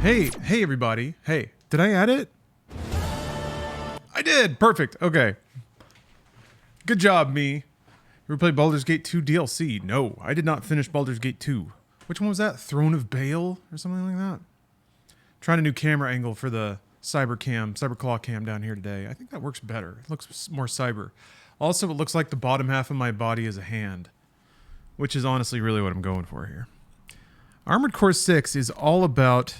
Hey everybody. Hey, did I add it? I did! Perfect. Okay. Good job, me. You ever played Baldur's Gate 2 DLC? No, I did not finish Baldur's Gate 2. Which one was that? Throne of Baal? Or something like that? Trying a new camera angle for the Cyberclaw cam down here today. I think that works better. It looks more cyber. Also, it looks like the bottom half of my body is a hand. Which is honestly really what I'm going for here. Armored Core 6 is all about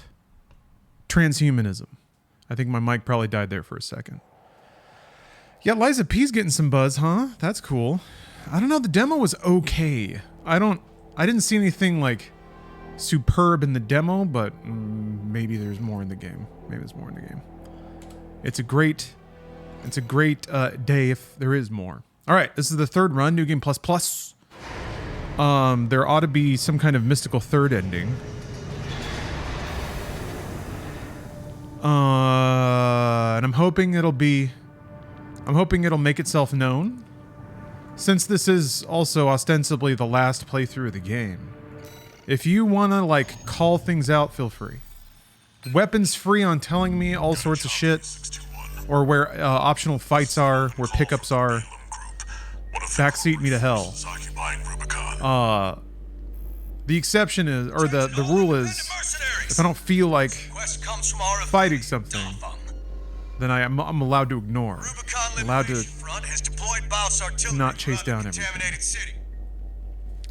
transhumanism. I think my mic probably died there for a second. Yeah, Liza P's getting some buzz, huh? That's cool. I don't know, the demo was okay. I didn't see anything like superb in the demo, but maybe there's more in the game. Maybe there's more in the game. It's a great day if there is more. All right, this is the third run, New Game Plus Plus. There ought to be some kind of mystical third ending. And I'm hoping it'll make itself known. Since this is also ostensibly the last playthrough of the game. If you wanna, like, call things out, feel free. Weapons free on telling me all sorts of shit. Or where optional fights are, where pickups are. Backseat me to hell. The exception is, or the rule is, if I don't feel like fighting something, then I'm allowed to ignore. I'm allowed to not chase down everything.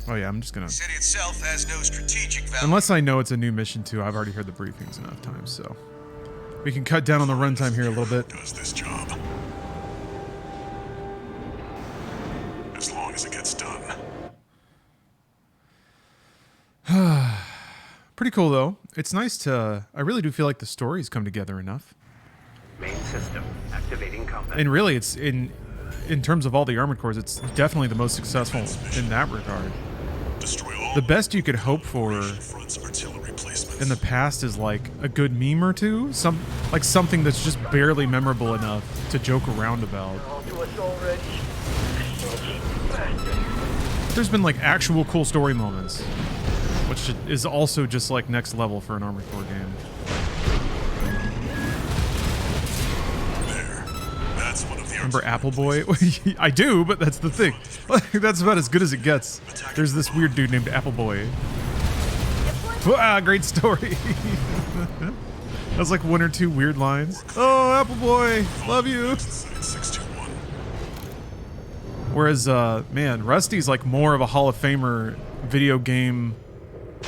Oh yeah, I'm just gonna... City itself has no strategic value. Unless I know it's a new mission too, I've already heard the briefings enough times, so... We can cut down on the runtime here a little bit. Does this job. As long as it gets done. Pretty cool though. It's nice to... I really do feel like the stories come together enough. Main system activating combat. And really, it's in terms of all the Armored Cores, it's definitely the most successful in that regard. The best you could hope for in the past is like a good meme or two, something that's just barely memorable enough to joke around about. There's been like actual cool story moments, which is also just like next level for an Armored Core game. Remember Apple Boy? I do, but that's the thing. That's about as good as it gets. There's this weird dude named Apple Boy. Ah, great story. That's like one or two weird lines. Oh, Apple Boy, love you. Whereas, man, Rusty's like more of a Hall of Famer video game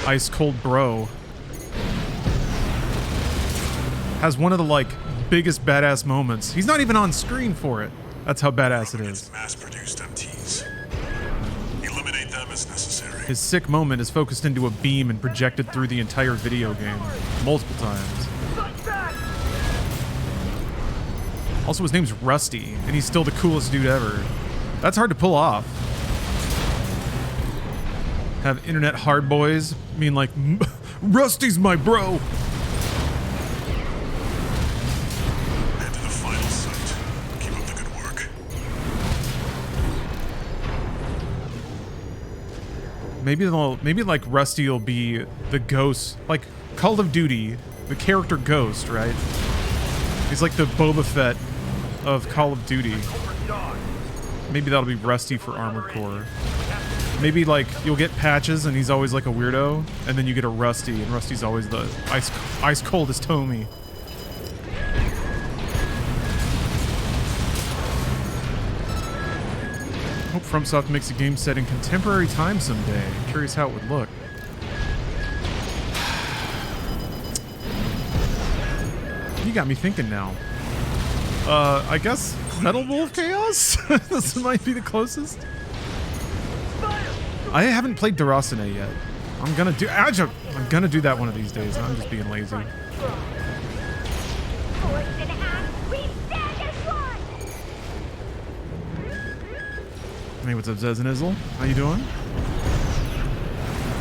ice cold bro. Has one of the like biggest badass moments. He's not even on screen for it. That's how badass it is. Mass-produced MTs. Eliminate them as necessary. His sick moment is focused into a beam and projected through the entire video game multiple times. Also, his name's Rusty, and he's still the coolest dude ever. That's hard to pull off. Have internet hard boys mean like, Rusty's my bro. Maybe like Rusty will be the ghost, like Call of Duty, the character Ghost, right? He's like the Boba Fett of Call of Duty. Maybe that'll be Rusty for Armored Core. Maybe like you'll get Patches and he's always like a weirdo, and then you get a Rusty, and Rusty's always the ice coldest homie. Hope FromSoft makes a game set in contemporary time someday. I'm curious how it would look. You got me thinking now. I guess Metal Wolf Chaos? This might be the closest. I haven't played Durasane yet. I'm gonna do that one of these days. I'm just being lazy. Hey, what's up, Zez and Izzle? How you doing?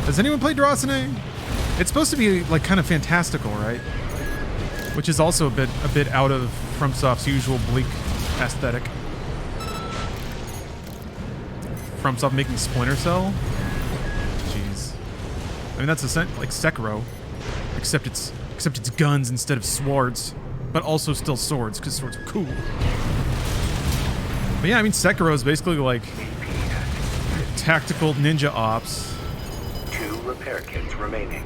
Has anyone played Durasane? It's supposed to be like kind of fantastical, right? Which is also a bit out of FromSoft's usual bleak aesthetic. FromSoft making Splinter Cell? Jeez. I mean, that's like Sekiro, except it's Except it's guns instead of swords. But also still swords, because swords are cool. But yeah, I mean, Sekiro is basically like tactical ninja ops. 2 repair kits remaining.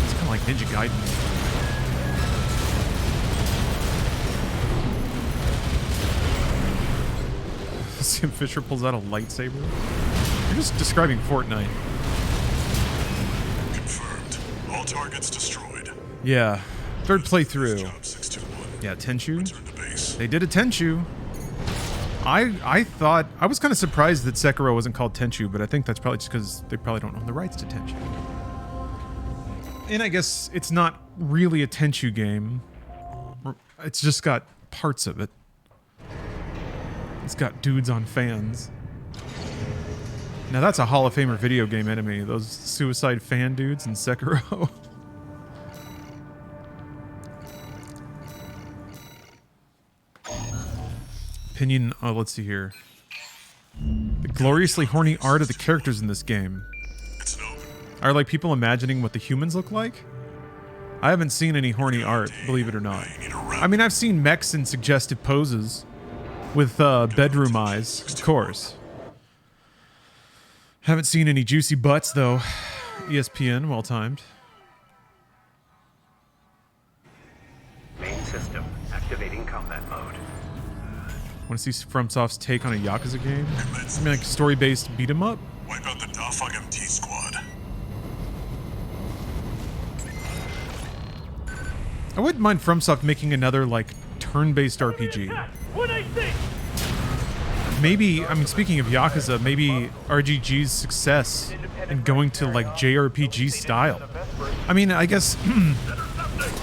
It's kind of like Ninja Gaiden. Sam Fisher pulls out a lightsaber. You're just describing Fortnite. Confirmed. All targets destroyed. Yeah. Third playthrough. Job 621. Yeah, Tenchu. Return to base. They did a Tenchu. I thought... I was kind of surprised that Sekiro wasn't called Tenchu, but I think that's probably just because they probably don't own the rights to Tenchu. And I guess it's not really a Tenchu game. It's just got parts of it. It's got dudes on fans. Now that's a Hall of Famer video game enemy. Those suicide fan dudes in Sekiro. Opinion, oh, let's see here. The gloriously horny art of the characters in this game. It's an open. Are like people imagining what the humans look like? I haven't seen any horny art, believe it or not. I mean, I've seen mechs in suggestive poses. With bedroom eyes, of course. Haven't seen any juicy butts, though. ESPN, well timed. Main system activating combat mode. Want to see FromSoft's take on a Yakuza game? I mean, like story-based beat 'em up? Wipe out the Dafag MT squad. I wouldn't mind FromSoft making another, like, turn-based RPG. Maybe, I mean, speaking of Yakuza, maybe RGG's success in going to, like, JRPG style. I mean, I guess,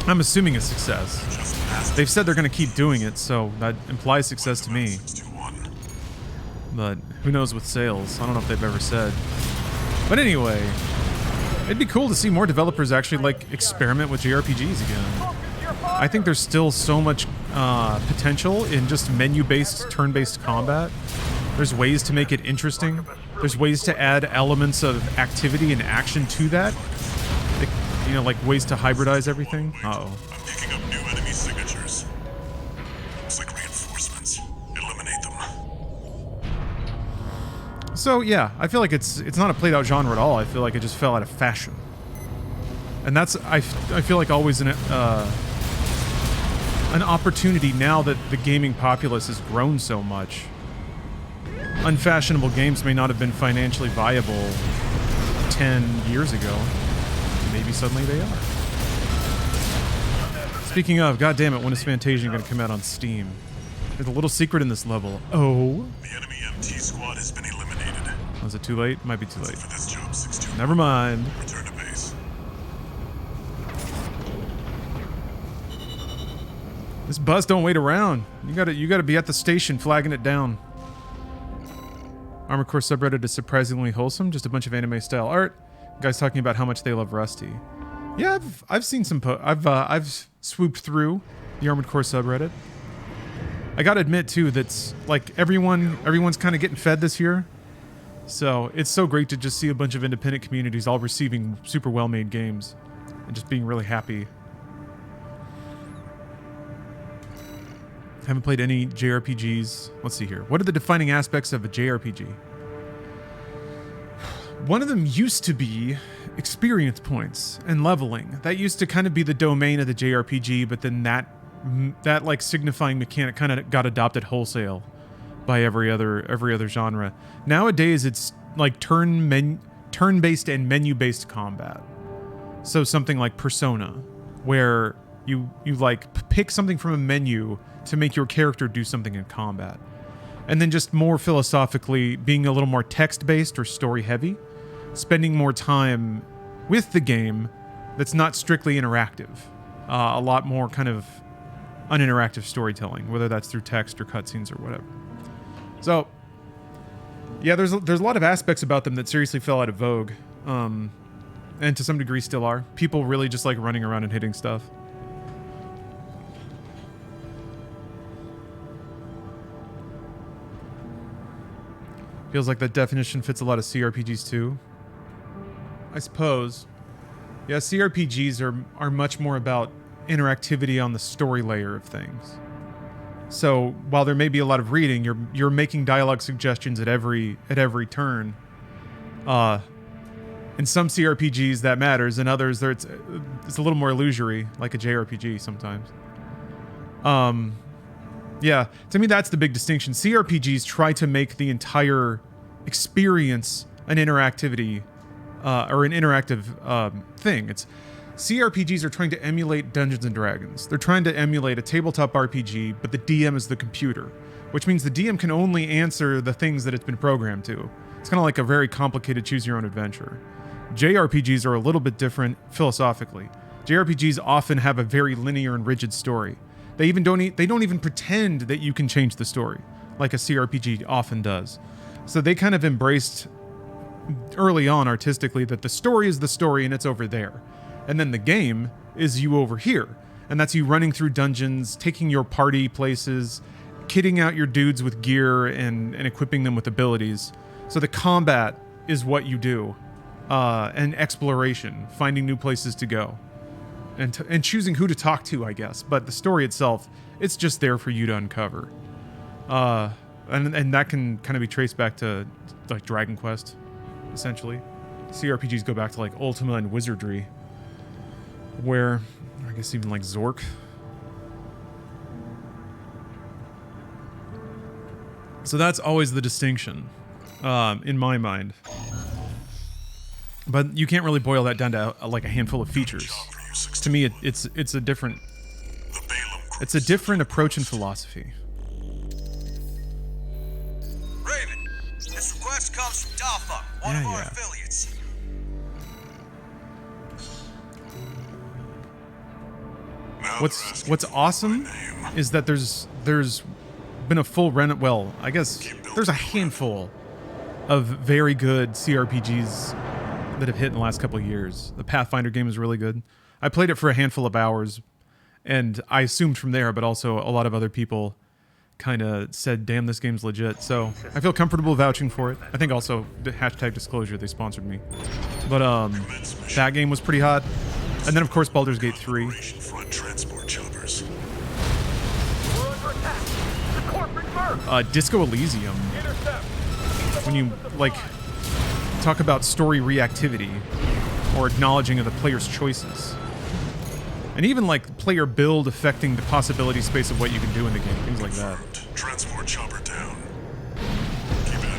I'm assuming a success. They've said they're going to keep doing it, so that implies success to me. 621. But who knows with sales? I don't know if they've ever said. But anyway, it'd be cool to see more developers actually, like, experiment with JRPGs again. I think there's still so much potential in just menu-based, turn-based combat. There's ways to make it interesting. There's ways to add elements of activity and action to that. Like, you know, like ways to hybridize everything. Uh-oh. I'm picking up new enemy signatures. Looks like reinforcements. Eliminate them. So yeah, I feel like it's not a played-out genre at all. I feel like it just fell out of fashion. And that's, I feel like always an opportunity now that the gaming populace has grown so much. Unfashionable games may not have been financially viable 10 years ago. Maybe suddenly they are. Speaking of, goddammit, when is Fantasia going to come out on Steam? There's a little secret in this level. Oh? The enemy MT squad has been eliminated. Was it too late? Might be too late. For this job 621. Never mind. Return to base. This bus don't wait around. You gotta be at the station flagging it down. Armored Core subreddit is surprisingly wholesome. Just a bunch of anime style art. Guys talking about how much they love Rusty. Yeah, I've seen some. I've swooped through the Armored Core subreddit. I gotta admit too that's like everyone's kind of getting fed this year. So it's so great to just see a bunch of independent communities all receiving super well-made games and just being really happy. Haven't played any JRPGs. Let's see here. What are the defining aspects of a JRPG? One of them used to be experience points and leveling. That used to kind of be the domain of the JRPG, but then that like signifying mechanic kind of got adopted wholesale by every other genre. Nowadays, it's like turn-based and menu-based combat. So something like Persona, where you like pick something from a menu to make your character do something in combat. And then just more philosophically being a little more text-based or story-heavy, spending more time with the game that's not strictly interactive. A lot more kind of uninteractive storytelling, whether that's through text or cutscenes or whatever. So, yeah, there's a lot of aspects about them that seriously fell out of vogue, and to some degree still are. People really just like running around and hitting stuff. Feels like that definition fits a lot of CRPGs too. I suppose. Yeah, CRPGs are much more about interactivity on the story layer of things. So while there may be a lot of reading, you're making dialogue suggestions at every turn. In some CRPGs that matters, in others it's a little more illusory, like a JRPG sometimes. Yeah, to me that's the big distinction. CRPGs try to make the entire experience an interactivity or an interactive thing. CRPGs are trying to emulate Dungeons and Dragons. They're trying to emulate a tabletop RPG, but the DM is the computer, which means the DM can only answer the things that it's been programmed to. It's kind of like a very complicated choose your own adventure. JRPGs are a little bit different philosophically. JRPGs often have a very linear and rigid story. They don't even pretend that you can change the story, like a CRPG often does. So they kind of embraced early on artistically that the story is the story and it's over there. And then the game is you over here. And that's you running through dungeons, taking your party places, kitting out your dudes with gear and equipping them with abilities. So the combat is what you do. And exploration, finding new places to go. And choosing who to talk to, I guess. But the story itself, it's just there for you to uncover. And that can kind of be traced back to like Dragon Quest, essentially. CRPGs go back to like Ultima and Wizardry, where I guess even like Zork. So that's always the distinction, in my mind. But you can't really boil that down to like a handful of features. To me, it's a different approach in philosophy. Raven, this request comes from Dalfa, one of our affiliates. What's awesome is that there's been a full well, I guess there's a handful of very good CRPGs that have hit in the last couple of years. The Pathfinder game is really good. I played it for a handful of hours, and I assumed from there, but also a lot of other people kind of said, damn, this game's legit. So I feel comfortable vouching for it. I think also, hashtag disclosure, they sponsored me. But that game was pretty hot. And then, of course, Baldur's Gate 3. Disco Elysium. When you, like, talk about story reactivity or acknowledging of the player's choices. And even, like, player build affecting the possibility space of what you can do in the game. Things like that. Transport chopper down.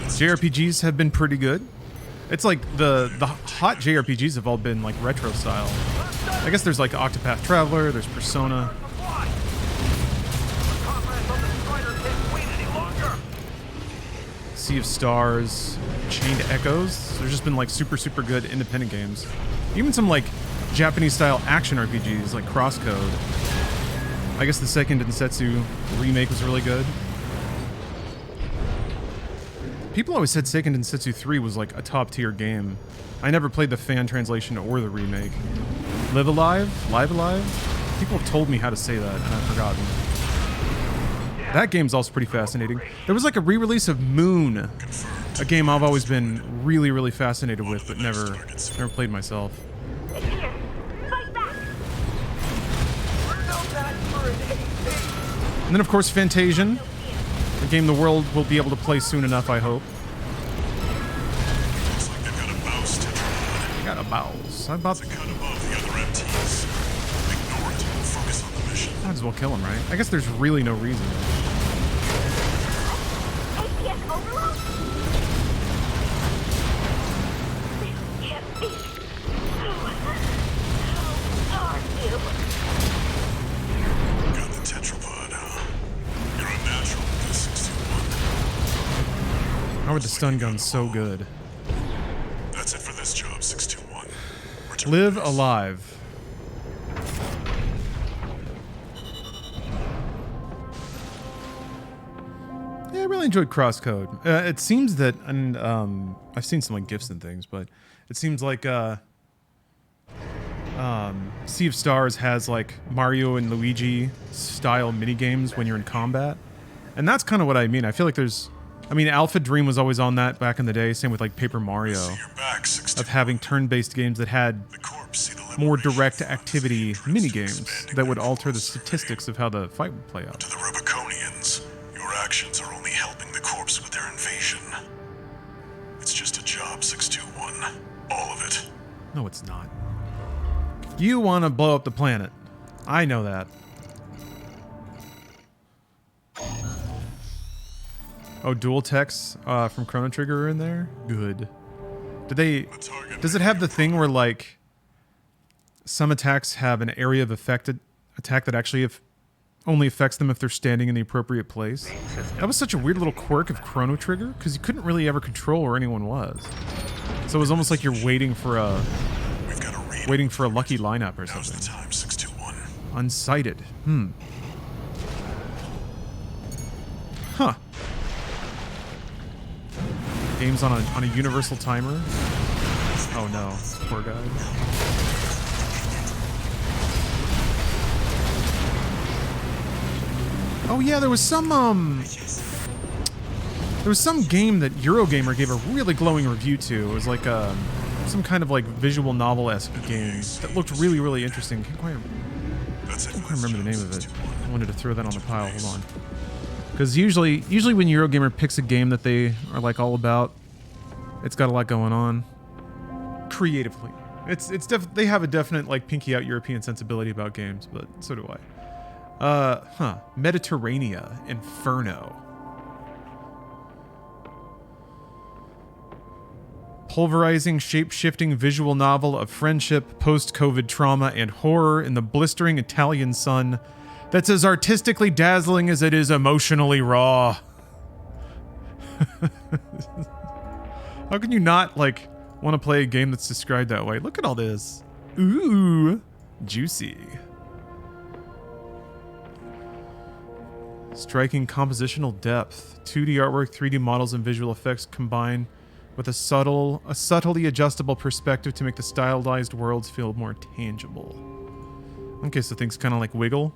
JRPGs have been pretty good. It's like the hot JRPGs have all been, like, retro style. I guess there's, like, Octopath Traveler, there's Persona. Sea of Stars, Chained Echoes. There's just been like super good independent games. Even some like Japanese-style action RPGs like Crosscode. I guess the second Densetsu remake was really good. People always said Seiken Densetsu 3 was like a top-tier game. I never played the fan translation or the remake. Live Alive? People have told me how to say that, and I've forgotten. That game's also pretty fascinating. There was like a re-release of Moon, a game I've always been really fascinated with, but never played myself. And then of course Fantasian, a game the world will be able to play soon enough, I hope. I got a mouse. I'm about to cut above the other MTs. Ignore it. Focus on the mission. Might as well kill him, right? I guess there's really no reason. Overload? This can't be. How are you? Got the tetrapod, huh? You're unnatural with this 61. How are the stun guns so good? That's it for this job, 621. Live Alive. Yeah, I really enjoyed Crosscode. It seems that, and I've seen some like GIFs and things, but it seems like Sea of Stars has like Mario and Luigi style mini games when you're in combat, and that's kind of what I mean. I feel like Alpha Dream was always on that back in the day. Same with like Paper Mario, You're back, of having turn-based games that had the corpse, see the more direct activity minigames that would alter the statistics of how the fight would play out. To the Rubiconians, your actions are only helping the corps with their invasion. It's just a job, 621. All of it. No, it's not. You want to blow up the planet. I know that. Oh, dual techs from Chrono Trigger are in there? Good. Does it have the thing where, like, some attacks have an area of affected attack that actually only affects them if they're standing in the appropriate place? That was such a weird little quirk of Chrono Trigger, because you couldn't really ever control where anyone was. So it was almost like you're waiting for a lucky lineup or something. Now's the time, 621. Unsighted. Huh. Game's on a universal timer. Oh no, poor guy. Oh yeah, there was some game that Eurogamer gave a really glowing review to. It was like some kind of like visual novel-esque game that looked really, really interesting. Can't quite remember the name of it. I wanted to throw that on the pile. Hold on. Because usually when Eurogamer picks a game that they are like all about, it's got a lot going on creatively. They have a definite like pinky out European sensibility about games, but so do I. Mediterranea Inferno. Pulverizing, shape-shifting visual novel of friendship, post-COVID trauma, and horror in the blistering Italian sun that's as artistically dazzling as it is emotionally raw. How can you not, like, want to play a game that's described that way? Look at all this. Ooh, juicy. Striking compositional depth. 2D artwork, 3D models, and visual effects combine with a subtly adjustable perspective to make the stylized worlds feel more tangible. Okay, so things kind of like wiggle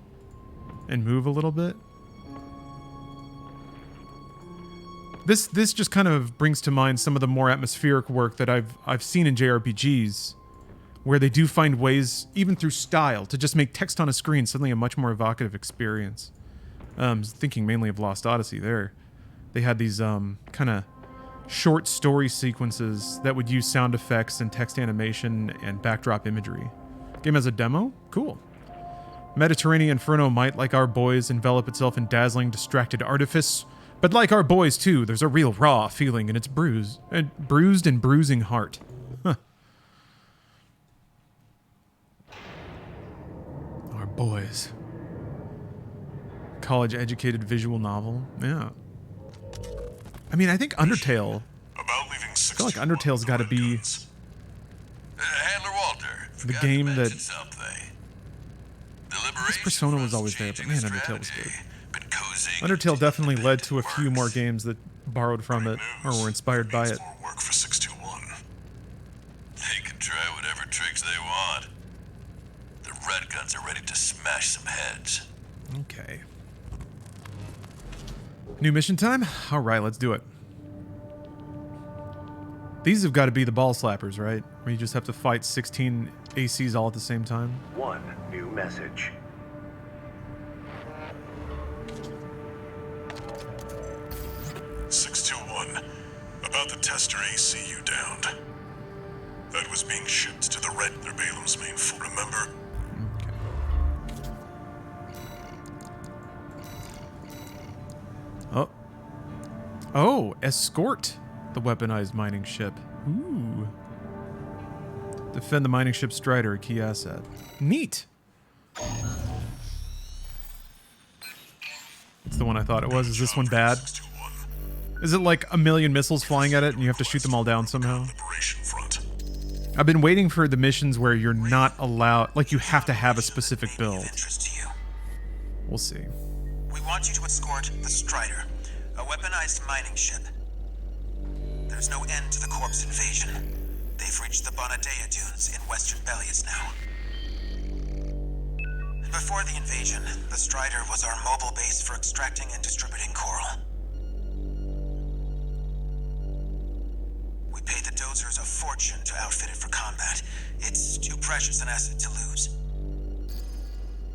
and move a little bit. This just kind of brings to mind some of the more atmospheric work that I've seen in JRPGs, where they do find ways, even through style, to just make text on a screen suddenly a much more evocative experience. Thinking mainly of Lost Odyssey there. They had these kind of short story sequences that would use sound effects and text animation and backdrop imagery. Game has a demo? Cool. Mediterranean Inferno might, like our boys, envelop itself in dazzling, distracted artifice, but like our boys too, there's a real raw feeling in its bruised and bruising heart. Huh. Our boys. College-educated visual novel. Yeah. I mean, I think Undertale. About leaving I feel like Undertale's got to be Handler Walter. the game that. This This Persona was always there, but man, Undertale was good. Undertale definitely led to a few more games that borrowed from it or were inspired by it. More work for 621. They can try whatever tricks they want. The Red Guns are ready to smash some heads. Okay. New mission time? All right, let's do it. These have got to be the ball slappers, right? Where you just have to fight 16 ACs all at the same time? One new message. About the tester AC you downed. That was being shipped to the Red Balaam's main fort, remember? Okay. Oh, escort the weaponized mining ship. Ooh. Defend the mining ship Strider, a key asset. Neat. It's the one I thought it was. Is this one bad? Is it like a million missiles flying at it and you have to shoot them all down somehow? I've been waiting for the missions where you're not allowed, like you have to have a specific build. We'll see. We want you to escort the Strider, a weaponized mining ship. There's no end to the Corp's invasion. They've reached the Bonadea Dunes in western Belias now. Before the invasion, the Strider was our mobile base for extracting and distributing coral. We paid the dozer's a fortune to outfit it for combat. It's too precious an asset to lose.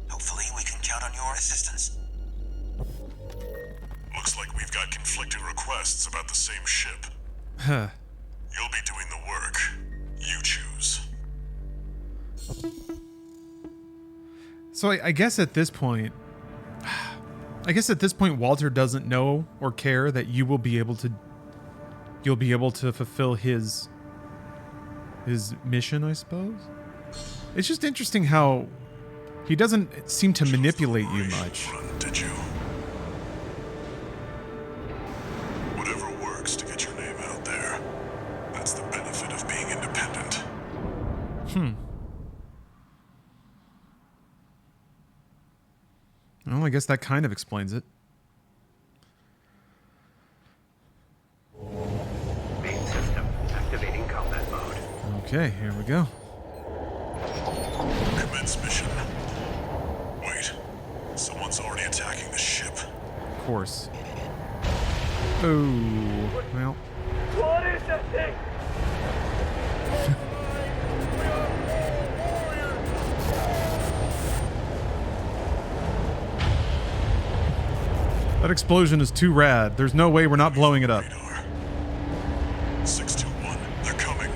Hopefully, we can count on your assistance. Looks like we've got conflicting requests about the same ship. Huh. You'll be doing the work. You choose. So I guess at this point, Walter doesn't know or care that you'll be able to fulfill his mission, I suppose. It's just interesting how he doesn't seem to manipulate you much. Run, did you? Whatever works to get your name out there. That's the benefit of being independent. Well, I guess that kind of explains it. Main system activating combat mode. Okay, here we go. Commence mission. Wait. Someone's already attacking the ship. Of course. Oh, well. What is that thing? That explosion is too rad. There's no way we're not blowing it up. Radar. 621. They're coming.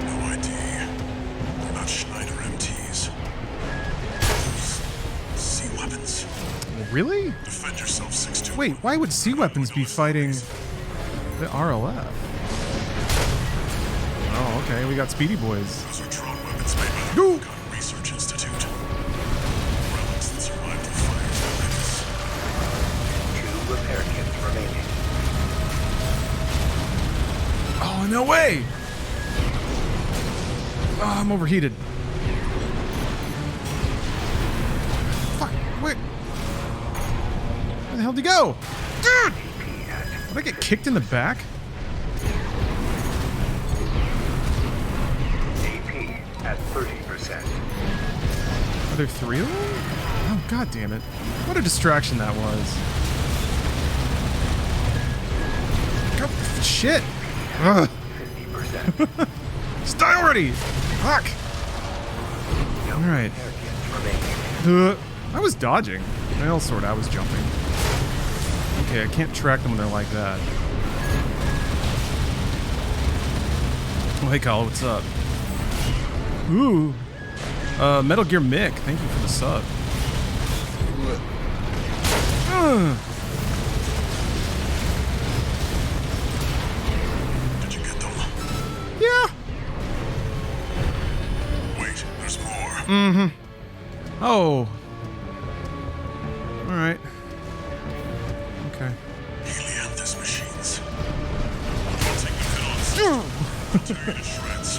No ID. They're not Schneider MTs. Sea weapons. Really? Defend yourself, 621. Wait, why would sea weapons be fighting the RLF? Oh, okay, we got Speedy Boys. Those are drone weapons made by the Go! Recon Research Institute. Relics that survived the fires of 2 repair kits remaining. Oh, no way! Oh, I'm overheated. Fuck, wait. Where the hell did he go? Dude! Did I get kicked in the back? AP at 30%. Are there 3 of them? Oh, god damn it. What a distraction that was. God, shit! Ugh. 50%. Just die already! Fuck! Alright. Repair kits remaining. I was dodging. Well, sort of, I was jumping. Okay, I can't track them when they're like that. Oh, hey, Kyle, what's up? Ooh. Metal Gear Mick, thank you for the sub. Did you get them? Yeah. Wait, there's more. Oh. Alright. Okay. Helianthus machines. I'll take the hit on. I'll tear you to shreds.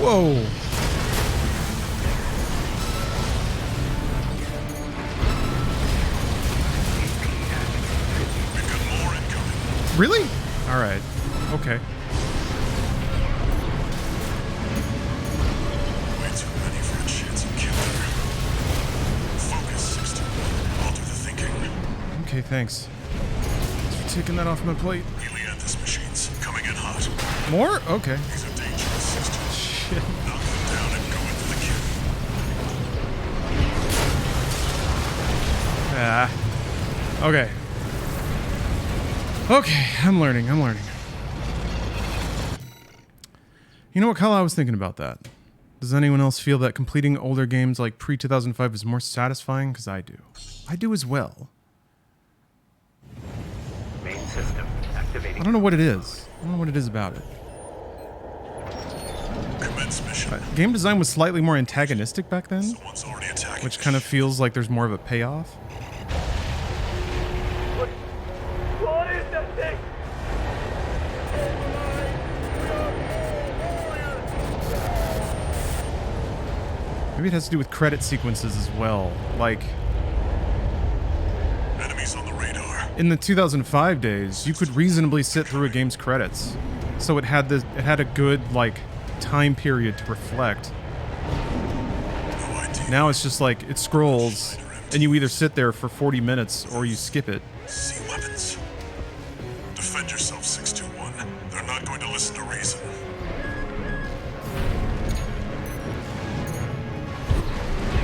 Whoa. We've got more incoming. Really? Alright. Okay. Way too many for a chance of killing her. Focus, 621. I'll do the thinking. Okay, thanks. Thanks for taking that off my plate. Helianthus machines coming in hot. More? Okay. These are dangerous, 621. Shit. Knock them down and go into the kill. Ah. Okay. Okay, I'm learning. You know what, Kyle? I was thinking about that. Does anyone else feel that completing older games like pre-2005 is more satisfying? Because I do. I do as well. Main system activating. I don't know what it is. I don't know what it is about it. Commence mission. Game design was slightly more antagonistic back then, Someone's already attacking. which kind of feels like there's more of a payoff. What is that thing? Maybe it has to do with credit sequences as well. Like, Enemies on the radar. in the 2005 days, you could reasonably sit through a game's credits. So it had a good, like, time period to reflect. No idea. Now it's just like it scrolls, and you either sit there for 40 minutes or you skip it. See weapons. Defend yourself, 621. They're not going to listen to reason.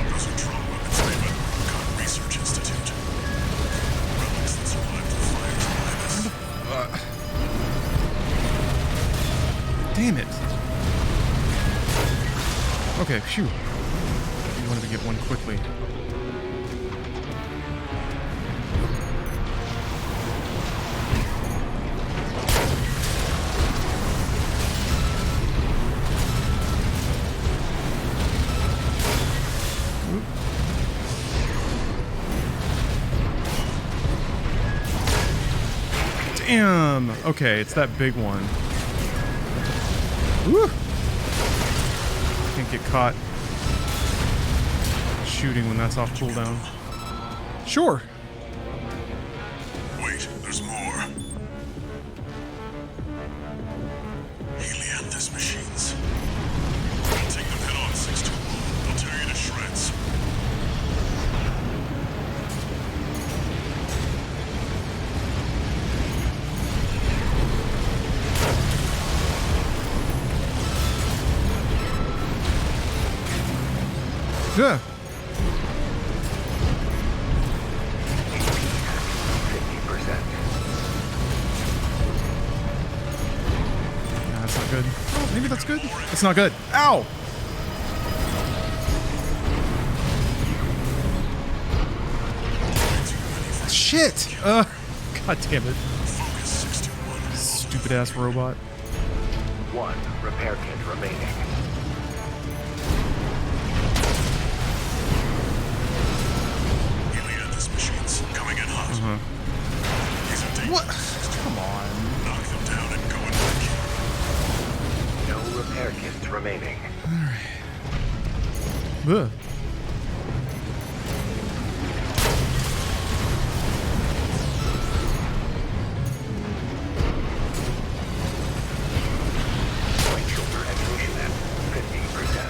Those are drone weapons made by the Rubicon Research Institute. Relics that survived the fires behind us. Damn it. Okay, phew. I wanted to get one quickly. Damn! Okay, it's that big one. Woo! Can't get caught shooting when that's off cooldown. Sure! Wait, there's more. Helianthus machines. Take them head on, 621. They'll tear you to shreds. Yeah. 50%. Nah, that's not good. Oh, maybe that's good. It's not good. Ow! Shit! God damn it. Focus, 621. Stupid ass robot. 1 repair kit remaining. Helianthus machines coming in hot. These are dangerous. What? Come on. Knock them down and go and wreck you. No repair kits remaining. Ugh. Right shoulder ammunition at 50%.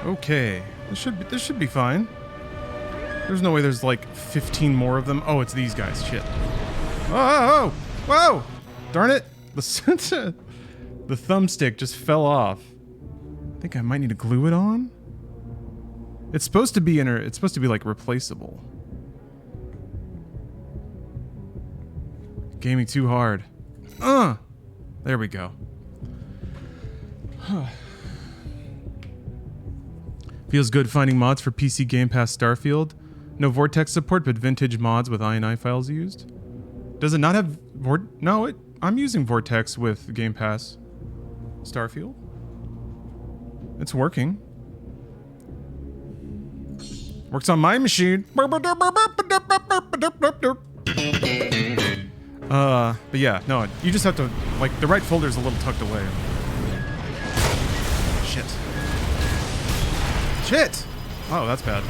Okay. This should be fine. There's no way there's like 15 more of them. Oh, it's these guys. Shit. Oh, whoa! Darn it! The the thumbstick just fell off. I think I might need to glue it on. It's supposed to be it's supposed to be like replaceable. Gaming too hard. There we go. Feels good finding mods for PC Game Pass Starfield. No Vortex support, but vintage mods with INI files used. Does it not have No, I'm using Vortex with Game Pass Starfield. It's working. Works on my machine. But yeah, no, you just have to, like, the right folder's a little tucked away. Shit. Shit! Oh, that's bad.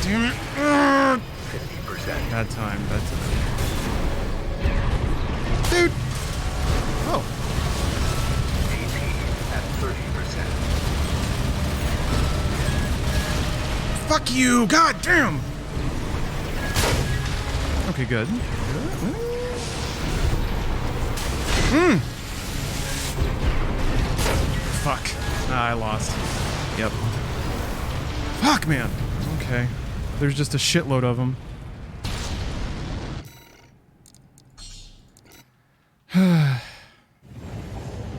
Damn it. 50%. Bad time, bad time. Dude! Oh. AP at 30%. Fuck you! God damn! Okay, good. Fuck. I lost. Yep. Fuck, man. Okay. There's just a shitload of them.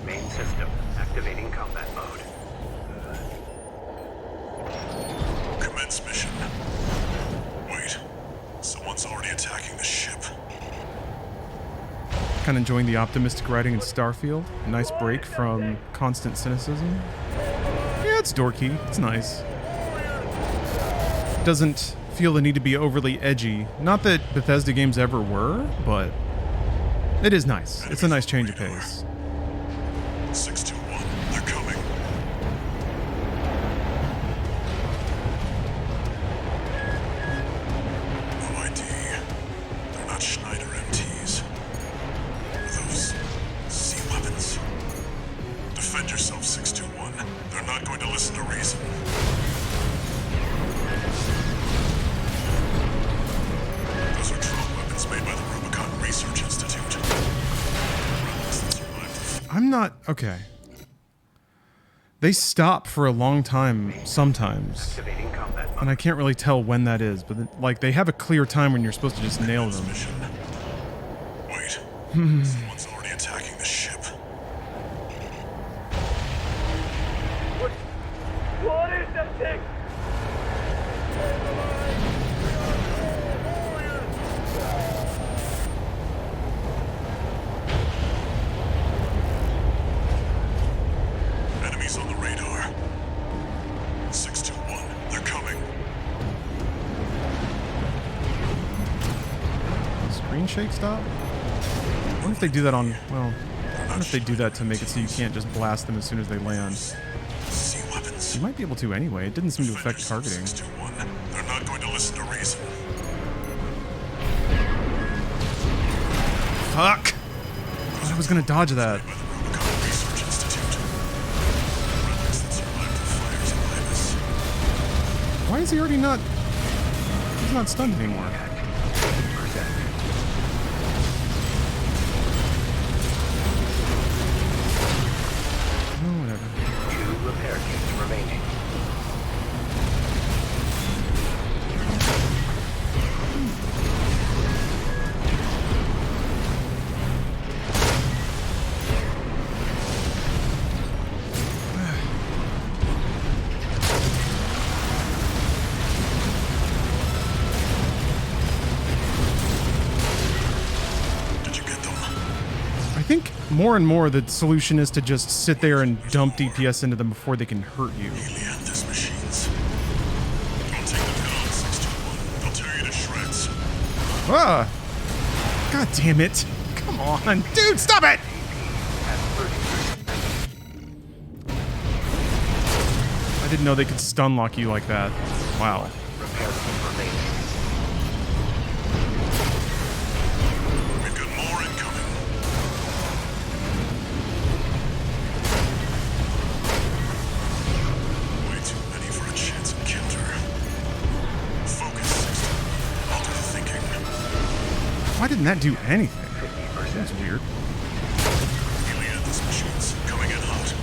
Main system activating combat mode. Commence mission. Wait. Someone's already attacking the ship. Kind of enjoying the optimistic writing in Starfield. A nice break from constant cynicism. Yeah, it's dorky. It's nice. Doesn't feel the need to be overly edgy. Not that Bethesda games ever were, but it is nice. It's a nice change of pace. 621. They're coming. not... Okay. They stop for a long time sometimes. Activating combat mode. And I can't really tell when that is, but like they have a clear time when you're supposed to just nail them. Mission. Wait. Someone's already attacking the ship. What is that thing? Enemies on the radar. 621. They're coming. Screen shake stop? I wonder if they do that on... Well, I wonder if they do that to make it so you can't just blast them as soon as they land. See weapons. You might be able to anyway. It didn't seem to affect Defend targeting. yourself, 621. They're not going to listen to reason. Fuck! I thought I was gonna dodge that. By the Rubicon Research Institute. Relics that survived the fires of Ibis. Why is he already not... He's not stunned anymore. 50%. Oh, whatever. 2 repair kits remaining. Did you get them? I think more and more the solution is to just sit there and dump DPS into them before they can hurt you. Helianthus machines. Don't take them head on, 621. They'll tear you to shreds. Ah! God damn it! Come on, dude, stop it! At 30%. I didn't know they could stun lock you like that. Wow. Repair kit remaining. We've got more incoming. Way too many for a chance encounter. Focus, 621. I'll do the thinking. Why didn't that do anything? 50%. That's weird. Helianthus machines coming in hot.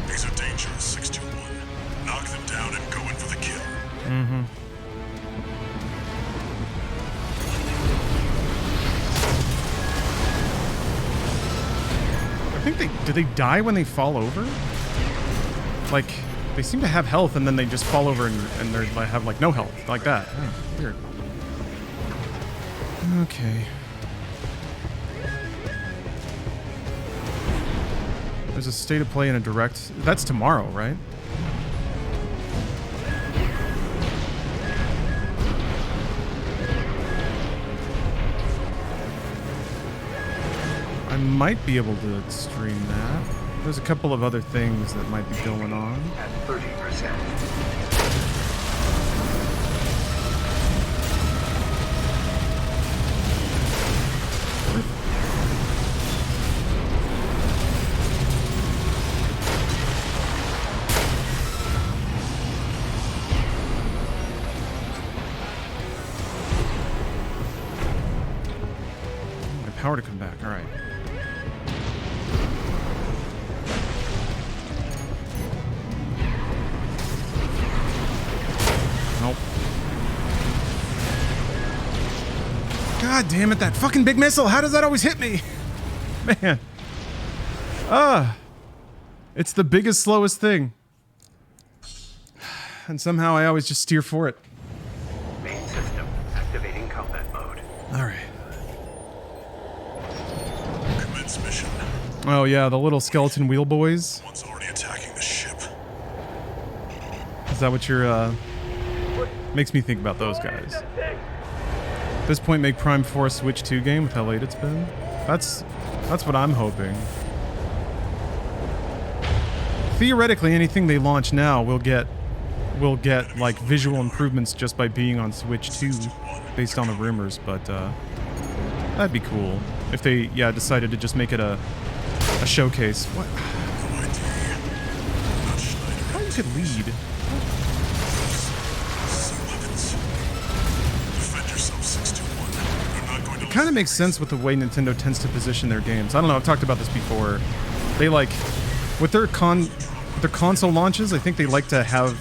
These are dangerous, 621. Knock them down and go in for the kill. I think do they die when they fall over? Like, they seem to have health and then they just fall over and they have like no health, like that. Oh, weird. Okay. There's a state of play and a direct. That's tomorrow, right? I might be able to stream that. There's a couple of other things that might be going on. At 30%. My power to come back. All right. Nope. God damn it, that fucking big missile. How does that always hit me? Man. It's the biggest, slowest thing. And somehow I always just steer for it. Main system activating combat mode. Alright. Commence mission. Oh yeah, the little skeleton wheel boys. One's already attacking the ship. Is that what you're, makes me think about those guys. At this point, make Prime 4 a Switch 2 game with how late it's been. That's what I'm hoping. Theoretically, anything they launch now will get like visual improvements just by being on Switch 2, based on the rumors. But that'd be cool if they decided to just make it a showcase. What? No idea. Not Schneider. How you could lead? See weapons. Defend yourself, 621. They're not going to Kind of makes sense with the way Nintendo tends to position their games. I don't know, I've talked about this before. They like with their console launches, I think they like to have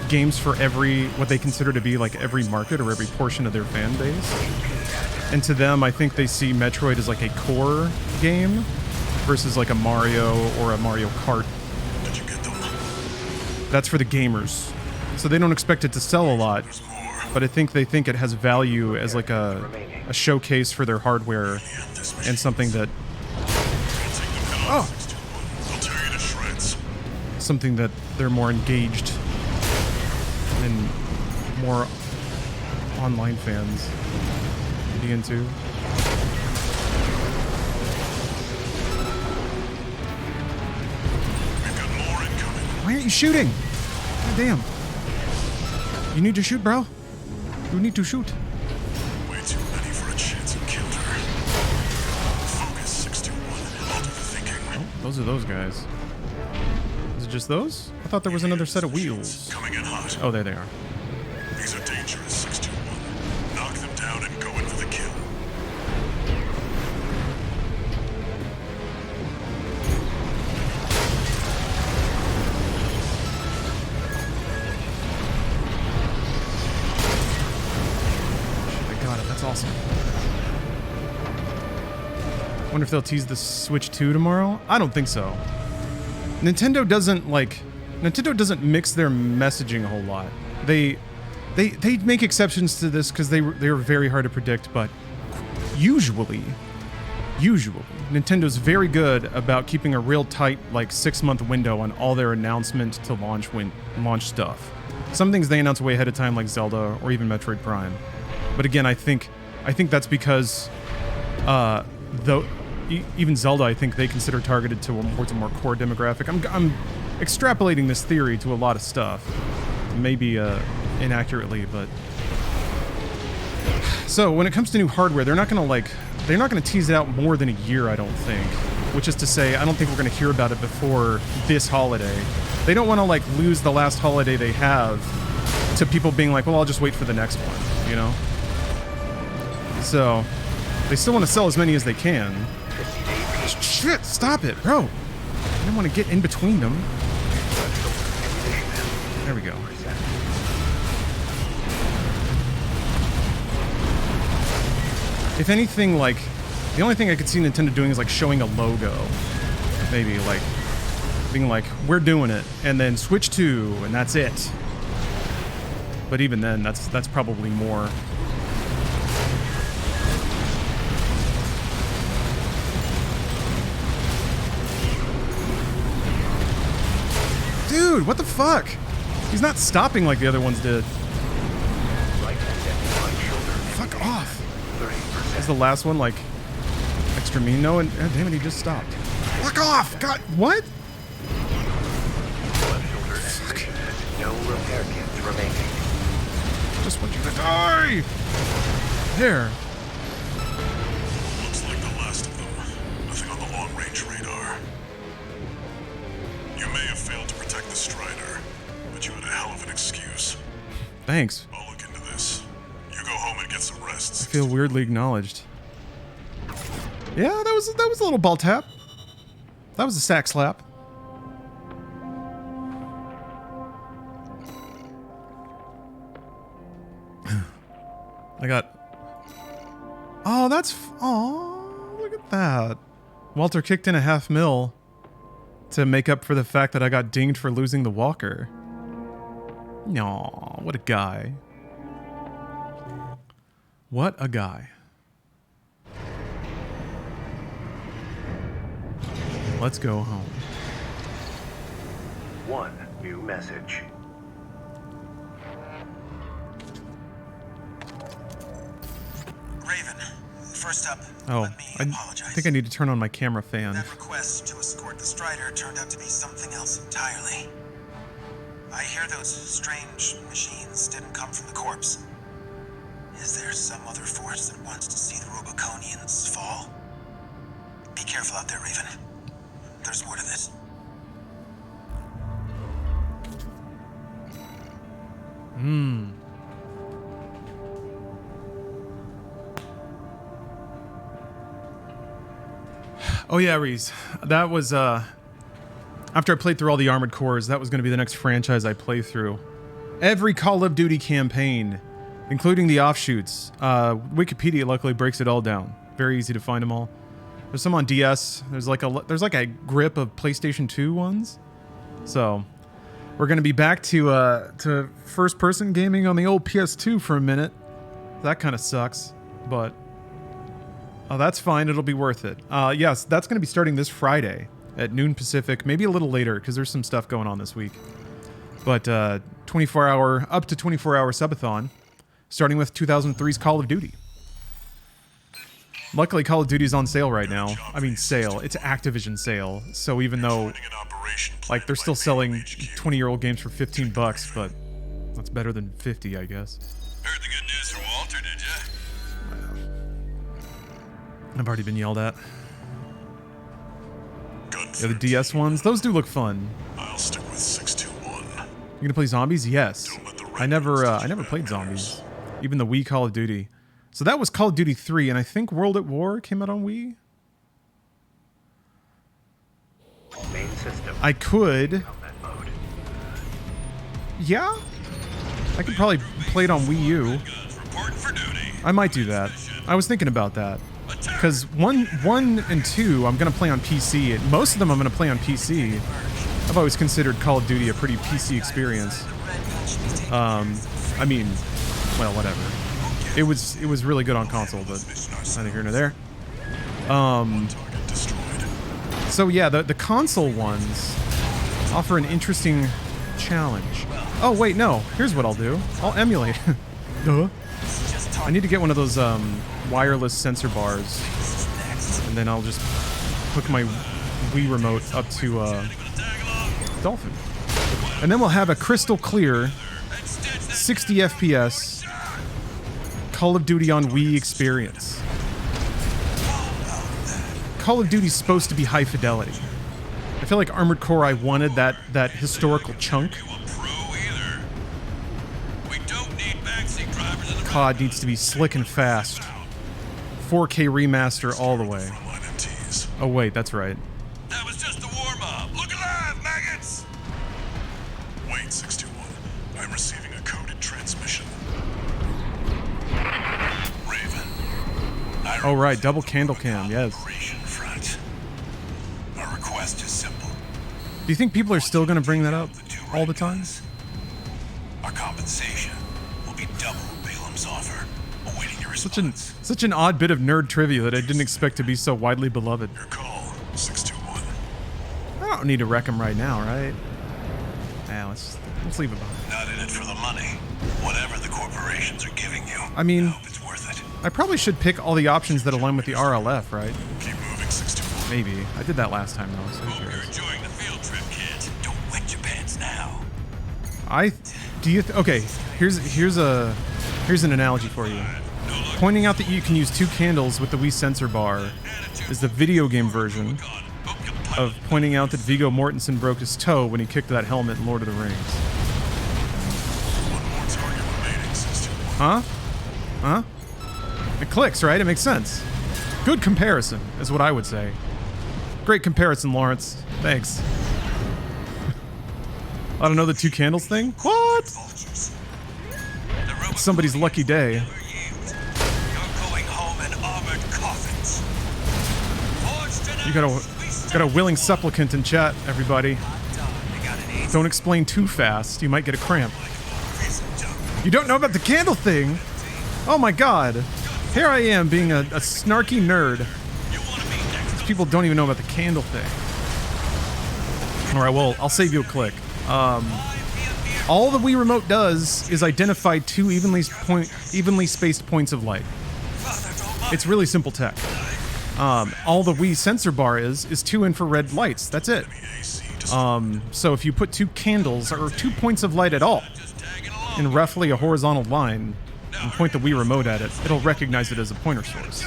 games for every what they consider to be like every market or every portion of their fan base. And to them, I think they see Metroid as like a core game versus like a Mario or a Mario Kart. Did you get them? That's for the gamers. So they don't expect it to sell a lot, There's more. but I think they think it has value as like a showcase for their hardware Yeah, this and something that Take them down, Oh. 621. They'll tear you to shreds. something that they're more engaged and more online fans would be into. We've got more incoming. Why aren't you shooting? God damn. You need to shoot, bro. You need to shoot. Way too many for a chance encounter. Focus, 621. I'll do the thinking. Those are those guys. Is it just those? I thought there was another set of wheels. Coming in hot. Oh, there they are. These are dangerous, 621. Knock them down and go in for the kill. I got it. That's awesome. Wonder if they'll tease the Switch 2 tomorrow? I don't think so. Nintendo doesn't mix their messaging a whole lot. They make exceptions to this because they were very hard to predict, but usually Nintendo's very good about keeping a real tight like 6-month window on all their announcement to launch stuff. Some things they announce way ahead of time like Zelda or even Metroid Prime. But again, I think that's because even Zelda, I think they consider targeted towards a more core demographic. I'm extrapolating this theory to a lot of stuff, maybe inaccurately, but so when it comes to new hardware, they're not gonna tease it out more than a year, I don't think. Which is to say, I don't think we're gonna hear about it before this holiday. They don't want to like lose the last holiday they have to people being like, well, I'll just wait for the next one, you know? So they still want to sell as many as they can. Shit, stop it, bro. I don't want to get in between them. There we go. If anything, like, the only thing I could see Nintendo doing is like showing a logo. Maybe like being like, we're doing it, and then Switch 2, and that's it. But even then, that's probably more. Dude, what the fuck? He's not stopping like the other ones did. Fuck off. Is the last one like extra mean? No, and damn it, he just stopped. Fuck off! God, what? Fuck. No repair kits remaining. Just want you to die! There. Looks like the last of them. Nothing on the long-range radar. You may have failed to protect the Strider, but you had a hell of an excuse. Thanks. I'll look into this. You go home and get some rest. I feel weirdly acknowledged. Yeah, that was a little ball tap. That was a sack slap. I got. Oh, that's. Oh, look at that. Walter kicked in a $500,000 to make up for the fact that I got dinged for losing the walker. Aw, what a guy. What a guy. Let's go home. One new message. Raven, first up, Oh, let me I apologize. think I need to turn on my camera fan. That request to escort the Strider turned out to be something else entirely. I hear those strange machines didn't come from the corpse. Is there some other force that wants to see the Roboconians fall? Be careful out there, Raven. There's more to this. Oh yeah, Reese. That was After I played through all the Armored Cores, that was going to be the next franchise I play through. Every Call of Duty campaign, including the offshoots. Wikipedia luckily breaks it all down. Very easy to find them all. There's some on DS. There's like a grip of PlayStation 2 ones. So we're going to be back to first-person gaming on the old PS2 for a minute. That kind of sucks, but that's fine. It'll be worth it. Yes, that's going to be starting this Friday at noon Pacific, maybe a little later because there's some stuff going on this week. But 24-hour, up to 24-hour subathon, starting with 2003's Call of Duty. Luckily, Call of Duty's on sale right now. I mean, sale. It's Activision sale. So even though, like, they're still selling 20-year-old games for $15, but that's better than 50, I guess. Heard the good news from Walter, did ya? I've already been yelled at. Yeah, the DS ones, those do look fun. I'll stick with 621. You gonna play zombies? Yes. I never played zombies. Even the Wii Call of Duty. So that was Call of Duty 3, and I think World at War came out on Wii. Main system. I could. Combat mode. Yeah? I could probably play it on Wii U. Reporting for duty. I might do that. I was thinking about that. Because 1 and 2, I'm going to play on PC. Most of them I'm going to play on PC. I've always considered Call of Duty a pretty PC experience. I mean, well, whatever. It was really good on console, but neither here nor there. So yeah, the console ones offer an interesting challenge. Oh wait, no. Here's what I'll do. I'll emulate. Duh. I need to get one of those wireless sensor bars, and then I'll just hook my Wii remote up to Dolphin, and then we'll have a crystal clear 60 FPS Call of Duty on Wii experience. Call of Duty's supposed to be high fidelity. I feel like Armored Core, I wanted that historical chunk. COD needs to be slick and fast. 4K remaster all the way. Oh wait, that's right. That was just the warm-up. Look alive, maggots! Wait, 621. I'm receiving a coded transmission. Raven. Oh right, double candle cam, yes. Operation Front. Our request is simple. Do you think people are still going to bring that up all the time? Our compensation will be double Balaam's offer. Awaiting your response. Such an odd bit of nerd trivia that I didn't expect to be so widely beloved. Your call, 621. I don't need to wreck him right now, right? Yeah, let's leave it behind. Not in it for the money. Whatever the corporations are giving you. I mean, I hope it's worth it. I probably should pick all the options that align with the RLF, right? Keep moving, 621. Maybe. I did that last time though, so who Hope you're cares? enjoying the field trip, kid. Don't wet your pants now. Okay, here's an analogy for you. Pointing out that you can use 2 candles with the Wii sensor bar is the video game version of pointing out that Viggo Mortensen broke his toe when he kicked that helmet in Lord of the Rings. One more target remaining, 621. Huh? It clicks, right? It makes sense. Good comparison, is what I would say. Great comparison, Lawrence. Thanks. I don't know the 2 candles thing? What? It's somebody's lucky day. You're going home in armored coffins. You got a willing supplicant in chat, everybody. Don't explain too fast. You might get a cramp. You don't know about the candle thing? Oh my god. Here I am being a snarky nerd. These people don't even know about the candle thing. Alright, well, I'll save you a click. All the Wii Remote does is identify 2 evenly spaced points of light. It's really simple tech. All the Wii sensor bar is 2 infrared lights. That's it. So if you put 2 candles or 2 points of light at all in roughly a horizontal line and point the Wii Remote at it, it'll recognize it as a pointer source.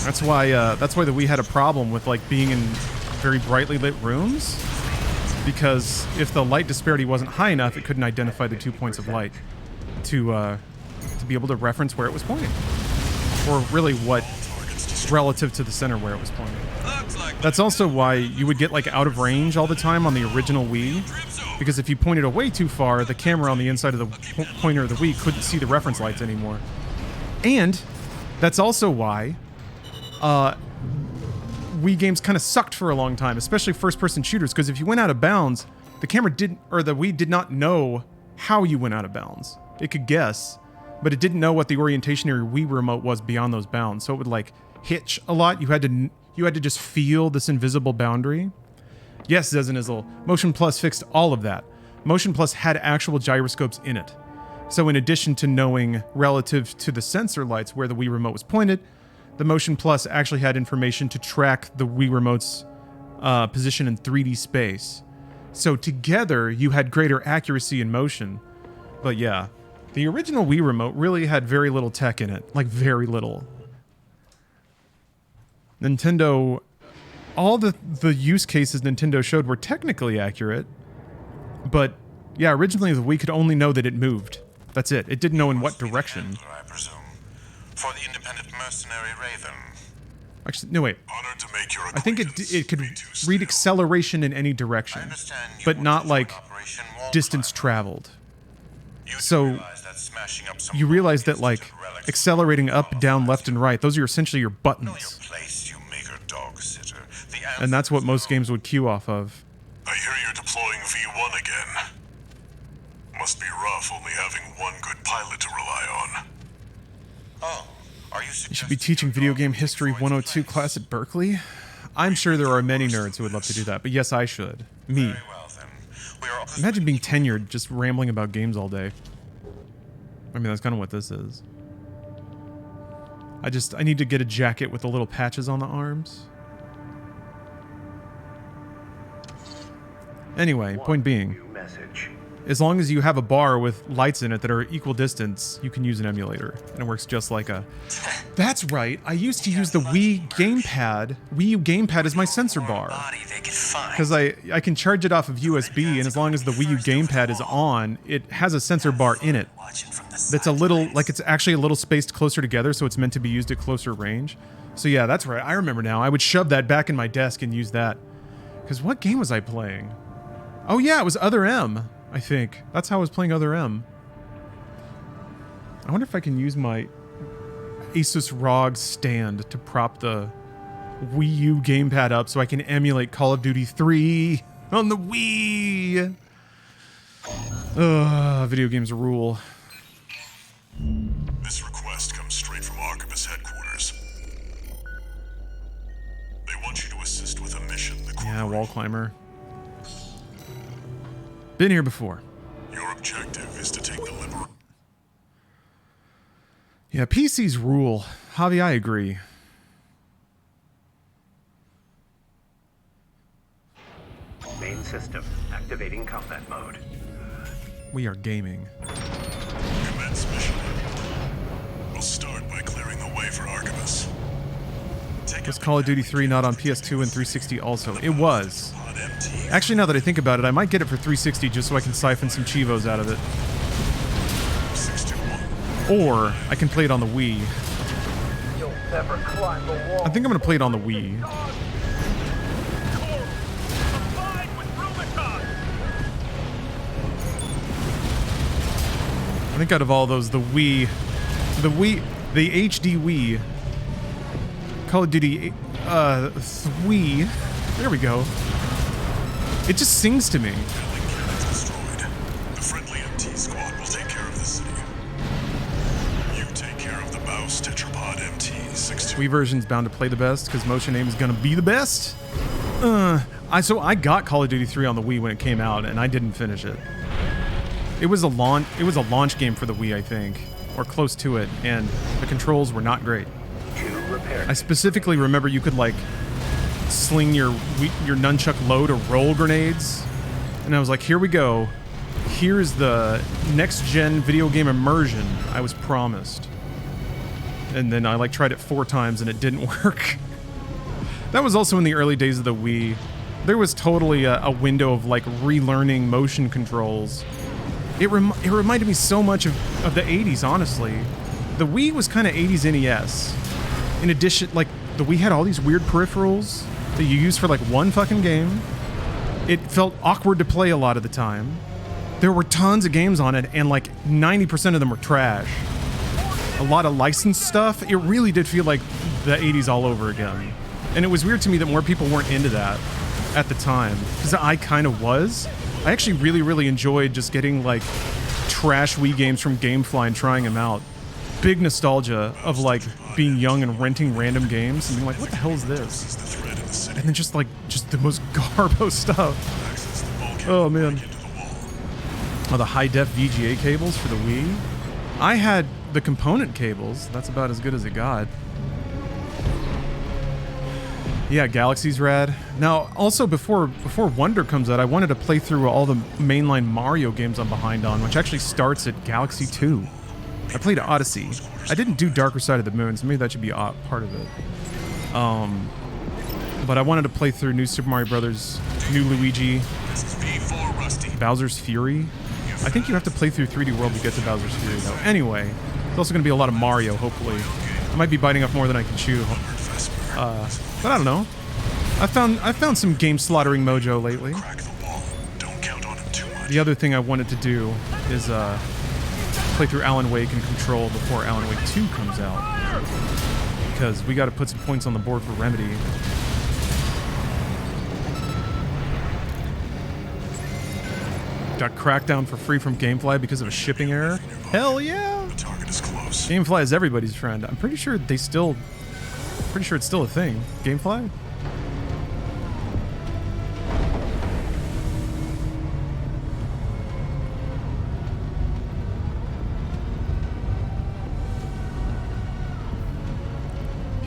That's why the Wii had a problem with like being in very brightly lit rooms, because if the light disparity wasn't high enough, it couldn't identify the 2 points of light to be able to reference where it was pointing, or really what relative to the center where it was pointing. That's also why you would get like out of range all the time on the original Wii, because if you pointed away too far, the camera on the inside of the pointer of the Wii couldn't see the reference lights anymore. And that's also why Wii games kind of sucked for a long time, especially first-person shooters, because if you went out of bounds, the camera didn't, or the Wii did not know how you went out of bounds. It could guess, but it didn't know what the orientation of your Wii remote was beyond those bounds, so it would like hitch a lot. You had to just feel this invisible boundary. Yes, Zezanizzle, Motion Plus fixed all of that. Motion Plus had actual gyroscopes in it. So in addition to knowing relative to the sensor lights where the Wii remote was pointed, the Motion Plus actually had information to track the Wii remote's position in 3D space. So together, you had greater accuracy in motion. But yeah, the original Wii remote really had very little tech in it. Like, very little. Nintendo... All the use cases Nintendo showed were technically accurate. But, yeah, originally the Wii could only know that it moved. That's it. It didn't know in what direction. I presume. For the independent mercenary Raven. Actually, no, wait. Honored to make your I think it could read acceleration in any direction, but not like distance traveled. So you realize that like accelerating up, down, left, and right, those are essentially your buttons. And that's what most games would queue off of. I hear you're deploying V1 again. Must be rough only having one good pilot to rely on. Oh, are you You should be teaching video game history 102 class at Berkeley. I'm sure there are many nerds who would love to do that, but yes, I should. Me. Very well, then. We are also Imagine being tenured, just rambling about games all day. I mean, that's kind of what this is. I need to get a jacket with the little patches on the arms. Anyway, point being, New message. as long as you have a bar with lights in it that are equal distance, you can use an emulator, and it works just like a... That's right, I used to use the Wii gamepad. Wii U gamepad as my sensor bar. body they could find. Because I can charge it off of USB, and as long as the Wii U gamepad is on, it has a sensor bar in it. Watching from the That's a little, like it's actually a little spaced closer together, so it's meant to be used at closer range. So yeah, that's right, I remember now. I would shove that back in my desk and use that. Because what game was I playing? Oh yeah, it was Other M, I think. That's how I was playing Other M. I wonder if I can use my Asus ROG stand to prop the Wii U gamepad up so I can emulate Call of Duty 3 on the Wii. Ugh, video games rule. This request comes straight from Archibus headquarters. They want you to assist with a mission the Yeah, corporation. wall climber. Been here before. Your objective is to take the liber... Yeah, PCs rule. Javi, I agree. Main system activating combat mode. We are gaming. Commence mission. We'll start by clearing the way for Archibus. Was Call of Duty 3 not on PS2 and 360 also? It was. Pod MT. Actually, now that I think about it, I might get it for 360 just so I can siphon some Chivos out of it. 621. Or I can play it on the Wii. You'll never climb the wall. I think I'm going to play it on the Wii. I think out of all those, the HD Wii, Call of Duty 3, there we go. It just sings to me. Building cannons destroyed. The friendly MT squad will take care of the city. You take care of the mouse tetrapod MT 62. Wii version's bound to play the best because motion aim is gonna be the best. So I got Call of Duty 3 on the Wii when it came out, and I didn't finish it. It was a launch game for the Wii, I think, or close to it, and the controls were not great. I specifically remember you could like sling your nunchuck low to roll grenades, and I was like, here we go. Here's the next-gen video game immersion I was promised. And then I like tried it 4 times and it didn't work. That was also in the early days of the Wii. There was totally a window of like relearning motion controls. It reminded me so much of the 80s, honestly. The Wii was kind of 80s NES. In addition, like, the Wii had all these weird peripherals. that you use for like one fucking game. It felt awkward to play a lot of the time. There were tons of games on it, and like 90% of them were trash. A lot of licensed stuff. It really did feel like the 80s all over again. And it was weird to me that more people weren't into that at the time, because I kind of was. I actually really, really enjoyed just getting like trash Wii games from Gamefly and trying them out. Big nostalgia of like being young and renting random games and being like, what the hell is this? And then just the most garbo stuff. Oh man. Oh, the high-def VGA cables for the Wii. I had the component cables. That's about as good as it got. Yeah, Galaxy's rad. Now, also before Wonder comes out, I wanted to play through all the mainline Mario games I'm behind on, which actually starts at Galaxy 2. I played Odyssey. I didn't do Darker Side of the Moon, so maybe that should be part of it. But I wanted to play through New Super Mario Brothers, New Luigi, Bowser's Fury. I think you have to play through 3D World to get to Bowser's Fury, though. Anyway, there's also going to be a lot of Mario, hopefully. I might be biting off more than I can chew. But I don't know. I found some game slaughtering mojo lately. The other thing I wanted to do is play through Alan Wake and Control before Alan Wake 2 comes out. Because we got to put some points on the board for Remedy. Got Crackdown for free from Gamefly because of a shipping error. Hell yeah! The target is close. Gamefly is everybody's friend. I'm pretty sure it's still a thing. Gamefly?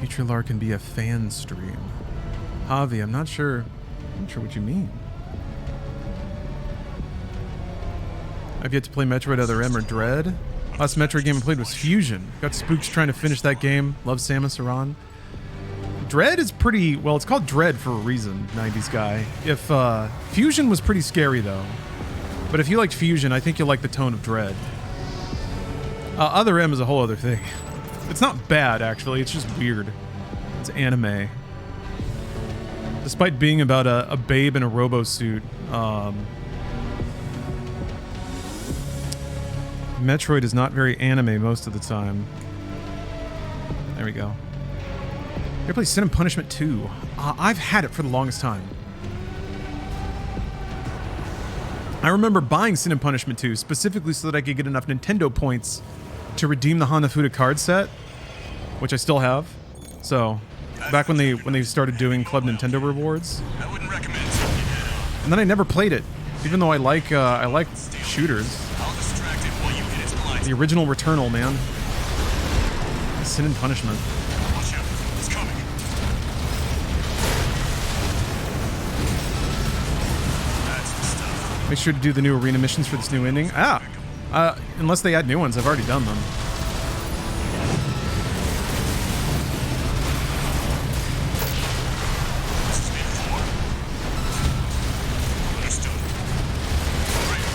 Future Lar can be a fan stream. Javi, I'm not sure what you mean. I've yet to play Metroid Other M or Dread. Last Metroid game I played was Fusion. Got spooked trying to finish that game. Love Samus Aran. Dread is pretty... Well, it's called Dread for a reason, 90s guy. If Fusion was pretty scary, though. But if you liked Fusion, I think you'll like the tone of Dread. Other M is a whole other thing. It's not bad, actually. It's just weird. It's anime. Despite being about a babe in a robo-suit, Metroid is not very anime most of the time. There we go. You ever play Sin and Punishment 2? I've had it for the longest time. I remember buying Sin and Punishment 2 specifically so that I could get enough Nintendo points to redeem the Hanafuda card set, which I still have. So, back when they started doing Club Nintendo rewards. I wouldn't recommend. And then I never played it, even though I like shooters. I'll distract it while you hit its blind. The original Returnal, man. Sin and Punishment. Watch out. It's coming. That's the stuff. Make sure to do the new arena missions for this new ending. Unless they add new ones, I've already done them. This is being 4. Understood. Great.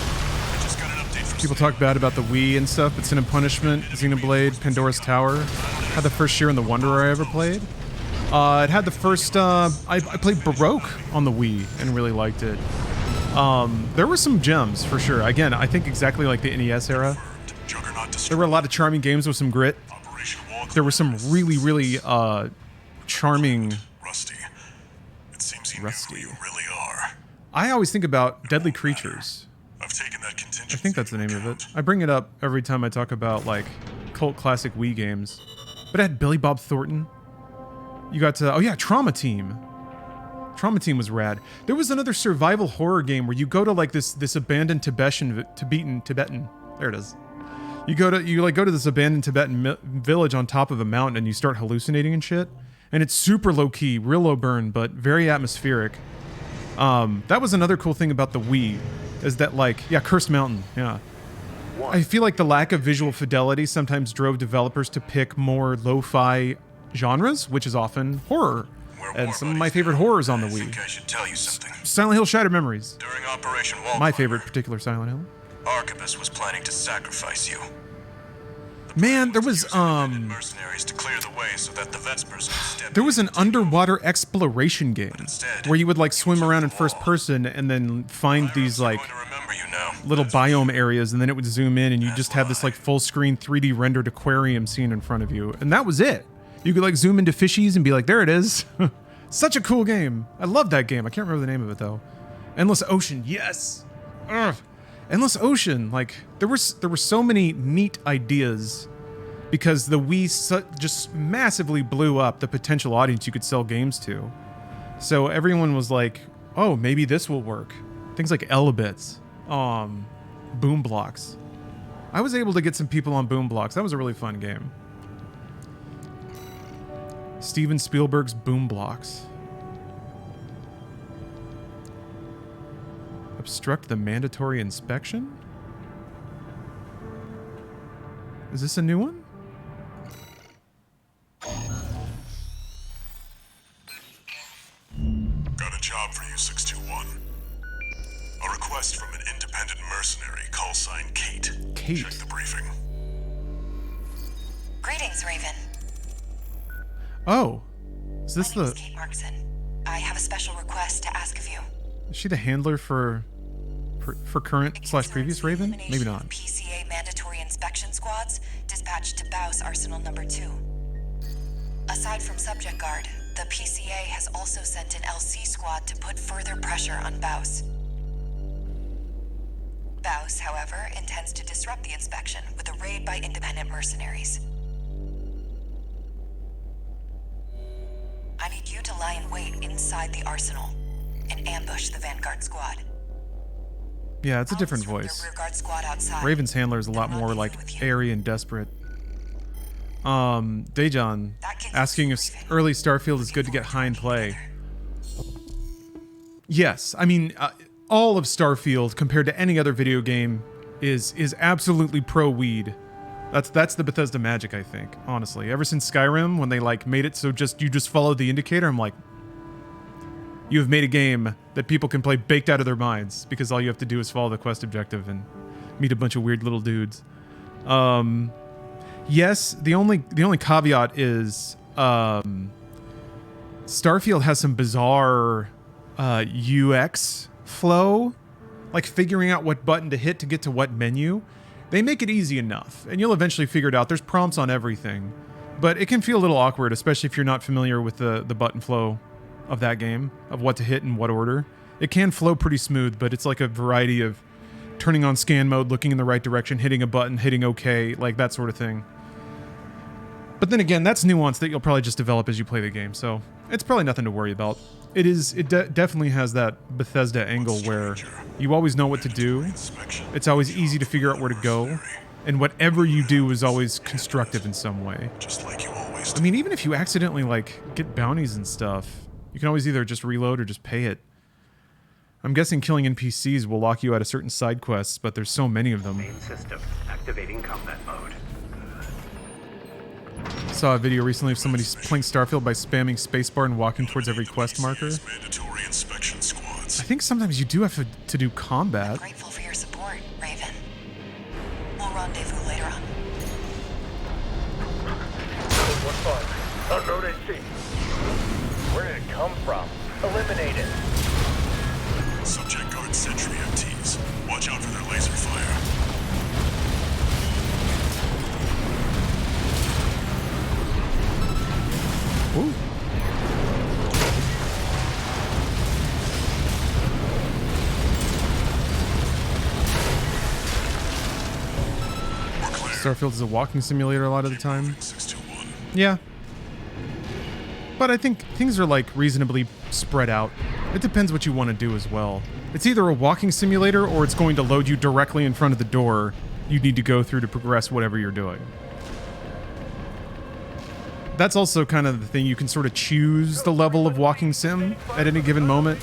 I just got an update from People talk bad about the Wii and stuff, but Sin and Punishment, Xenoblade, Pandora's Tower had the first Share in the Wanderer I ever played. It had the first... I played Baroque on the Wii and really liked it. There were some gems, for sure. Again, I think exactly like the NES era. Juggernaut There were a lot of charming games with some grit. Operation Wall There were some really, really charming... Rusty. It seems you Rusty. know who you really are. I always think about Deadly Creatures. I've taken that contingency. I think that's the name of it. I bring it up every time I talk about, like, cult classic Wii games. But it had Billy Bob Thornton. You got to... Oh yeah, Trauma Team. Trauma Team was rad. There was another survival horror game where you go to like this abandoned Tibetan. There it is. You go to this abandoned Tibetan village on top of a mountain and you start hallucinating and shit. And it's super low key, real low burn, but very atmospheric. That was another cool thing about the Wii, is that like Cursed Mountain. Yeah. I feel like the lack of visual fidelity sometimes drove developers to pick more lo-fi genres, which is often horror. And some of my favorite horrors on the I think I Wii. should tell you something. Silent Hill Shattered Memories. During Operation Wall My favorite particular Silent Hill. Archibus was planning to sacrifice you. The Man, there was mercenaries to clear the way so that the Vespers could step there was in an underwater exploration game instead, where you would like swim around in first person and then find these like going to remember you now. little biome areas, and then it would zoom in and you just have this like full screen 3D rendered aquarium scene in front of you, and that was it. You could like zoom into fishies and be like, there it is. Such a cool game. I love that game. I can't remember the name of it though. Endless Ocean, yes. Ugh. Endless Ocean, like there were so many neat ideas because the Wii just massively blew up the potential audience you could sell games to. So everyone was like, oh, maybe this will work. Things like Elebits, Boom Blocks. I was able to get some people on Boom Blocks. That was a really fun game. Steven Spielberg's Boom Blocks. Obstruct the mandatory inspection? Is this a new one? Got a job for you, 621. A request from an independent mercenary, call sign Kate. Kate. Check the briefing. Greetings, Raven. Oh. Is this My name is the... Kate Markson. I have a special request to ask of you. Is she the handler for current / previous Raven? Maybe not. PCA mandatory inspection squads dispatched to Baus Arsenal Number 2. Aside from Subject Guard, the PCA has also sent an LC squad to put further pressure on Baus. Baus, however, intends to disrupt the inspection with a raid by independent mercenaries. I need you to lie in wait inside the arsenal and ambush the Vanguard squad. Yeah, it's a I'll different disrupt voice. the rearguard squad outside. Raven's handler is a lot Then more rendezvous like with you. airy and desperate. Dejan That concludes asking the if briefing. early Starfield is good to get high in play. Yes, I mean all of Starfield compared to any other video game is absolutely pro weed. That's the Bethesda magic, I think. Honestly, ever since Skyrim, when they like made it so you just follow the indicator, I'm like, you have made a game that people can play baked out of their minds because all you have to do is follow the quest objective and meet a bunch of weird little dudes. Yes, the only caveat is Starfield has some bizarre UX flow, like figuring out what button to hit to get to what menu. They make it easy enough, and you'll eventually figure it out. There's prompts on everything, but it can feel a little awkward, especially if you're not familiar with the button flow of that game, of what to hit in what order. It can flow pretty smooth, but it's like a variety of turning on scan mode, looking in the right direction, hitting a button, hitting OK, like that sort of thing. But then again, that's nuance that you'll probably just develop as you play the game, so it's probably nothing to worry about. It definitely has that Bethesda angle where you always know what to do. Inspection. It's always easy to figure out where to go, and whatever you do is always constructive in some way. Just like you always I mean, even if you accidentally like get bounties and stuff, you can always either just reload or just pay it. I'm guessing killing NPCs will lock you out of certain side quests, but there's so many of them. Main system activating combat mode. Saw a video recently of somebody playing Starfield by spamming spacebar and walking towards every quest marker. mandatory inspection squads. I think sometimes you do have to do combat. Grateful for your support, Raven. We'll rendezvous later on. One five. Unknown AC. Where did it come from? Eliminate it. Subject guard sentry MTs. Watch out for their laser fire. Ooh. Starfield is a walking simulator a lot of the time. 621. Yeah. But I think things are like reasonably spread out. It depends what you want to do as well. It's either a walking simulator or it's going to load you directly in front of the door you need to go through to progress whatever you're doing. That's also kind of the thing, you can sort of choose the level of walking sim at any given moment.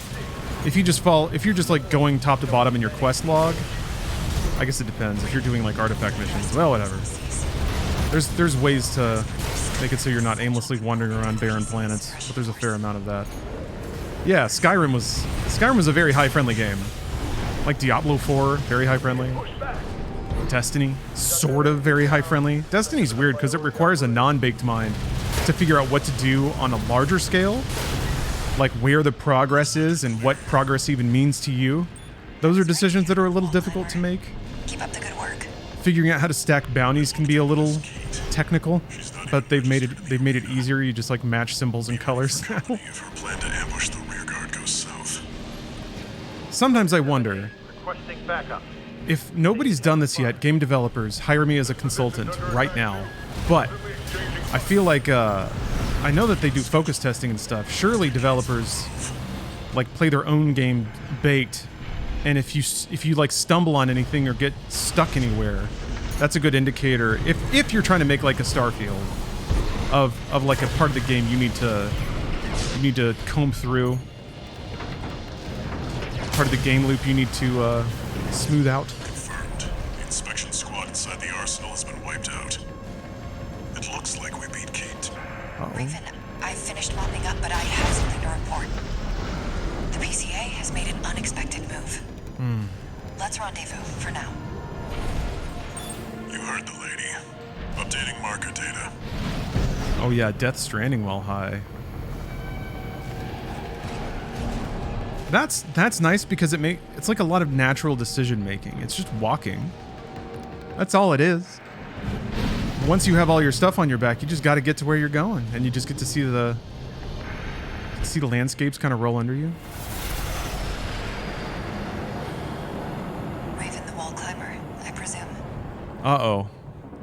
If you're just like going top to bottom in your quest log, I guess it depends. If you're doing like artifact missions, well, whatever. There's ways to make it so you're not aimlessly wandering around barren planets, but there's a fair amount of that. Yeah, Skyrim was a very high friendly game. Like Diablo 4, very high friendly. Push back. Destiny, sort of very high friendly. Destiny's weird because it requires a non-baked mind to figure out what to do on a larger scale, like where the progress is and what progress even means to you. Those are decisions that are a little difficult to make. Keep up the good work. Figuring out how to stack bounties can be a little technical, but they've made it easier. You just like match symbols and colors. If her plan to ambush the rear guard goes south. Sometimes I wonder, Requesting backup. if nobody's done this yet, game developers, hire me as a consultant right now. But I feel like I know that they do focus testing and stuff. Surely developers like play their own game baked, and if you like stumble on anything or get stuck anywhere, that's a good indicator. If you're trying to make like a Starfield of like a part of the game you need to comb through, part of the game loop you need to smooth out. Confirmed. The inspection squad inside the arsenal has been wiped out. It looks like we beat Kate. Raven, I finished mopping up, but I have something to report. The PCA has made an unexpected move. Let's rendezvous for now. You heard the lady. Updating marker data. Oh yeah, Death Stranding while high. That's nice because it's like a lot of natural decision making. It's just walking. That's all it is. Once you have all your stuff on your back, you just got to get to where you're going, and you just get to see the landscapes kind of roll under you. Raven the wall climber, I presume. Uh-oh.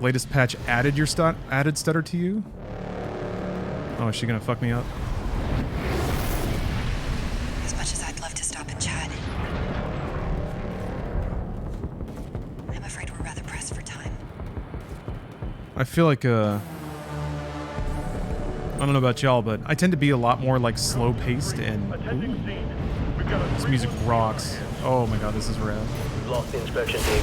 Latest patch added added stutter to you? Oh, is she gonna fuck me up? As much as I'd love to stop and chat, I'm afraid we're rather pressed for time. I feel like, I don't know about y'all, but I tend to be a lot more like slow paced and Attending scene. We've got a this music rocks. Oh my god, this is rad. We've lost the inspection team.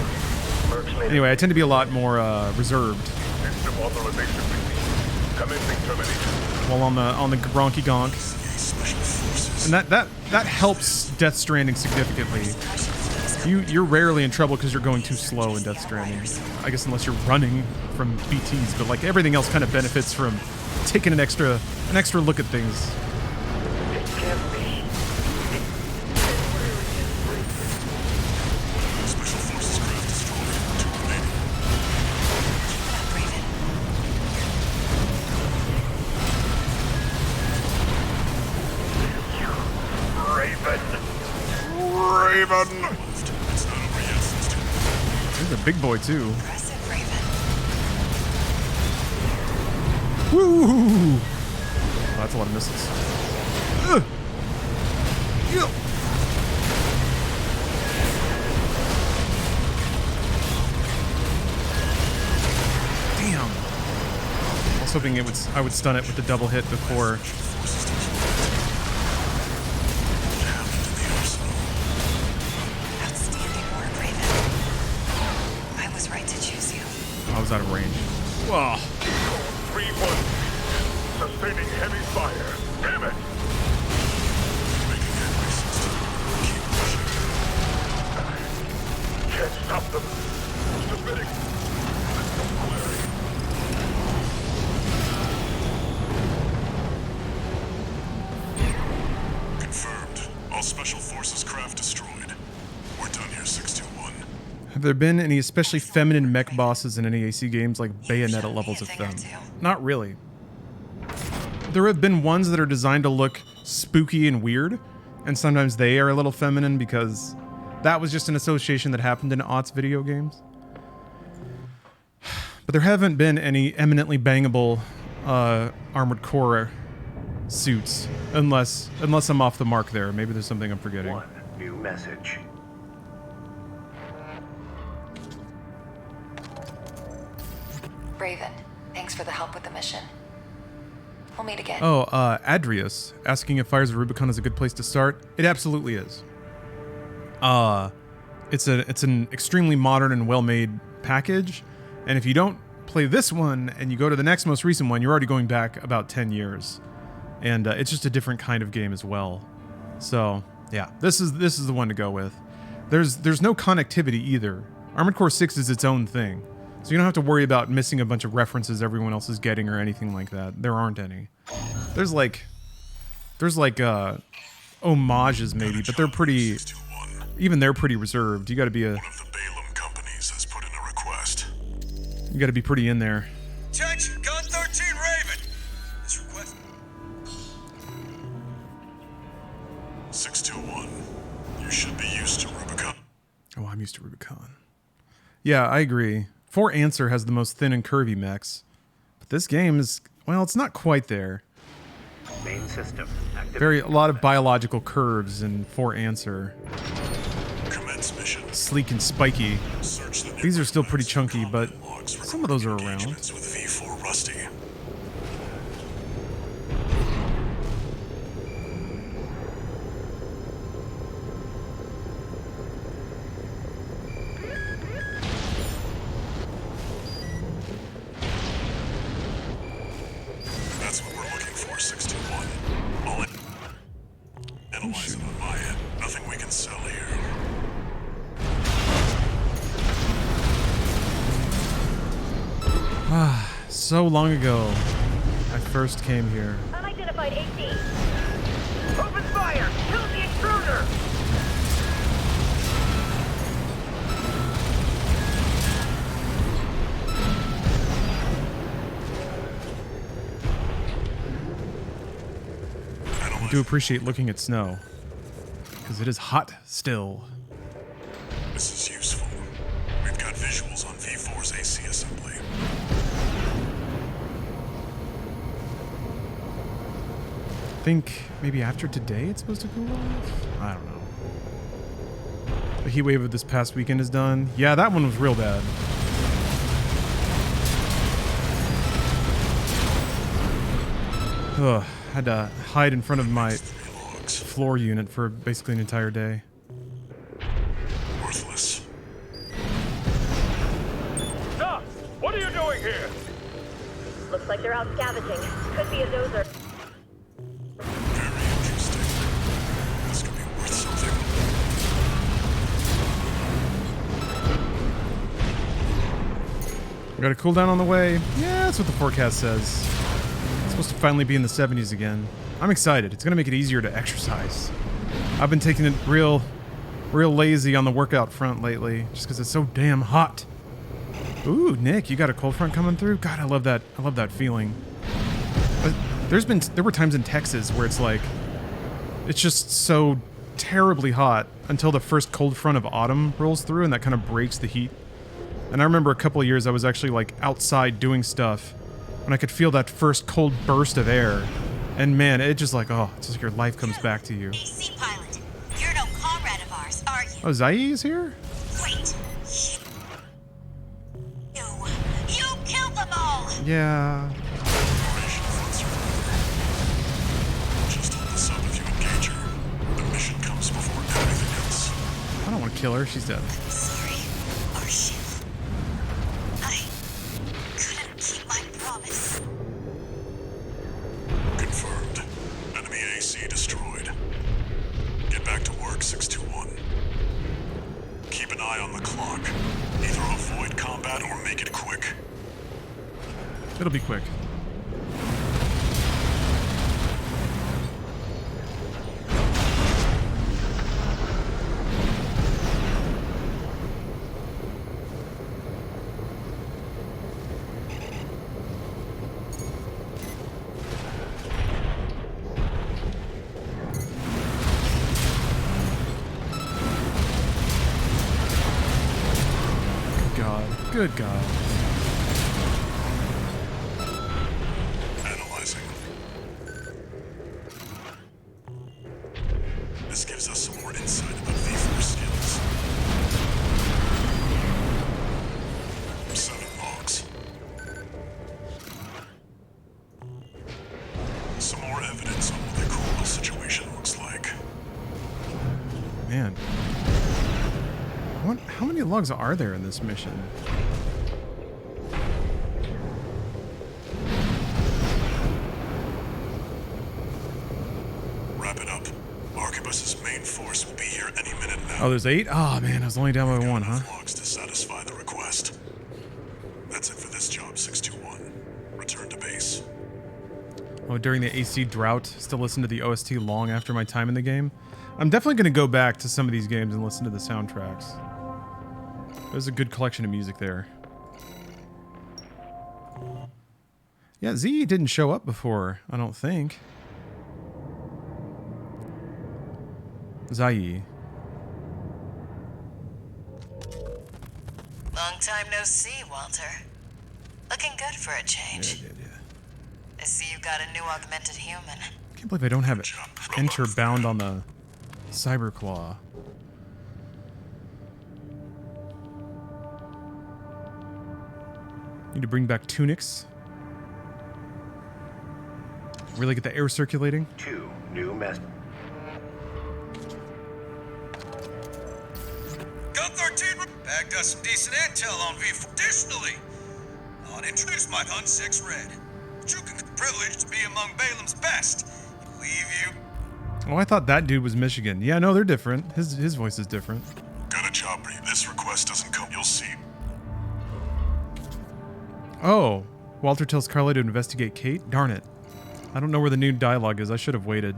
Mercs made Anyway, I tend to be a lot more reserved system authorization received. Commencing termination. while on the Gronky Gonk. And that helps Death Stranding significantly. You're rarely in trouble because you're going too slow in Death Stranding. I guess unless you're running from BTs, but like everything else kind of benefits from taking an extra look at things. It can't be. Special forces craft destroyed. 2 remaining. Raven. Raven! It's not over yet since 2. He's a big boy too. Impressive, Raven. Woo! Oh, that's a lot of missiles. Ugh. Yeah. Damn. I was hoping I would stun it with the double hit before. Outstanding work, Raven. I was right to choose you. I was out of range. Whoa. 3-1. Sustaining heavy fire. Damn it. Making headway since 2. Keep pushing. Can't stop them. Submitting. Confirmed. All special forces craft destroyed. We're done here, 621. Have there been any especially feminine mech bosses in any AC games like Bayonetta levels of them? Not really. There have been ones that are designed to look spooky and weird, and sometimes they are a little feminine because that was just an association that happened in aughts video games. But there haven't been any eminently bangable Armored Core suits, unless I'm off the mark there. Maybe there's something I'm forgetting. one new message. Raven, thanks for the help with the mission. We'll meet again. Oh, Adrius asking if Fires of Rubicon is a good place to start. It absolutely is. It's an extremely modern and well-made package, and if you don't play this one and you go to the next most recent one, you're already going back about 10 years, and it's just a different kind of game as well. So yeah, this is the one to go with. There's no connectivity either Armored Core 6 is its own thing. So you don't have to worry about missing a bunch of references everyone else is getting or anything like that. There aren't any. There's like homages maybe, but they're pretty, 621. even they're pretty reserved. You gotta be One of the Balaam companies has put in a request. you gotta be pretty in there. Attention, Gun 13 Raven. This request. 621. You should be used to Rubicon. Oh, I'm used to Rubicon. Yeah, I agree. 4 Answer has the most thin and curvy mechs. But this game is, well, it's not quite there. Main system active. A lot of biological curves in 4 Answer. Commence mission. Sleek and spiky. Search the These are still pretty nearby chunky, but combat logs some of those are recording around. engagements with V4 Rusty. That's what we're looking for, 621. I'll analyze it on my end. Nothing we can sell here. So long ago, I first came here. Unidentified AC. Open fire! Kill the intruder! I do appreciate looking at snow. Because it is hot still. This is useful. We've got visuals on V4's AC assembly. I think maybe after today it's supposed to cool off? I don't know. The heat wave of this past weekend is done. Yeah, that one was real bad. Ugh, had to hide in front of my 3 logs. floor unit for basically an entire day. Worthless. Stop! What are you doing here? Looks like they're out scavenging. Could be a dozer. Very interesting. This could be worth something. We got a cooldown on the way. Yeah, that's what the forecast says. It's supposed to finally be in the 70s again. I'm excited. It's gonna make it easier to exercise. I've been taking it real lazy on the workout front lately, just because it's so damn hot. Ooh, Nick, you got a cold front coming through? God, I love that. I love that feeling. But there were times in Texas where it's like, it's just so terribly hot until the first cold front of autumn rolls through, and that kind of breaks the heat. And I remember a couple of years I was actually like outside doing stuff when I could feel that first cold burst of air. And man, it just like, oh, it's just like your life comes back to you. AC pilot, you're no comrade of ours, are you? Oh, Zai is here? Wait. You killed them all! Yeah. Operation funds are over. Just hold this up if you engage her. The mission comes before everything else. I don't want to kill her. She's dead. Sorry, our ship. I couldn't keep my promise. Confirmed. Enemy AC destroyed. Get back to work, 621. Keep an eye on the clock. Either avoid combat or make it quick. It'll be quick. Good God. Good God. Analyzing. This gives us some more insight about V4 skills. 7 logs. Some more evidence on what the cool situation looks like. Man. How many logs are there in this mission? Wrap it up. Arquebus's main force will be here any minute now. Oh, there's 8? Oh, man, I was only down by 1, huh? Logs to satisfy the request. That's it for this job, 621. Return to base. Oh, during the AC drought, still listen to the OST long after my time in the game. I'm definitely going to go back to some of these games and listen to the soundtracks. There's a good collection of music there. Yeah, Z didn't show up before, I don't think. Zai. Long time no see, Walter. Looking good for a change. Yeah. I see you got a new augmented human. I can't believe I don't have it enter bound on the Cyberclaw. Need to bring back tunics. Really get the air circulating. 2 new mess. Gun 13 bagged us some decent intel on V. Additionally, I want to introduce my Hun 6 Red. You can privileged to be among Balaam's best. Believe you. Oh, I thought that dude was Michigan. Yeah, no, they're different. His voice is different. Got a job for you. This request doesn't come. You'll see. Oh, Walter tells Carla to investigate Kate? Darn it. I don't know where the new dialogue is. I should have waited.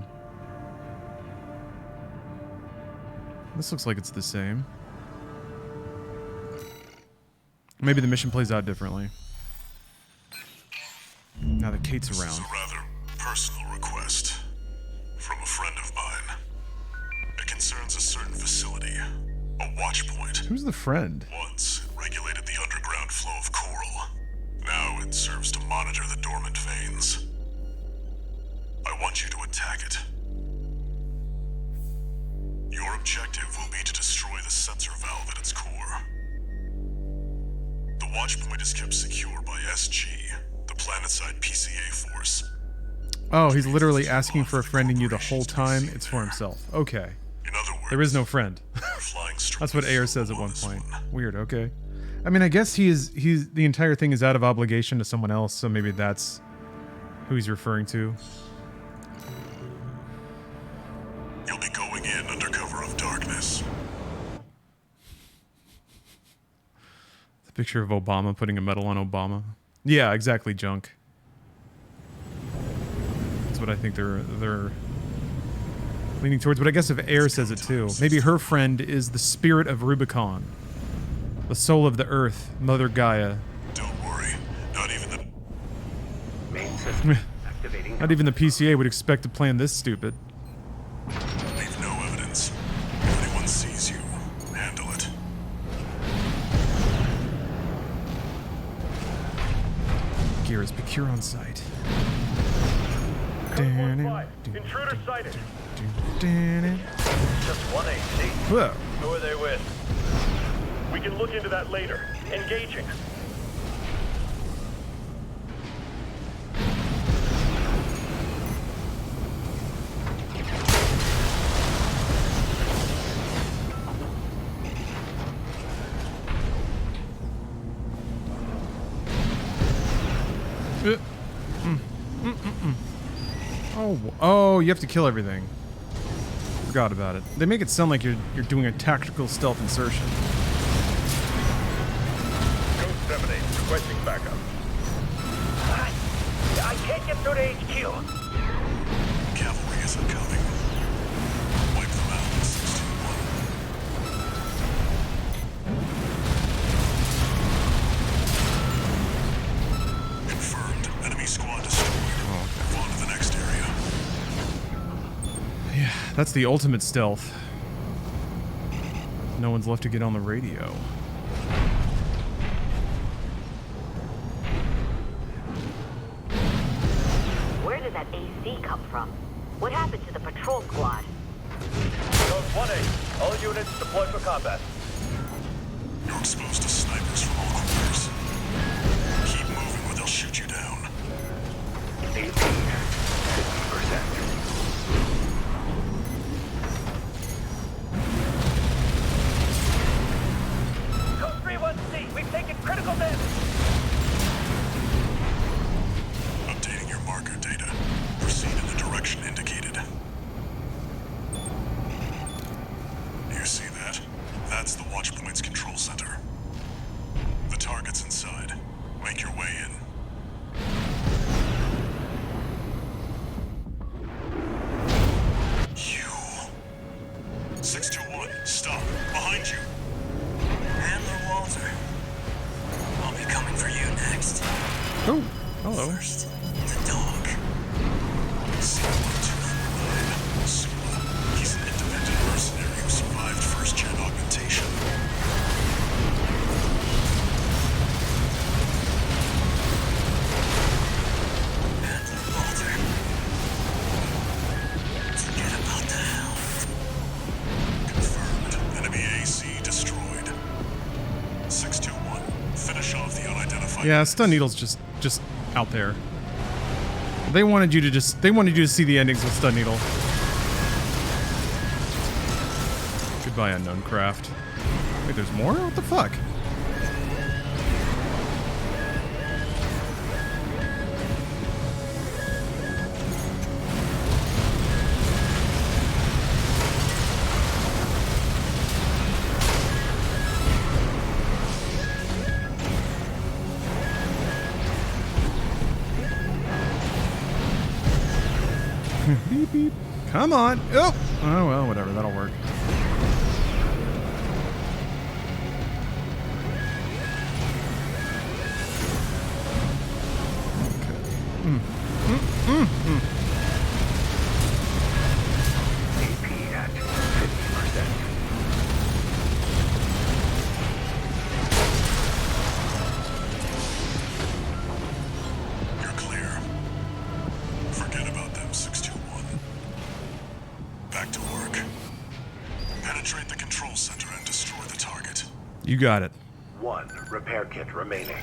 This looks like it's the same. Maybe the mission plays out differently. Now that Kate's This is around. a rather personal request from a friend of mine. It concerns a certain facility, a watch point. Who's the friend? Once it regulated the underground flow of coral. Now it serves to monitor the dormant veins. I want you to attack it. Your objective will be to destroy the sensor valve at its core. The watch point is kept secure by SG, the planetside PCA force. Oh, he's literally asking for a friend in you the whole time. It's for himself. Okay. In other words, There is no friend. we're flying straight That's what Ayer solo says at on one this point. one. Weird, okay. I mean, I guess he's the entire thing is out of obligation to someone else, so maybe that's who he's referring to. You'll be going in under cover of darkness. The picture of Obama putting a medal on Obama. Yeah, exactly, Junk. That's what I think they're leaning towards, but I guess if Ayer says it too. Maybe her friend is the spirit of Rubicon. The soul of the earth, Mother Gaia. Don't worry, not even the Main system activating. Not even the PCA would expect to plan this stupid. leave no evidence. If anyone sees you, handle it. Gear is secure on site. Code 1-5. Intruder sighted. Just one AC. Whoa. Who are they with? We can look into that later. Engaging. Oh, you have to kill everything. Forgot about it. They make it sound like you're doing a tactical stealth insertion. Code 7-8. Requesting backup. I can't get through to HQ. Cavalry isn't coming. Wipe them out in 621. Confirmed. Enemy squad destroyed. Move on to the next area. Yeah, that's the ultimate stealth. No one's left to get on the radio. Where did that AC come from? What happened to the patrol squad? Code 1-8. All units deploy for combat. You're exposed to snipers from all corners. Keep moving or they'll shoot you down. AP 50%. Code 3-1C. We've taken critical damage. Updating your marker data. Proceed in the direction indicated. Do you see that? Droid's control center. The target's inside. Make your way in. You. 621, stop. Behind you. Handler Walter. I'll be coming for you next. Oh, hello. First, the dog. 61249. Sula. He's an independent mercenary who survived first-gen augmentation. Handler Walter. Forget about the hound. Confirmed. Enemy AC destroyed. 621. Finish off the unidentified. Yeah, Stun Needle's just out there. They wanted you to see the endings with Stun Needle. Goodbye, Unknown Craft. Wait, there's more? What the fuck? Beep, beep. Come on. Oh, well, whatever. That'll work. AP at 50%. You're clear. Forget about them, 621. Back to work. Penetrate the control center and destroy the target. You got it. 1 repair kit remaining.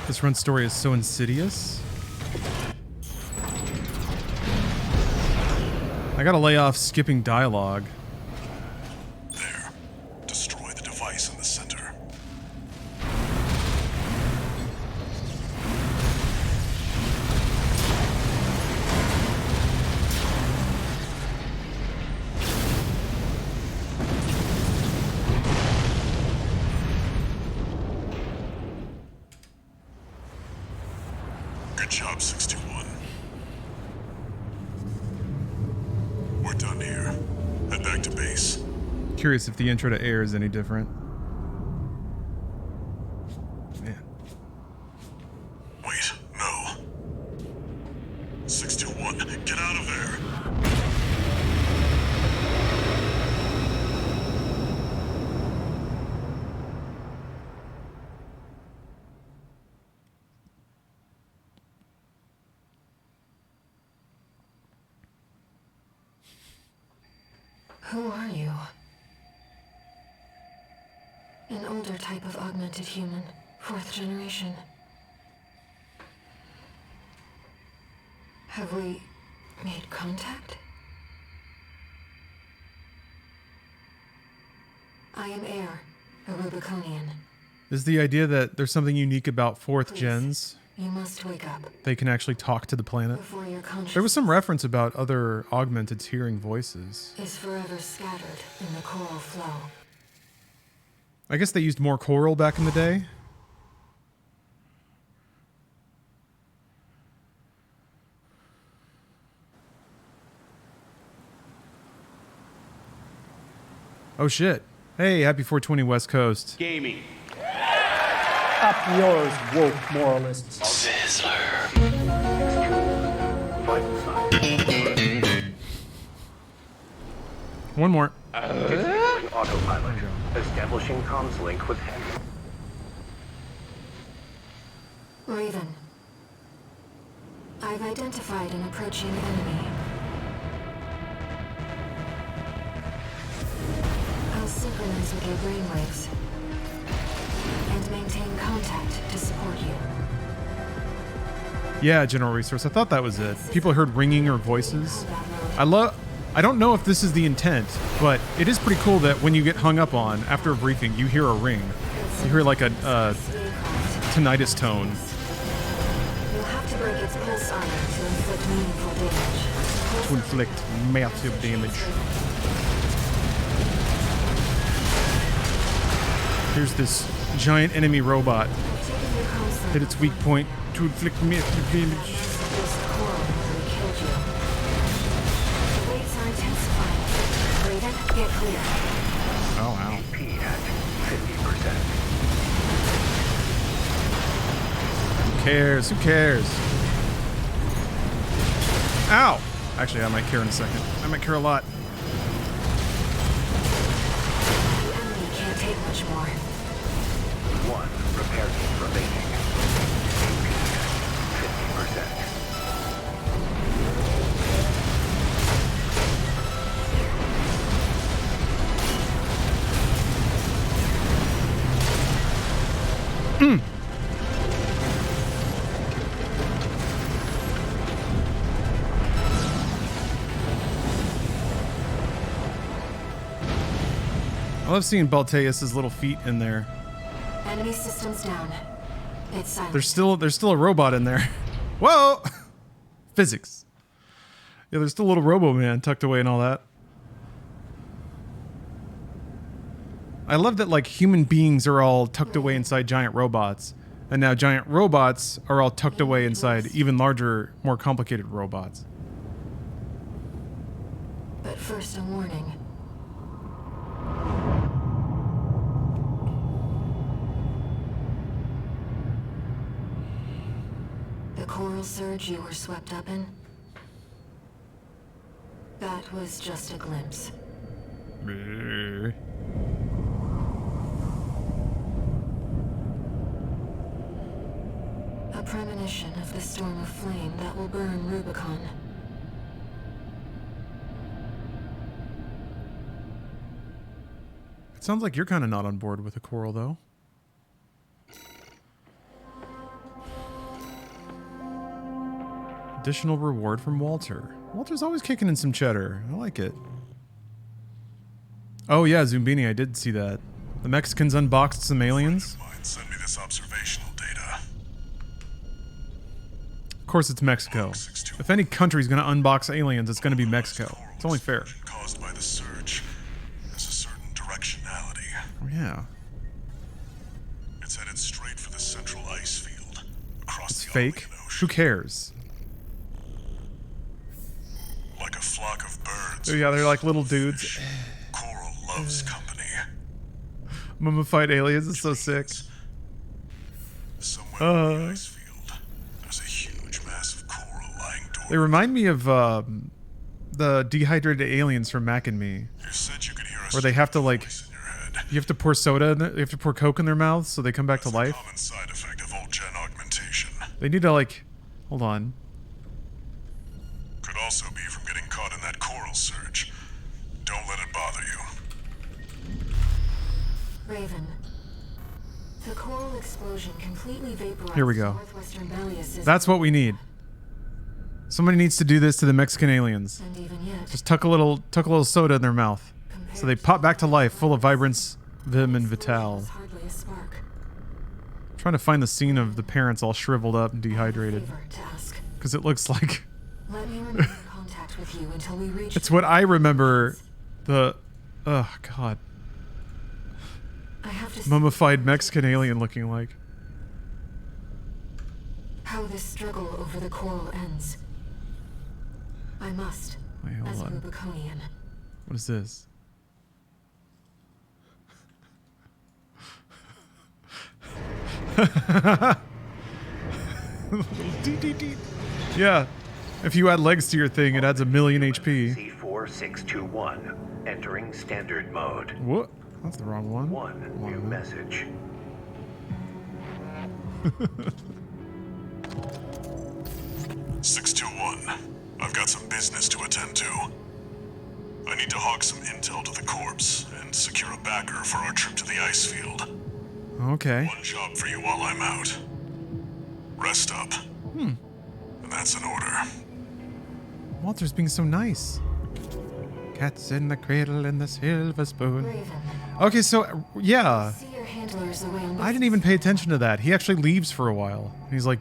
This run story is so insidious. I gotta lay off skipping dialogue. There. Destroy the device in the center. Good job, 621. We're done here. Head back to base. Curious if the intro to Air is any different. Man. Wait, no. 621, get out of there. Who are you? An older type of augmented human, 4th generation. Have we made contact? I am Air, a Rubiconian. Is the idea that there's something unique about 4th Please, gens? You must wake up They can actually talk to the planet. before your conscience There was some reference about other augmenteds hearing voices. is forever scattered in the coral flow. I guess they used more coral back in the day. Oh shit. Hey, happy 420 West Coast. Gaming. Up yours, woke moralists. Vital signs. One more. Disabling autopilot. Establishing comms link with head. Raven. I've identified an approaching enemy. I'll synchronize with your brainwaves and maintain contact to support you. Yeah, General Resource. I thought that was it. People heard ringing or voices. I love I don't know if this is the intent, but it is pretty cool that when you get hung up on, after a briefing, you hear a ring. You hear like a tinnitus tone. You'll have to break its pulse armor to inflict meaningful damage. To inflict massive damage. Here's this giant enemy robot. Hit its weak point to inflict massive damage. This coral nearly killed you. The waves are intensifying. Raven, get clear. Oh, wow. AP at 50%. Who cares? Who cares? Ow! Actually, I might care in a second. I might care a lot. The enemy can't take much more. 1 repair kit remaining. AP at 50%. I love seeing Balteus' little feet in there. Enemy systems down. It's silent. There's still a robot in there. Whoa! Physics. Yeah, there's still a little Robo Man tucked away and all that. I love that like human beings are all tucked away inside giant robots, and now giant robots are all tucked away inside even larger, more complicated robots. But first, a warning. The coral surge you were swept up in? That was just a glimpse. A premonition of the storm of flame that will burn Rubicon. It sounds like you're kind of not on board with the coral, though. Additional reward from Walter. Walter's always kicking in some cheddar. I like it. Oh yeah, Zumbini, I did see that. The Mexicans unboxed some aliens. Send me this observational data. Of course it's Mexico. If any country's gonna unbox aliens, it's gonna be Mexico. It's only fair. Caused by the surge. There's a certain directionality. Oh yeah. It's headed straight for the central ice field. Across It's the fake. Arctic Ocean. Who cares? Like a flock of birds. Oh yeah, they're like little dudes. Coral loves company. Mummified aliens is so sick. Somewhere in the ice field, there's a huge mass of coral lying dormant. They remind me of the dehydrated aliens from Mac and Me, You said you could hear a where they have to like, voice in your head. you have to pour soda, in it, you have to pour Coke in their mouths so they come back to That's the life. common side effect of old gen augmentation. They need to like, hold on. Could also be from getting caught in that coral surge. Don't let it bother you. Raven. The coral explosion completely vaporized Here we go. northwestern Belia system. That's what we need. Somebody needs to do this to the Mexican aliens. And even yet, Just tuck a little soda in their mouth, so they pop back to life, full of vibrance, vim, and vital. was hardly a spark. Trying to find the scene of the parents all shriveled up and dehydrated, Favor to ask. because it looks like Let me remain in contact with you until we reach. it's what I remember. The, oh god, I have to see mummified Mexican alien looking like. how this struggle over the coral ends. I must, Wait, hold as a on. Rubiconian. What is this? Yeah, if you add legs to your thing, it adds 1,000,000 HP. C4621. Entering standard mode. What? That's the wrong one. New message. I've got some business to attend to. I need to hawk some intel to the corpse and secure a backer for our trip to the ice field. Okay. One job for you while I'm out. Rest up. And that's an order. Walter's being so nice. Cat's in the cradle and the silver spoon. Raven, Okay, so yeah, see your handlers away on I didn't even pay attention to that. He actually leaves for a while. He's like,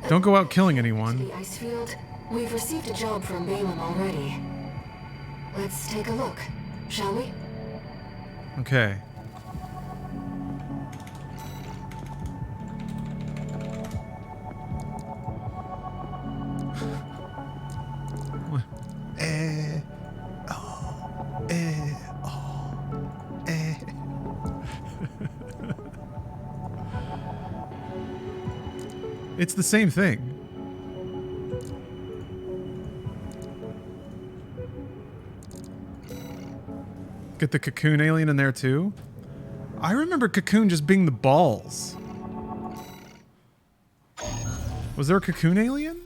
"Don't go out killing anyone." the ice field. We've received a job from Balaam already. Let's take a look, shall we? Okay. It's the same thing. Get the cocoon alien in there too? I remember cocoon just being the balls. Was there a cocoon alien?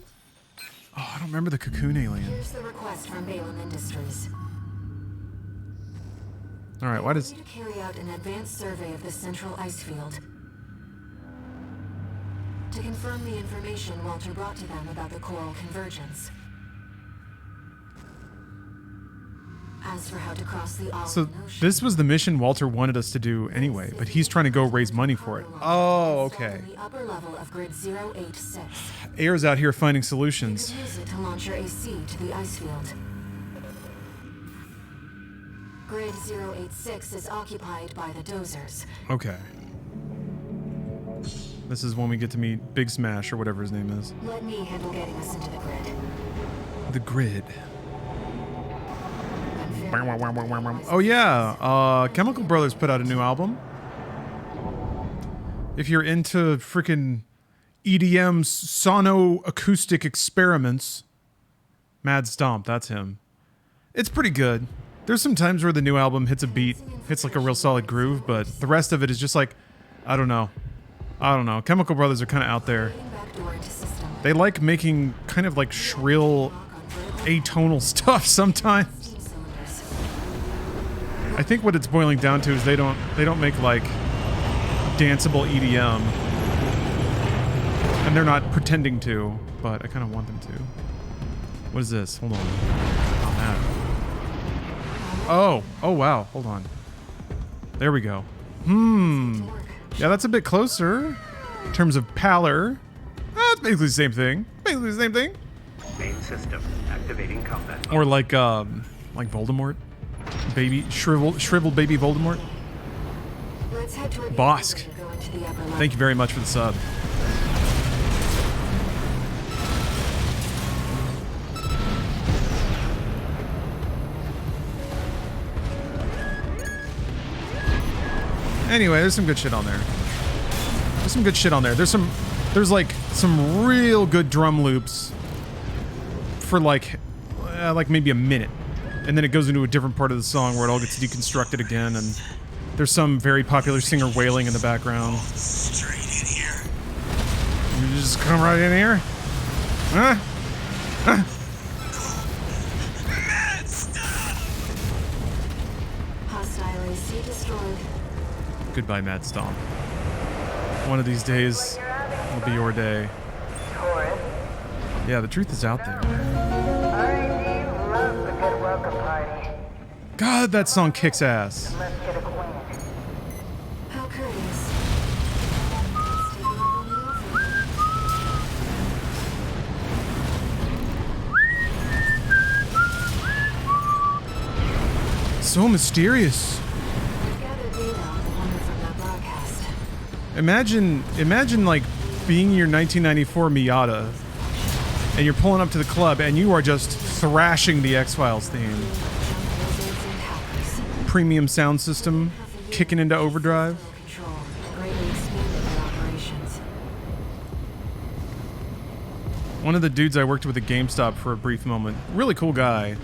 Oh, I don't remember the cocoon alien. Here's the request from Balaam Industries. Alright, why does... To carry out an advanced survey of the central ice field. To confirm the information Walter brought to them about the coral convergence. As for how to cross the So Ocean, this was the mission Walter wanted us to do anyway, but he's trying to go raise money for it. Oh, okay. the upper level of grid 086. Air's out here finding You solutions. can use it to launch your AC to the ice field. Grid 086 is occupied by the dozers. Okay. This is when we get to meet Big Smash or whatever his name is. Let me handle getting us into the grid. The grid. Oh yeah, Chemical Brothers put out a new album. If you're into freaking EDM sono acoustic experiments, Mad Stomp, that's him. It's pretty good. There's some times where the new album hits a beat, hits like a real solid groove, but the rest of it is just like, I don't know. Chemical Brothers are kind of out there. They like making kind of like shrill, atonal stuff sometimes. I think what it's boiling down to is they don't make like danceable EDM, and they're not pretending to, but I kind of want them to. What is this? Hold on. Oh wow. Hold on. There we go. Yeah, that's a bit closer in terms of pallor. It's basically the same thing. Main system activating combat. Or like Voldemort. Baby shriveled baby Voldemort. Let's head toward Bosk. the go into the upper level. Thank you very much for the sub. Anyway, there's some good shit on there. There's like some real good drum loops for like maybe a minute. And then it goes into a different part of the song where it all gets deconstructed again, and there's some very popular singer wailing in the background. Straight in here. You just come right in here? Huh? Hostile AC destroyed. Goodbye, Mad Stomp. One of these days will be your day. Yeah, the truth is out there. Loves a good welcome party. God, that song kicks ass. Let's get acquainted. How courteous. Let's take a look on the offer. So mysterious. We've gathered data on the wonder from that broadcast. Imagine like being your 1994 Miata, and you're pulling up to the club, and you are just thrashing the X-Files theme. Premium sound system kicking into overdrive. Control greatly expanded their operations. One of the dudes I worked with at GameStop for a brief moment, really cool guy,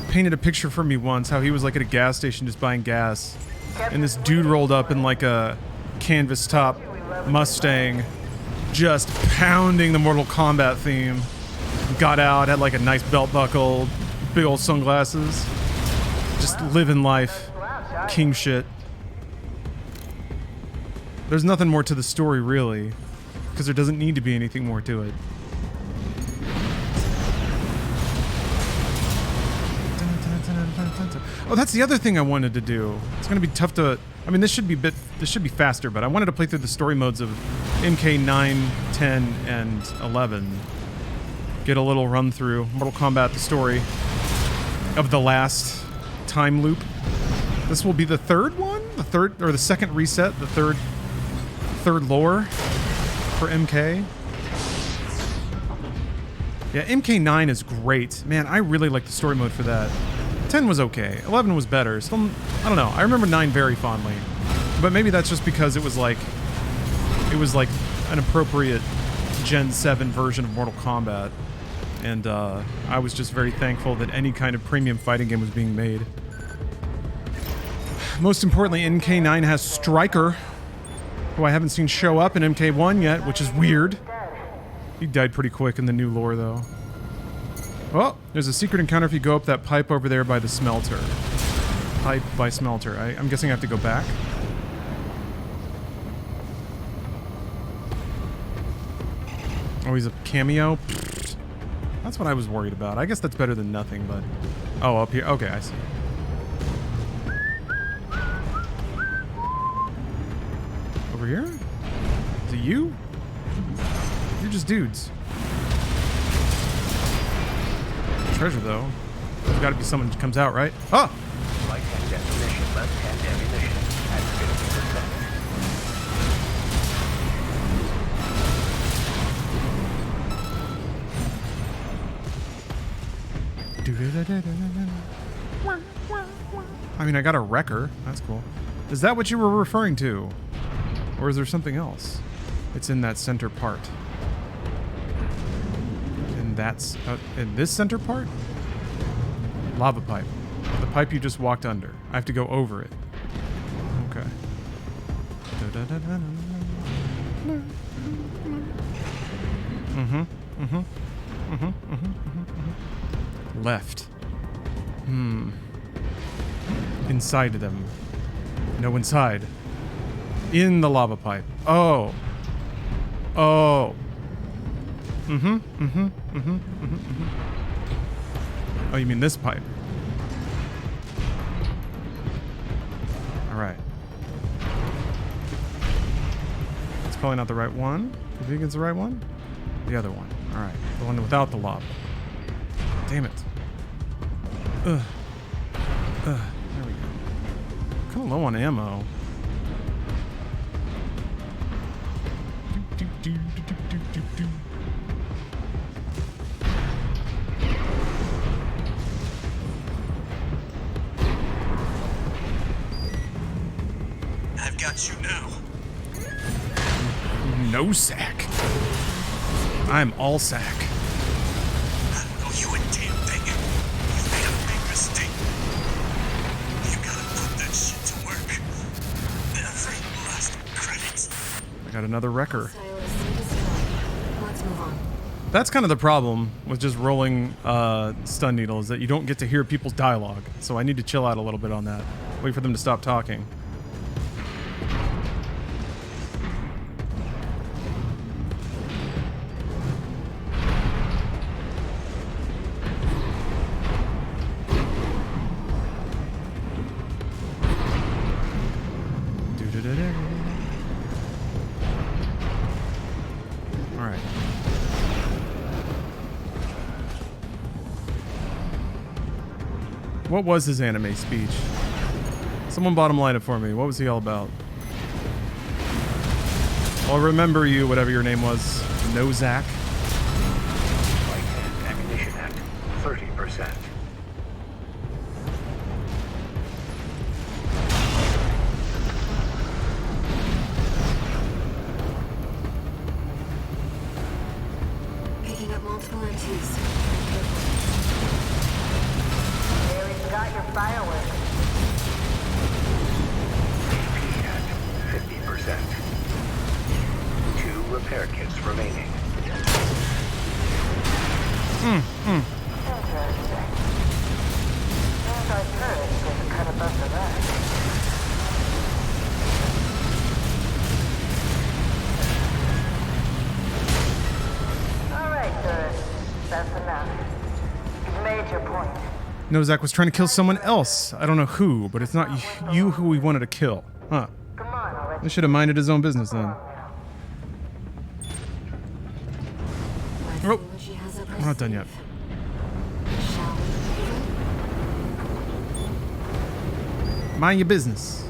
painted a picture for me once how he was like at a gas station just buying gas, and this dude rolled up in like a canvas top Mustang, just pounding the Mortal Kombat theme. Got out, had like a nice belt buckle, big old sunglasses, just living life, king shit. There's nothing more to the story really, because there doesn't need to be anything more to it. Oh, that's the other thing I wanted to do. It's going to be tough to... I mean, this should be faster, but I wanted to play through the story modes of MK 9, 10, and 11. Get a little run through Mortal Kombat, the story of the last time loop. This will be the third one? The second reset, the third lore for MK. Yeah, MK9 is great. Man, I really like the story mode for that. 10 was okay. 11 was better. Still, I don't know. I remember 9 very fondly. But maybe that's just because it was like an appropriate Gen 7 version of Mortal Kombat. And I was just very thankful that any kind of premium fighting game was being made. Most importantly, MK9 has Stryker, who I haven't seen show up in MK1 yet, which is weird. He died pretty quick in the new lore, though. Oh, there's a secret encounter if you go up that pipe over there by the smelter. Pipe by smelter. I'm guessing I have to go back. Oh, he's a cameo? Pfft. That's what I was worried about. I guess that's better than nothing, but... Oh, up here. Okay, I see. Over here? Is it you? You're just dudes. Treasure, though. There's got to be someone who comes out, right? Oh! Right-hand definition, left-hand ammunition at 50%. I mean, I got a wrecker. That's cool. Is that what you were referring to? Or is there something else? It's in that center part. And that's... in this center part? Lava pipe. The pipe you just walked under. I have to go over it. Okay. Left. Inside of them. No, inside. In the lava pipe. Oh. Oh. Oh, you mean this pipe? Alright. It's probably not the right one. You think it's the right one? The other one. Alright. The one without the lava. Damn it. Ugh. Ugh. There we go. Kind of low on ammo. I've got you now. No sack. I'm all sack. I don't know you a damn thing. You made a big mistake. You gotta put that shit to work. Every last credit. I got another wrecker. Let's move on. That's kind of the problem with just rolling stun needles, that you don't get to hear people's dialogue. So I need to chill out a little bit on that. Wait for them to stop talking. Alright. What was his anime speech? Someone bottom line it for me. What was he all about? I'll remember you, whatever your name was. Nozak. right-hand ammunition at 30%. Picking up multiple MTs. Nearly forgot your fireworks. AP at 50%. 2 repair kits remaining. Interesting. Seems like courage doesn't cut above the rest. All right, tourist. That's enough. You've made your point. know Zach was trying to kill someone else. I don't know who, but it's not you who we wanted to kill. Huh. He should have minded his own business then. Oh, I'm not done yet. Mind your business.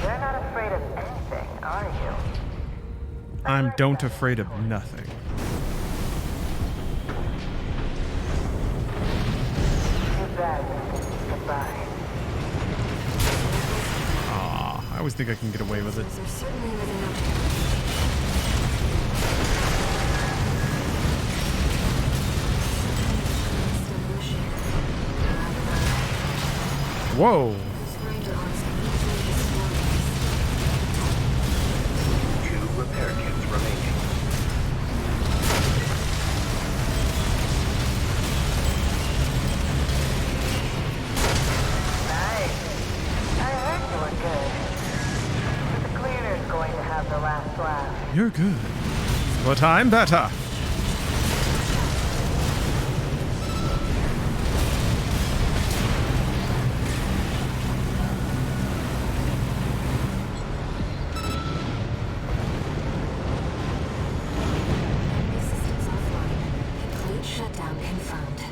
You're not afraid of anything, are you? I'm don't afraid of nothing. Too bad. Goodbye. Aw, I always think I can get away with it. They're certainly living up to Whoa. 2 repair kits remaining. Nice. I heard you were good. But the cleaner's going to have the last laugh. You're good. But I'm better. systems offline. Complete shutdown confirmed.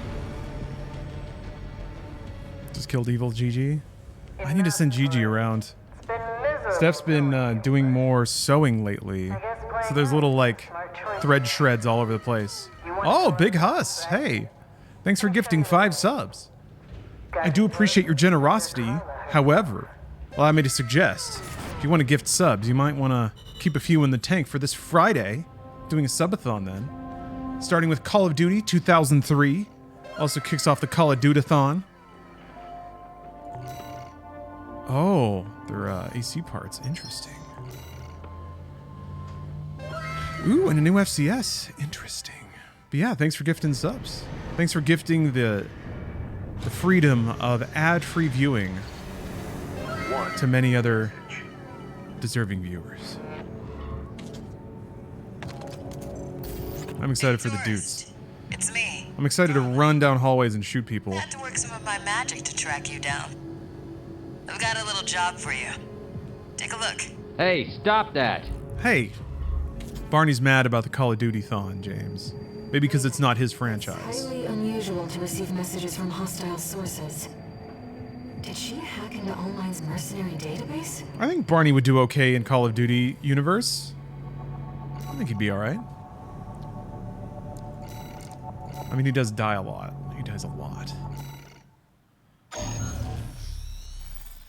Just killed evil Gigi. I need to send Gigi around. Steph's been doing more sewing lately. So there's little, like, thread shreds all over the place. Oh, Big Huss. Hey. Thanks for gifting 5 subs. I do appreciate your generosity. However, allow me to suggest, if you want to gift subs, you might want to keep a few in the tank for this Friday. Doing a subathon then. Starting with Call of Duty 2003. Also kicks off the Call of Duty-thon. Oh, they're AC parts. Interesting. Ooh, and a new FCS. Interesting. But yeah, thanks for gifting subs. Thanks for gifting the freedom of ad-free viewing to many other deserving viewers. I'm excited for the dudes. It's me. I'm excited to run down hallways and shoot people. I had to work some of my magic to track you down. I've got a little job for you. Take a look. Hey, stop that. Hey, Barney's mad about the Call of Duty-thon, James. Maybe because it's not his franchise. Highly unusual to receive messages from hostile sources. Did she hack into Online's mercenary database? I think Barney would do okay in Call of Duty universe. I think he'd be alright. I mean, he does die a lot. He dies a lot.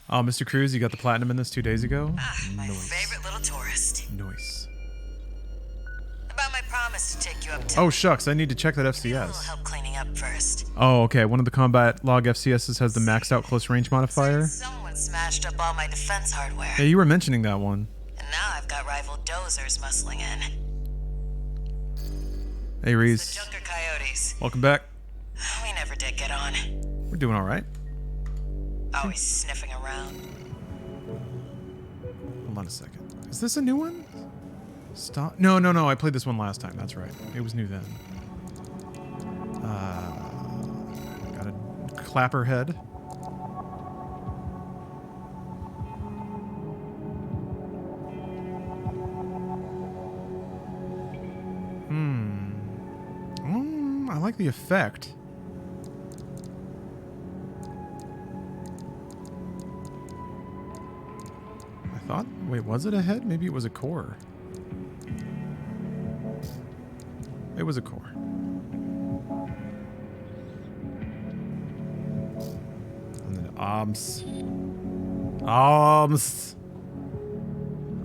Oh, Mr. Cruz, you got the platinum in this 2 days ago? My favorite little tourist. Nice. About my promise to take you up to. Oh, shucks. I need to check that A little FCS. help cleaning up first. Oh, okay. One of the combat log FCSs has the maxed out close range modifier. Someone smashed up all my defense hardware. Yeah, you were mentioning that one. And now I've got rival dozers muscling in. Hey, Reese. The Junker Coyotes. Welcome back. We never did get on. We're doing alright. Always sniffing around. Hold on a second. Is this a new one? Stop. No, no, no. I played this one last time. That's right. It was new then. Got a clapper head. I like the effect. I thought, wait, was it a head? Maybe it was a core. It was a core. And then arms. Arms.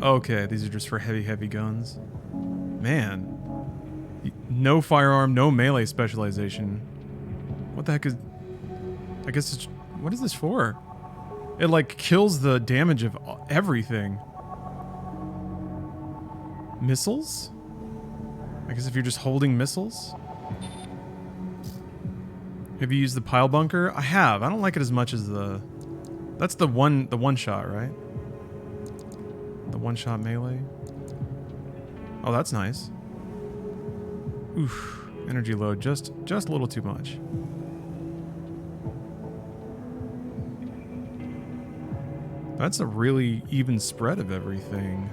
Okay, these are just for heavy guns. Man. No firearm, no melee specialization. What the heck is... I guess it's... What is this for? It, like, kills the damage of everything. Missiles? I guess if you're just holding missiles? Have you used the pile bunker? I have. I don't like it as much as the... That's the one shot, right? The one shot melee. Oh, that's nice. Oof. Energy load just a little too much. That's a really even spread of everything.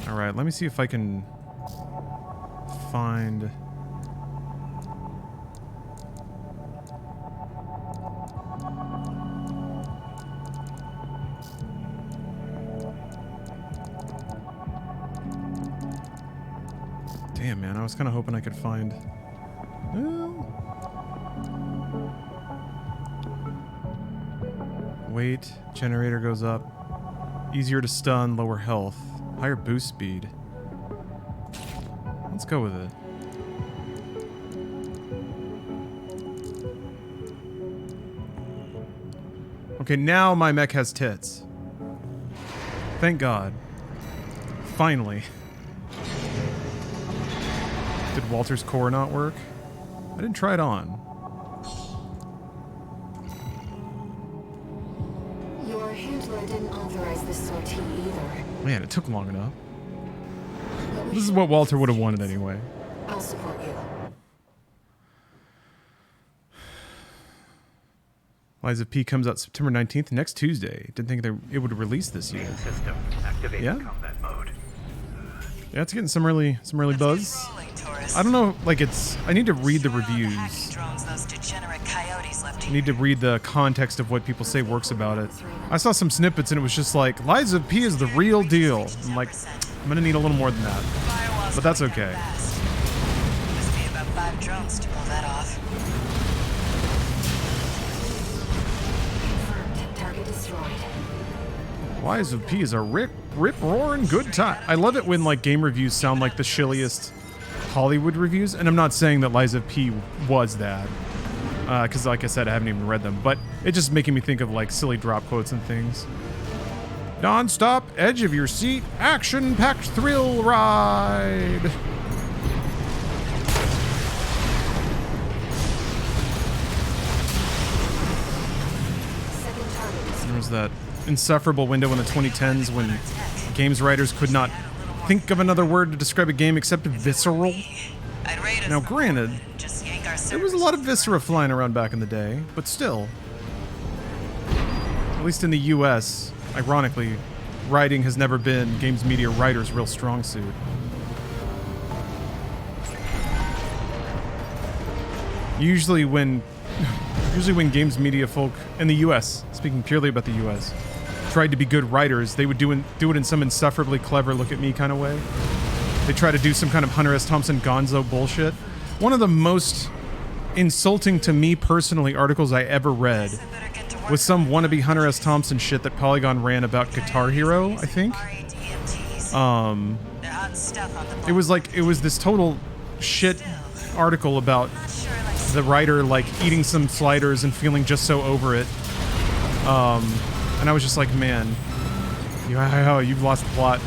All right, let me see if I can find... Damn, man, I was kind of hoping I could find... Weight, generator goes up. Easier to stun, lower health. Higher boost speed. Let's go with it. Okay, now my mech has tits. Thank God. Finally. Did Walter's core not work? I didn't try it on. Your handler didn't authorize this sortie either. Man, it took long enough. This is what Walter would have wanted anyway. I'll support you. Liza P comes out September 19th, next Tuesday. Didn't think it would release this year. System activating Yeah? combat mode. Yeah, it's getting some early buzz. I don't know, like I need to read the reviews. I need to read the context of what people say works about it. I saw some snippets and it was just like, Liza P is the real deal. I'm like, I'm gonna need a little more than that. But that's okay. Must be about 5 drones to pull that off. Confirmed. Target destroyed. Liza P is a rip-roaring good time. I love it when like game reviews sound like the shilliest Hollywood reviews, and I'm not saying that Liza P was that, because like I said, I haven't even read them, but it's just making me think of like silly drop quotes and things. Non-stop, edge of your seat, action-packed thrill ride. There was that insufferable window in the 2010s when games writers could not think of another word to describe a game except visceral. Now, granted, there was a lot of viscera flying around back in the day, but still. At least in the US, ironically, writing has never been games media writers' real strong suit. Usually when games media folk in the US, speaking purely about the US, tried to be good writers, they would do it in some insufferably clever look at me kind of way. They try to do some kind of Hunter S. Thompson gonzo bullshit. One of the most insulting to me personally articles I ever read was some wannabe Hunter S. Thompson shit that Polygon ran about Guitar Hero, I think. It was this total shit article about the writer like eating some sliders and feeling just so over it. And I was just like, man, you've lost the plot.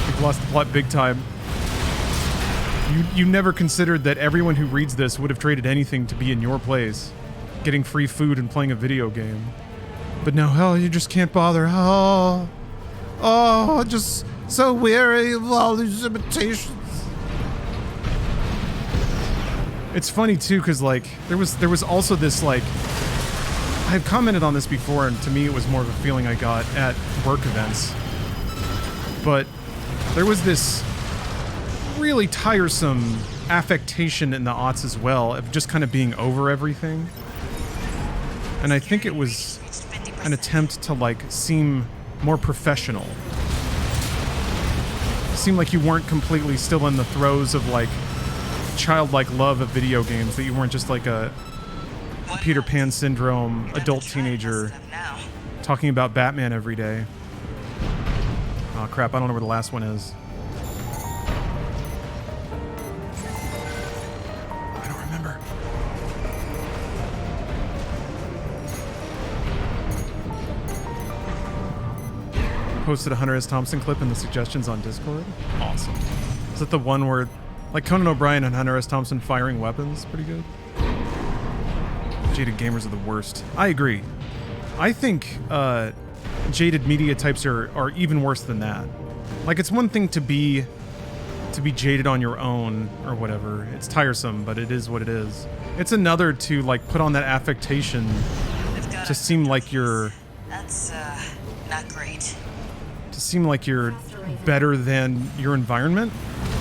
You've lost the plot big time. You never considered that everyone who reads this would have traded anything to be in your place, getting free food and playing a video game. But no, hell, you just can't bother. Oh, just so weary of all these imitations. It's funny too, because like there was also this like, I've commented on this before, and to me it was more of a feeling I got at work events. But there was this really tiresome affectation in the aughts as well of just kind of being over everything. And I think it was an attempt to like seem more professional. Seem like you weren't completely still in the throes of like childlike love of video games, that you weren't just like a Peter Pan syndrome adult teenager talking about Batman every day. Oh crap, I don't know where the last one is. I don't remember. Posted a Hunter S. Thompson clip in the suggestions on Discord. Awesome. Is that the one where Like Conan O'Brien and Hunter S. Thompson firing weapons, pretty good. Jaded gamers are the worst. I agree. I think jaded media types are even worse than that. Like, it's one thing to be jaded on your own or whatever. It's tiresome, but it is what it is. It's another to like put on that affectation to seem like you're. That's not great. To seem like you're better than your environment,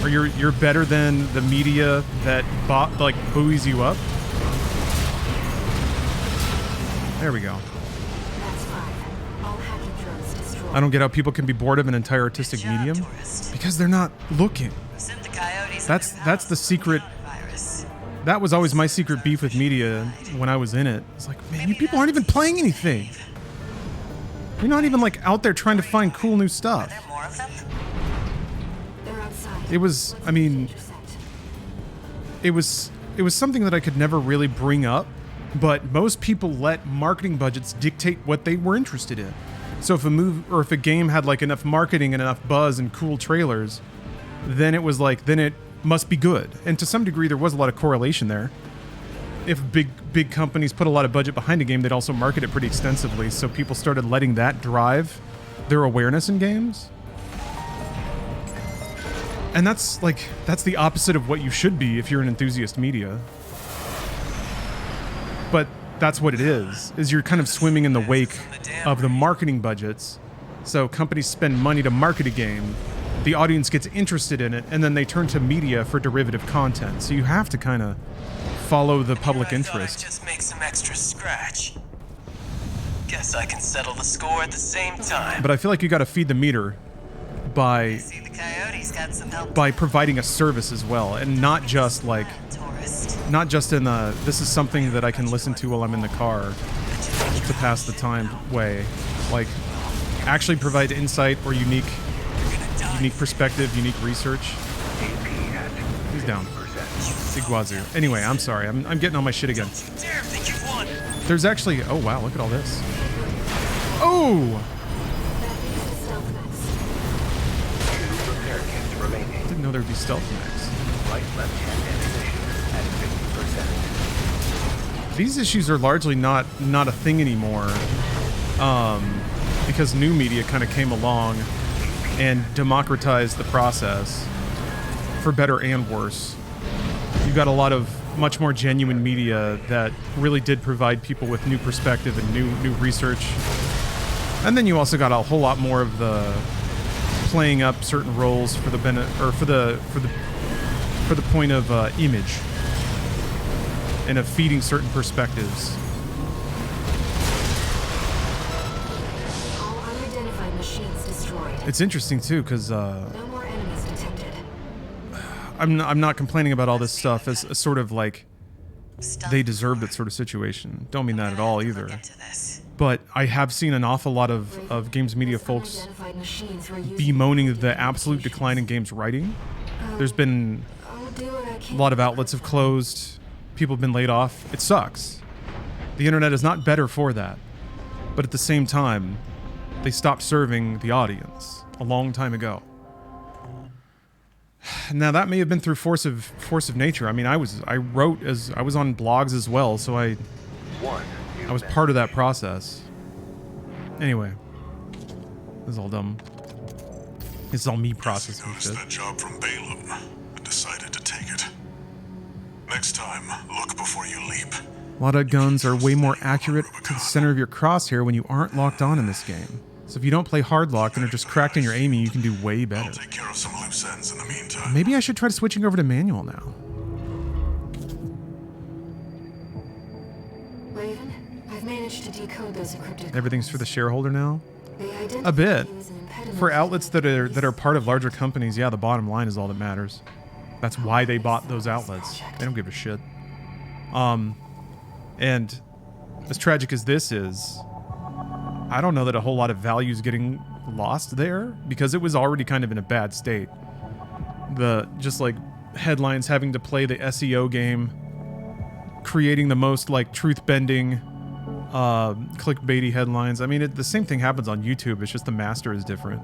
or you're better than the media that buoys you up. There we go. I don't get how people can be bored of an entire artistic medium because they're not looking. That's the secret. That was always my secret beef with media when I was in it. It's like, man, you people aren't even playing anything. You're not even like out there trying to find cool new stuff. It was, I mean, it was something that I could never really bring up, but most people let marketing budgets dictate what they were interested in. So if a game had like enough marketing and enough buzz and cool trailers, then it must be good. And to some degree, there was a lot of correlation there. If big companies put a lot of budget behind a game, they'd also market it pretty extensively. So people started letting that drive their awareness in games. And that's the opposite of what you should be if you're an enthusiast media. But that's what it is you're kind of swimming in the wake of the marketing budgets. So companies spend money to market a game, the audience gets interested in it, and then they turn to media for derivative content. So you have to kind of follow the public interest. Just make some extra scratch. Guess I can settle the score at the same time. But I feel like you got to feed the meter by providing a service as well, and not just in the this is something that I can listen to while I'm in the car to pass the time way. Like, actually provide insight or unique perspective, unique research. He's down. Iguazu. Anyway, I'm sorry. I'm getting on my shit again. There's actually... Oh, wow. Look at all this. Oh! Didn't know there'd be stealth mechs. These issues are largely not a thing anymore, because new media kind of came along and democratized the process, for better and worse. You got a lot of much more genuine media that really did provide people with new perspective and new research. And then you also got a whole lot more of the playing up certain roles for the point of image and of feeding certain perspectives. All unidentified machines destroyed. It's interesting too, because No more enemies detected. I'm not complaining about all this stuff as a sort of like they deserve that sort of situation. Don't mean that at all either. But I have seen an awful lot of games media folks bemoaning the absolute decline in games writing. There's been a lot of outlets have closed. People have been laid off. It sucks. The internet is not better for that. But at the same time, they stopped serving the audience a long time ago. Now that may have been through force of nature. I mean, I was on blogs as well, so I was part of that process. Anyway, this is all dumb. This is all me processing Noticed shit. that job from Balaam and decided to take it. Next time, look before you leap. A lot of guns are way more accurate to the center of your crosshair when you aren't locked on in this game. So if you don't play hard lock and are just cracked in your aiming, you can do way better. I'll take care of some loose ends in the meantime. Maybe I should try switching over to manual now. Raven, I've managed to decode those encrypted Everything's for the shareholder now? They identify A bit. you as an impediment For to outlets that are part of larger companies, yeah, the bottom line is all that matters. That's why they bought those outlets. They don't give a shit. And as tragic as this is, I don't know that a whole lot of value is getting lost there, because it was already kind of in a bad state. Just like headlines having to play the SEO game, creating the most like truth-bending, clickbaity headlines. I mean, the same thing happens on YouTube. It's just the master is different.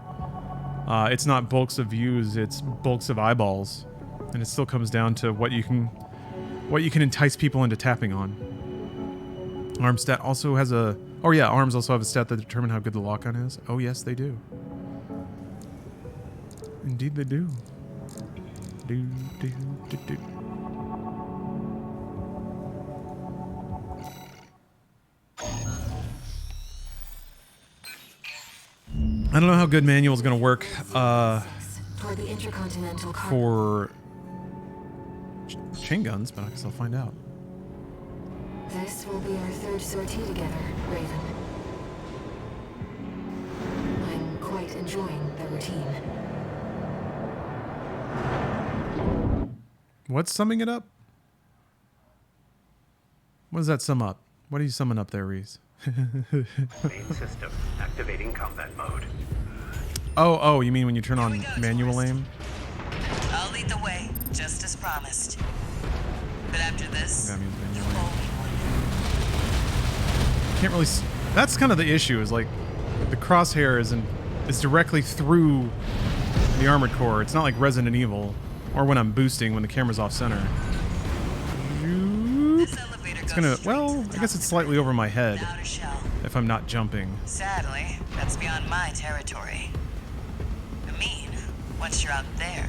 It's not bulks of views, it's bulks of eyeballs. And it still comes down to what you can entice people into tapping on. Arms stat also has a... Oh yeah, arms also have a stat that determine how good the lock-on is. Oh yes, they do. Indeed they do. Do. I don't know how good manual is going to work for chain guns, but I guess I'll find out. This will be our third sortie together, Raven. I'm quite enjoying the routine. What's summing it up? What does that sum up? What are you summing up there, Reese? Main system activating combat mode. Oh, you mean when you turn on manual aim? I'll lead the way, just as promised. But after this, That means manual aim. Can't really. That's kind of the issue. Is like the crosshair is directly through the armored core. It's not like Resident Evil, or when I'm boosting when the camera's off center. It's gonna. Well, I guess it's slightly over my head if I'm not jumping. Sadly, that's beyond my territory. I mean, once you're out there,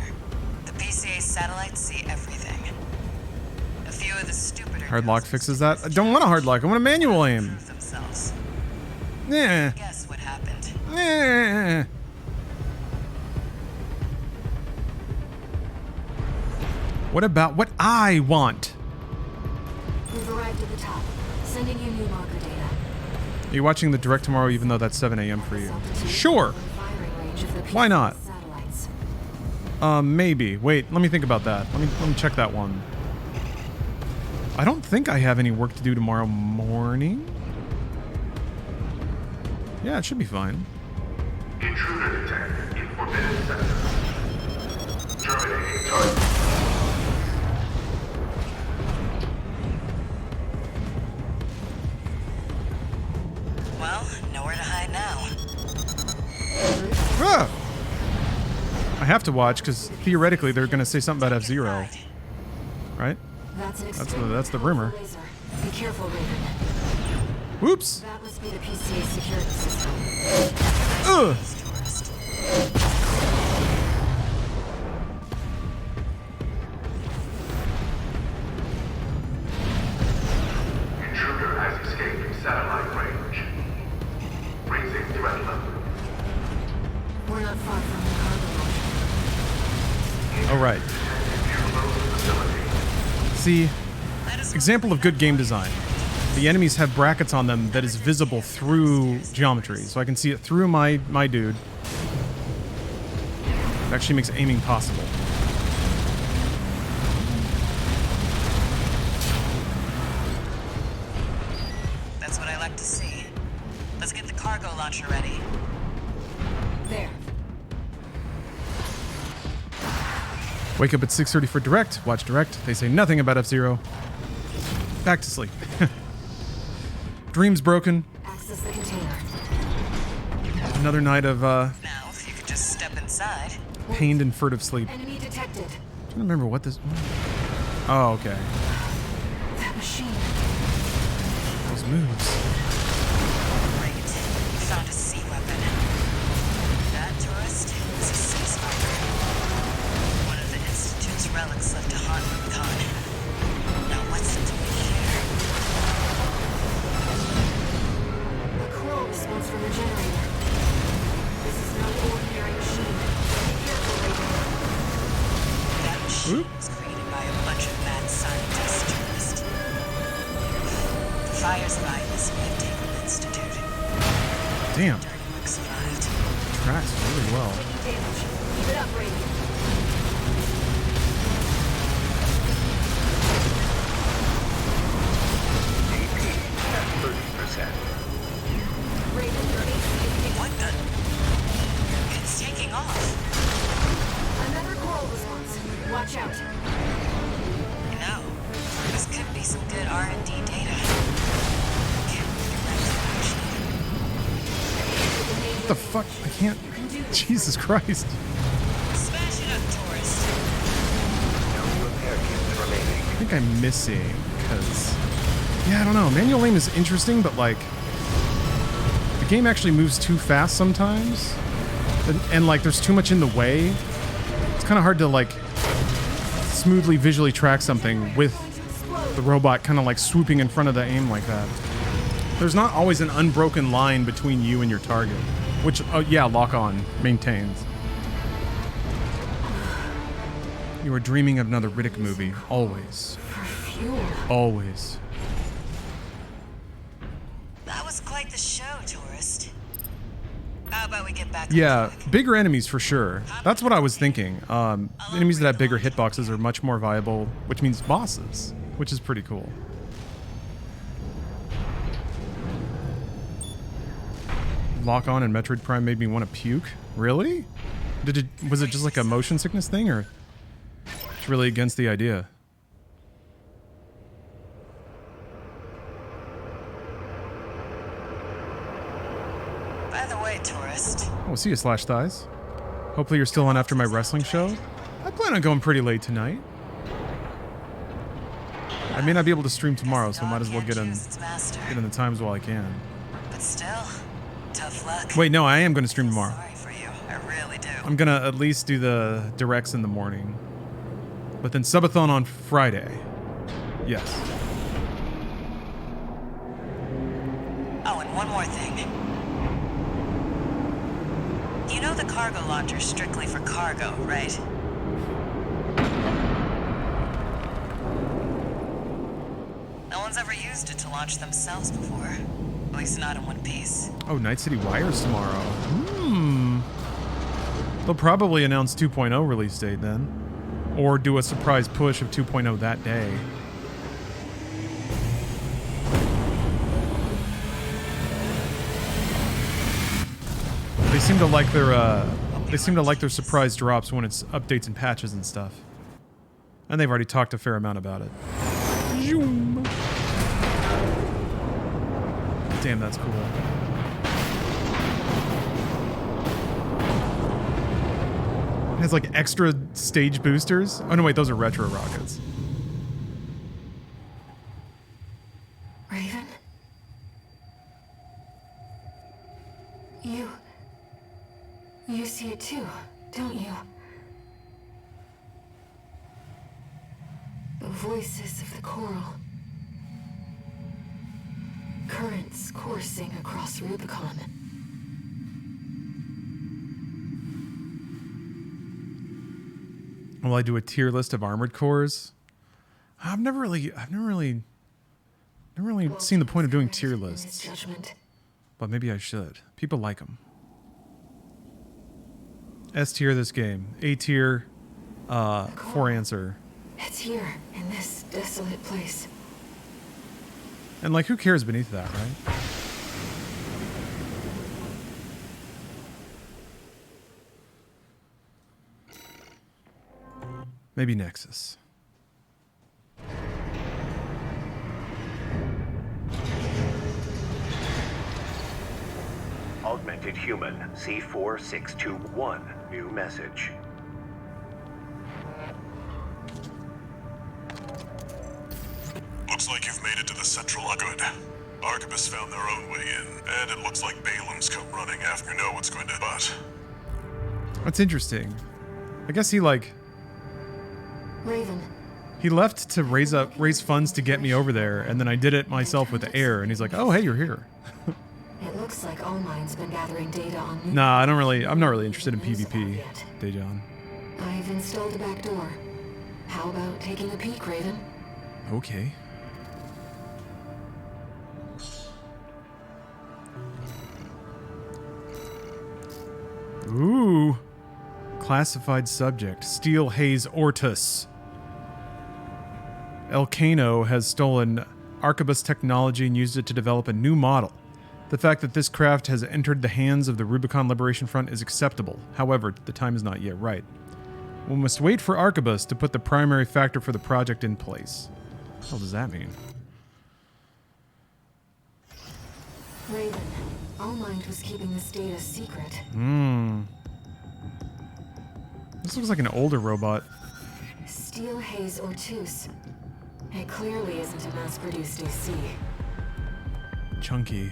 the PCA satellites see everything. A few of the stupider Hard lock fixes that. I don't want a hard lock. I want a manual aim. themselves. Yeah. Guess what happened? Yeah. What about what I want? We've arrived at the top, sending you new marker data. Are you watching the direct tomorrow even though that's 7 a.m. for you? Sure. Why not? Maybe. Wait, let me think about that. Let me check that one. I don't think I have any work to do tomorrow morning. Yeah, it should be fine. Intruder detected in forbidden sector. Terminating target. Well, nowhere to hide now. Ah! I have to watch because theoretically they're going to say something about F-Zero, right? That's the rumor. Be careful, Raven. Whoops! That must be the PCA security system. Ugh! Intruder has escaped satellite range. Raising threat level. We're not far from the cargo launcher. Oh, right. See, example of good game design. The enemies have brackets on them that is visible through geometry, so I can see it through my dude. It actually makes aiming possible. That's what I like to see. Let's get the cargo launcher ready. There. Wake up at 6:30 for direct. Watch direct. They say nothing about F-Zero. Back to sleep. Dreams broken. Access the container. Another night of Now, if you could just step inside. pained and furtive sleep. Enemy detected. I'm trying to remember what this. Oh, okay. That machine. Those moves. Great. You found a sea weapon. That tourist is a sea spider. One of the Institute's relics left to haunt Rubicon. Now what's it doing here? A crawl response from the generator. This is no ordinary machine. Be careful, Raven. That machine was created by a bunch of mad scientist tourists. The fire's by this Naval Institute. Damn. Dirty work survived. Tracks really well. Taking damage. Keep it up, Raven. AP at 30%. Raven, your AC is What the? It's taking off. another crawl response. Watch out. You know, this could be some good R&D data. Can't wait to get to action. What the fuck? I can't. Jesus Christ. Smash it up, tourist. No think I'm missing? Because, yeah, I don't know. Manual aim is interesting, but like, the game actually moves too fast sometimes, and like, there's too much in the way. It's kind of hard to like smoothly visually track something with the robot kind of like swooping in front of the aim like that. There's not always an unbroken line between you and your target, which, yeah, Lock On maintains. You are dreaming of another Riddick movie. Always. Always. That was quite the show, tourist. How about we get back to Yeah, bigger enemies for sure. That's what I was thinking. Enemies that have bigger hitboxes are much more viable, which means bosses, which is pretty cool. Lock On and Metroid Prime made me want to puke. Really? Was it just like a motion sickness thing, or it's really against the idea? By the way, tourist. Oh, see you, Slash Thighs. Hopefully you're still on after my wrestling show. I plan on going pretty late tonight. I may not be able to stream tomorrow, so I might as well get in the times while I can. But still, tough luck. Wait, no, I am going to stream tomorrow. Sorry for you. I really do. I'm going to at least do the directs in the morning. But then subathon on Friday. Yes. Oh, and one more thing. You know the cargo launcher's strictly for cargo, right? No one's ever used it to launch themselves before. At least not in one piece. Oh, Night City Wires tomorrow. They'll probably announce 2.0 release date then. Or do a surprise push of 2.0 that day. They seem to like their surprise drops when it's updates and patches and stuff. And they've already talked a fair amount about it. Zoom. Damn, that's cool. It has like extra stage boosters. Oh no, wait, those are retro rockets. Raven? You see it too, don't you? The voices of the coral. Currents coursing across Rubicon. Will I do a tier list of armored cores? I've never really seen the point of doing tier lists. But maybe I should. People like them. S tier this game. A tier, for answer. It's here, in this desolate place. And like, who cares beneath that, right? Maybe Nexus. Augmented human C4621. New message. Looks like you've made it to the central good. Arquebus found their own way in, and it looks like Balam's come running after you know what's going to but. That's interesting. I guess he like Raven. he left to raise funds to get me over there, and then I did it myself with the air, and he's like, "Oh, hey, you're here." It looks like Allmine's been gathering data on me. Nah, I'm not really interested in PvP, Dejan. I've installed a back door. How about taking a peek, Raven? Okay. Ooh. Classified subject. Steel Haze Ortus. Elcano has stolen Arquebus technology and used it to develop a new model. The fact that this craft has entered the hands of the Rubicon Liberation Front is acceptable. However, the time is not yet right. We must wait for Arquebus to put the primary factor for the project in place. What the hell does that mean? Raven, Allmind was keeping this data secret. This looks like an older robot. Steel Haze Ortus. It clearly isn't a mass-produced AC. Chunky.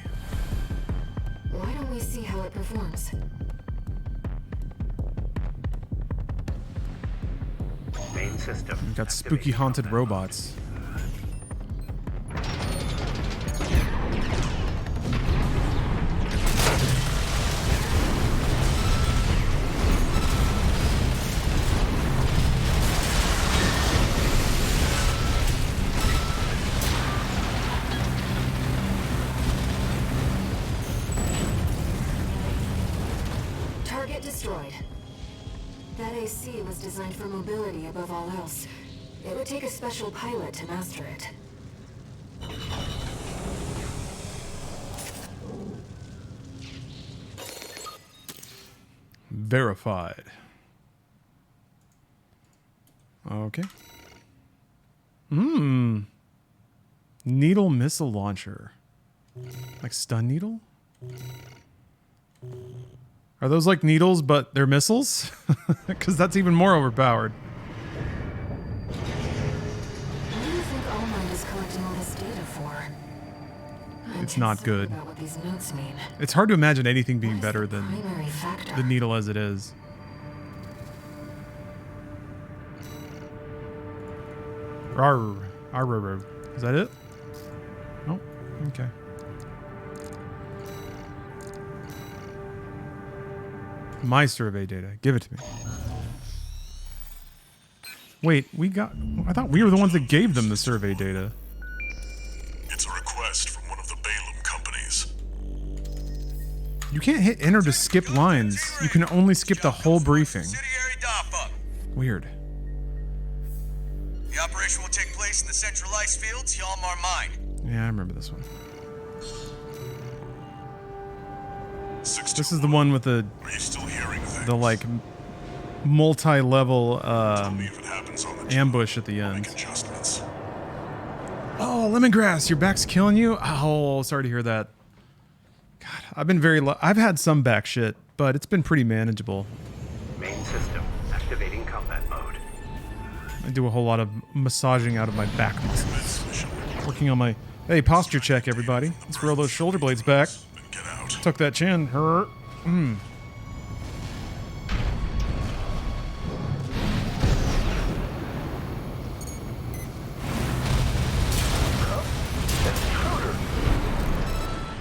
Why don't we see how it performs? Main system. We've got spooky haunted robots. Target destroyed. That AC was designed for mobility above all else. It would take a special pilot to master it. Verified. Okay. Needle missile launcher. Like stun needle? Are those like needles, but they're missiles? Because that's even more overpowered. What do you think Allmind is collecting all this data for? It's not good. About what these notes mean. It's hard to imagine anything being What is better the than primary factor? the needle as it is. Rawr. Arr. Is that it? Oh, okay. My survey data. Give it to me. Wait, I thought we were the ones that gave them the survey data. It's a request from one of the Balaam companies. You can't hit enter to skip lines. You can only skip the whole briefing. Subsidiary DAFA. Weird. The operation will take place in the central ice fields, Yalmar Mine. Yeah, I remember this one. 621. This is the one with the Are you still hearing things? like multi-level Tell me if it happens on the job. ambush at the I'll end. make adjustments. Oh, lemongrass, your back's killing you? Oh, sorry to hear that. God, I've been I've had some back shit, but it's been pretty manageable. Main system activating combat mode. I do a whole lot of massaging out of my back muscles. Working on my... Hey, posture check, everybody. Let's roll those shoulder blades back. Then get out. Tuck that chin. Her.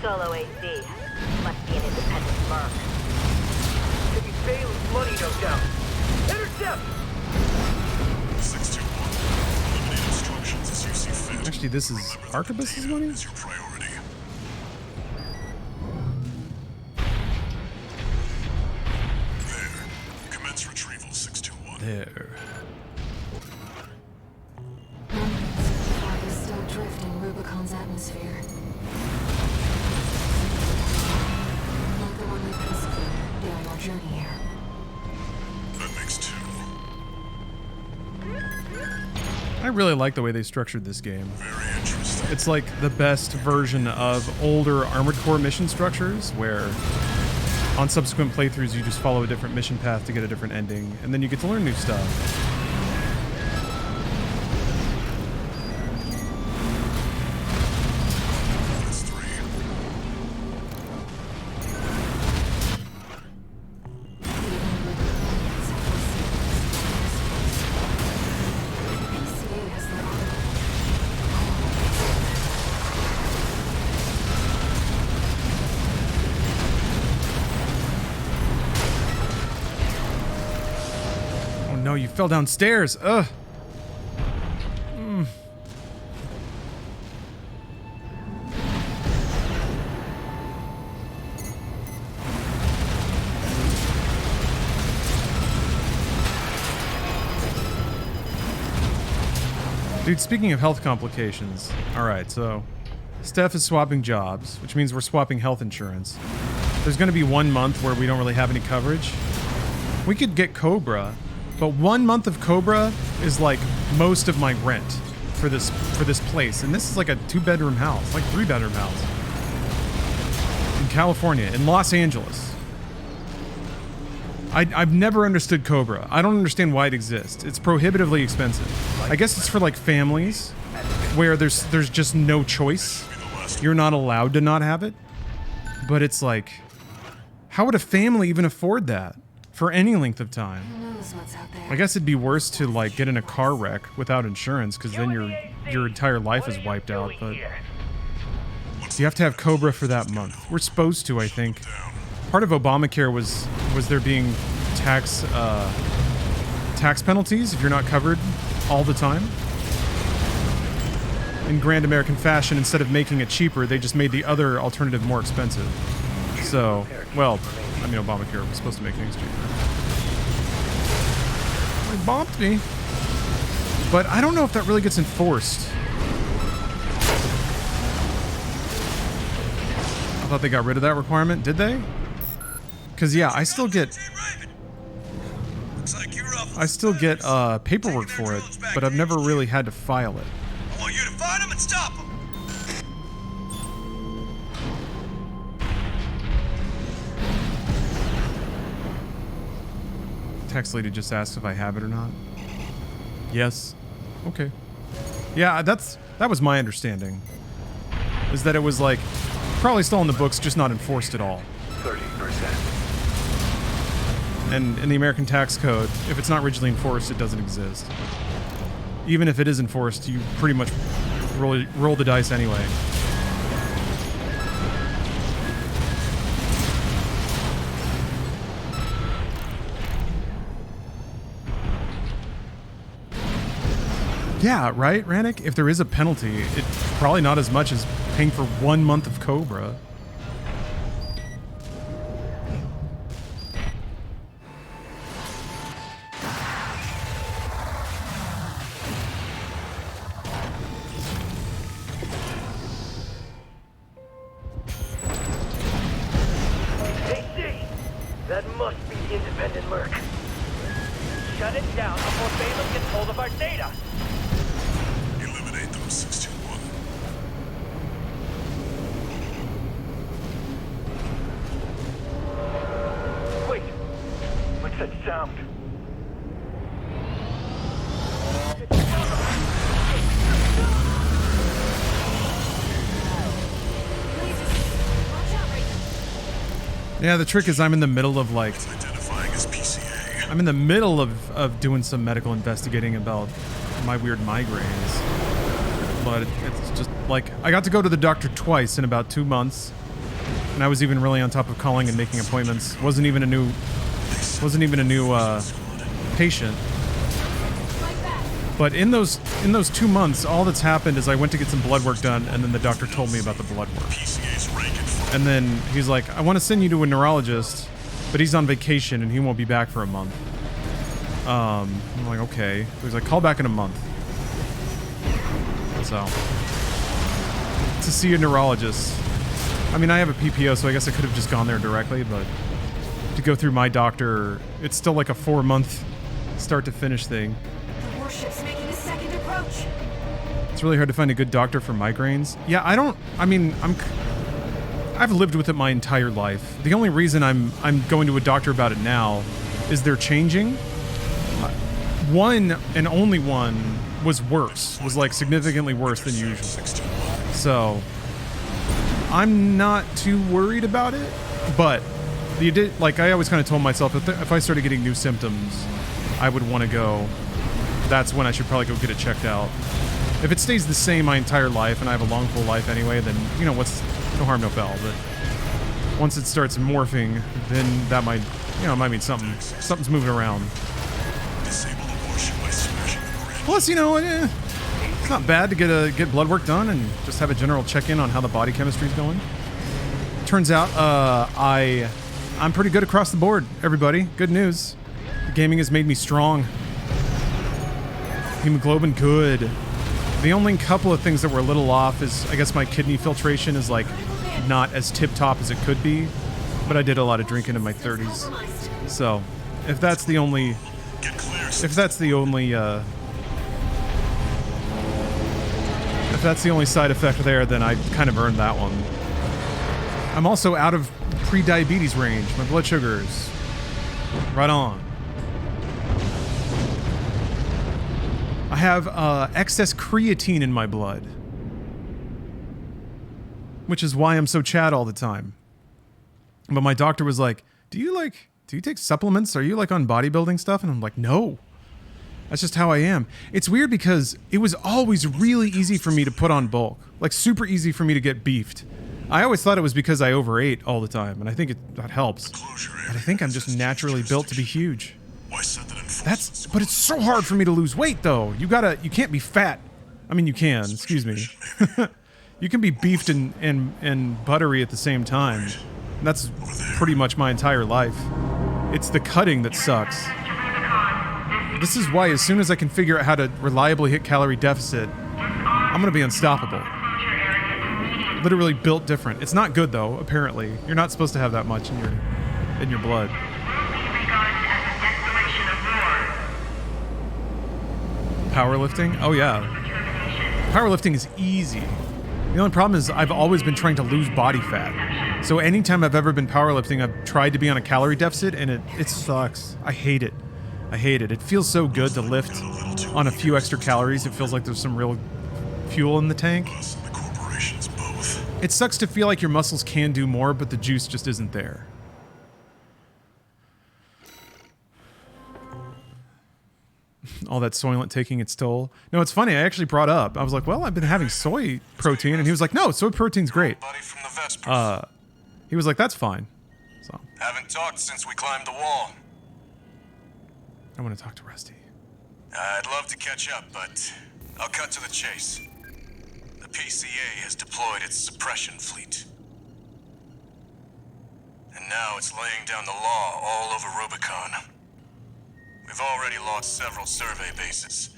Solo AC. Must be an independent merc. Taking Bailey's money, no doubt. Intercept! 621. Eliminate obstructions as you see fit. Actually, this is Remember that Arquebus's data money? is your priority. There. Commence retrieval, 621. There. Fog is still drifting Rubicon's atmosphere. Not the one we persecuted during our journey here. That makes two. I really like the way they structured this game. Very interesting. It's like the best version of older Armored Core mission structures, where on subsequent playthroughs you just follow a different mission path to get a different ending, and then you get to learn new stuff. That's three. PCA has their own. Oh no, you fell downstairs! Ugh! Dude, speaking of health complications, alright, so Steph is swapping jobs, which means we're swapping health insurance. There's gonna be 1 month where we don't really have any coverage. We could get Cobra, but 1 month of Cobra is like most of my rent for this place. And this is like a 2-bedroom house, like 3-bedroom house. In California, in Los Angeles. I've never understood Cobra. I don't understand why it exists. It's prohibitively expensive. I guess it's for like families. where there's just no choice. You're not allowed to not have it. But it's like, how would a family even afford that for any length of time? Who knows what's out there? I guess it'd be worse to like get in a car wreck without insurance, because then your entire life is wiped out. But you have to have Cobra for that month. We're supposed to, I think. Part of Obamacare was there being tax penalties if you're not covered all the time. In grand American fashion, instead of making it cheaper, they just made the other alternative more expensive. So, well, I mean, Obamacare was supposed to make things cheaper. It bombed me. But I don't know if that really gets enforced. I thought they got rid of that requirement. Did they? Because, yeah, I still get paperwork for it, but I've never really had to file it. I want you to find them and stop them. Text lady just asked if I have it or not. Yes. Okay. Yeah, that was my understanding. Is that it was like probably still in the books, just not enforced at all. 30%. And in the American tax code, if it's not rigidly enforced, it doesn't exist. Even if it is enforced, you pretty much roll the dice anyway. Yeah, right, Rannick? If there is a penalty, it's probably not as much as paying for 1 month of Cobra. That must be the independent Merc. Shut it down before Balaam gets hold of our data. Eliminate them, 621. Wait, what's that sound? Yeah, the trick is I'm in the middle of like... Identifying as PCA. I'm in the middle of doing some medical investigating about my weird migraines. But it's just like, I got to go to the doctor twice in about 2 months. And I was even really on top of calling and making appointments. Wasn't even a new patient. But in those 2 months, all that's happened is I went to get some blood work done, and then the doctor told me about the blood work. And then he's like, I want to send you to a neurologist, but he's on vacation and he won't be back for a month. I'm like, okay. He's like, call back in a month. So, to see a neurologist. I mean, I have a PPO, so I guess I could have just gone there directly, but to go through my doctor, it's still like a 4-month start to finish thing. The warship's making a second approach. It's really hard to find a good doctor for migraines. Yeah, I've lived with it my entire life. The only reason I'm going to a doctor about it now is they're changing. One and only one was worse. Was like significantly worse than usual. So I'm not too worried about it. But like I always kind of told myself if I started getting new symptoms, I would want to go. That's when I should probably go get it checked out. If it stays the same my entire life and I have a long full life anyway, then you know what's no harm, no foul. But once it starts morphing, then that might mean something's moving around. Plus, it's not bad to get blood work done and just have a general check-in on how the body chemistry is going. Turns out, I'm pretty good across the board. Everybody, good news. The gaming has made me strong. Hemoglobin, good. The only couple of things that were a little off is, I guess my kidney filtration is like not as tip-top as it could be, but I did a lot of drinking in my 30s. So, if that's the only side effect there, then I kind of earned that one. I'm also out of pre-diabetes range. My blood sugar's right on. I have excess creatine in my blood, which is why I'm so chat all the time. But my doctor was like, do you take supplements? Are you like on bodybuilding stuff? And I'm like, no. That's just how I am. It's weird because it was always really easy for me to put on bulk. Like super easy for me to get beefed. I always thought it was because I overate all the time, and I think that helps. But I think I'm just naturally built to be huge. But it's so hard for me to lose weight though. You can't be fat. I mean, you can, excuse me. You can be beefed and buttery at the same time. And that's pretty much my entire life. It's the cutting that sucks. This is why as soon as I can figure out how to reliably hit calorie deficit, I'm gonna be unstoppable. Literally built different. It's not good though, apparently. You're not supposed to have that much in your blood. Powerlifting? Oh yeah. Powerlifting is easy. The only problem is I've always been trying to lose body fat. So anytime I've ever been powerlifting, I've tried to be on a calorie deficit and it sucks. I hate it. I hate it. It feels so good to lift on a few extra calories. It feels like there's some real fuel in the tank. It sucks to feel like your muscles can do more, but the juice just isn't there. All that Soylent taking its toll. No, it's funny. I actually brought up. I was like, well, I've been having soy protein. And he was like, no, soy protein's great. He was like, that's fine. So Haven't talked since we climbed the wall. I want to talk to Rusty. I'd love to catch up, but I'll cut to the chase. The PCA has deployed its suppression fleet. And now it's laying down the law all over Rubicon. We've already lost several survey bases,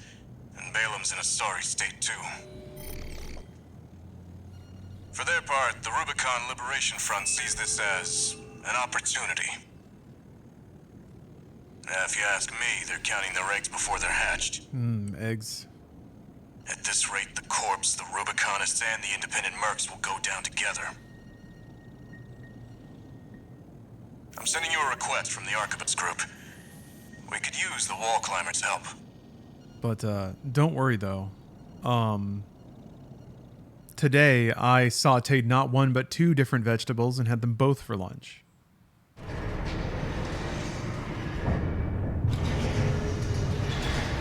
and Balam's in a sorry state too. For their part, the Rubicon Liberation Front sees this as an opportunity. If you ask me, they're counting their eggs before they're hatched. Eggs. At this rate, the Corps, the Rubiconists, and the independent mercs will go down together. I'm sending you a request from the Archibald's group. We could use the wall climbers' help. But don't worry though. Today I sauteed not one but two different vegetables and had them both for lunch.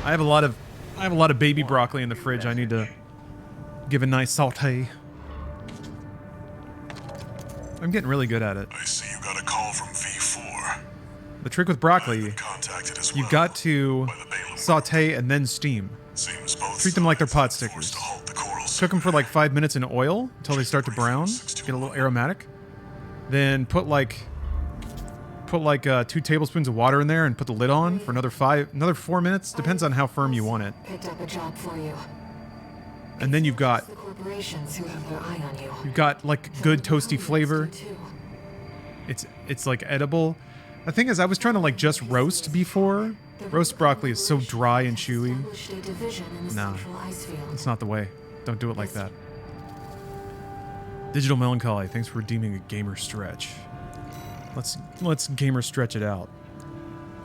I have a lot of baby broccoli in the fridge. I need to give a nice saute. I'm getting really good at it. I see you got a call from V4. The trick with broccoli, you've got to saute and then steam. Treat them like they're pot stickers. Cook them for like 5 minutes in oil until they start to brown, get a little aromatic. Then put like 2 tablespoons of water in there and put the lid on for another 4 minutes. Depends on how firm you want it. Picked up a job for you. And then you've got like good toasty flavor. It's like edible. The thing is, I was trying to like just roast before. Roast broccoli is so dry and chewy. Nah, it's not the way. Don't do it like that. Digital Melancholy, thanks for redeeming a gamer stretch. Let's gamer stretch it out.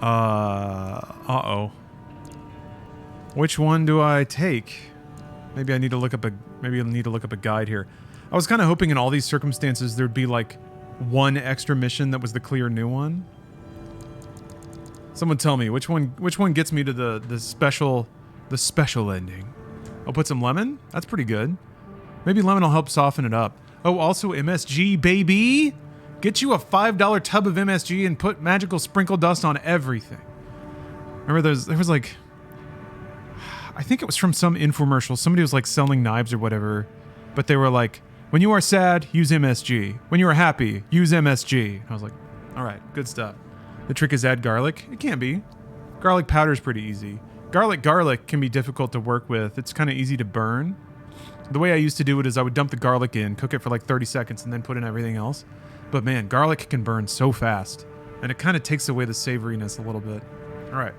Uh-oh. Which one do I take? Maybe I need to look up a guide here. I was kind of hoping in all these circumstances there'd be like one extra mission that was the clear new one. Someone tell me which one gets me to the special ending. I'll put some lemon. That's pretty good. Maybe lemon will help soften it up. Oh, also MSG, baby. Get you a $5 tub of MSG and put magical sprinkle dust on everything. Remember there was like, I think it was from some infomercial. Somebody was like selling knives or whatever, but they were like, when you are sad, use MSG. When you are happy, use MSG. And I was like, all right, good stuff. The trick is add garlic. It can be. Garlic powder is pretty easy. Garlic can be difficult to work with. It's kind of easy to burn. The way I used to do it is I would dump the garlic in, cook it for like 30 seconds, and then put in everything else. But man, garlic can burn so fast, and it kind of takes away the savoriness a little bit. All right.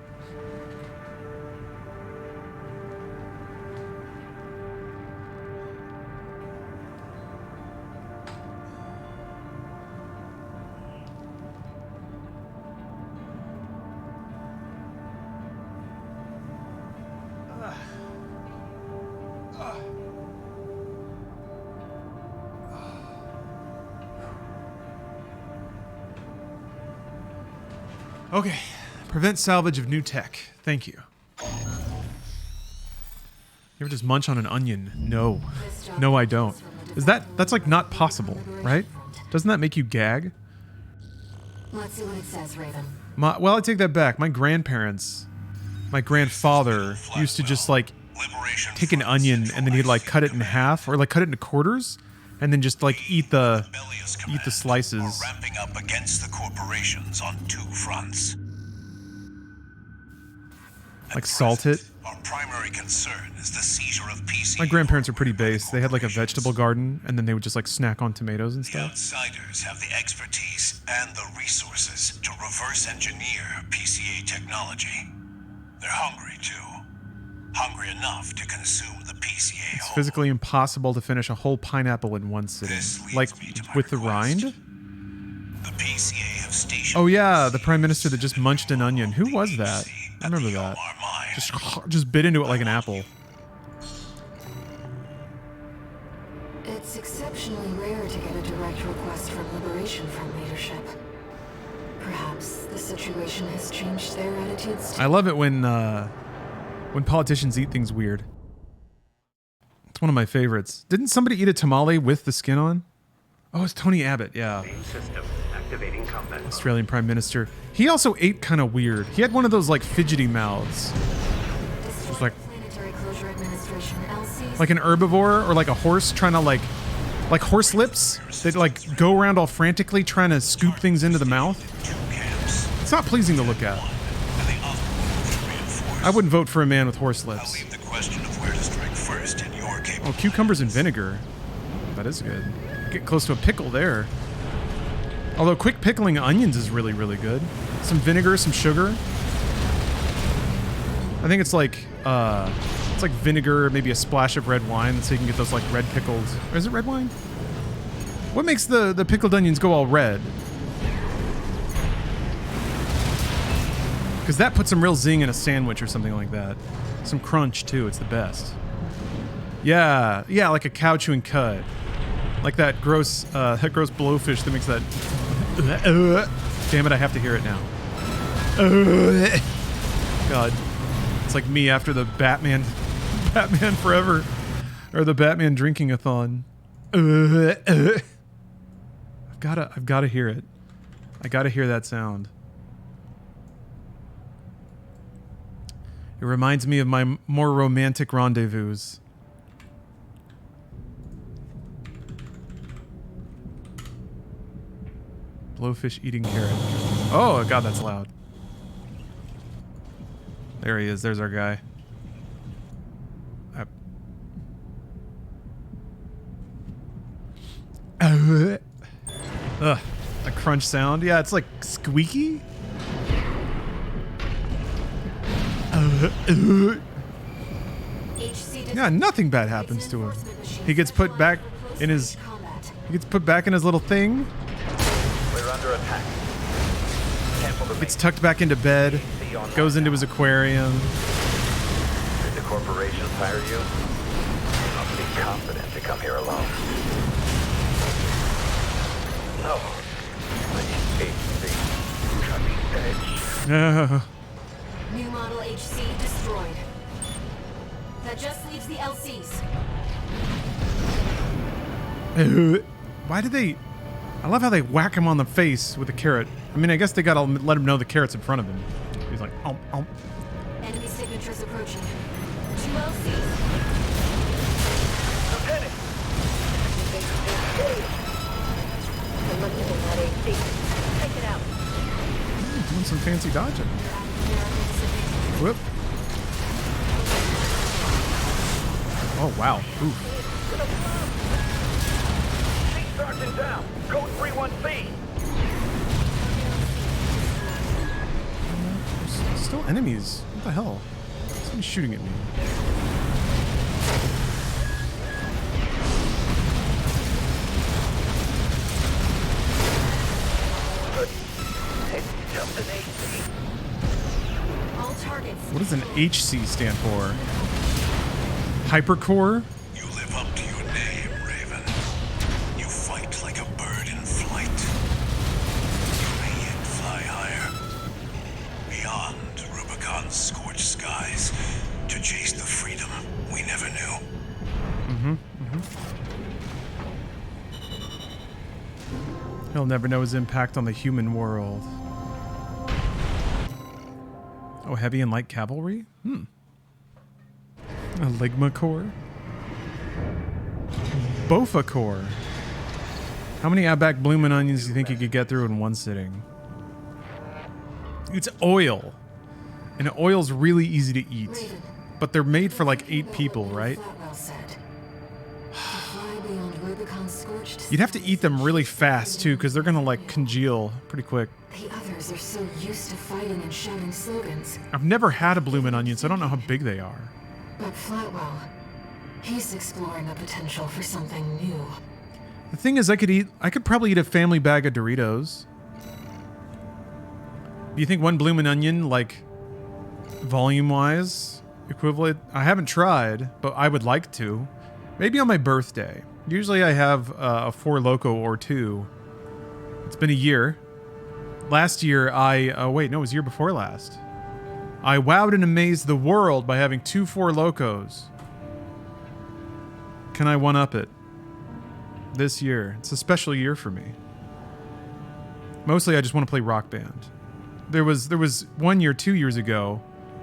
Okay. Prevent salvage of new tech. Thank you. You ever just munch on an onion? No. No, I don't. That's like not possible, right? Doesn't that make you gag? Let's see what it says, Raven. Well, I take that back. My grandparents, my grandfather used to just like take an onion and then he'd like cut it in half or like cut it into quarters and then just like eat the slices. Ramping up against the corporations on 2 fronts. Like salt it. Our primary concern is the seizure of PC. My grandparents are pretty base. They had like a vegetable garden and then they would just like snack on tomatoes and The stuff. outsiders have the expertise and the resources to reverse engineer PCA technology. They're hungry too. Hungry enough to consume the PCA It's whole. physically impossible to finish a whole pineapple in one sitting. Like with the rind? The PCA have stationed. Oh yeah, the prime minister that just munched an onion. Who was that? I remember that. Just bit into it like an apple. It's exceptionally rare to get a direct request from Liberation Front leadership. Perhaps the situation has changed their attitudes too. I love it when politicians eat things weird. It's one of my favorites. Didn't somebody eat a tamale with the skin on? Oh, it's Tony Abbott, yeah. Main system activating combat. Australian Prime Minister. He also ate kind of weird. He had one of those like fidgety mouths. It was like an herbivore or like a horse trying to like horse lips. They'd like go around all frantically trying to scoop things into the mouth. It's not pleasing to look at. I wouldn't vote for a man with horse lips. The question of where to strike first in your Oh, cucumbers and vinegar. That is good. Get close to a pickle there. Although quick pickling onions is really, really good. Some vinegar, some sugar. I think it's like vinegar, maybe a splash of red wine, so you can get those like red pickled. Or is it red wine? What makes the pickled onions go all red? Because that puts some real zing in a sandwich or something like that. Some crunch too. It's the best. Yeah, like a cow chewing cud. Like that gross blowfish that makes that. Damn it! I have to hear it now. God, it's like me after the Batman Forever, or the Batman drinking-a-thon. I've gotta hear it. I gotta hear that sound. It reminds me of my more romantic rendezvous. Blowfish eating carrot. Oh, God, that's loud. There he is. There's our guy. Ugh. A crunch sound. Yeah, it's like squeaky. Yeah, nothing bad happens to him. He gets put back in his. He gets put back in his little thing. We're under attack. Gets tucked back into bed. Goes into his aquarium. Did the corporations hire you? You must be confident to come here alone. No. Cutting edge. New model HC destroyed. That just leaves the LCs. Why do they... I love how they whack him on the face with a carrot. I mean, I guess they gotta let him know the carrot's in front of him. He's like, Enemy signatures approaching. 2 LCs. Lieutenant! They're looking at that AC. Take it out. Doing some fancy dodging. Whoop. Oh, wow. Oof. Chief Sergeant down. Code 31C. There's still enemies. What the hell? Somebody's shooting at me. All targets. What does an HC stand for? Hypercore? You live up to your name, Raven. You fight like a bird in flight. You may yet fly higher. He'll never know his impact on the human world. Oh, heavy and light cavalry? A Ligma core? Bofa core. How many Outback Bloomin' Onions do you think you could get through in one sitting? It's oil. And oil's really easy to eat. Raven, But they're made for like 8 what people, Lieutenant right? Flatwell said. To fly beyond Rubicon's scorched You'd have to eat them really skies, fast too, because they're gonna like congeal pretty quick. The others are so used to fighting and shouting slogans. I've never had a bloomin' onion, so I don't know how big they are. But Flatwell, he's exploring the potential for something new. The thing is, I could probably eat a family bag of Doritos. Do you think one bloomin' onion, like, volume-wise, equivalent? I haven't tried, but I would like to. Maybe on my birthday. Usually I have a Four Loko or 2. It's been a year. Last year, wait, no, it was the year before last. I wowed and amazed the world by having 2 Four Lokos. Can I one-up it? This year. It's a special year for me. Mostly I just want to play Rock Band. There was 1 year, 2 years ago,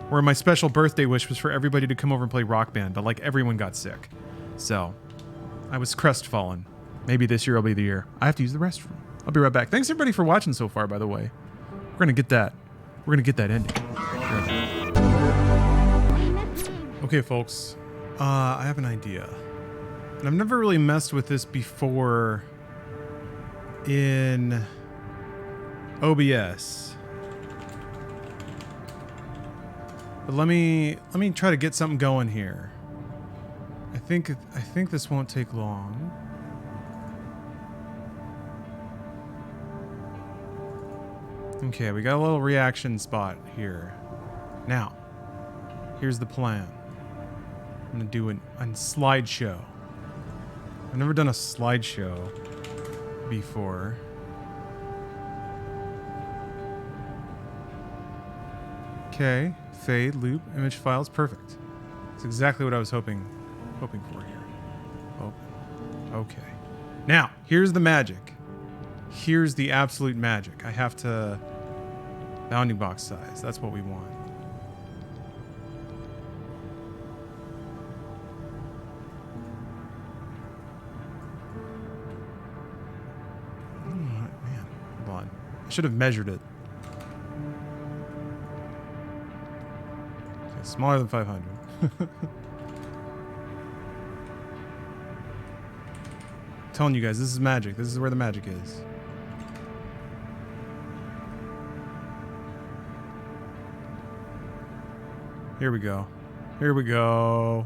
where my special birthday wish was for everybody to come over and play Rock Band, but like everyone got sick. So, I was crestfallen. Maybe this year will be the year. I have to use the restroom. I'll be right back. Thanks everybody for watching so far, by the way. We're gonna get that ending. Okay, folks. I have an idea. And I've never really messed with this before in OBS. But let me try to get something going here. I think this won't take long. Okay, we got a little reaction spot here. Now, here's the plan. I'm gonna do a slideshow. I've never done a slideshow before. Okay, fade, loop, image files, perfect. That's exactly what I was hoping for here. Open. Okay. Now, here's the magic. Here's the absolute magic. I have to bounding box size. That's what we want. Man, hold on. I should have measured it. Okay, smaller than 500. Telling you guys, this is magic. This is where the magic is. Here we go. Here we go.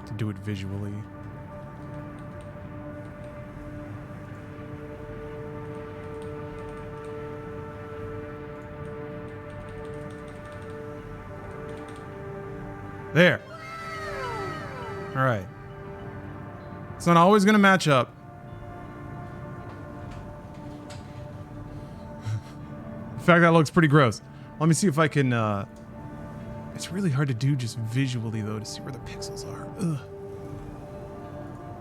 To do it visually. There. All right. It's not always going to match up. In fact, that looks pretty gross. Let me see if I can... It's really hard to do just visually, though, to see where the pixels are.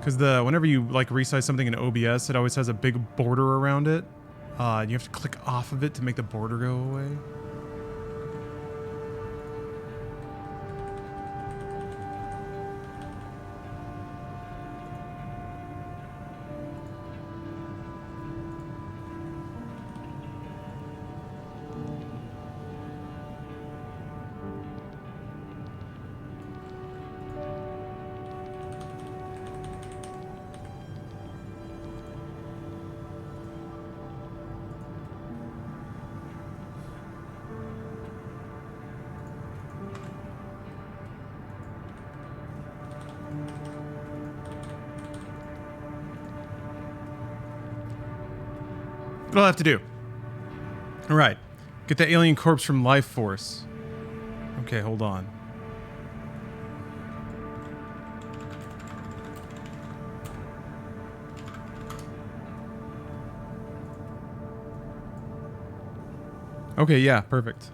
Because whenever you like resize something in OBS, it always has a big border around it. You have to click off of it to make the border go away. What do I have to do? All right. Get the alien corpse from Life Force. Okay, hold on. Okay, yeah, perfect.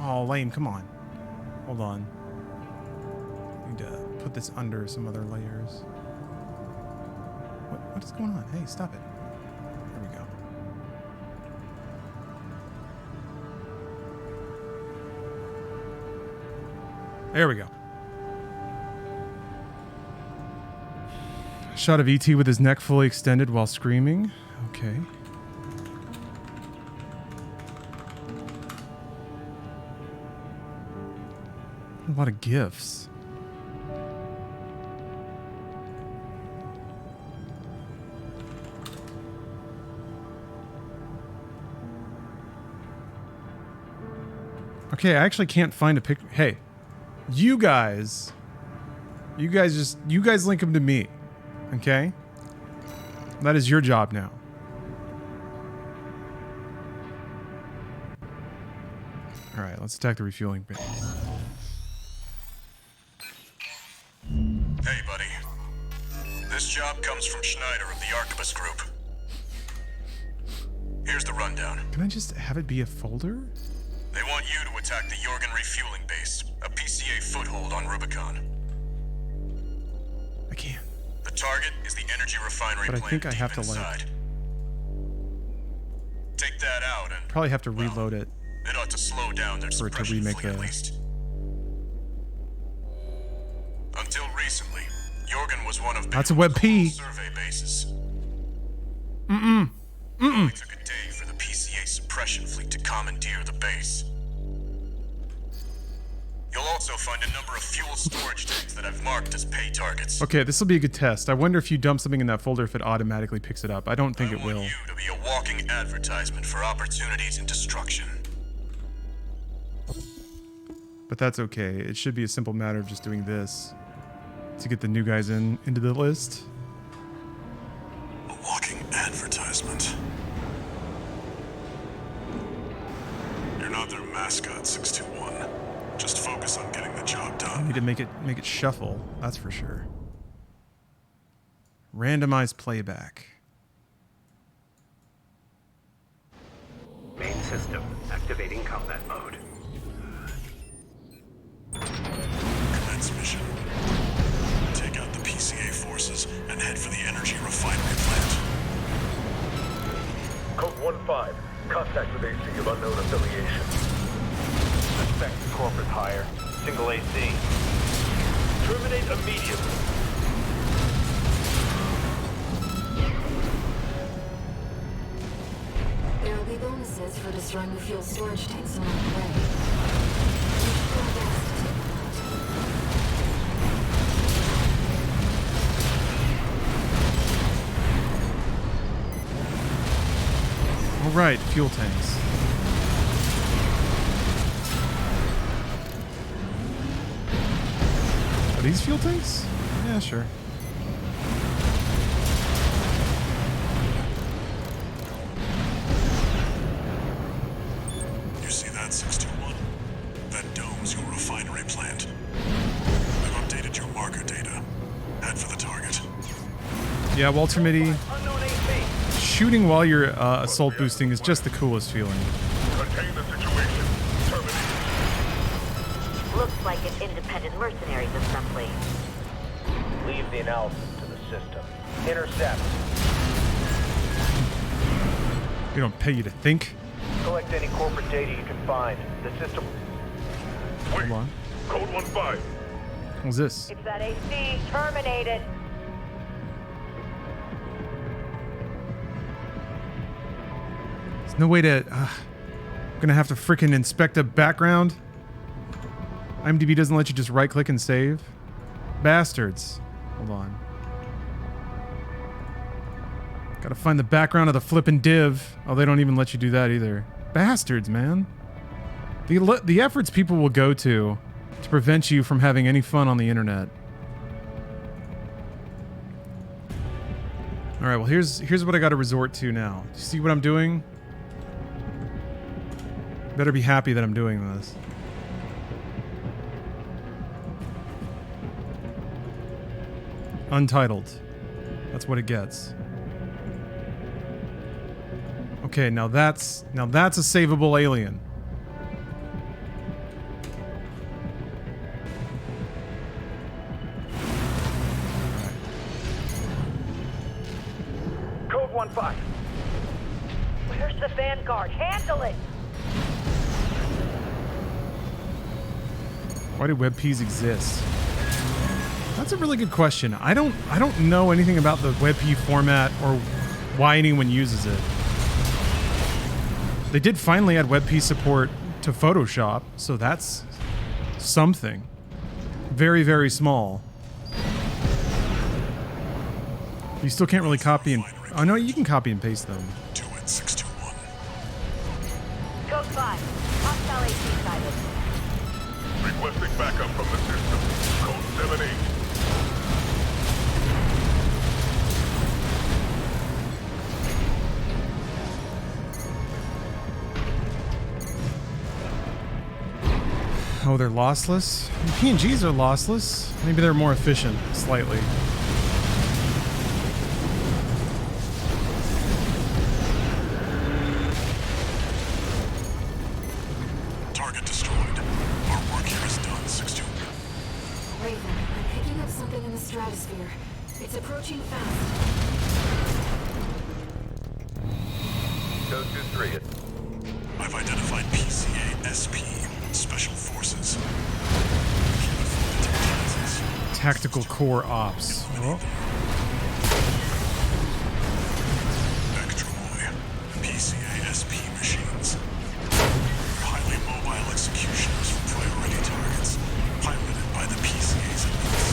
Oh, lame. Come on. Hold on. Need to put this under some other layers. What is going on? Hey, stop it. There we go. There we go. Shot of ET with his neck fully extended while screaming. Okay. A lot of gifs. Okay, I actually can't find a picture. Hey, you guys link them to me. Okay? That is your job now. Alright, let's attack the refueling base. Hey, buddy. This job comes from Schneider of the Arquebus Group. Here's the rundown. Can I just have it be a folder? They want you to attack the Jorgen refueling base, a PCA foothold on Rubicon. I can't. The target is the energy refinery But I plant think I deep have to, inside. Take that out and probably have to reload it. It ought to slow down their For it to suppression remake fleet the... at least. Until recently, Jorgen was one of That's a web P. survey bases. Mm-mm. Mm-mm. It took a day for the PCA suppression fleet to commandeer the base. You'll also find a number of fuel storage tanks that I've marked as pay targets. Okay, this will be a good test. I wonder if you dump something in that folder if it automatically picks it up. I don't think it will. I want you to be a walking advertisement for opportunities in destruction. But that's okay. It should be a simple matter of just doing this to get the new guys into the list. A walking advertisement. You're not their mascot, 621. Just focus on getting the job I done. need to make it shuffle. That's for sure. Randomized playback. Main system activating combat mode. Commence mission. Take out the PCA forces and head for the energy refinery plant. Code 1-5. Contact with AC of unknown affiliation. Suspect corporate hire. Single AC. Terminate immediately. There will be bonuses for destroying the fuel storage tanks along the way. All right, fuel tanks. Are these fuel tanks? Yeah, sure. You see that, 621? That dome's your refinery plant. I've updated your marker data. Head for the target. Yeah, Walter Mitty. Shooting while you're assault boosting is just the coolest feeling. Contain the situation. Terminate. Looks like an independent mercenaries assembly. Leave the analysis to the system. Intercept. We don't pay you to think. Collect any corporate data you can find. The system... Hold on. Code 1-5. What's this? It's that AC. Terminate it. There's no way to... I'm gonna have to freaking inspect a background. IMDb doesn't let you just right-click and save. Bastards. Hold on. Gotta find the background of the flippin' div. Oh, they don't even let you do that either. Bastards, man. The efforts people will go to prevent you from having any fun on the internet. All right, well, here's what I gotta resort to now. You see what I'm doing? Better be happy that I'm doing this. Untitled. That's what it gets. Okay, now that's a savable alien. spot. Where's the Vanguard? Handle it! Why do WebPs exist? That's a really good question. I don't know anything about the WebP format or why anyone uses it. They did finally add WebP support to Photoshop, so that's something. Very, very small. You still can't really copy and... Oh no, you can copy and paste them. 2 at 621. Code 5. Hostile AC sighted. Requesting backup from the system. Code 78. Oh, they're lossless? PNGs are lossless. Maybe they're more efficient, slightly. Target destroyed. Our work here is done, 6-2. Raven, I'm picking up something in the stratosphere. It's approaching fast. Code 2-3. I've identified PCA SP, Special Forces. Tactical Core Ops. Oh. PCA SP machines. They're highly mobile executioners for priority targets, piloted by the PCA's elites.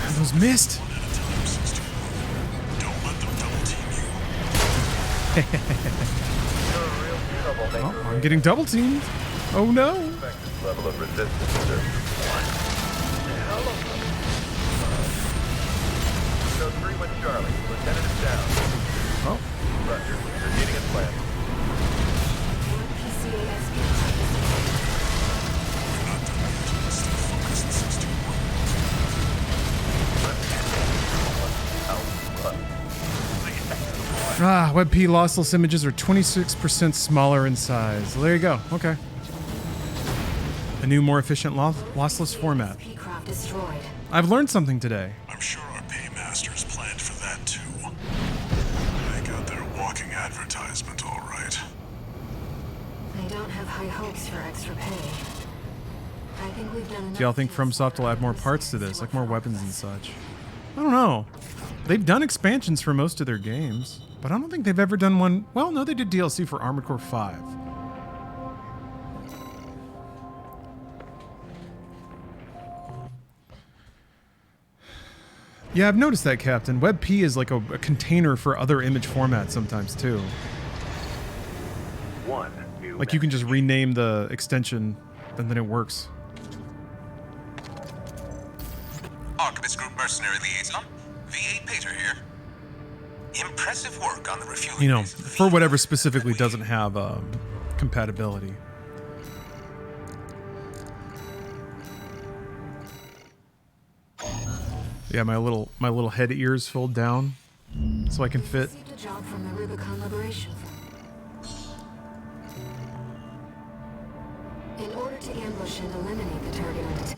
Are those missed? One at a time, 621. Don't let them double team you. Oh, I'm getting double teamed. Oh no. Expected level of resistance, sir. Code 3 with Charlie. Lieutenant is down. Oh. Roger. Proceeding as planned. Ah, WebP lossless images are 26% smaller in size. Well, there you go. Okay. A new, more efficient lossless format. I've learned something today. I'm sure our paymasters planned for that too. They got their walking advertisement all right. I don't have high hopes for extra pay. I think we've done enough. Do y'all think FromSoft will add more parts to this, like more weapons and such? I don't know. They've done expansions for most of their games, but I don't think they've ever done one. Well, no, they did DLC for Armored Core 5. Yeah, I've noticed that, Captain. WebP is like a container for other image formats sometimes, too. Like you can just rename the extension, and then it works. Archivist Group Mercenary Liaison, V8 Pater here. Impressive work on the refueling. You know, for whatever specifically doesn't have compatibility. Yeah, my little head ears fold down so I can fit. Received a job from the Rubicon Liberation Front. In order to ambush and eliminate the turbulent. You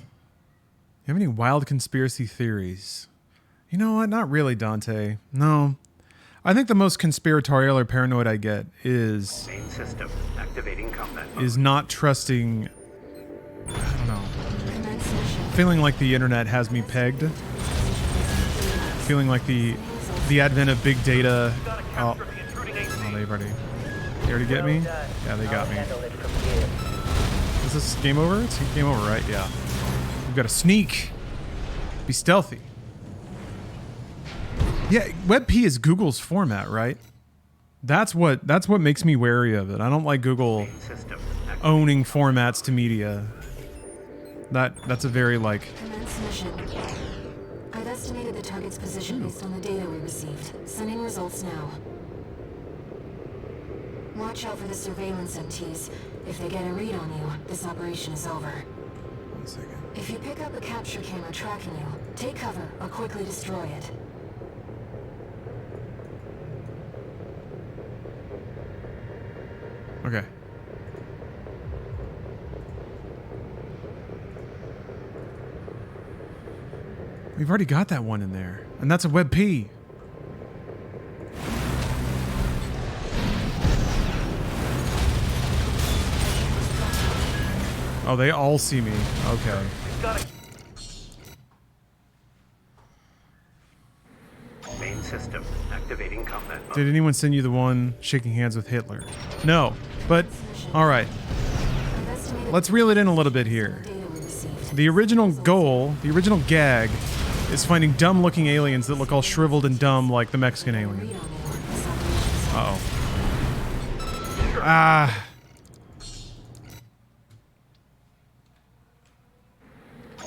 have any wild conspiracy theories? You know what? Not really, Dante. No. I think the most conspiratorial or paranoid I get is Main system activating combat mode. is not trusting. I don't know. Feeling like the internet has me pegged. Feeling like the advent of big data. Oh, they already get me? Yeah, they got me. Is this game over? It's game over, right? Yeah. We've got to sneak. Be stealthy. Yeah, WebP is Google's format, right? That's what makes me wary of it. I don't like Google owning formats to media. That's a very like. Commence mission. I've estimated the target's position based on the data we received. Sending results now. Watch out for the surveillance MTs. If they get a read on you, this operation is over. 1 second. If you pick up a capture camera tracking you, take cover or quickly destroy it. Okay. We've already got that one in there, and that's a WebP. Oh, they all see me. Okay. Main system activating combat mode. Did anyone send you the one shaking hands with Hitler? No, but all right. Let's reel it in a little bit here. The original goal, the original gag, is finding dumb-looking aliens that look all shriveled and dumb like the Mexican alien. Uh-oh. Ah.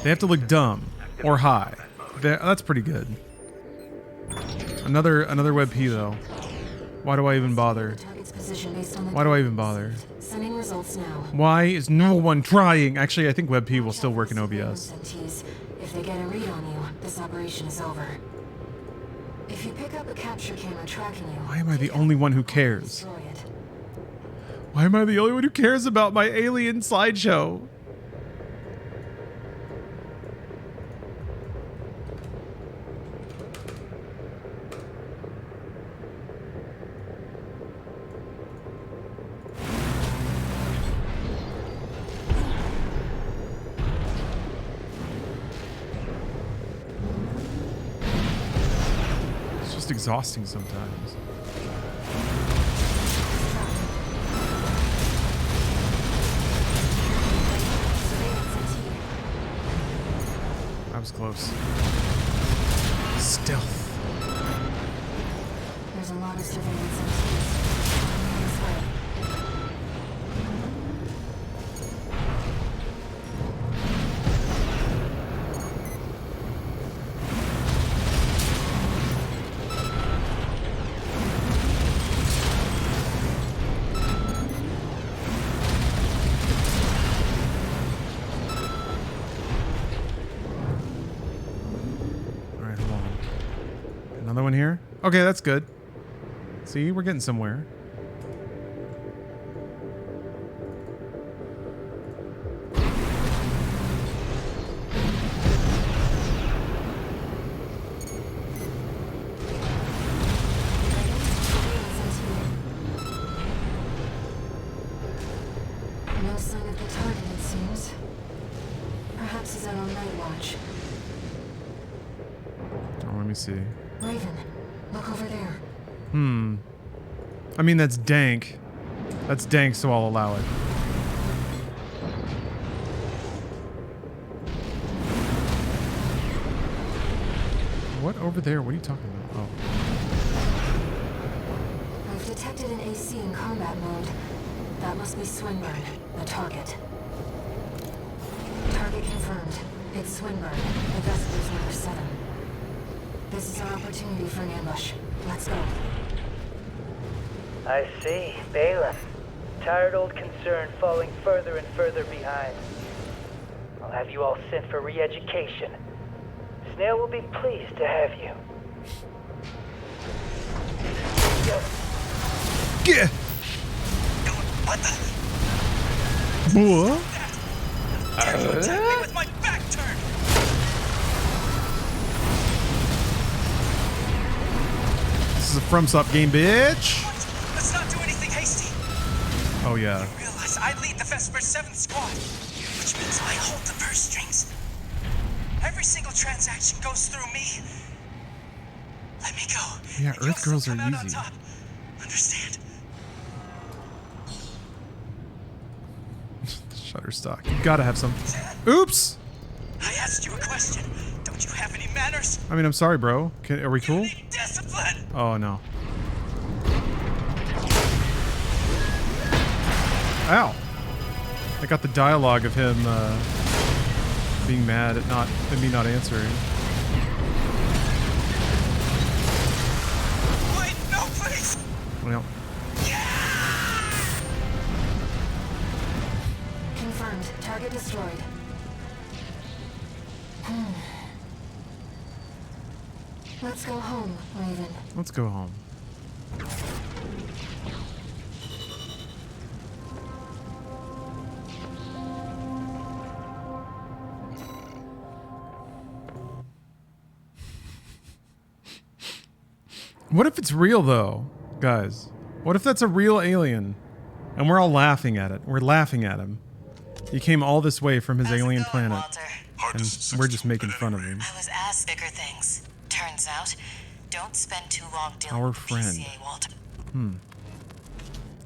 They have to look dumb or high. That's pretty good. Another web P though. Why do I even bother? Why do I even bother? Sending results now. Why is no one trying? Actually, I think web P will still work in OBS. If they get a read on you, this operation is over. If you pick up a capture camera tracking you, why am I the only one who cares? Why am I the only one who cares about my alien slideshow? Exhausting sometimes. I was close. Stealth. There's a lot of surveillance in this way. One here. Okay, that's good. See, we're getting somewhere. No sign of the target, it seems. Perhaps he's out on night watch. Oh, let me see. Raven, look over there. I mean, that's dank. That's dank, so I'll allow it. What over there? What are you talking about? Oh. I've detected an AC in combat mode. That must be Swinburne, the target. Target confirmed. It's Swinburne, the Vesper's number 7. This is our opportunity for an ambush. Let's go. I see. Balin. Tired old concern falling further and further behind. I'll have you all sent for re-education. Snail will be pleased to have you. Get. What the? What? Attack me with my back turned. This is a FromSoft game, bitch. What? Let's not do anything hasty. Oh yeah. I realize I lead the Vesper 7th squad, which means I hold the purse strings. Every single transaction goes through me. Let me go. Yeah, and you'll Earth girls still are come out on easy. top. Understand? Shutterstock. You gotta have some. Oops. I asked you a question. Don't you have any manners? I mean, I'm sorry, bro. Are we cool? Discipline. Oh no. Ow. I got the dialogue of him being mad at me not answering. Wait, no, please. Well, Confirmed. Target destroyed. Let's go home, Raven. let's go home. What if it's real, though, guys? What if that's a real alien? And we're all laughing at it. We're laughing at him. He came all this way from his How's it alien going, planet, Walter? and we're just making fun of him. I was asked bigger things. Turns out, don't spend too long dealing Our with the friend. PCA, Walter.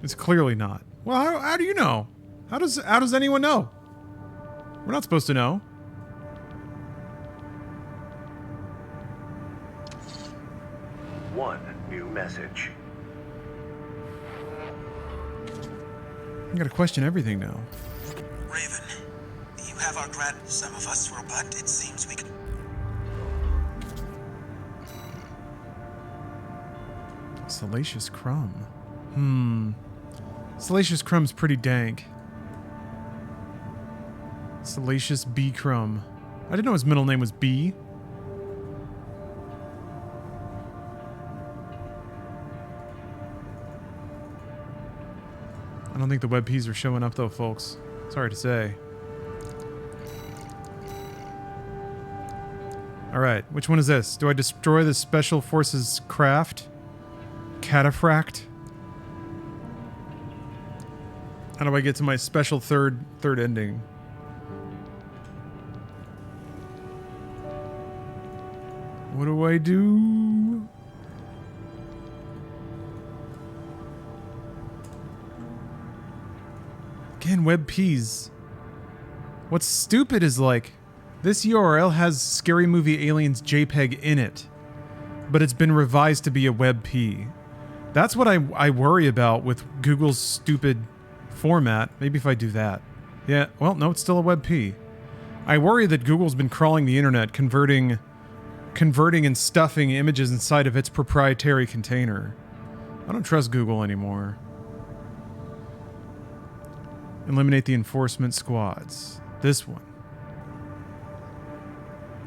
It's clearly not. Well, how do you know? How does anyone know? We're not supposed to know. One new message. I gotta question everything now. Raven, you have our grat. Some of us will, but it seems we can. Salacious Crumb. Salacious Crumb's pretty dank. Salacious B. Crumb. I didn't know his middle name was B. I don't think the web peas are showing up though, folks. Sorry to say. Alright, which one is this? Do I destroy the Special Forces craft? Cataphract? How do I get to my special third ending? What do I do? Again, web peas. What's stupid is like, this URL has Scary Movie Aliens JPEG in it, but it's been revised to be a WebP. That's what I worry about with Google's stupid format. Maybe if I do that. Yeah, well, no, it's still a WebP. I worry that Google's been crawling the internet, converting and stuffing images inside of its proprietary container. I don't trust Google anymore. Eliminate the enforcement squads. This one.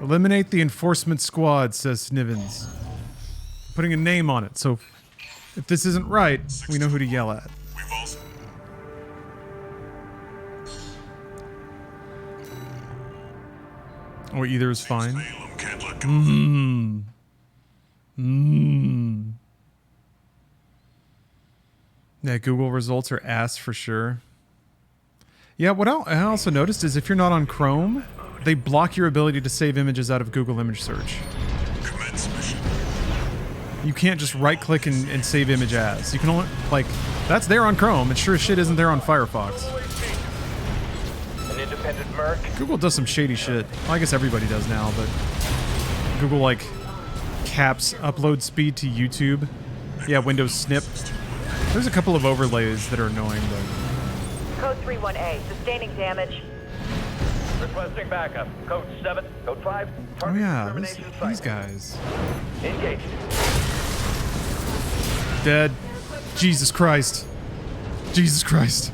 Eliminate the enforcement squad, says Snivens. Putting a name on it, so if this isn't right, we know who to yell at. We've also... Oh, either is fine. Salem can't let go of it. Yeah, Google results are ass for sure. Yeah, what I also noticed is if you're not on Chrome, they block your ability to save images out of Google Image Search. Commence mission. You can't just right-click and save image as. You can only, like, that's there on Chrome. It sure as shit isn't there on Firefox. An independent merc. Google does some shady shit. Well, I guess everybody does now, but Google, like, caps upload speed to YouTube. Yeah, Windows snip. There's a couple of overlays that are annoying, but... Code 31A, sustaining damage. Requesting backup. Code 7. Code 5. Oh yeah, these guys. Engaged. Dead. Jesus Christ. Jesus Christ.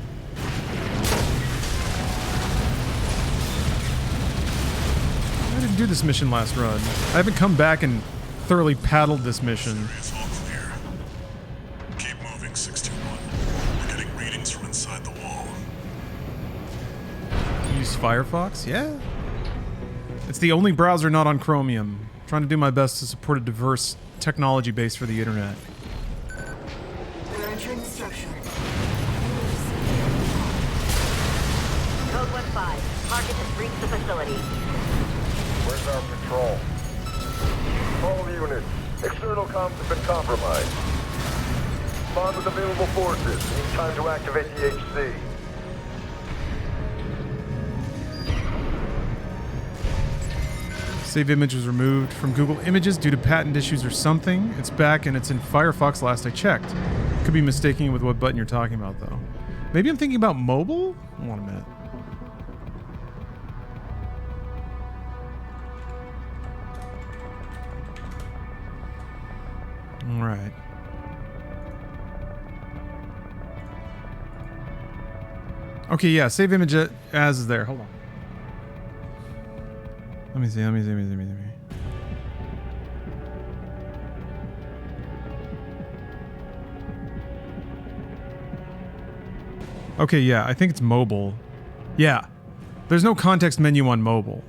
I didn't do this mission last run. I haven't come back and thoroughly paddled this mission. It's all clear. Keep moving, 621. We're getting readings from inside the wall. Use Firefox? Yeah. It's the only browser not on Chromium. I'm trying to do my best to support a diverse technology base for the internet. We're entering the structure. Code 1-5. Target has reached the facility. Where's our patrol? All units. External comms have been compromised. Bond with available forces. Need time to activate the HC. Save image was removed from Google Images due to patent issues or something. It's back and it's in Firefox last I checked. Could be mistaking it with what button you're talking about though. Maybe I'm thinking about mobile? Hold on a minute. All right. Okay, yeah, save image as is there. Hold on. Let me see. Okay, yeah, I think it's mobile. Yeah. There's no context menu on mobile.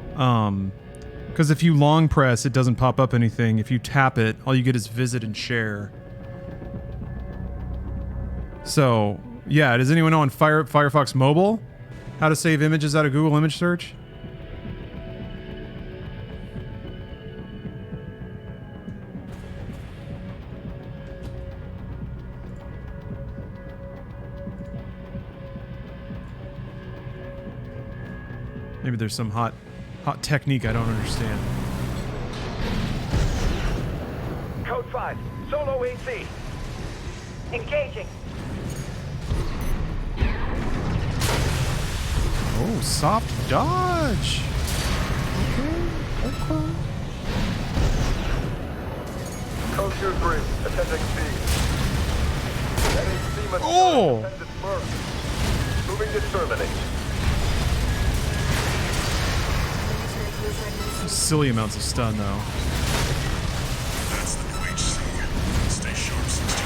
Because if you long press, it doesn't pop up anything. If you tap it, all you get is visit and share. So, yeah, does anyone know on Firefox Mobile? How to save images out of Google image search? Maybe there's some hot technique I don't understand. Code 5, Solo AC. Engaging. Oh, soft dodge. Okay. Code 2-3, attending C. NHC must Oh! defend its merc. Moving to terminate. Silly amounts of stun, though. That's the new HC. Stay sharp, 16.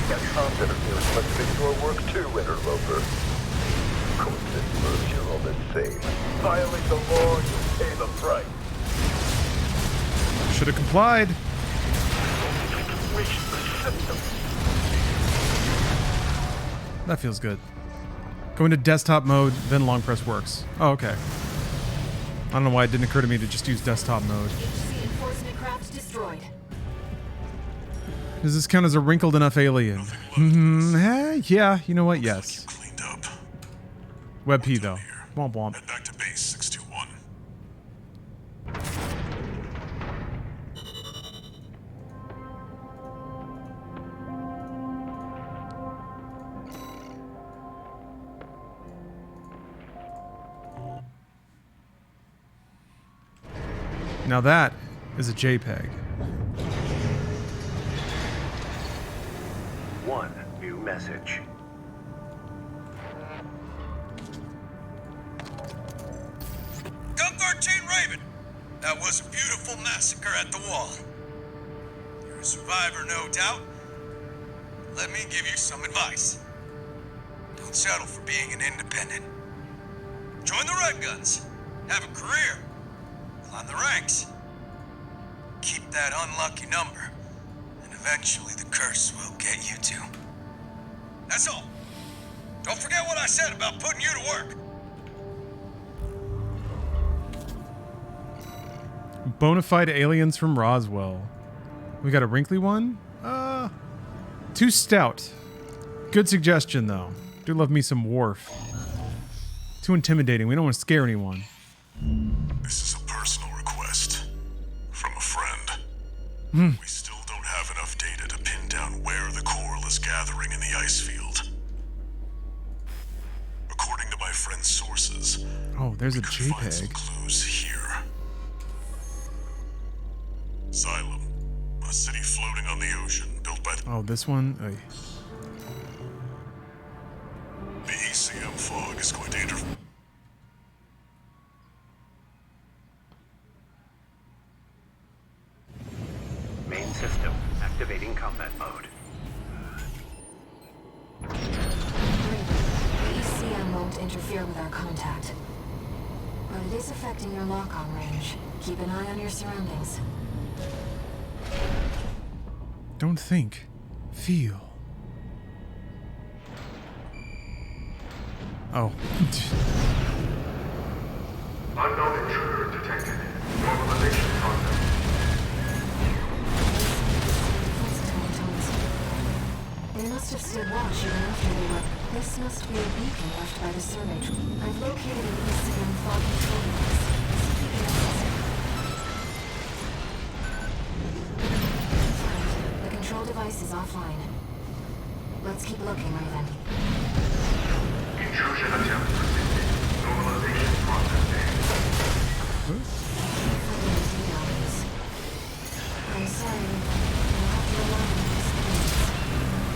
That comms interference must have been your work too, interloper. Coincidence proves you're all the same. Violate the law, you pay the price. Should have complied. Reach the system. That feels good. Go into desktop mode, then long press works. Oh, okay. I don't know why it didn't occur to me to just use desktop mode. HC enforcement craft destroyed. Does this count as a wrinkled enough alien? Yeah, you know what? Yes. Cleaned up. Web P though. Womp womp. Head back to base 621. Now that is a JPEG. One new message. Gun 13 Raven. That was a beautiful massacre at the wall. You're a survivor, no doubt. Let me give you some advice. Don't settle for being an independent. Join the Red Guns. Have a career. Climb the ranks. Keep that unlucky number. And eventually the curse will get you too. That's all. Don't forget what I said about putting you to work. Bonafide aliens from Roswell. We got a wrinkly one? Too stout. Good suggestion, though. Do love me some Worf. Too intimidating. We don't want to scare anyone. This is a personal request from a friend. We still don't have enough data to pin down where the coral is gathering in the ice field. According to my friend's sources, Oh, there's a we could find some JPEG. clues here. Xylem, a city floating on the ocean, built by Oh, this one? Oy. the ECM fog is going to interfere. Main system activating combat mode. The ECM won't interfere with our contact. But it is affecting your lock-on range. Keep an eye on your surroundings. Don't think. Feel. Oh. Unknown intruder detected. Normalization process. They must have stood watch even after they were. This must be a beacon left by the survey. I've located an ECM fog control device. The control device is offline. Let's keep looking, Raven. Intrusion attempt resisted. Normalization process I'm sorry. I'll have to rely on your experience.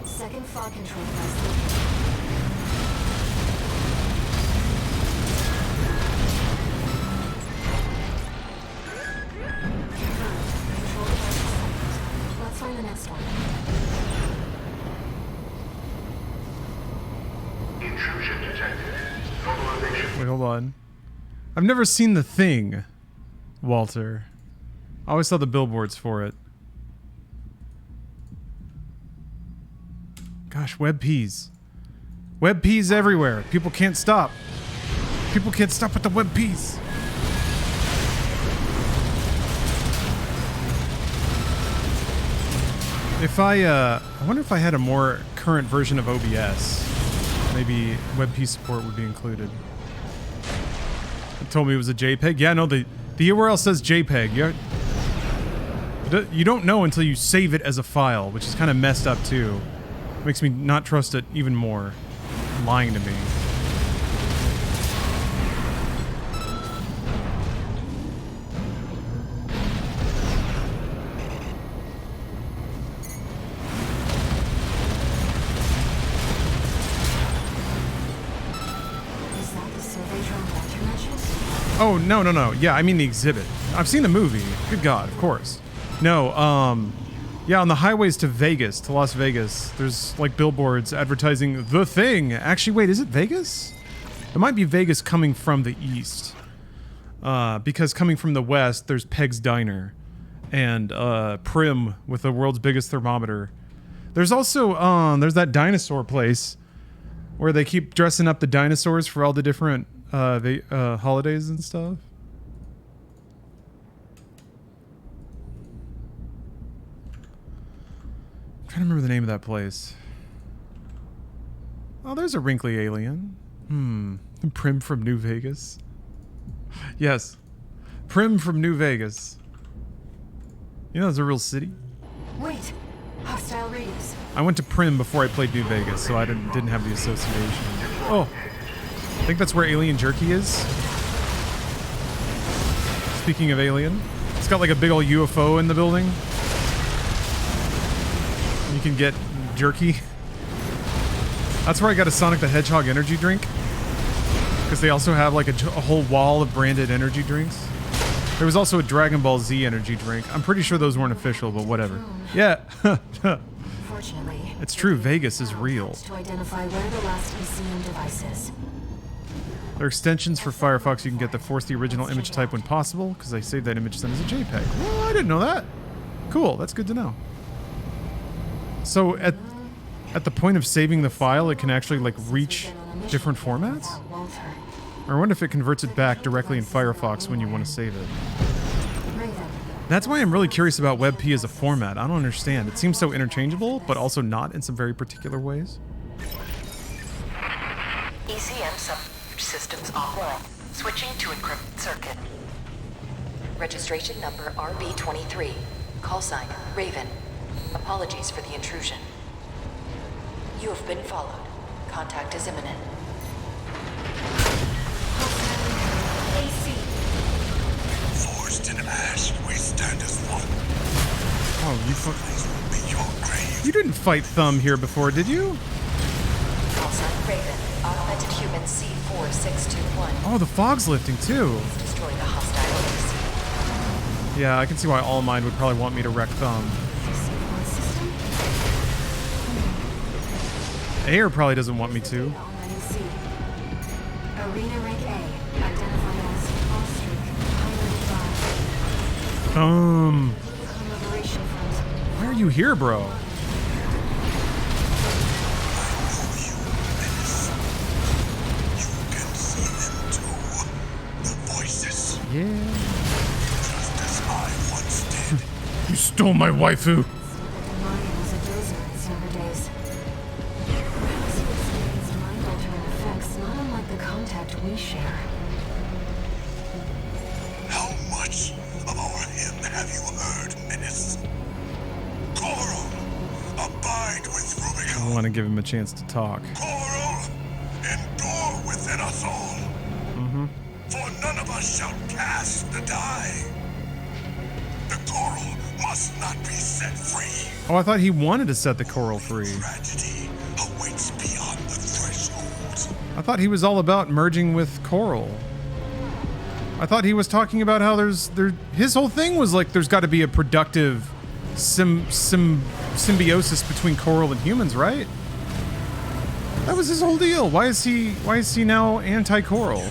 Second fog control device located. Control device is second. Let's find the next one. Intrusion detected. Normalization. Wait, hold on. I've never seen The Thing, Walter. I always saw the billboards for it. Gosh, web peas. Web peas everywhere. People can't stop. People can't stop with the web peas. If I wonder if I had a more current version of OBS, maybe WebP support would be included. It told me it was a JPEG. Yeah, no, the URL says JPEG. You don't know until you save it as a file, which is kind of messed up too. Makes me not trust it even more. Lying to me. Oh, no, no, no. Yeah, I mean the exhibit. I've seen the movie. Good God, of course. No, yeah, on the highways to Vegas, to Las Vegas, there's like billboards advertising The Thing. Actually, wait, is it Vegas? It might be Vegas coming from the east. Because coming from the west, there's Peg's Diner and Prim with the world's biggest thermometer. There's also, there's that dinosaur place where they keep dressing up the dinosaurs for all the different holidays and stuff. I'm trying to remember the name of that place. Oh, there's a wrinkly alien. Prim from New Vegas. Yes. Prim from New Vegas. You know, it's a real city. Wait. Hostile radius. I went to Prim before I played New Vegas, so I didn't have the association. Oh. I think that's where Alien Jerky is. Speaking of Alien. It's got like a big old UFO in the building. You can get jerky. That's where I got a Sonic the Hedgehog energy drink. Because they also have like a whole wall of branded energy drinks. There was also a Dragon Ball Z energy drink. I'm pretty sure those weren't official, but whatever. Yeah. Fortunately, it's true, Vegas is real. To identify where the last ECM device is. There are extensions for Firefox. You can get to force the original image type when possible, because I saved that image then as a JPEG. Well, I didn't know that. Cool, that's good to know. So at the point of saving the file, it can actually like reach different formats? Or I wonder if it converts it back directly in Firefox when you want to save it. That's why I'm really curious about WebP as a format. I don't understand. It seems so interchangeable, but also not in some very particular ways. ECM subsystems offline. Switching to encrypted circuit. Registration number RB23. Call sign Raven. Apologies for the intrusion. You have been followed. Contact is imminent. AC. Forged in ash, we stand as one. Oh, you didn't fight Thumb here before, did you? Call sign Raven. Augmented human C4621. Oh, the fog's lifting too. Please destroy the hostile AC. Yeah, I can see why All Mind would probably want me to wreck Thumb. Air probably doesn't want me to. Arena rank A, identified as Ostrich, why are you here, bro? Yeah. Just as I once did. You stole my waifu. We share. How much about him have you heard, Menace? Coral, abide with Rubicon. I want to give him a chance to talk. Coral, endure within us all. For none of us shall cast the die. The Coral must not be set free. Oh, I thought he wanted to set the Coral free. Tragedy awaits beyond the threshold. I thought he was all about merging with Coral. I thought he was talking about how his whole thing was like there's got to be a productive symbiosis between Coral and humans, right? That was his whole deal. Why is he now anti-Coral?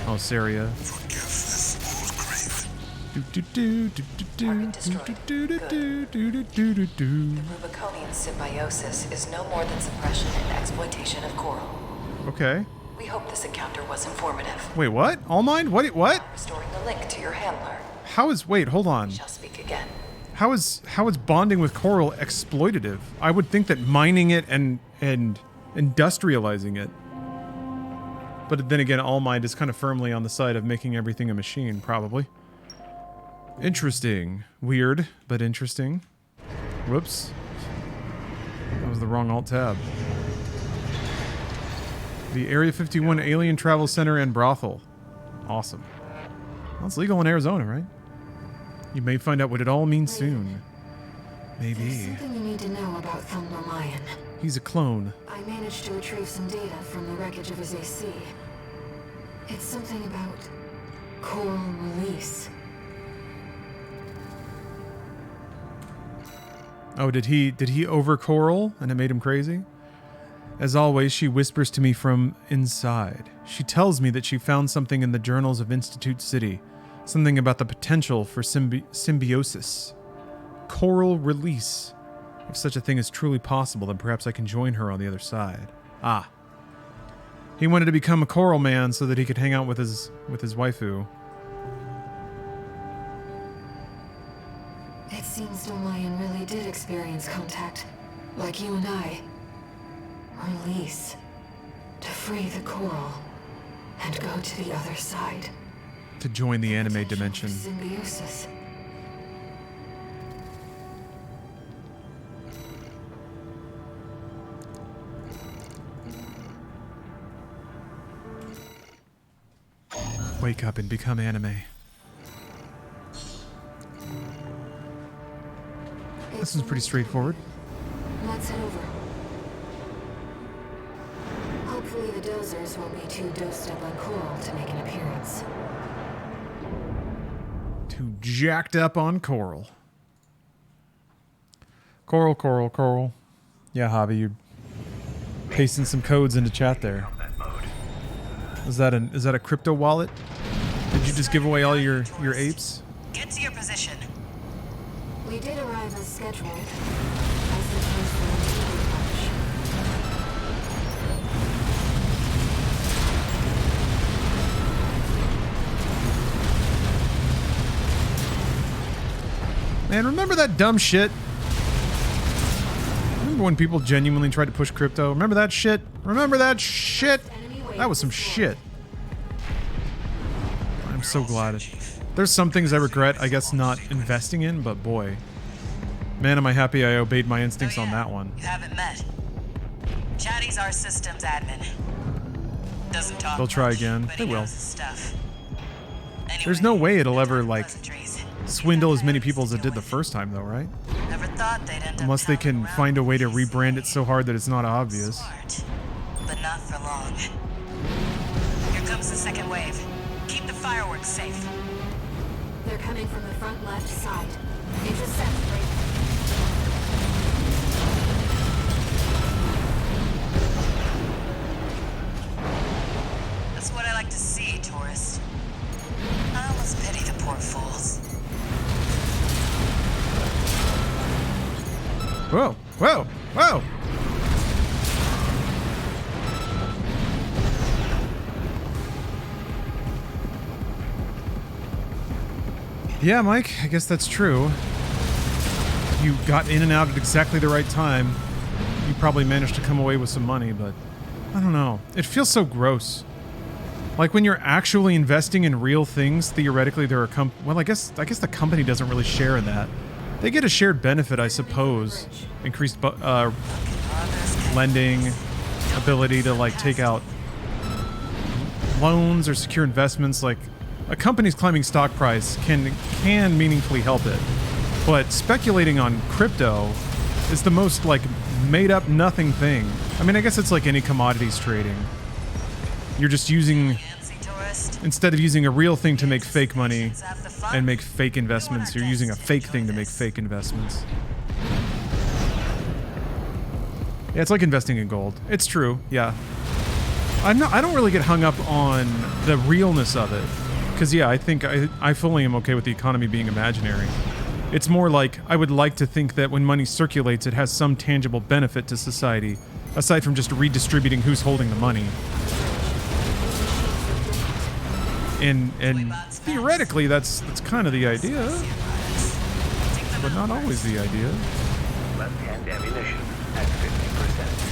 Oh, Saria. Forgive this old grave. Target destroyed. Good. The Rubiconian symbiosis is no more than suppression and exploitation of coral. Okay. We hope this encounter was informative. Wait, what? All Mind? What? Restoring the link to your handler. How is... Wait, hold on. We shall speak again. How is bonding with coral exploitative? I would think that mining it and industrializing it. But then again, All Mind is kind of firmly on the side of making everything a machine, probably. Interesting. Weird, but interesting. Whoops. That was the wrong Alt-Tab. The Area 51 Alien Travel Center and Brothel. Awesome. Well, it's legal in Arizona, right? You may find out what it all means soon. Maybe. There's something you need to know about Thunder Lion. He's a clone. I managed to retrieve some data from the wreckage of his AC. It's something about coral release. Oh, did he over coral and it made him crazy? As always, she whispers to me from inside. She tells me that she found something in the journals of Institute City. Something about the potential for symbiosis. Coral release. If such a thing is truly possible, then perhaps I can join her on the other side. Ah. He wanted to become a coral man so that he could hang out with his waifu. It seems Lion really did experience contact, like you and I. Release. To free the coral. And go to the other side. To join the anime dimension. Symbiosis. Wake up and become anime. This is pretty straightforward. Let's head over. Hopefully the dozers won't be too dosed up on coral to make an appearance. Too jacked up on coral. Coral. Yeah, Javi, you're pasting some codes into chat there. Is that a crypto wallet? Did you just give away all your apes? Get to your position. We did arrive as scheduled. As the transfer Man, remember that dumb shit? Remember when people genuinely tried to push crypto? Remember that shit? Remember that shit? That was some shit. I'm so glad. There's some things I regret, I guess, not investing in, but boy. Man, am I happy I obeyed my instincts on that one. You haven't met. Chatty's our systems admin. Doesn't talk They'll try much, again. but They he will. knows his stuff. Anyway, There's no way it'll ever, like, swindle as many people as it did the first time, though, right? never thought they'd end Unless they can find a way to rebrand it so hard that it's not obvious. Smart, but not for long. Here comes the second wave. Keep the fireworks safe. They're coming from the front left side. Intercept Raven. That's what I like to see, tourist. I almost pity the poor fools. Whoa, whoa, whoa! Yeah, Mike, I guess that's true. You got in and out at exactly the right time. You probably managed to come away with some money, but I don't know. It feels so gross. Like when you're actually investing in real things, theoretically there are well, I guess the company doesn't really share in that. They get a shared benefit, I suppose. Increased lending, ability to like take out loans or secure investments. Like a company's climbing stock price can meaningfully help it. But speculating on crypto is the most like made up nothing thing. I mean, I guess it's like any commodities trading. You're just using, instead of using a real thing to make fake money and make fake investments, you're using a fake thing to make fake investments. Yeah, it's like investing in gold. It's true, yeah. I don't really get hung up on the realness of it. Because, yeah, I think I fully am okay with the economy being imaginary. It's more like I would like to think that when money circulates, it has some tangible benefit to society, aside from just redistributing who's holding the money. And theoretically, that's kind of the idea, but not always the idea. Left-hand ammunition at 50%.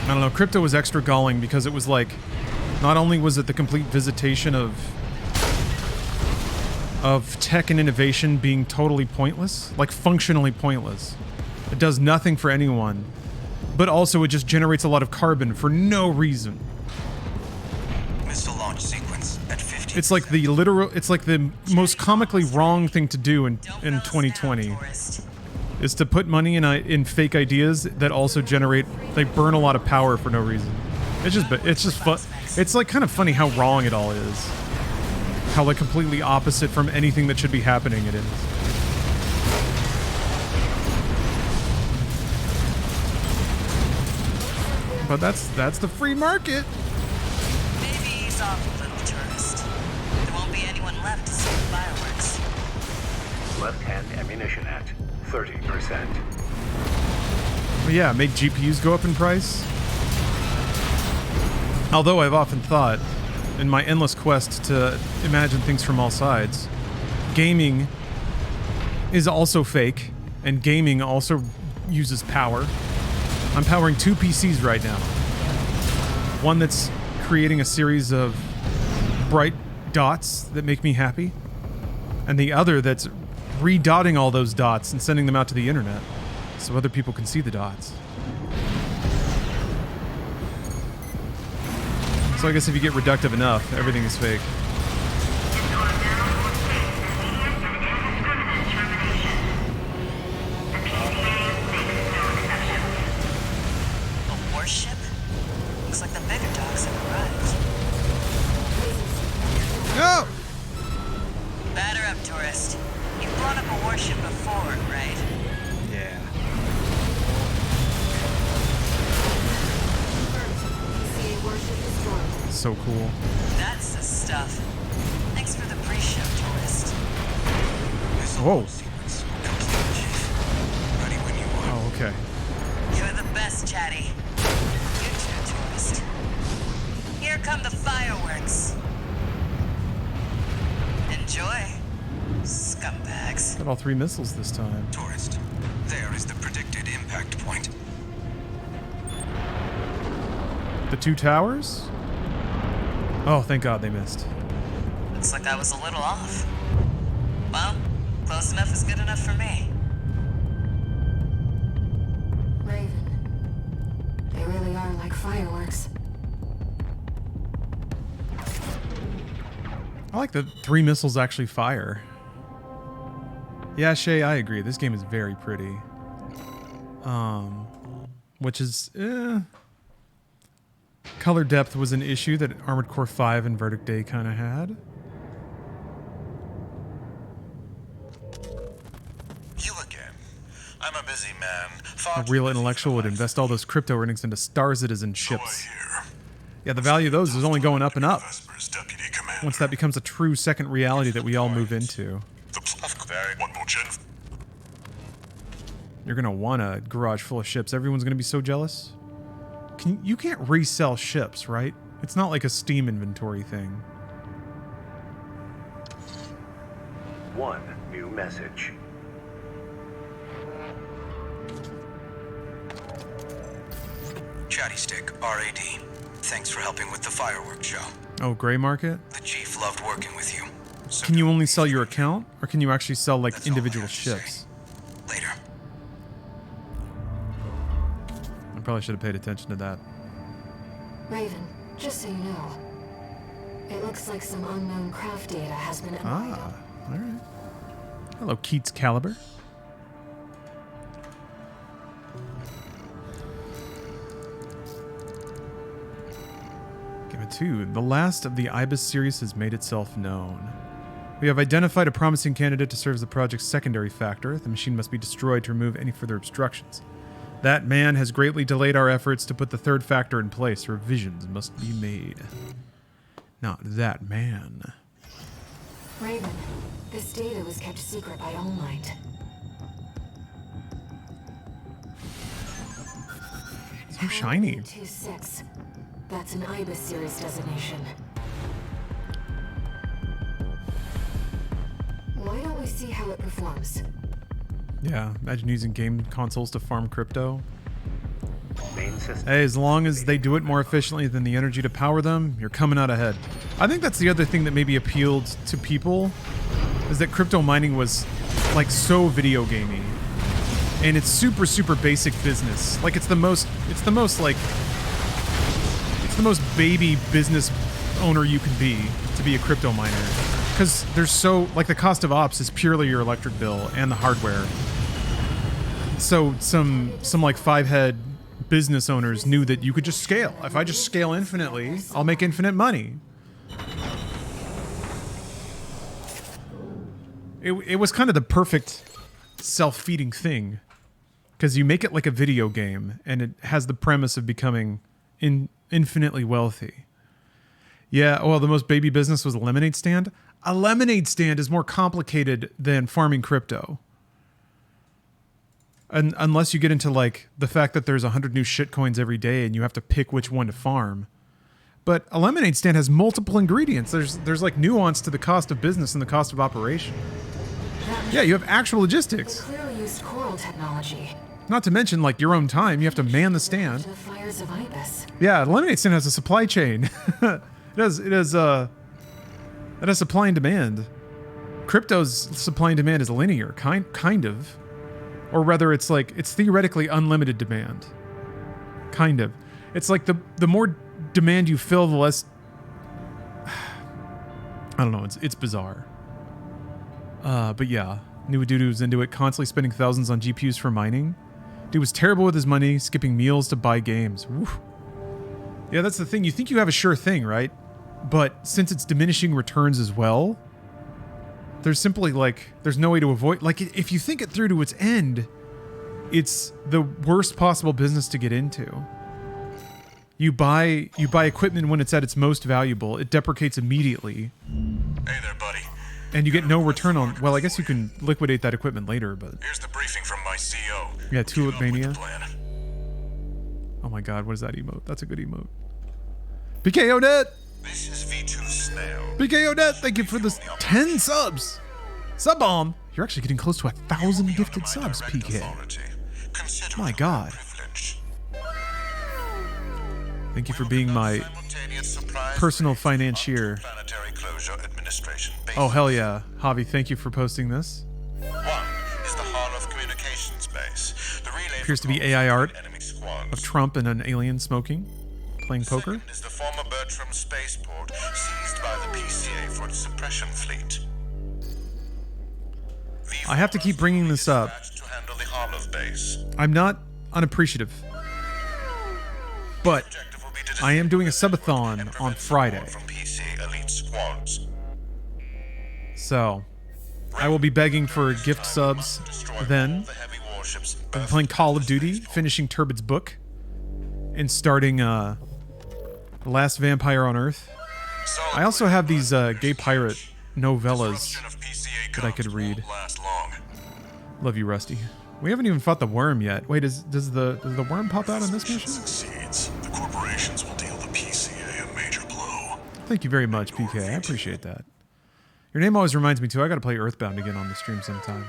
I don't know, Crypto was extra galling because it was like, not only was it the complete visitation of tech and innovation being totally pointless, like functionally pointless. It does nothing for anyone, but also it just generates a lot of carbon for no reason. Missile launch sequence at 50. It's like the most comically wrong thing to do in 2020 is to put money in fake ideas that also they burn a lot of power for no reason. It's just fun. It's like kind of funny how wrong it all is. How like completely opposite from anything that should be happening it is. But that's the free market. Maybe ease off a little, tourist. There won't be anyone left to see the fireworks. Left-hand ammunition at 30%. Well, yeah, make GPUs go up in price. Although I've often thought, in my endless quest to imagine things from all sides, gaming is also fake, and gaming also uses power. I'm powering 2 PCs right now. One that's creating a series of bright dots that make me happy, and the other that's redotting all those dots and sending them out to the internet so other people can see the dots. So I guess if you get reductive enough, everything is fake. A warship? Looks like the bigger dogs have arrived. No! Batter up, tourist. You've blown up a warship before, right? Yeah. So cool. That's the stuff. Thanks for the pre-show, tourist. Whoa. Sequence complete, Chief. Ready when you are. Oh, okay. You're the best, Chatty. You too, tourist. Here come the fireworks. Enjoy, scumbags. Got all 3 missiles this time. Tourist, there is the predicted impact point. The 2 towers? Oh, thank God they missed. Looks like I was a little off. Well, close enough is good enough for me. Raven, they really are like fireworks. I like that 3 missiles actually fire. Yeah, Shay, I agree. This game is very pretty. Which is, color depth was an issue that Armored Core 5 and Verdict Day kind of had. You again. I'm a busy man. A real intellectual would invest all those crypto earnings into Star Citizen ships. Yeah, the value of those is only going up and up. Once that becomes a true second reality that we all move into. You're gonna want a garage full of ships. Everyone's gonna be so jealous. You can't resell ships, right? It's not like a Steam inventory thing. One new message. Chatty Stick, RAD. Thanks for helping with the fireworks show. Oh, gray market? The chief loved working with you. So Can you only sell your account? Or can you actually sell, like, individual ships? later. I probably should have paid attention to that. Raven, just so you know, it looks like some unknown craft data has been unlocked. Ah, alright. Hello, Keats Caliber. Game of 2. The last of the Ibis series has made itself known. We have identified a promising candidate to serve as the project's secondary factor. The machine must be destroyed to remove any further obstructions. That man has greatly delayed our efforts to put the third factor in place. Revisions must be made. Not that man. Raven, this data was kept secret by All Might. So shiny. 26. That's an IBIS series designation. Why don't we see how it performs? Yeah, imagine using game consoles to farm crypto. Main system. Hey, as long as they do it more efficiently than the energy to power them, you're coming out ahead. I think that's the other thing that maybe appealed to people, is that crypto mining was like so video gamey. And it's super, super basic business. Like it's the most baby business owner you can be to be a crypto miner. Because there's so, like the cost of ops is purely your electric bill and the hardware. So some like 5-head business owners knew that you could just scale. If I just scale infinitely, I'll make infinite money. It was kind of the perfect self-feeding thing. Because you make it like a video game, and it has the premise of becoming infinitely wealthy. Yeah, well, the most baby business was a lemonade stand. A lemonade stand is more complicated than farming crypto. And unless you get into like the fact that there's 100 new shitcoins every day and you have to pick which one to farm. But a lemonade stand has multiple ingredients. There's like nuance to the cost of business and the cost of operation. Yeah, you have actual logistics. Clearly used coral technology. Not to mention, like, your own time. You have to man the stand. The fires of IBIS. Yeah, the lemonade stand has a supply chain. it has supply and demand. Crypto's supply and demand is linear, kind of. Or rather, it's theoretically unlimited demand. Kind of. It's like the more demand you fill, the less... I don't know, it's bizarre. But yeah, Nuadudu was into it, constantly spending thousands on GPUs for mining. Dude was terrible with his money, skipping meals to buy games. Woo. Yeah, that's the thing. You think you have a sure thing, right? But since it's diminishing returns as well, there's simply there's no way to avoid. Like, if you think it through to its end, it's the worst possible business to get into. You buy equipment when it's at its most valuable. It deprecates immediately. Hey there, buddy. And you get no return on... Well, I guess you can liquidate that equipment later, but... Here's the briefing from my CO. Yeah, Tulip Mania. Oh my god, what is that emote? That's a good emote. PKONet! This is V2 Snail. PKONet, thank you for the 10 subs! Sub bomb! You're actually getting close to 1,000 gifted subs, PK. My god. Thank you for being my personal financier. Oh, hell yeah. Javi, thank you for posting this. One is the Hall of Communications Base. The relay appears to be AI art of Trump and an alien smoking, playing poker. Second is the former Bertram spaceport, seized by the PCA for its suppression fleet. I have to keep bringing this up. To handle the Hall of Base. I'm not unappreciative, but I am doing a subathon on Friday. From PCA elite squads. So, I will be begging for gift subs then. I'm playing Call of Duty, finishing Turbid's book, and starting The Last Vampire on Earth. I also have these gay pirate novellas that I could read. Love you, Rusty. We haven't even fought the worm yet. Wait, does the worm pop out on this mission? Succeeds, the corporations will deal the PCA a major blow. Thank you very much, PK. I appreciate that. Your name always reminds me too. I gotta play Earthbound again on the stream sometime.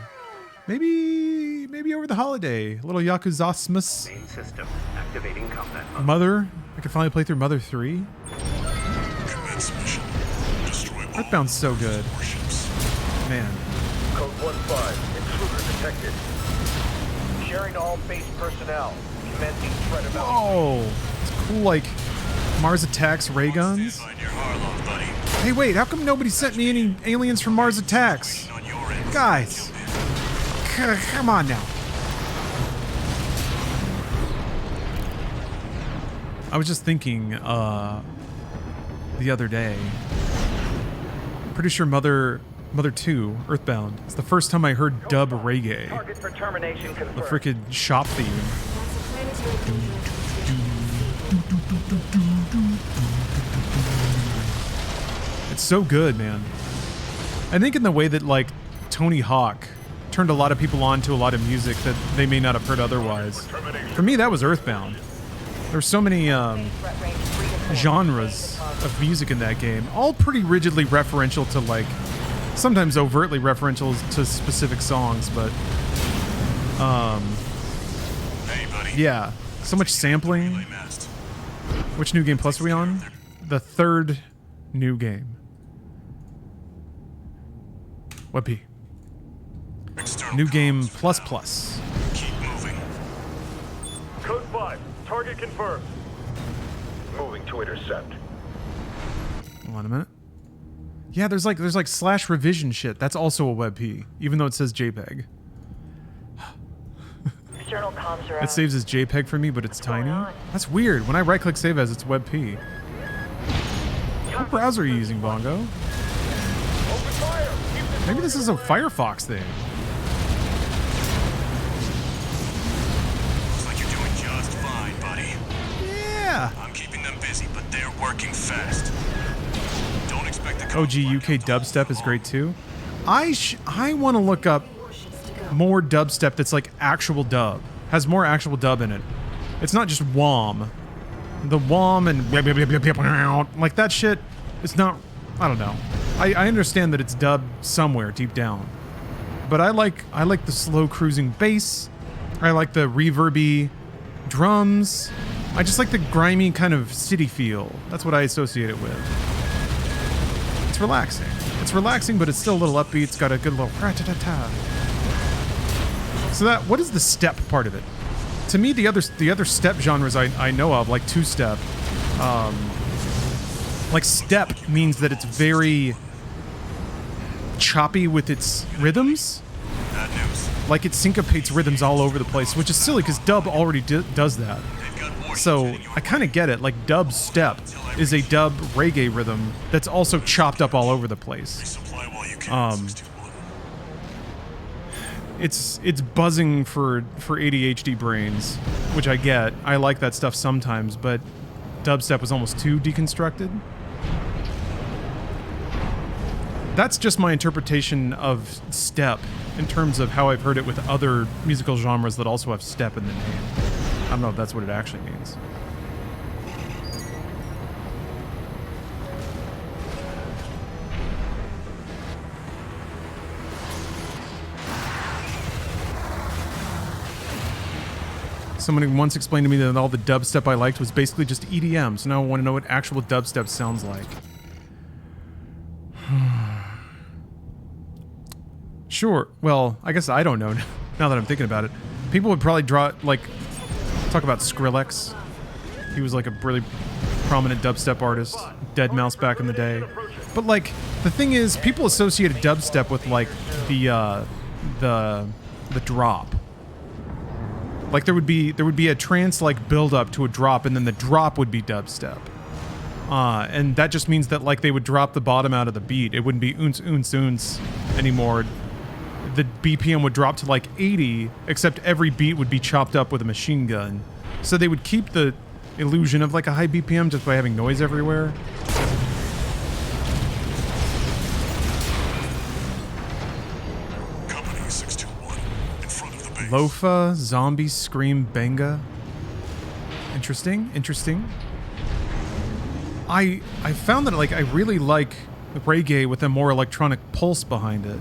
Maybe over the holiday. A little Yakuzasmus. Main system activating combat mode. Mother. I can finally play through Mother 3. Commence mission. Destroy Earthbound's so good. Man. Code 1-5. Intruder detected. Sharing all base personnel. Commencing threat evaluation. Oh, it's cool. Like Mars Attacks ray guns. Hey, wait. How come nobody sent me any aliens from Mars Attacks? Guys, come on now. I was just thinking the other day. I'm pretty sure Mother 2, Earthbound, it's the first time I heard dub reggae. Target for termination The confirmed. frickin' shop theme. It's so good, man. I think in the way that like Tony Hawk turned a lot of people on to a lot of music that they may not have heard otherwise. For me, that was Earthbound. There's so many genres of music in that game, all pretty rigidly referential to like, sometimes overtly referential to specific songs, but yeah, so much sampling. Which New Game Plus are we on? The third new game. What P? New Game Plus Plus. Keep moving. Code 5. Target confirmed. Moving to intercept. Hold on a minute. Yeah, there's like slash revision shit. That's also a WebP, even though it says JPEG. External comms are It saves as JPEG for me, but it's tiny. That's weird. When I right-click save as, it's WebP. What browser are you using, Bongo? Maybe this is a Firefox thing. Looks like you're doing just fine, buddy. Yeah. I'm keeping them busy, but they're working fast. Don't expect the OG UK dubstep is great too. I want to look up more dubstep that's like actual dub. Has more actual dub in it. It's not just WOM. The WOM and like that shit, it's not, I don't know. I understand that it's dubbed somewhere deep down. But I like the slow cruising bass. I like the reverby drums. I just like the grimy kind of city feel. That's what I associate it with. It's relaxing. It's relaxing, but it's still a little upbeat. It's got a good little ra-ta-ta-ta. So that, what is the step part of it? To me, the other step genres I know of, like two-step, like step means that it's very choppy with its rhythms. Like it syncopates rhythms all over the place, which is silly because dub already does that. So I kind of get it. Like dub step is a dub reggae rhythm that's also chopped up all over the place. It's buzzing for ADHD brains, which I get. I like that stuff sometimes, but dubstep was almost too deconstructed. That's just my interpretation of step in terms of how I've heard it with other musical genres that also have step in the name. I don't know if that's what it actually means. Someone once explained to me that all the dubstep I liked was basically just EDM, so now I want to know what actual dubstep sounds like. Sure. Well, I guess I don't know now that I'm thinking about it. People would probably talk about Skrillex. He was like a really prominent dubstep artist, Deadmau5 back in the day. But like, the thing is, people associated dubstep with like the drop. Like there would be a trance like build up to a drop, and then the drop would be dubstep. And that just means that like they would drop the bottom out of the beat. It wouldn't be oons oons oons anymore. The BPM would drop to like 80, except every beat would be chopped up with a machine gun. So they would keep the illusion of like a high BPM just by having noise everywhere. Company 621 in front of the base. Lofa, Zombie, Scream, Benga. Interesting, interesting. I found that like I really like reggae with a more electronic pulse behind it.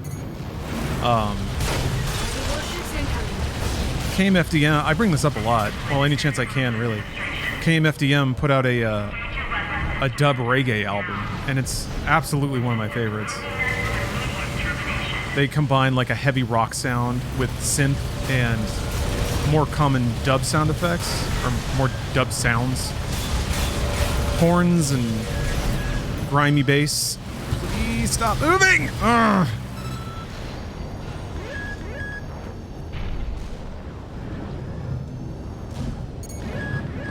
KMFDM, I bring this up a lot. Well, any chance I can, really. KMFDM put out a dub reggae album, and it's absolutely one of my favorites. They combine like a heavy rock sound with synth and more common dub sound effects, or more dub sounds. Horns and grimy bass. Please stop moving! Ugh.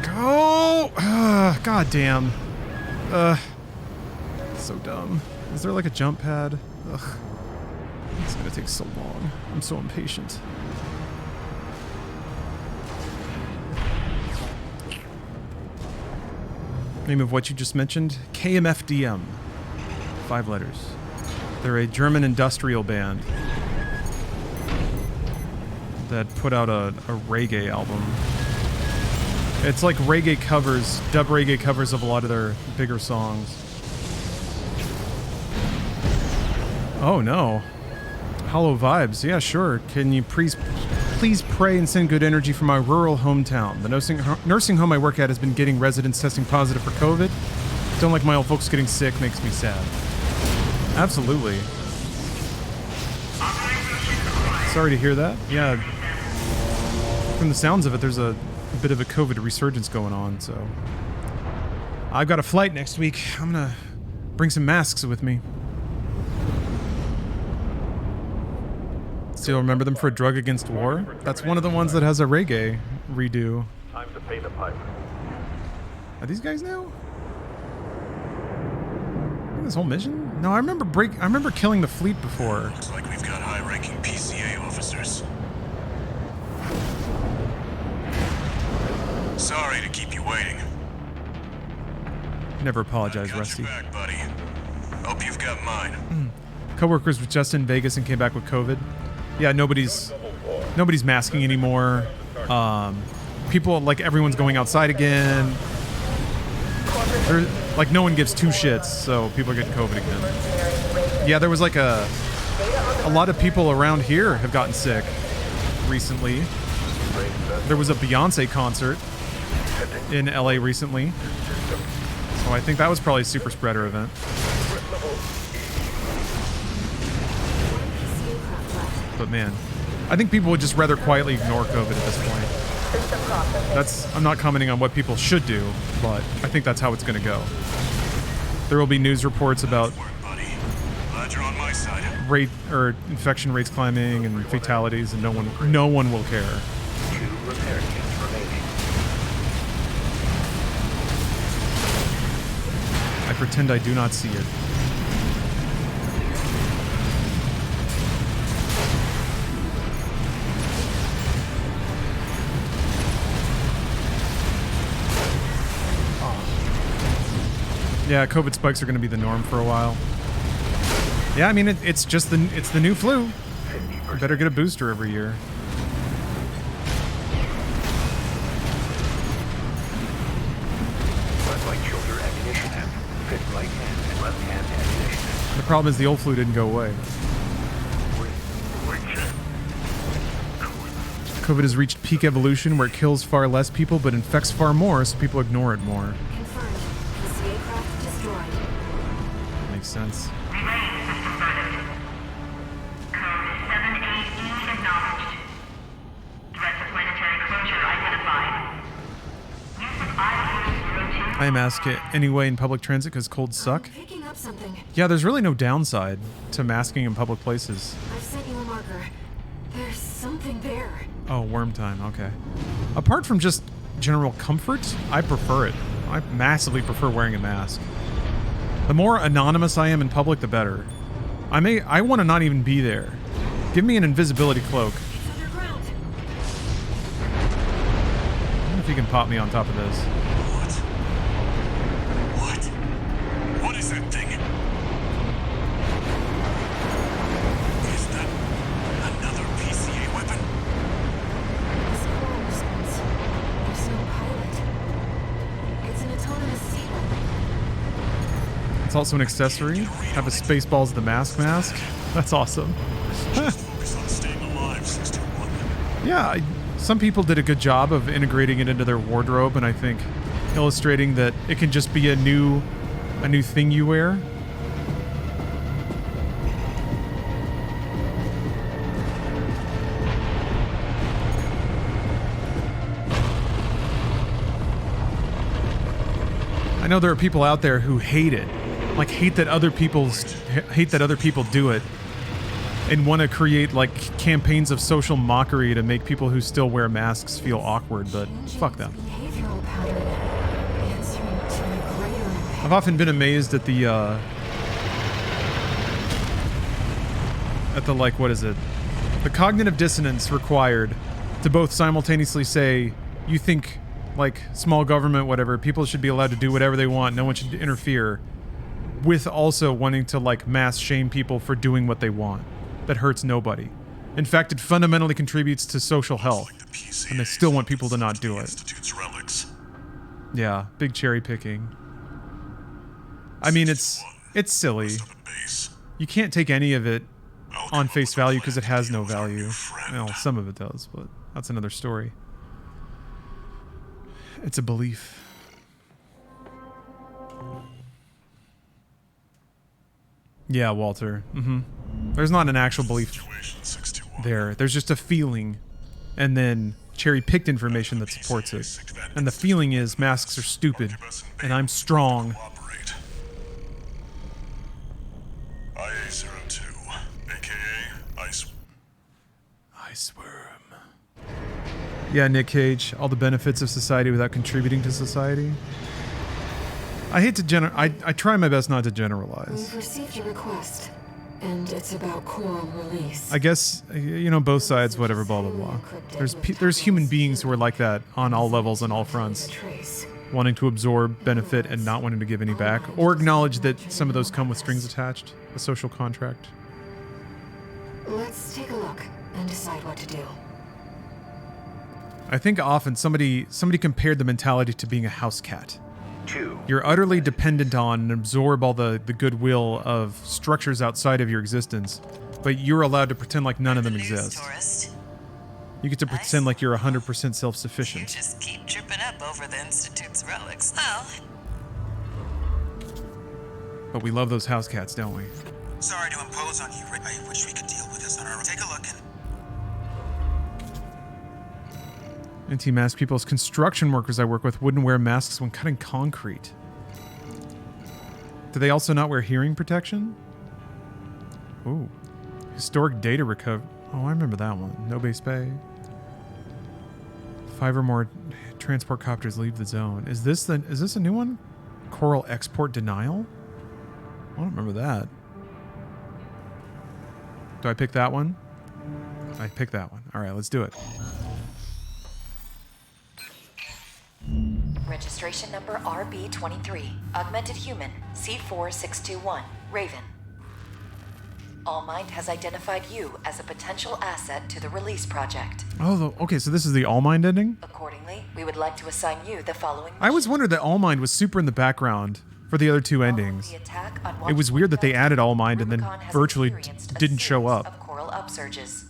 Go! God damn. So dumb. Is there like a jump pad? Ugh. It's gonna take so long. I'm so impatient. Name of what you just mentioned? KMFDM. 5 letters. They're a German industrial band that put out a reggae album. It's like reggae covers, dub reggae covers of a lot of their bigger songs. Oh no. Hollow vibes. Yeah, sure. Can you please pray and send good energy from my rural hometown? The nursing home I work at has been getting residents testing positive for COVID. Don't like my old folks getting sick, makes me sad. Absolutely. Sorry to hear that. Yeah. From the sounds of it, there's a bit of a COVID resurgence going on, so. I've got a flight next week. I'm gonna bring some masks with me. Still remember them for a drug against war? That's one of the ones that has a reggae redo. Time to pay the piper. Are these guys now? This whole mission? No, I remember killing the fleet before. Looks like we've got high-ranking PCA officers. Sorry to keep you waiting. Never apologize, Rusty. Back, buddy. Hope you've got mine. Coworkers were just in Vegas and came back with COVID. Yeah, nobody's masking anymore. People, like, everyone's going outside again. Like, no one gives two shits, so people are getting COVID again. Yeah, there was like a lot of people around here have gotten sick recently. There was a Beyonce concert in LA recently. So I think that was probably a super spreader event. But man, I think people would just rather quietly ignore COVID at this point. I'm not commenting on what people should do, but I think that's how it's going to go. There will be news reports about rate or infection rates climbing and fatalities, and no one will care. 2 repair kits remaining. I pretend I do not see it. Yeah, COVID spikes are going to be the norm for a while. Yeah, I mean it's the new flu. You better get a booster every year. Left right shoulder ammunition amp. Fit right hand and left hand ammunition amp. The problem is the old flu didn't go away. COVID has reached peak evolution where it kills far less people but infects far more, so people ignore it more. Confirmed. PCA craft destroyed. Makes sense. I mask it anyway in public transit because colds suck. Picking up something. Yeah, there's really no downside to masking in public places. I've sent you a marker. There's something there. Oh, worm time. Okay. Apart from just general comfort, I prefer it. I massively prefer wearing a mask. The more anonymous I am in public, the better. I want to not even be there. Give me an invisibility cloak. It's underground. I wonder if you can pop me on top of this. What is that thing? Is that another PCA weapon? This call response. There's no pilot. It's an autonomous sea weapon. It's also an accessory. Have a Spaceballs the mask. That's awesome. Focus on staying alive, 621. Yeah, some people did a good job of integrating it into their wardrobe, and I think illustrating that it can just be a new thing you wear. I know there are people out there who hate it, like hate that other people do it, and want to create like campaigns of social mockery to make people who still wear masks feel awkward, but fuck them. Behavioral pattern. Answering to a greater impact. I've often been amazed at the like, what is it? The cognitive dissonance required to both simultaneously say, you think like small government, whatever, people should be allowed to do whatever they want, no one should interfere. with also wanting to like mass shame people for doing what they want. That hurts nobody. In fact, it fundamentally contributes to social health. And they still want people to not do it. Yeah, big cherry picking. I mean, it's silly. You can't take any of it on face value because it has no value. Well, some of it does, but that's another story. It's a belief. Yeah, Walter. There's not an actual belief there. There's just a feeling, and then cherry-picked information that supports it. And the feeling is masks are stupid, and I'm strong. IA-02, aka Ice Worm. Yeah, Nick Cage. All the benefits of society without contributing to society. I hate to I try my best not to generalize. We've received your request, and it's about coral release. I guess, you know, both sides, whatever, blah, blah, blah. There's human beings who are like that on all levels and all fronts. Wanting to absorb benefit and not wanting to give any back. Or acknowledge that some of those come with strings attached. A social contract. Let's take a look and decide what to do. I think often somebody compared the mentality to being a house cat. 2. You're utterly dependent on and absorb all the goodwill of structures outside of your existence, but you're allowed to pretend like none of them exist. You get to pretend like you're 100% self-sufficient. Just keep tripping up over the Institute's relics. Oh. But we love those house cats, don't we? Sorry to impose on you, Rick. I wish we could deal with this on our own. Take a look and... Anti-mask people as construction workers I work with wouldn't wear masks when cutting concrete. Do they also not wear hearing protection? Ooh. Historic data recovery. Oh, I remember that one. No base pay. 5 or more transport copters leave the zone. Is this a new one? Coral export denial? I don't remember that. Do I pick that one? I pick that one. All right, let's do it. Registration number RB23. Augmented Human, C4621. Raven. Allmind has identified you as a potential asset to the release project. Oh, okay, so this is the Allmind ending? Accordingly, we would like to assign you the following... I always wondered that Allmind was super in the background for the other two endings. It was weird that they added Allmind and then virtually didn't show up. Of coral upsurges.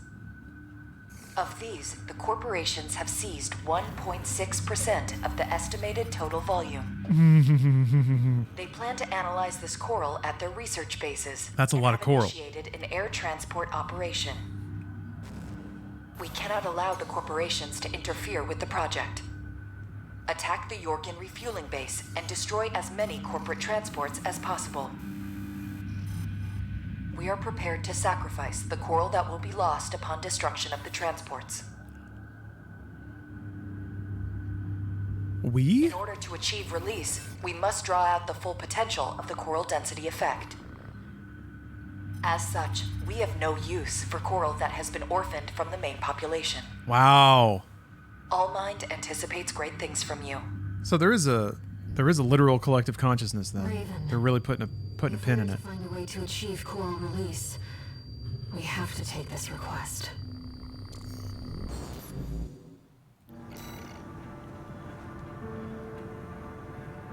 Of these, the corporations have seized 1.6% of the estimated total volume. They plan to analyze this coral at their research bases. That's a lot of coral. Initiated an air transport operation. We cannot allow the corporations to interfere with the project. Attack the Yorkin refueling base and destroy as many corporate transports as possible. We are prepared to sacrifice the coral that will be lost upon destruction of the transports. We? In order to achieve release, we must draw out the full potential of the coral density effect. As such, we have no use for coral that has been orphaned from the main population. Wow. Allmind anticipates great things from you. So there is a literal collective consciousness then. Raven, they're really putting a pin in it. To find a way to achieve coral release, we have to take this request.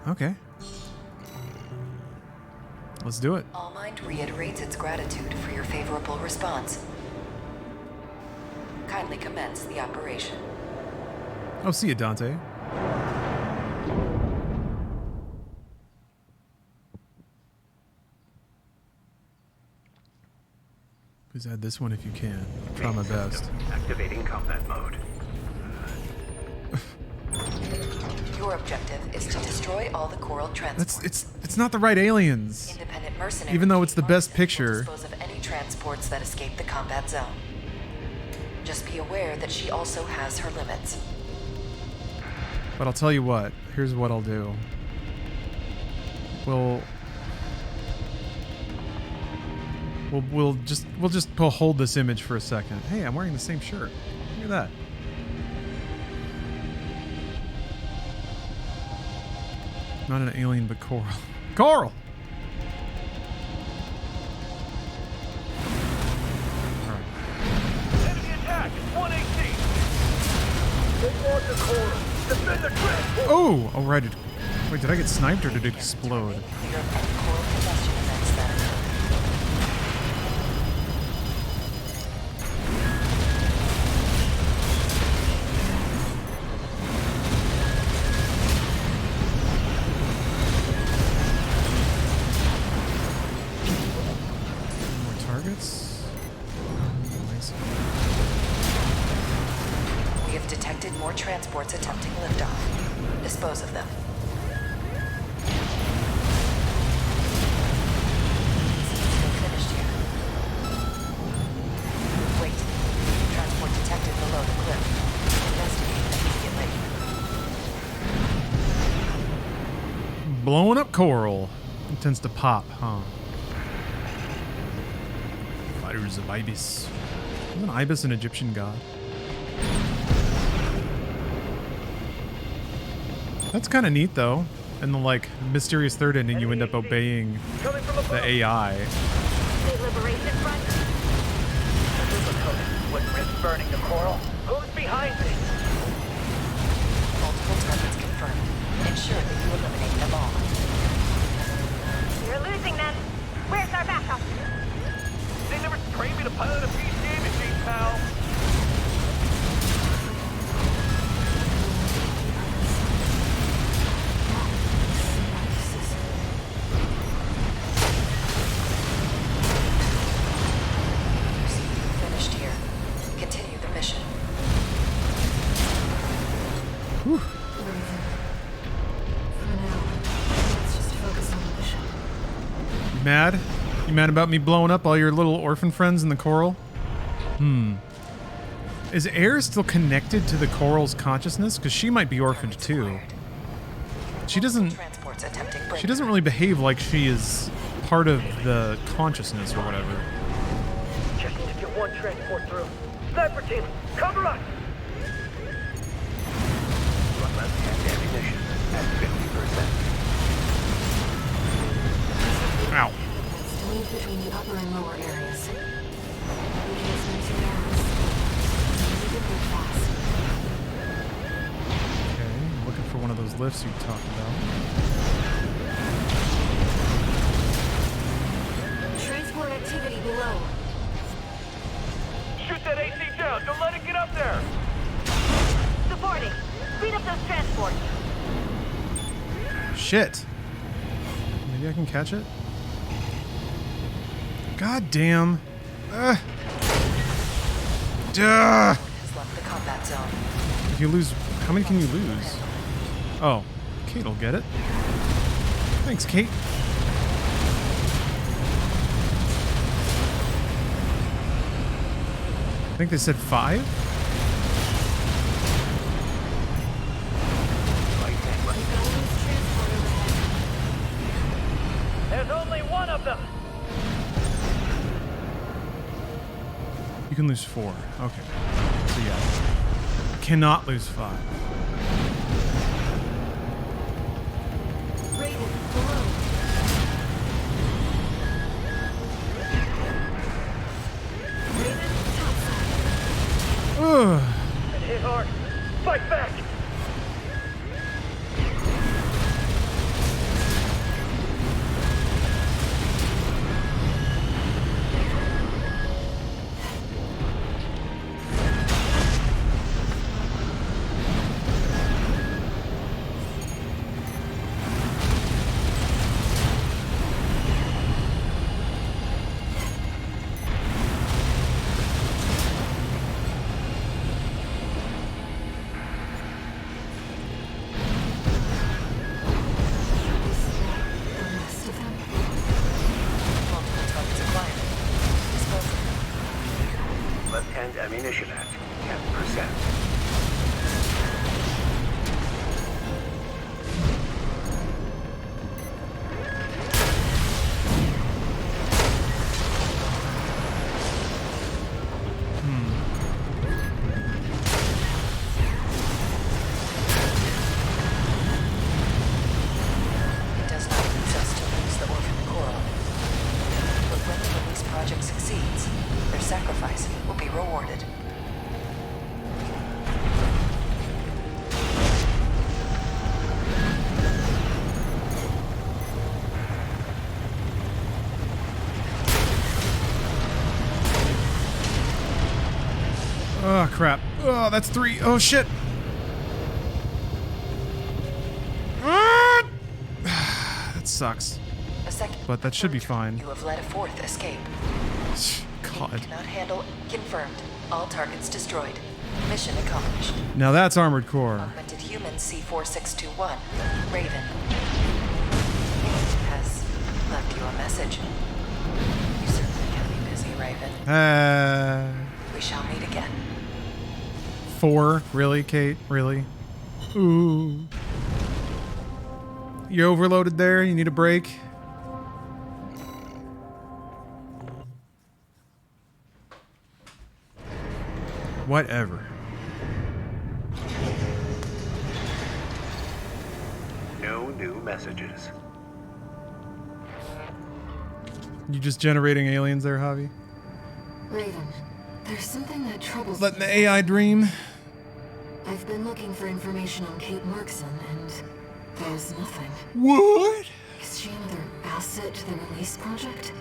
Okay. Let's do it. Allmind reiterates its gratitude for your favorable response. Kindly commence the operation. Oh, see you, Dante. Please add this one if you can. I'll try my best. Activating combat mode. Your objective is to destroy all the coral transports. It's not the right aliens. Independent mercenaries. Even though it's the best picture. Dispose of any transports that escape the combat zone. Just be aware that she also has her limits. But I'll tell you what. Here's what I'll do. We'll just hold this image for a second. Hey, I'm wearing the same shirt. Look at that. Not an alien, but coral. Coral! Oh, oh right. Wait, did I get sniped or did it explode? More targets. Nice. We have detected more transports attempting liftoff. Dispose of them. Still finished here. Wait. Transport detected below the cliff. Investigate immediately. Blowing up coral. It tends to pop, huh? Fighters of Ibis. Isn't Ibis an Egyptian god? That's kind of neat, though. In the, like, mysterious third ending, you end up obeying the AI. State Liberation Front? Wouldn't risk burning the coral. Who's behind this? Multiple targets confirmed. Ensure that you eliminate them all. You're losing them. Where's our backup? They never trained me to pilot a PCA machine, pal. Finished here. Continue the mission. Whew. For now, let's just focus on the mission. You mad? You mad about me blowing up all your little orphan friends in the coral? Is Air still connected to the coral's consciousness? Because she might be orphaned too. She doesn't really behave like she is part of the consciousness or whatever. Just need to get one transport through. Sniper team, cover us! Run left-hand ammunition at 50%. Ow. Let's move between the upper and lower areas. Regions need to balance. Need to move fast. Okay, I'm looking for one of those lifts you talked about. Transport activity below. Shoot that AC down. Don't let it get up there. Supporting. Speed up those transports. Shit. Maybe I can catch it? God damn. Duh. Has left the combat zone. If you lose, how many can you lose? Oh, Kate will get it. Thanks, Kate. I think they said 5? There's only one of them! You can lose 4. Okay. So yeah. Cannot lose 5. Raven, below. Raven, topside. Ugh. And hit hard. Fight back! Left-hand ammunition at 10%. It does not lose us to lose the orphan coral. But when the release project succeeds, their sacrifice will be rewarded. Oh, crap. Oh, that's 3. Oh, shit. That sucks. A second. But that should be fine. You have led a 4th escape. God. Cannot handle. Confirmed. All targets destroyed. Mission accomplished. Now that's Armored Core. Augmented human C4621. Raven. Has left you a message. You certainly can be busy, Raven. We shall meet again. 4? Really, Kate? Really? Ooh. You're overloaded there? You need a break? Whatever. No new messages. You just generating aliens there, Javi? Raven, there's something that troubles Letting me. the AI dream? I've been looking for information on Kate Markson, and there's nothing. What? Is she another asset to the release project?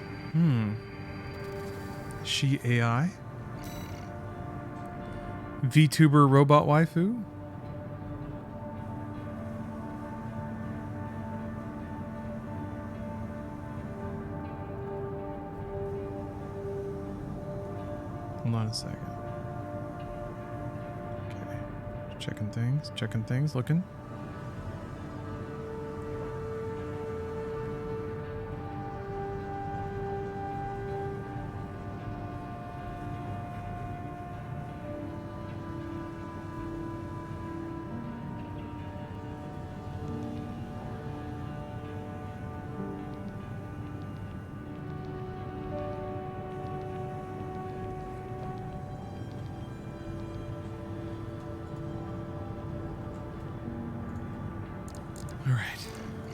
She AI? VTuber robot waifu? Hold on a second. Okay. Checking things, looking.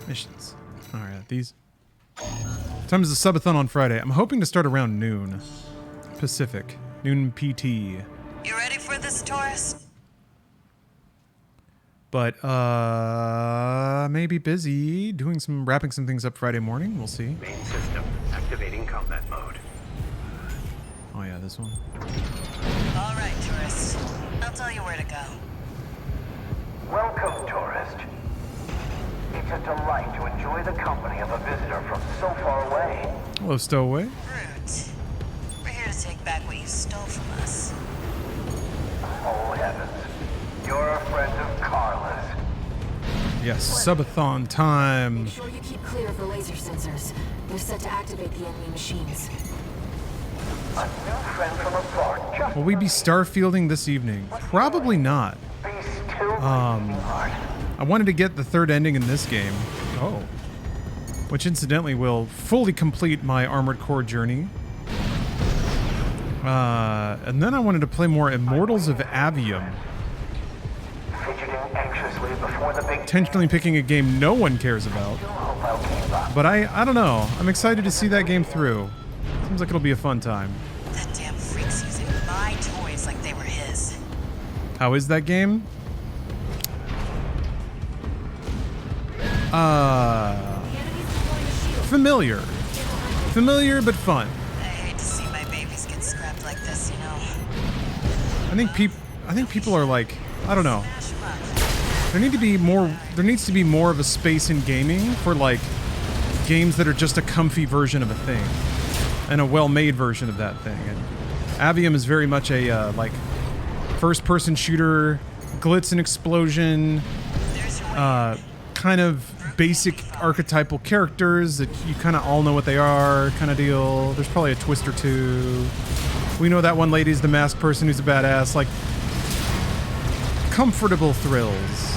Missions. Alright, these. Time is the subathon on Friday. I'm hoping to start around noon. Pacific. Noon PT. You ready for this, tourist? But, maybe busy wrapping some things up Friday morning. We'll see. Main system activating combat mode. Oh yeah, this one. All right, tourist. I'll tell you where to go. Welcome, tourist. It's a delight to enjoy the company of a visitor from so far away. Hello, Stowaway. Root. We're here to take back what you stole from us. Oh, heavens. You're a friend of Carla's. Yes, subathon time. Make sure you keep clear of the laser sensors. They're set to activate the enemy machines. A new friend from afar. Just Will we be starfielding this evening? Probably not. be still hard. I wanted to get the third ending in this game. Oh. Which incidentally will fully complete my Armored Core journey. And then I wanted to play more Immortals of Avium. Fidgeting anxiously before the big Intentionally picking a game no one cares about. hope I'll keep up. But I don't know. I'm excited to see that game through. Seems like it'll be a fun time. That damn freak's using my toys like they were his. How is that game? Familiar. Familiar but fun. I hate to see my babies get scrapped like this, you know. I think people are like, I don't know. Smash 'em up. There needs to be more of a space in gaming for like games that are just a comfy version of a thing and a well-made version of that thing. And Avium is very much a like first-person shooter, glitz and explosion, kind of basic archetypal characters that you kind of all know what they are, kind of deal. There's probably a twist or two. We know that one lady's the masked person who's a badass. Like comfortable thrills.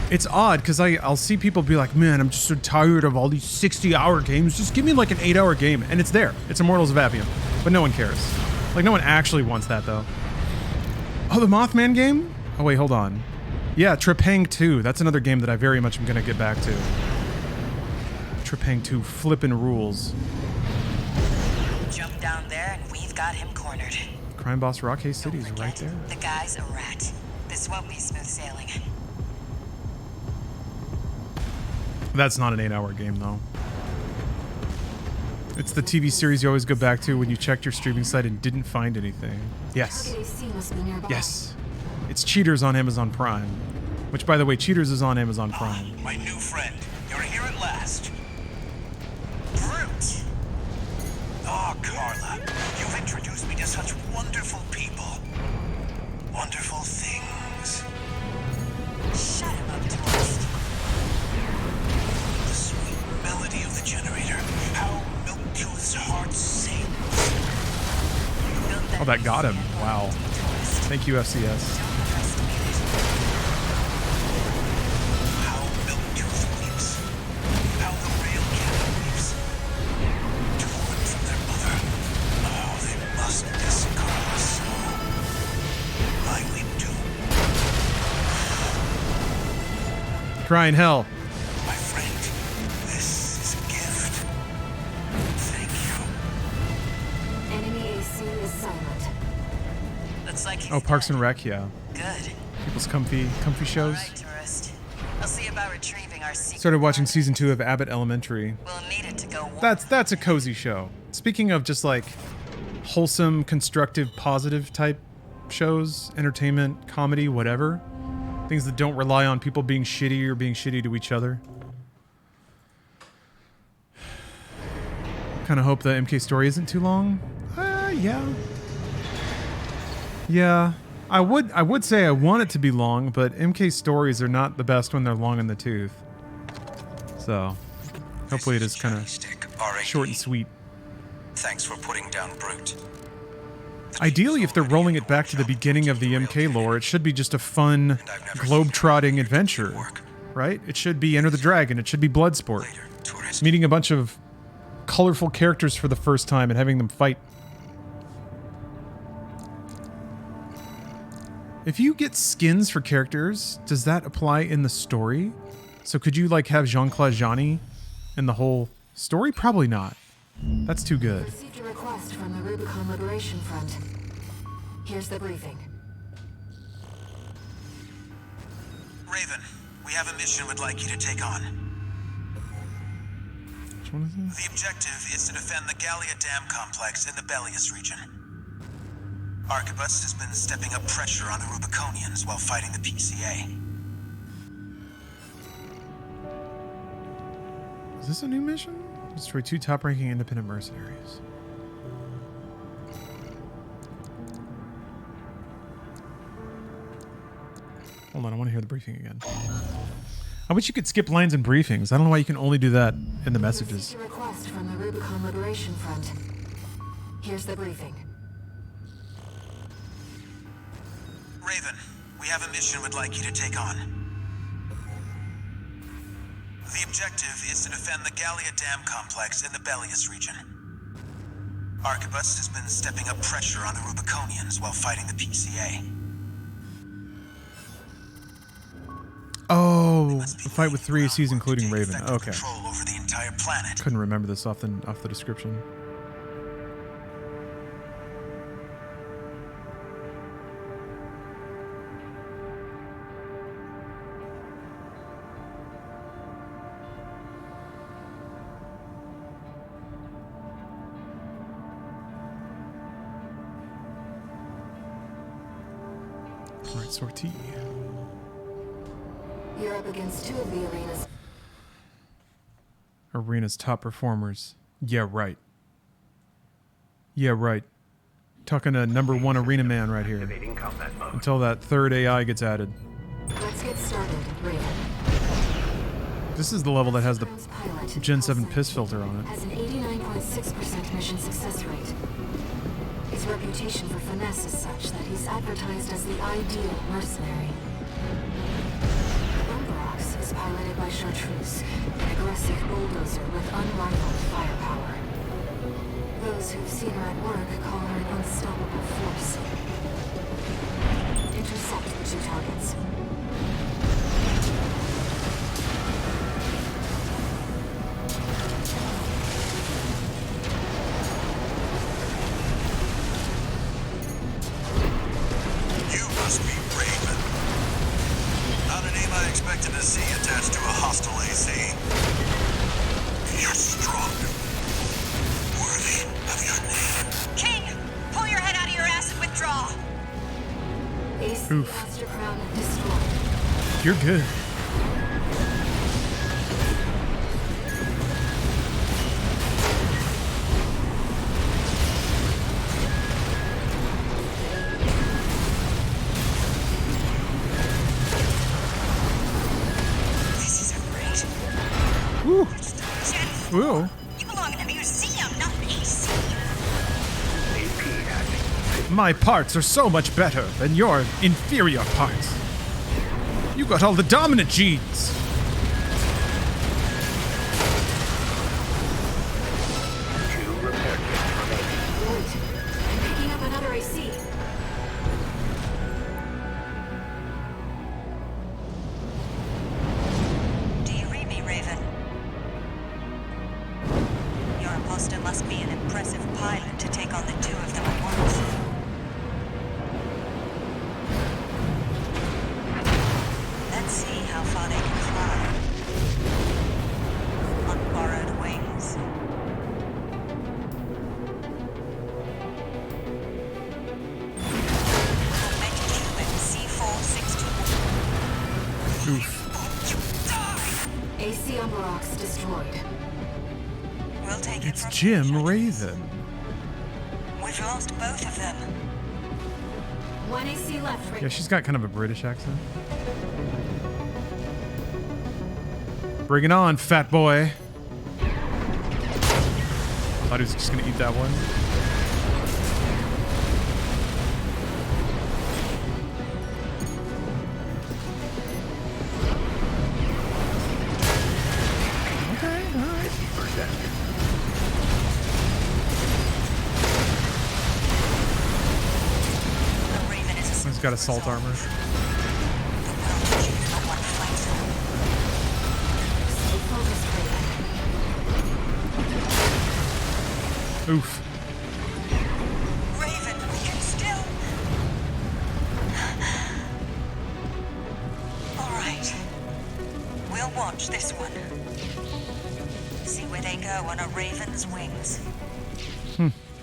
It's odd because I'll see people be like, man, I'm just so tired of all these 60-hour games. Just give me like an 8-hour game. And it's there. It's Immortals of Avium. But no one cares. Like, no one actually wants that, though. Oh, the Mothman game? Oh, wait, hold on. Yeah, Trepang 2. That's another game that I very much am going to get back to. Trepang 2 flippin' rules. Jump down there and we've got him cornered. Crime Boss Rockhay City's Don't right forget, there. The guy's a rat. This won't be smooth sailing. That's not an 8-hour game, though. It's the TV series you always go back to when you checked your streaming site and didn't find anything. Yes. Yes. It's Cheaters on Amazon Prime. Which, by the way, Cheaters is on Amazon Prime. My new friend, you're here at last. Brute! Oh, Carla, you've introduced me to such wonderful people. Wonderful things. Shut him up, tourist. The sweet melody of the generator. How Milktooth's heart sings. Oh, that got him. Wow. Thank you, FCS. How Milktooth weeps. How the rail cat weeps. Torn from their mother. Oh, they must miss Carla so. I weep too. Crying hell. My friend, this is a gift. Thank you. Enemy AC is silent. Looks like he's Oh, Parks and dead. Rec, yeah. Good. People's comfy shows. All right, tourist. I'll see about retrieving our secret. Started watching season 2 of Abbott Elementary. We'll need it to go. That's a cozy show. Speaking of just like wholesome, constructive, positive type shows, entertainment, comedy, whatever. Things that don't rely on people being shitty or being shitty to each other. Kind of hope the MK story isn't too long. Yeah. Yeah. I would say I want it to be long, but MK stories are not the best when they're long in the tooth. So, hopefully it is kind of short and sweet. Thanks for putting down Brute. Ideally, if they're rolling it back to the beginning of the MK lore, it should be just a fun, globe-trotting adventure, right? It should be Enter the Dragon. It should be Bloodsport. Meeting a bunch of colorful characters for the first time and having them fight. If you get skins for characters, does that apply in the story? So could you, like, have Jean-Claude Johnny in the whole story? Probably not. That's too good. Received a request from the Rubicon Liberation Front. Here's the briefing. Raven, we have a mission we'd like you to take on. Which one is this? The objective is to defend the Gallia Dam complex in the Bellius region. Arquebus has been stepping up pressure on the Rubiconians while fighting the PCA. Is this a new mission? Destroy 2 top-ranking independent mercenaries. Hold on, I want to hear the briefing again. I wish you could skip lines in briefings. I don't know why you can only do that in the messages. Received a request from the Rubicon Liberation Front. Here's the briefing. Raven, we have a mission we'd like you to take on. The objective is to defend the Gallia Dam complex in the Bellius region. Arquebus has been stepping up pressure on the Rubiconians while fighting the PCA. Oh, the fight with 3 ACs including Raven. Okay. Control over the entire planet. Couldn't remember this off the description. Alright, sortie. You're up against 2 of the Arena's top performers. Yeah, right. Yeah, right. Talking to #1 arena man right here. Until that 3rd AI gets added. Let's get started, Raven. This is the level that has the Gen 7 piss filter on it. Has an 89.6% mission success rate. His reputation for finesse is such that he's advertised as the ideal mercenary. Umbrox is piloted by Chartreuse, an aggressive bulldozer with unrivaled firepower. Those who've seen her at work call her an unstoppable force. Intercept the 2 targets. Must be Raven. Not a name I expected to see attached to a hostile AC. You're strong. Oof. Master Crown destroyed. You're good. This is great. Ooh. Gen Ooh. You belong in a museum, not an AC. My parts are so much better than your inferior parts. You got all the dominant genes. Wait, I'm picking up another AC. Do you read me, Raven? Your imposter must be an impressive pilot to take on the two of them at once. Let's see how far they can fly. On borrowed wings. Augmented human C4621. Oof. AC on Barox destroyed. We'll take it It's from Jim Raven. We've lost both of them. One AC left, Raven. Yeah, she's got kind of a British accent. Bring it on, fat boy. Thought he was just gonna eat that one. Okay, alright. The Raven is a He's got assault armor. The world will choose but one flight zone. Stay focused, Raven. Oof. Raven, we can still. All right. We'll watch this one. See where they go on a Raven's wings.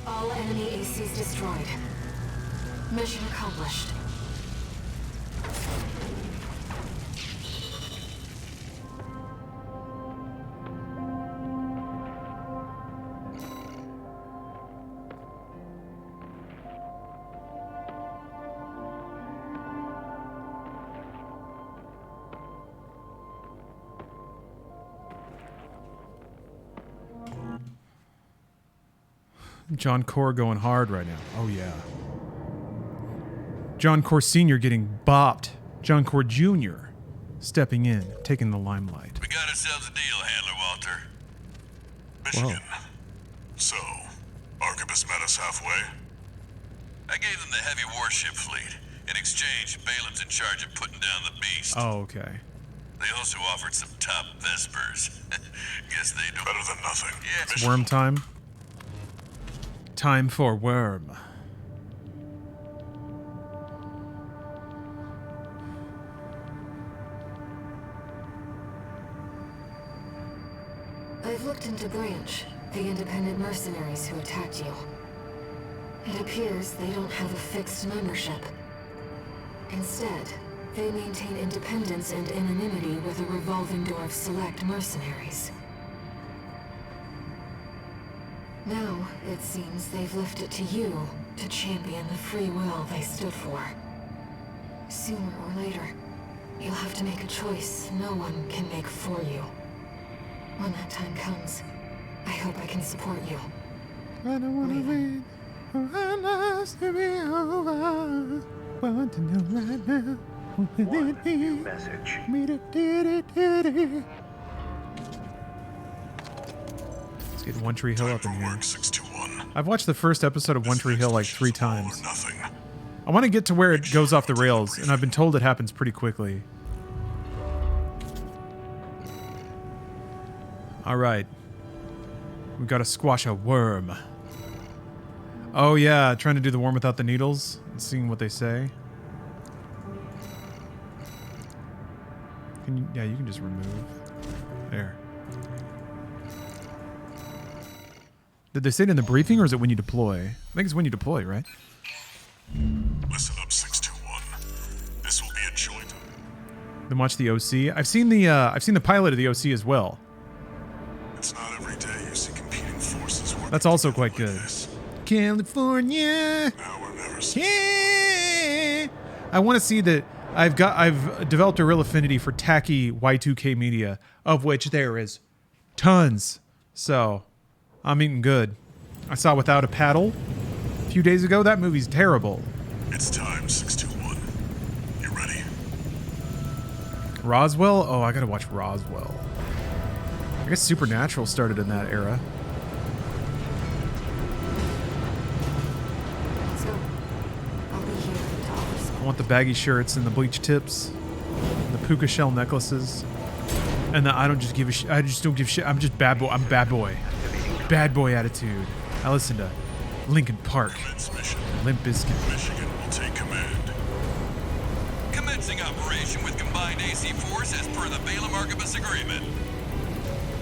All enemy ACs destroyed. Mission accomplished. John Core going hard right now. Oh, yeah. John Core Sr. getting bopped. John Core Jr. stepping in, taking the limelight. We got ourselves a deal, Handler Walter. Whoa. Michigan. So, Arquebus met us halfway? I gave them the heavy warship fleet. In exchange, Balin's in charge of putting down the beast. Oh, okay. They also offered some top Vespers. Guess they do better than nothing. Yeah. It's worm time. Time for worm. I've looked into Branch, the independent mercenaries who attacked you. It appears they don't have a fixed membership. Instead, they maintain independence and anonymity with a revolving door of select mercenaries. Now, it seems they've left it to you to champion the free will they stood for. Sooner or later, you'll have to make a choice no one can make for you. When that time comes, I hope I can support you. I don't want to wait for our lives to be over. Want to know right now. One new message. Let's get One Tree Hill up in here. Work 621. I've watched the first episode of One Tree Hill like 3 times. I want to get to where it goes off the rails, and I've been told it happens pretty quickly. All right. We've got to squash a worm. Oh, yeah. Trying to do the worm without the needles and seeing what they say. Can you, yeah, you can just remove. There. Did they say it in the briefing, or is it when you deploy? I think it's when you deploy, right? Listen up, 621. join them. Then watch the OC. I've seen the pilot of the OC as well. It's not every day you see competing forces working. That's also quite good. California. Now or never. Yeah. I want to see that. I've developed a real affinity for tacky Y2K media, of which there is tons. So I'm eating good. I saw Without a Paddle a few days ago. That movie's terrible. It's time, 621. You ready? Roswell? Oh, I gotta watch Roswell. I guess Supernatural started in that era. Let's go. I'll be here to offer support. I want the baggy shirts and the bleach tips, and the puka shell necklaces, and the I don't just give a shit. I just don't give shit. I'm just bad boy. I'm bad boy. Bad boy attitude. I listen to Linkin Park, Limp Bizkit. Michigan will take command. Commencing operation with combined AC force as per the Balaam Archibus agreement.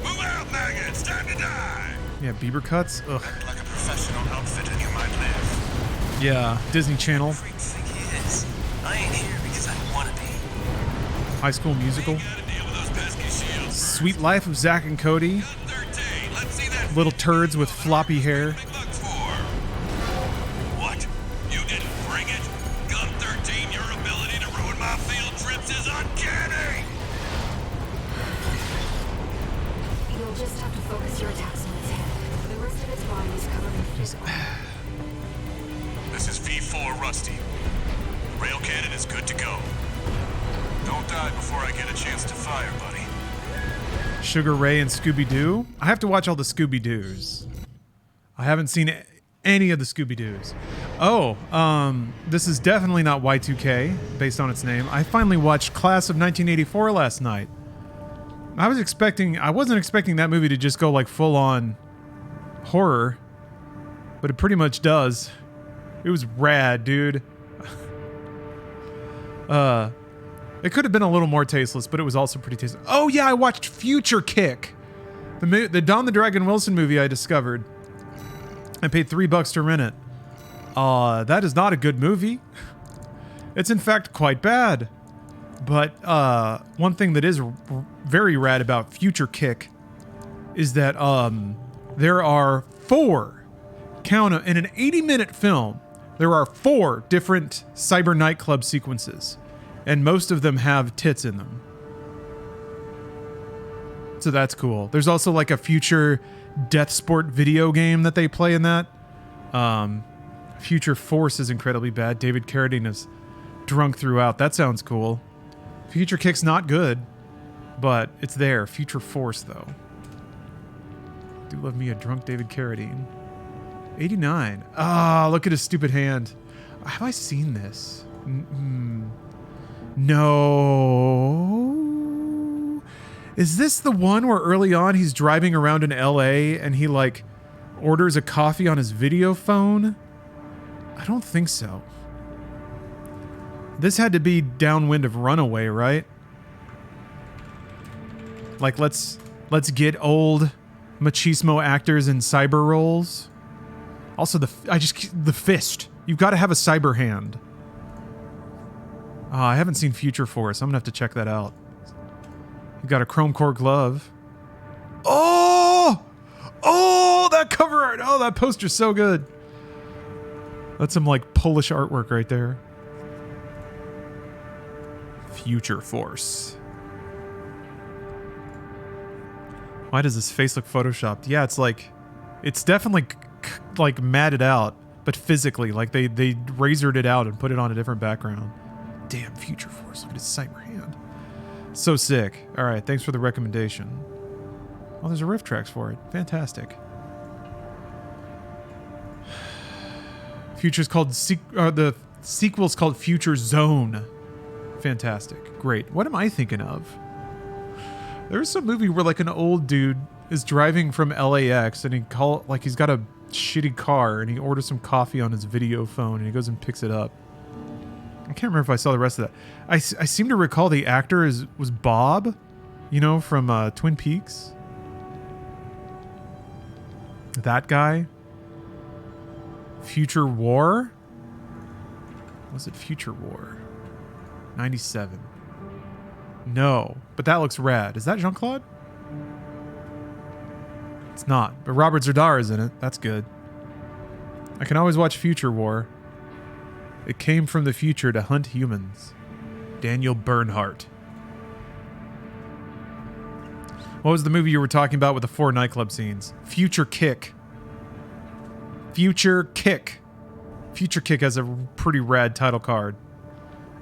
Move out, maggots! Time to die! Yeah, Bieber cuts. Ugh. Act like a professional outfit and you might live. Yeah, Disney Channel. Freak think he is. I ain't here because I want to be. High School Musical. Sweet Life of Zack and Cody. Little turds with floppy hair. What? You didn't bring it? Gun 13, your ability to ruin my field trips is uncanny! You'll just have to focus your attacks on its head. The rest of its body is covered in This is V4 Rusty. Rail cannon is good to go. Don't die before I get a chance to fire, buddy. Sugar Ray and Scooby-Doo. I have to watch all the Scooby-Doos. I haven't seen any of the Scooby-Doos. Oh, this is definitely not Y2K, based on its name. I finally watched Class of 1984 last night. I wasn't expecting that movie to just go like full-on horror, but it pretty much does. It was rad, dude. It could have been a little more tasteless, but it was also pretty tasteless. Oh yeah, I watched Future Kick, the Don the Dragon Wilson movie I discovered. I paid $3 to rent it. That is not a good movie. It's in fact quite bad. But one thing that is very rad about Future Kick is that there are in an 80-minute film, there are 4 different cyber nightclub sequences. And most of them have tits in them. So that's cool. There's also like a future death sport video game that they play in that. Future Force is incredibly bad. David Carradine is drunk throughout. That sounds cool. Future Kick's not good, but it's there. Future Force, though. Do love me a drunk David Carradine. 89. Ah, look at his stupid hand. Have I seen this? No. Is this the one where early on he's driving around in LA and he like orders a coffee on his video phone? I don't think so. This had to be downwind of Runaway, right? Like let's get old machismo actors in cyber roles. Also the fist. You've got to have a cyber hand. I haven't seen Future Force. I'm gonna have to check that out. You got a chrome core glove. Oh, that cover art. Oh, that poster's so good. That's some like Polish artwork right there. Future Force. Why does this face look photoshopped? Yeah, it's definitely like matted out, but physically, like they razored it out and put it on a different background. Damn, Future Force. Look at his cyber hand. So sick. All right, thanks for the recommendation. Oh, there's a riff tracks for it. Fantastic. Future's called the sequel's called Future Zone. Fantastic. Great. What am I thinking of? There's some movie where like an old dude is driving from LAX and he's got a shitty car and he orders some coffee on his video phone and he goes and picks it up. I can't remember if I saw the rest of that. I seem to recall the actor was Bob, from Twin Peaks. That guy. Future War? Was it Future War? 97. No, but that looks rad. Is that Jean-Claude? It's not, but Robert Zerdar is in it. That's good. I can always watch Future War. It came from the future to hunt humans. Daniel Bernhardt. What was the movie you were talking about with the 4 nightclub scenes? Future Kick. Future Kick. Future Kick has a pretty rad title card.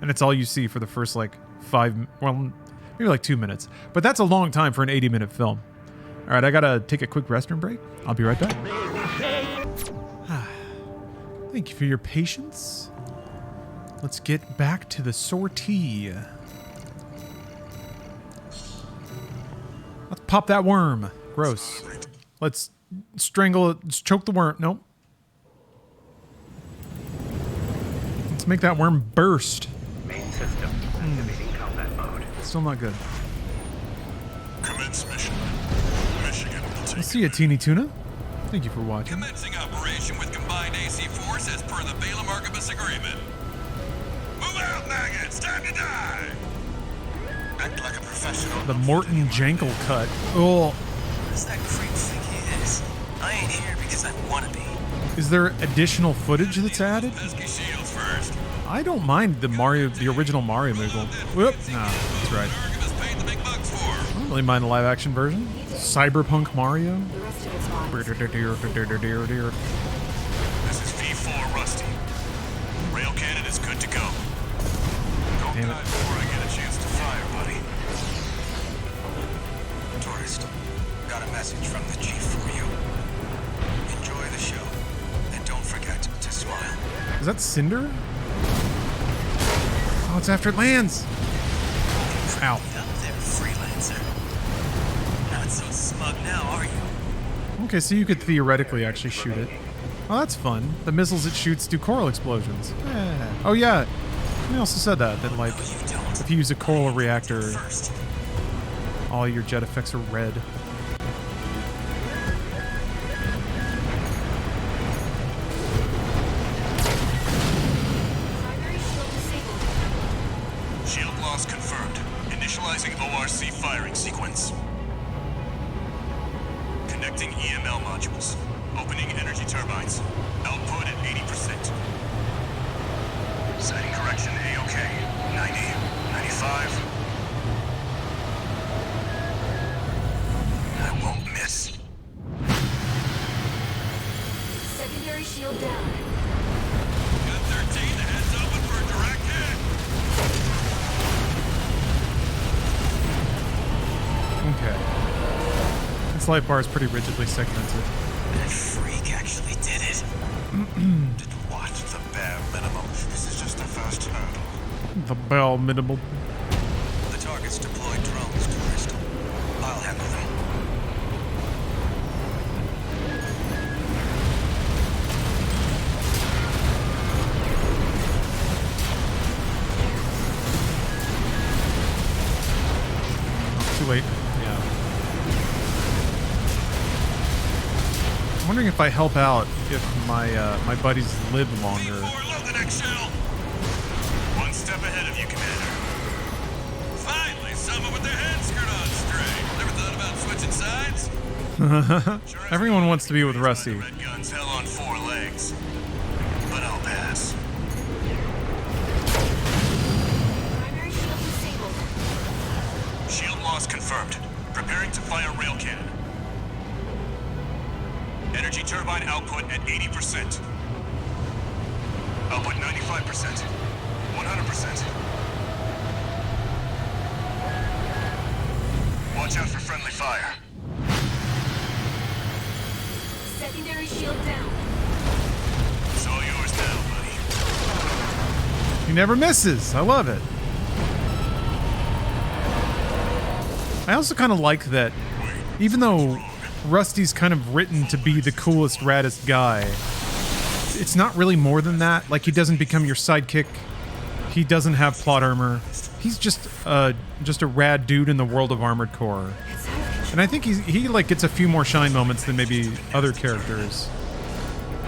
And it's all you see for the first, like, 5... Well, maybe like 2 minutes. But that's a long time for an 80-minute film. All right, I gotta take a quick restroom break. I'll be right back. Thank you for your patience. Let's get back to the sortie. Let's pop that worm. Gross. Let's strangle it. Let's choke the worm. Nope. Let's make that worm burst. Main system activating combat mode. Still not good. Commence mission. Michigan will take. I'll see you, Teeny Tuna. Thank you for watching. Commencing operation with combined AC force as per the Balaam Archibus agreement. Move out, maggots! Time to die! Act like a professional. The Morton Jankel cut. Oh. What does that creep think he is? I ain't here because I want to be. Is there additional footage that's added? Pesky shields first. I don't mind the original Mario movie. Whoop. No, that's right. Archibus paid the big bucks for. I don't really mind the live action version. Cyberpunk Mario. This is V4 Rusty. Rail cannon is good to go. Don't Damn it. die before I get a chance to fire, buddy. Tourist, got a message from the chief for you. Enjoy the show, and don't forget to smile. Is that Cinder? Oh, it's after it lands. Ow. Up there, freelancer. Not so smug now, are you? Okay, so you could theoretically actually shoot it. Oh, that's fun. The missiles it shoots do coral explosions. Oh yeah, we also said that like if you use a coral reactor, all your jet effects are red. Shield loss confirmed. Initializing ORC firing sequence. Connecting EML modules. Opening energy turbines. Output at 80%. Setting correction A-OK. 90, 95. I won't miss. Secondary shield down. Gun 13, the head's open for a direct hit. Okay. This light bar is pretty rigidly segmented. That freak actually did it. Did what? The bare minimum. This is just a first hurdle. The bell minimal. The target's deployed drones, tourist. I'll handle them. Oh, too late. Yeah. I'm wondering if I help out if my buddies live longer. Load the next shell. One step ahead of you, Commander. Finally, someone with their head screwed on straight. Never thought about switching sides? Everyone wants to be with Rusty. Red guns hell on 4 legs. But I'll pass. Primary shield disabled. Shield loss confirmed. Preparing to fire rail cannon. Energy turbine output at 80%. Output 95%. 100%. Watch out for friendly fire. Secondary shield down. It's all yours now, buddy. He never misses. I love it. I also kind of like that, even though Rusty's kind of written to be the coolest, raddest guy, it's not really more than that. Like, he doesn't become your sidekick. He doesn't have plot armor. He's just a rad dude in the world of Armored Core. And I think he like gets a few more shine moments than maybe other characters.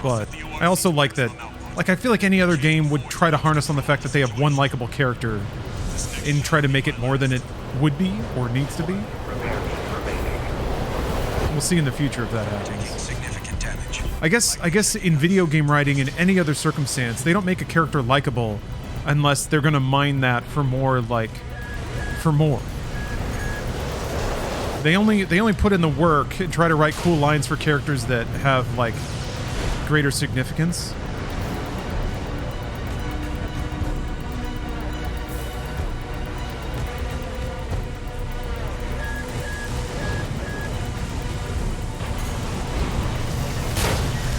But I also like that, like, I feel like any other game would try to harness on the fact that they have one likable character and try to make it more than it would be or needs to be. We'll see in the future if that happens. Significant damage. I guess in video game writing, in any other circumstance, they don't make a character likable unless they're gonna mine that for more, for more. They only put in the work and try to write cool lines for characters that have greater significance.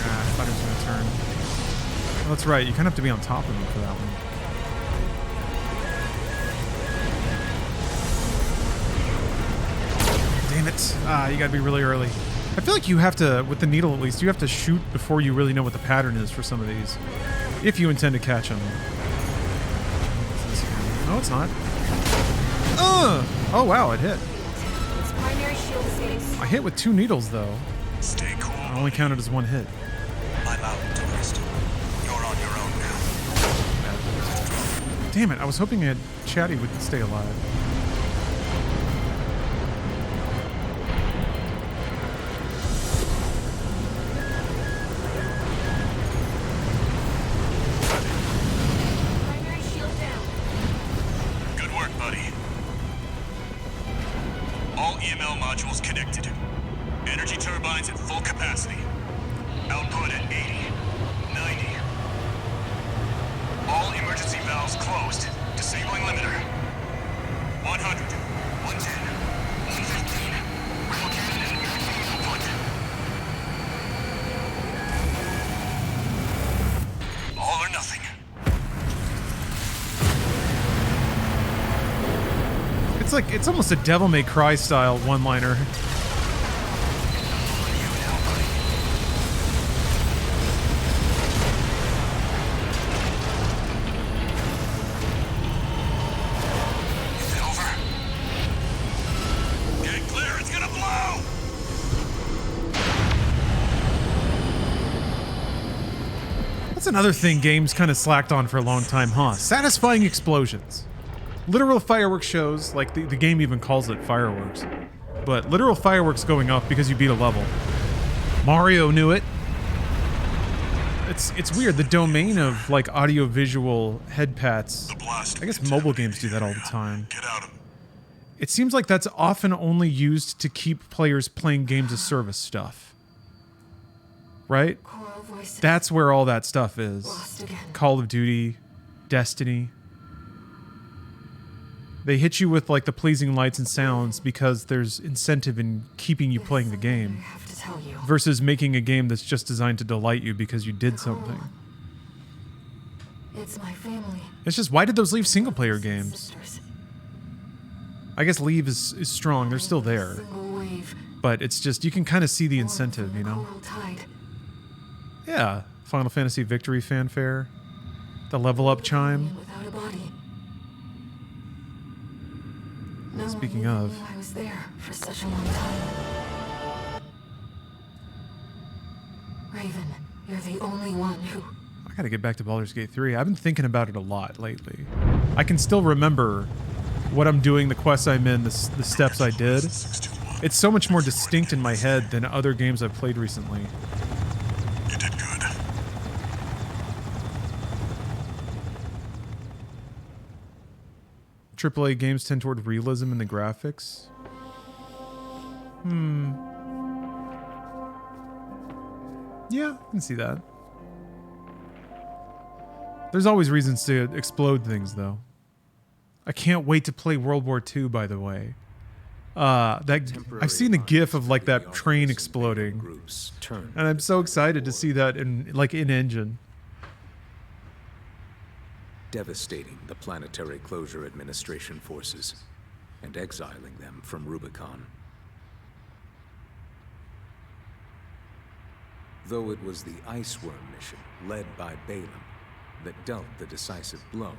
I thought he was gonna turn. Oh, that's right. You kind of have to be on top of him for that one. Damn it. You gotta be really early. I feel like you have to, with the needle at least, you have to shoot before you really know what the pattern is for some of these. If you intend to catch them. No, it's not. Oh, wow, it hit. Its primary shield stays. I hit with 2 needles, though. Stay cool. I only counted as 1 hit. I'm out, tourist. You're on your own now. Damn it, I was hoping Chatty would stay alive. Primary shield down. Good work, buddy. All EML modules connected. Energy turbines at full capacity. Output at 80, 90. All emergency valves closed. Disabling limiter. 100, 110, 115. Rebel cannon and everything input. All or nothing. It's almost a Devil May Cry style one-liner. That's another thing games kind of slacked on for a long time, huh? Satisfying explosions. Literal fireworks shows, like the game even calls it fireworks. But literal fireworks going off because you beat a level. Mario knew it. It's weird, the domain of audio-visual head pats. I guess mobile games do that all the time. It seems like that's often only used to keep players playing games of service stuff. Right? That's where all that stuff is. Call of Duty, Destiny. They hit you with the pleasing lights and sounds because there's incentive in keeping you playing the game. Versus making a game that's just designed to delight you because you did something. It's my family. It's just, why did those leave single-player games? I guess leave is strong, they're still there. But it's just, you can kind of see the incentive, you know? Yeah, Final Fantasy Victory fanfare. The level up chime. Speaking of, I was there for such a long time. Raven, you're the only one who... I gotta get back to Baldur's Gate 3. I've been thinking about it a lot lately. I can still remember what I'm doing, the quests I'm in, the steps I did. It's so much more distinct in my head than other games I've played recently. You did good. AAA games tend toward realism in the graphics. Yeah, I can see that. There's always reasons to explode things, though. I can't wait to play World War II, by the way. I've seen the GIF of that train exploding, and I'm so excited to see that in engine. Devastating the Planetary Closure Administration forces and exiling them from Rubicon. Though it was the Iceworm mission led by Balaam that dealt the decisive blow,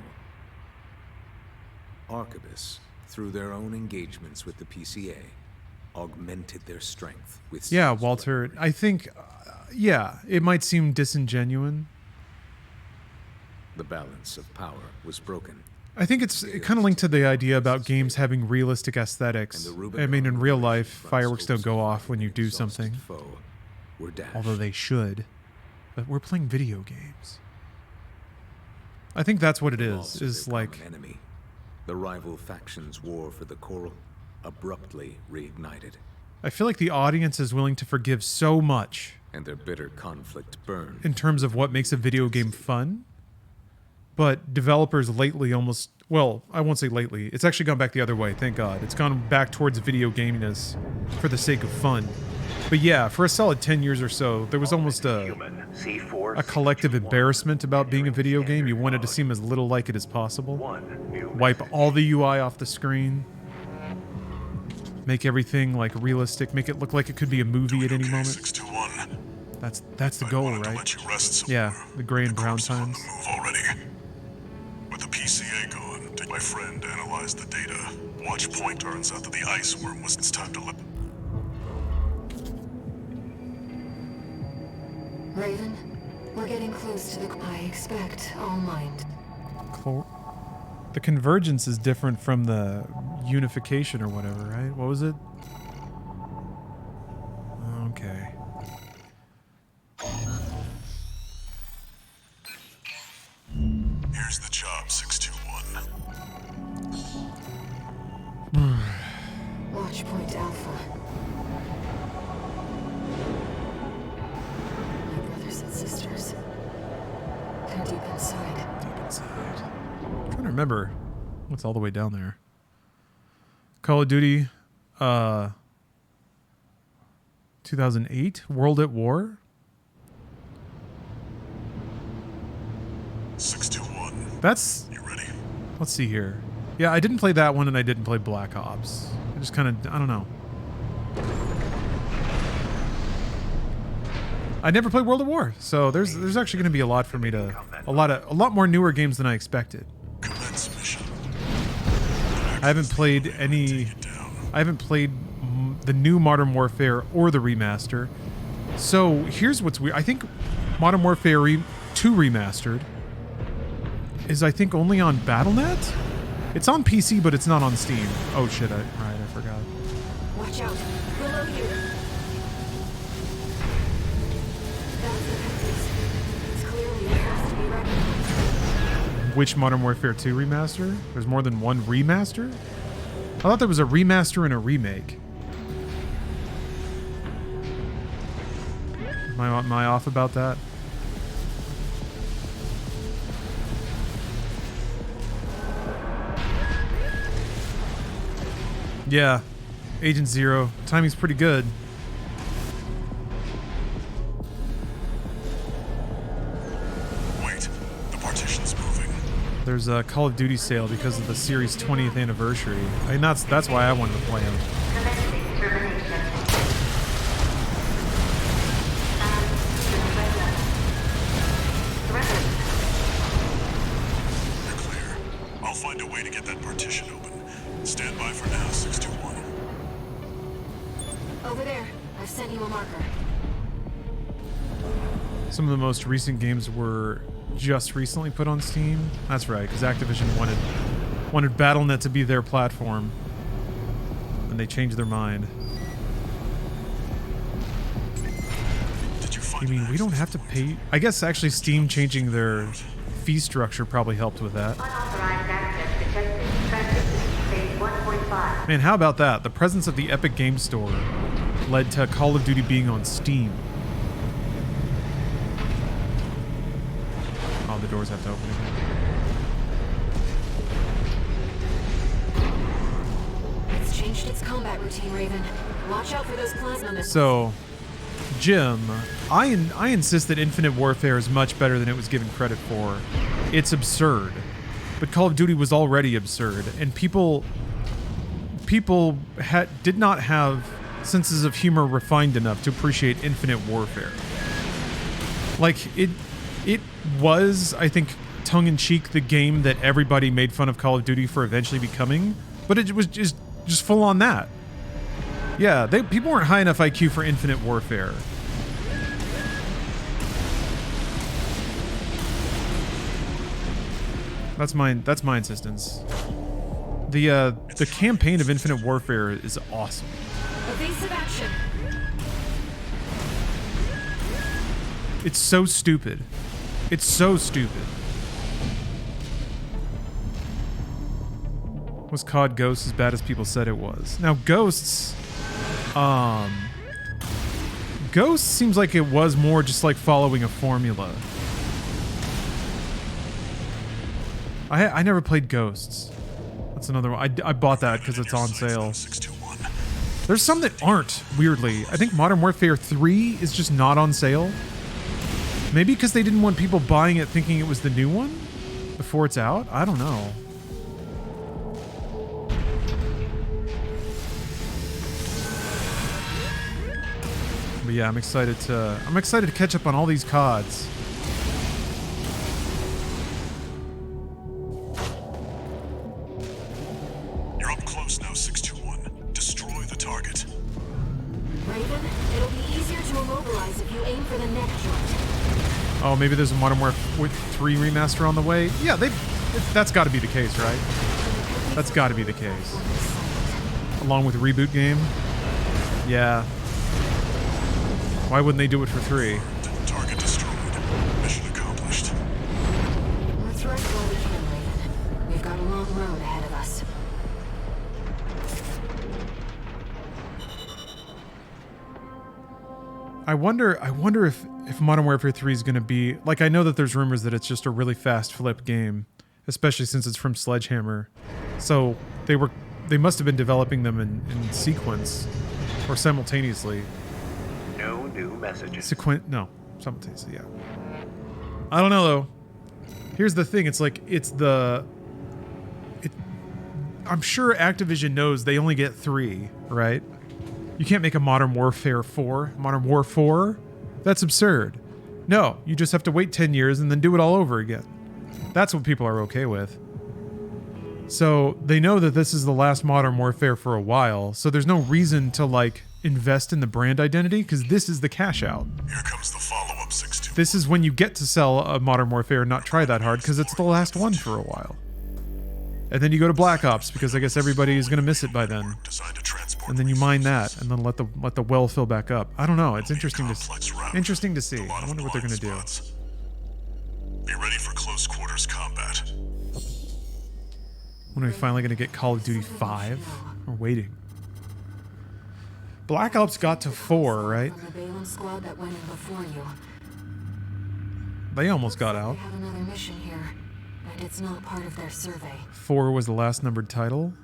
Arquebus, through their own engagements with the PCA, augmented their strength with... Yeah, Walter, I think, it might seem disingenuous. The balance of power was broken. I think it's kind of linked to the idea about games having realistic aesthetics. I mean, in real life, fireworks don't go off when you do something. Although they should. But we're playing video games. I think that's what it is like... Enemy. The rival factions' war for the coral abruptly reignited. I feel like the audience is willing to forgive so much. And their bitter conflict burned. In terms of what makes a video game fun. But developers lately almost... Well, I won't say lately. It's actually gone back the other way, thank God. It's gone back towards video gaminess for the sake of fun. But yeah, for a solid 10 years or so, there was almost a collective embarrassment about being a video game. You wanted to seem as little like it as possible. Wipe all the UI off the screen. Make everything like realistic. Make it look like it could be a movie at any moment. That's the goal, right? Yeah, the gray and brown times. With the PCA gone, my friend analyzed the data. Watch point turns out that the ice worm was it's time to live. Raven, we're getting close to the... I expect all mind. The convergence is different from the unification or whatever, right? What was it? Okay. Here's the job, 621. Watch point Alpha. My brothers and sisters. They're deep inside. Deep inside. I'm trying to remember what's all the way down there. Call of Duty 2008? World at War? 621. That's... You ready? Let's see here. Yeah, I didn't play that one and I didn't play Black Ops. I just kind of... I don't know. I never played World at War, so there's actually going to be a lot for me to... A lot more newer games than I expected. I haven't played any... I haven't played the new Modern Warfare or the remaster. So here's what's weird. I think Modern Warfare 2 Remastered is, I think, only on Battle.net? It's on PC, but it's not on Steam. Oh shit, I forgot. Watch out. Below you. It's clearly it has to be recognized. Which Modern Warfare 2 Remaster? There's more than one remaster? I thought there was a remaster and a remake. Am I off about that? Yeah, Agent Zero. Timing's pretty good. Wait, the partition's moving. There's a Call of Duty sale because of the series' 20th anniversary. I mean, that's why I wanted to play them. You're clear. I'll find a way to get that partition open. Stand by for now, 621. Over there. I've sent you a marker. Some of the most recent games were just recently put on Steam. That's right, because Activision wanted Battle.net to be their platform, and they changed their mind. You mean we don't have to pay? I guess actually Steam changing their fee structure probably helped with that. Man, how about that? The presence of the Epic Game Store led to Call of Duty being on Steam. Oh, the doors have to open again. It's changed its combat routine, Raven. Watch out for those plasma missiles. So, Jim, I insist that Infinite Warfare is much better than it was given credit for. It's absurd. But Call of Duty was already absurd, and people did not have senses of humor refined enough to appreciate Infinite Warfare. Like, it was, I think, tongue-in-cheek the game that everybody made fun of Call of Duty for eventually becoming, but it was just full on that. Yeah, people weren't high enough IQ for Infinite Warfare. That's my insistence. The campaign of Infinite Warfare is awesome. Evasive action. It's so stupid. It's so stupid. Was COD Ghosts as bad as people said it was? Now Ghosts Ghosts seems like it was more just like following a formula. I never played Ghosts. That's another one. I bought that because it's on sale. There's some that aren't, weirdly. I think Modern Warfare 3 is just not on sale. Maybe because they didn't want people buying it thinking it was the new one before it's out? I don't know. But yeah, I'm excited to catch up on all these CODs. You're up close now, 621. Destroy the target. Raven, it'll be easier to immobilize if you aim for the neck joint. Oh, maybe there's a Modern Warfare 3 remaster on the way? Yeah, that's got to be the case, right? That's got to be the case. Along with Reboot Game? Yeah. Why wouldn't they do it for 3? Target destroyed. Mission accomplished. Let's rest while we can, Raven. We've got a long road ahead of us. I wonder if Modern Warfare 3 is going to be... Like, I know that there's rumors that it's just a really fast flip game, especially since it's from Sledgehammer. So, they must have been developing them in sequence, or simultaneously. No new messages. No, simultaneously, yeah. I don't know, though. Here's the thing, it's like, I'm sure Activision knows they only get 3, right? You can't make a Modern Warfare 4. Modern War 4? That's absurd. No, you just have to wait 10 years and then do it all over again. That's what people are okay with. So they know that this is the last Modern Warfare for a while, so there's no reason to, like, invest in the brand identity, because this is the cash out. Here comes the follow-up, 621. This is when you get to sell a Modern Warfare and not try that hard, because it's the last one for a while. And then you go to Black Ops, because I guess everybody is going to miss it by then. And then you mine that, and then let the well fill back up. I don't know. It's interesting to see. I wonder what they're going to do. Be ready for close quarters combat. When are we finally going to get Call of Duty 5? We're waiting. Black Ops got to 4, right? Squad that went in before you. They almost got out. They have another mission here, and it's not part of their survey. 4 was the last numbered title.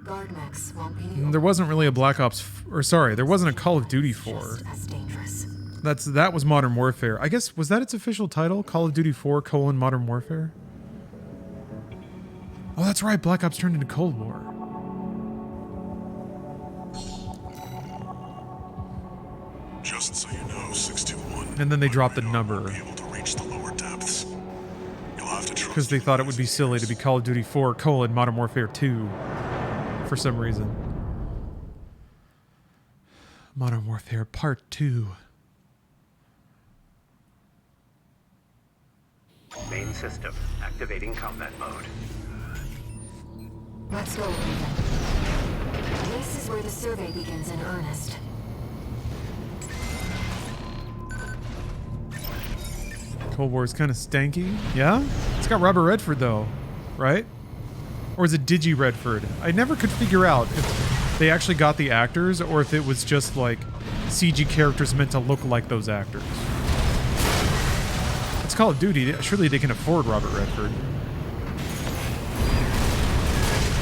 Guard mechs won't be There wasn't really a Black Ops, there wasn't a Call of Duty 4. That was Modern Warfare. I guess, was that its official title? Call of Duty 4: Modern Warfare? Oh, that's right. Black Ops turned into Cold War. Just so you know, 621. And then they dropped the number. Able to reach the lower depths. You'll have to trust because they thought it would be silly to be Call of Duty 4: Modern Warfare 2 for some reason. Modern Warfare Part 2. Main system activating combat mode. Let's go, Raven. This is where the survey begins in earnest. Cold War is kind of stanky. Yeah? It's got Robert Redford, though. Right? Or is it Digi Redford? I never could figure out if they actually got the actors or if it was just, like, CG characters meant to look like those actors. It's Call of Duty. Surely they can afford Robert Redford.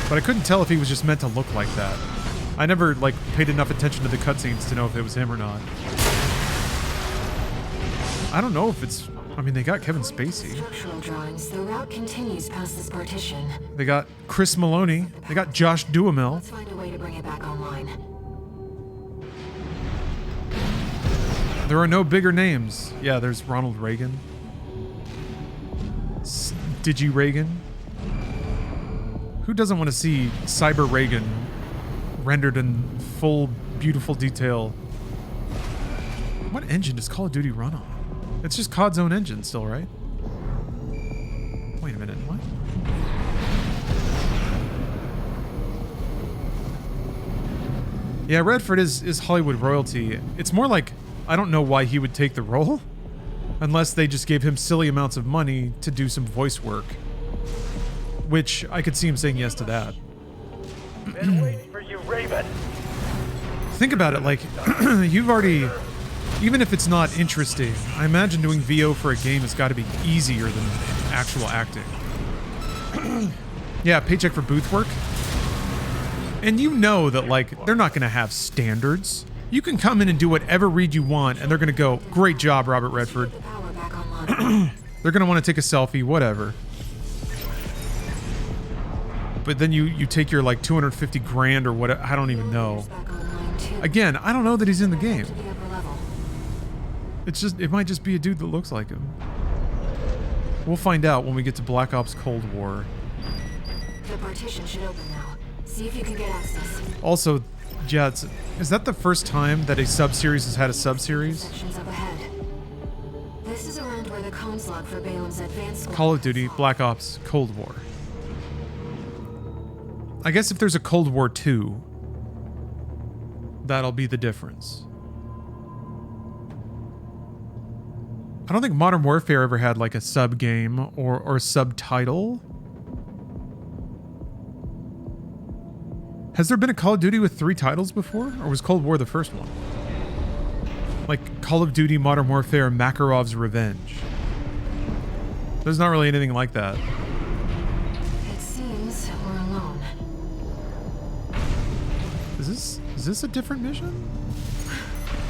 But I couldn't tell if he was just meant to look like that. I never, like, paid enough attention to the cutscenes to know if it was him or not. I don't know if it's... I mean, they got Kevin Spacey. Structural drawings. The route continues past this partition. They got Chris Maloney. They got Josh Duhamel. Let's find a way to bring it back online. There are no bigger names. Yeah, there's Ronald Reagan. Digi Reagan. Who doesn't want to see Cyber Reagan rendered in full, beautiful detail? What engine does Call of Duty run on? It's just COD's own engine still, right? Wait a minute, what? Yeah, Redford is Hollywood royalty. It's more like, I don't know why he would take the role, unless they just gave him silly amounts of money to do some voice work. Which, I could see him saying yes to that. Been waiting for you, Raven. Think about it, like, you've already... Even if it's not interesting, I imagine doing VO for a game has got to be easier than actual acting. Yeah, paycheck for booth work. And you know that, like, they're not going to have standards. You can come in and do whatever read you want, and they're going to go, great job, Robert Redford. They're going to want to take a selfie, whatever. But then you take your, like, 250 grand or what, I don't even know. Again, I don't know that he's in the game. It's just, it might just be a dude that looks like him. We'll find out when we get to Black Ops Cold War. The partition should open now. See if you can get access. Also, yeah, is that the first time that a sub-series has had a sub-series? Sections up ahead. This is around where the comms log for Balam's advanced Call of Duty, Black Ops, Cold War. I guess if there's a Cold War 2, that'll be the difference. I don't think Modern Warfare ever had like a sub-game or a subtitle. Has there been a Call of Duty with 3 titles before? Or was Cold War the first one? Like Call of Duty, Modern Warfare, Makarov's Revenge. There's not really anything like that. It seems we're alone. Is this a different mission?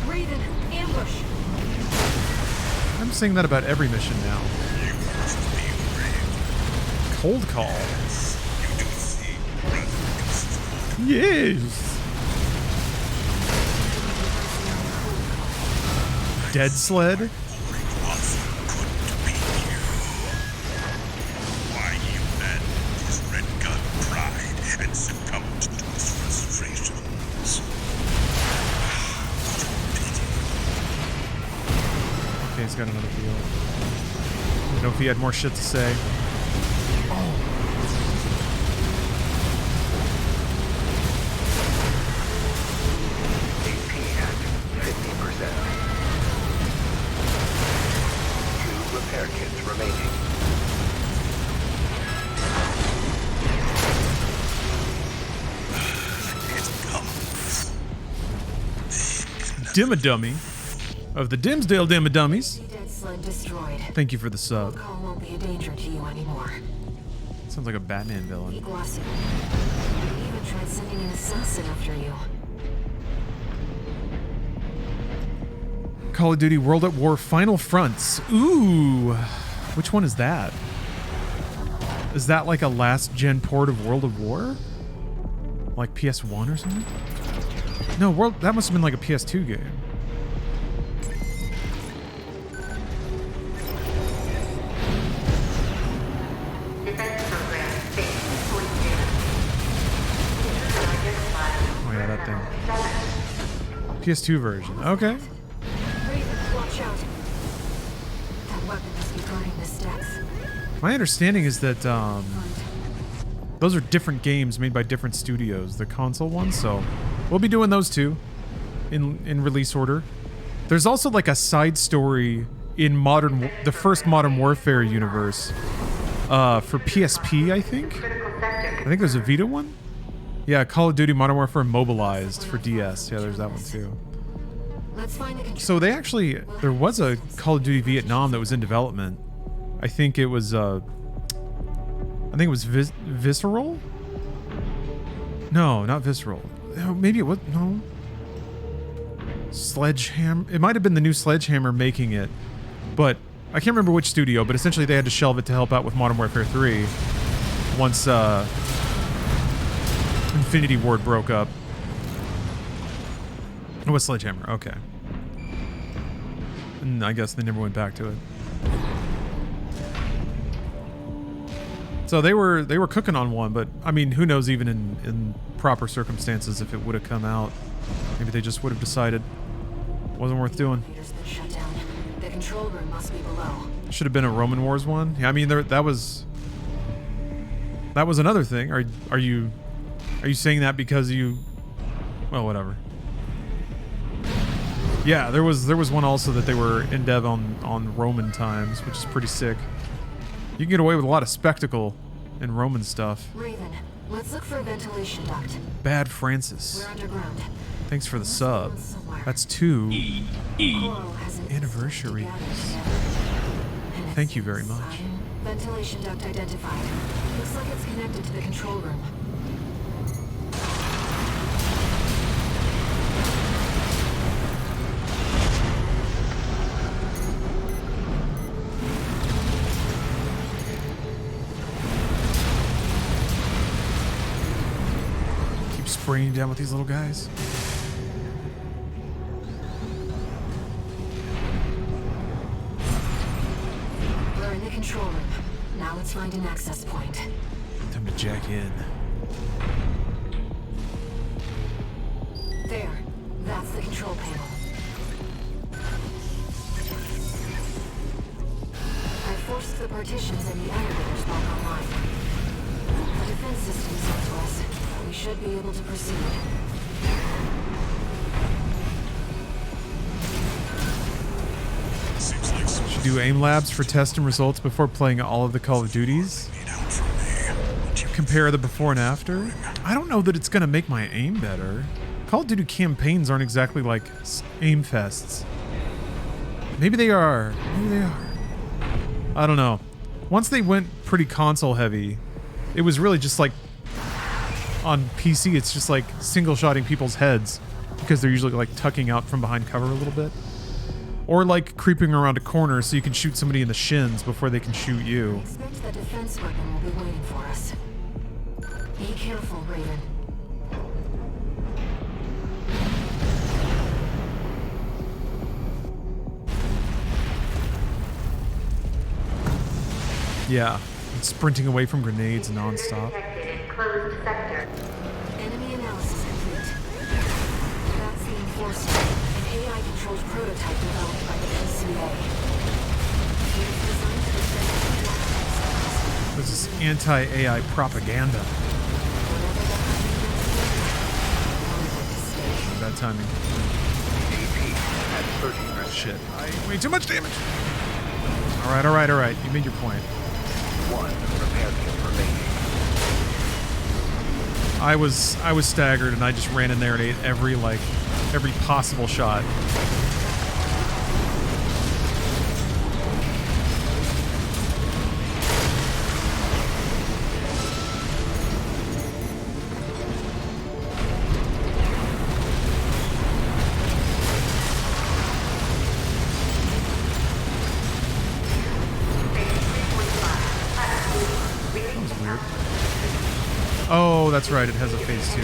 Raven, ambush! I'm saying that about every mission now. Cold Call. Yes. Dead Sled. Why you men his red gun pride and succumbed to his frustrations. Okay, he's got another deal. I don't know if he had more shit to say. Oh. Repair kits remaining. Dimmadummy of the Dimsdale Dimmadummies. Dead sled destroyed. Thank you for the sub. Call won't be a danger to you anymore. Sounds like a Batman villain. Iguazu. We even tried sending an assassin after you. Call of Duty World at War Final Fronts. Ooh. Which one is that? Is that like a last gen port of World of War? Like PS1 or something? No, that must have been like a PS2 game. Oh yeah, that thing. PS2 version. Okay. Watch out. That weapon must be guarding the steps. My understanding is that those are different games made by different studios, the console ones, so we'll be doing those too in release order. There's also like a side story in the first Modern Warfare universe for PSP, I think. I think there's a Vita one. Yeah, Call of Duty Modern Warfare Mobilized for DS. Yeah, there's that one too. Let's find the So there was a Call of Duty Vietnam that was in development. I think it was Visceral? No, not Visceral. Maybe it was, no. Sledgehammer. It might have been the new Sledgehammer making it, but I can't remember which studio, but essentially they had to shelve it to help out with Modern Warfare 3 once Infinity Ward broke up. It was Sledgehammer, okay. And I guess they never went back to it. So they were cooking on one, but I mean, who knows even in proper circumstances if it would have come out. Maybe they just would have decided it wasn't worth doing. Shut down. The control room must be below. Should have been a Roman Wars one. Yeah, I mean that was That was another thing. Are you saying that because you? Well, whatever. Yeah, there was one also that they were in dev on Roman times, which is pretty sick. You can get away with a lot of spectacle in Roman stuff. Raven, let's look for a ventilation duct. Bad Francis. We're underground. Thanks for the sub. That's 2 anniversaries. Thank you very much. Ventilation duct identified. Looks like it's connected to the control room. Keep spraying down with these little guys. We're in the control room. Now let's find an access point. Time to jack in. There. That's the control panel. I forced the partitions and the elevators back online. The defense system is up to us. We should be able to proceed. Should do aim labs for test and results before playing all of the Call of Duties. Compare the before and after. I don't know that it's going to make my aim better. Call of Duty campaigns aren't exactly like aim fests. Maybe they are. Maybe they are. I don't know. Once they went pretty console heavy, it was really just like on PC, it's just like single-shotting people's heads because they're usually like tucking out from behind cover a little bit. Or like creeping around a corner so you can shoot somebody in the shins before they can shoot you. I expect the defense weapon will be waiting for us. Be careful, Raven. Yeah, and sprinting away from grenades nonstop. Closed sector. Enemy analysis complete. That's the Enforcer, an AI-controlled prototype developed by the PCA. It's designed to defend. This is anti-AI propaganda. Bad timing. Shit. Way too much damage. Alright, alright, alright. You made your point. I was staggered and I just ran in there and ate every possible shot. Oh, that's right, it has a phase 2.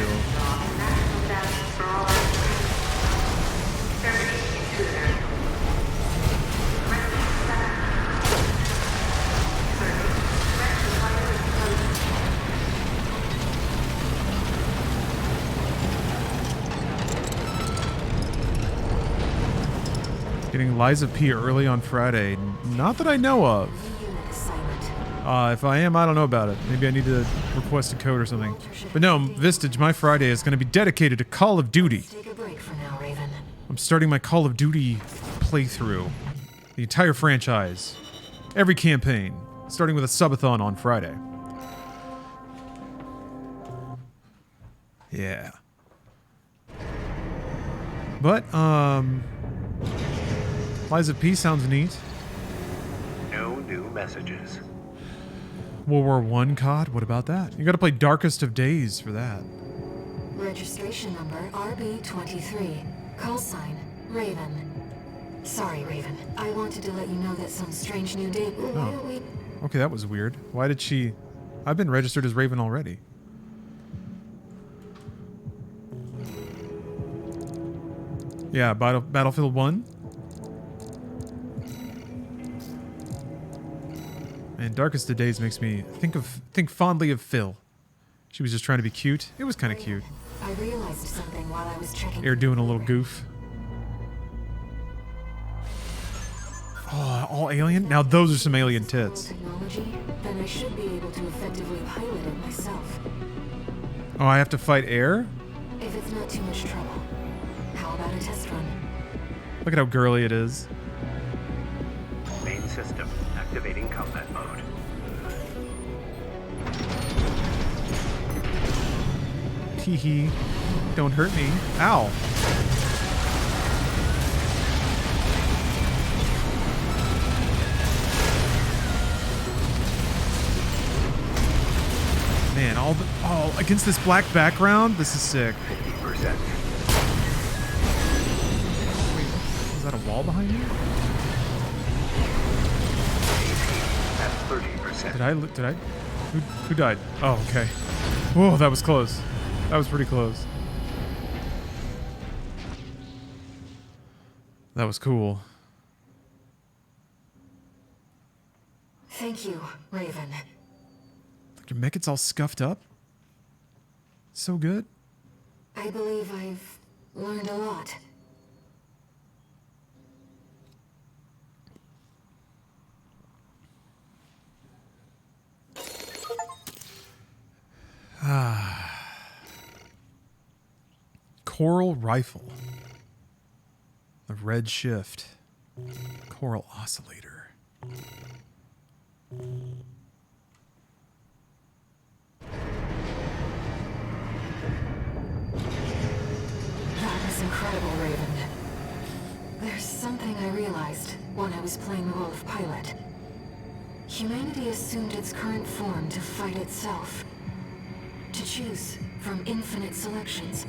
Getting Liza P early on Friday. Not that I know of. If I am, I don't know about it. Maybe I need to request a code or something. But no, Vistage, my Friday is going to be dedicated to Call of Duty. Take a break for now, Raven. I'm starting my Call of Duty playthrough. The entire franchise. Every campaign. Starting with a subathon on Friday. Yeah. But, Liza P sounds neat. No new messages. World War I COD? What about that? You gotta play Darkest of Days for that. Registration number RB23. Call sign Raven. Sorry, Raven. I wanted to let you know that some strange new data. Oh. Okay, that was weird. Why did she... I've been registered as Raven already. Yeah, Battlefield 1. And Darkest of Days makes me think fondly of Phil. She was just trying to be cute. It was kind of cute. I realized something while I was checking. You're doing a little goof. Oh, all alien? Now those are some alien tits. Technology, then I should be able to effectively pilot it myself. Oh, I have to fight air? If it's not too much trouble. How about a test run? Look at how girly it is. Main system activating combat mode. Hee. Don't hurt me. Ow. Man, all against this black background, this is sick. 50%. Wait, is that a wall behind me? At 30%. Did I? Who died? Oh, okay. Whoa, that was close. That was pretty close. That was cool. Thank you, Raven. Look, your mech gets all scuffed up. So good. I believe I've learned a lot. Coral rifle. The red shift. Coral oscillator. That was incredible, Raven. There's something I realized when I was playing the role of pilot. Humanity assumed its current form to fight itself. To choose from infinite selections.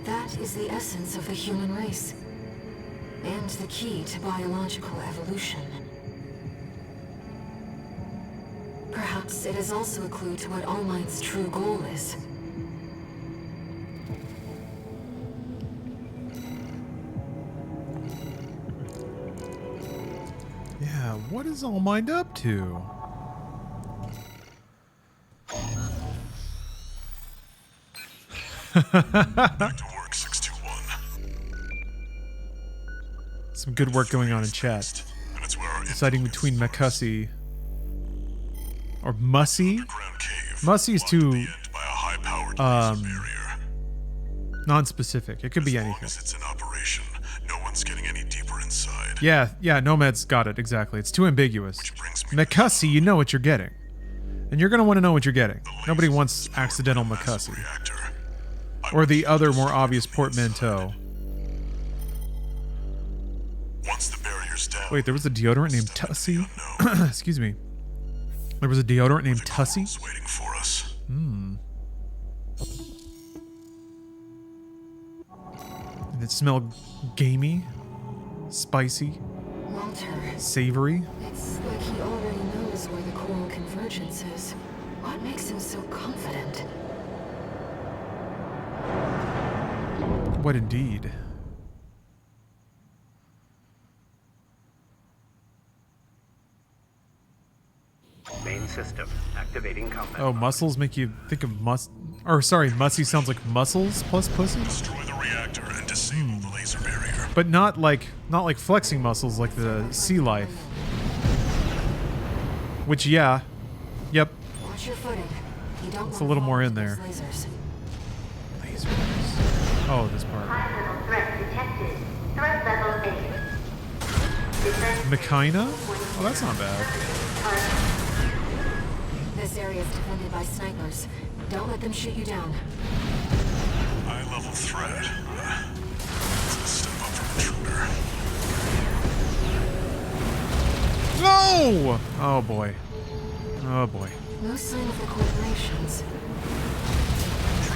That is the essence of the human race. And the key to biological evolution. Perhaps it is also a clue to what All Might's true goal is. Yeah, what is All Might up to? Back to work, 621. Some good work going on in chat. And it's where our Deciding between McCussy or Mussy. Mussy is too non-specific. It could be anything. it's in operation, no one's getting any deeper inside. Yeah, Nomad's got it, exactly. It's too ambiguous. McCussy, you know what you're getting. And you're going to want to know what you're getting. Nobody wants accidental McCussy. Or the other more obvious portmanteau. Once the barrier's down, Wait, there was a deodorant named Tussie? Excuse me. There was a deodorant named Tussie? waiting for us. And it smelled gamey, spicy, Walter, savory. it's like he already knows where the coral convergence is. What makes him so confident? What indeed? Main system activating combat. Oh, muscles make you think of Mussy sounds like muscles plus pussy? Destroy the reactor and disable the laser barrier. But not like flexing muscles like the sea life. Which, yeah. Yep. Watch your footing. You don't It's a little more in there. Lasers. Oh, this part. High-level threat detected. Threat level 8. Mechina? Oh, that's not bad. This area is defended by snipers. Don't let them shoot you down. High-level threat. It's a step up from intruder. No! Oh boy. Oh boy. No sign of the corporations.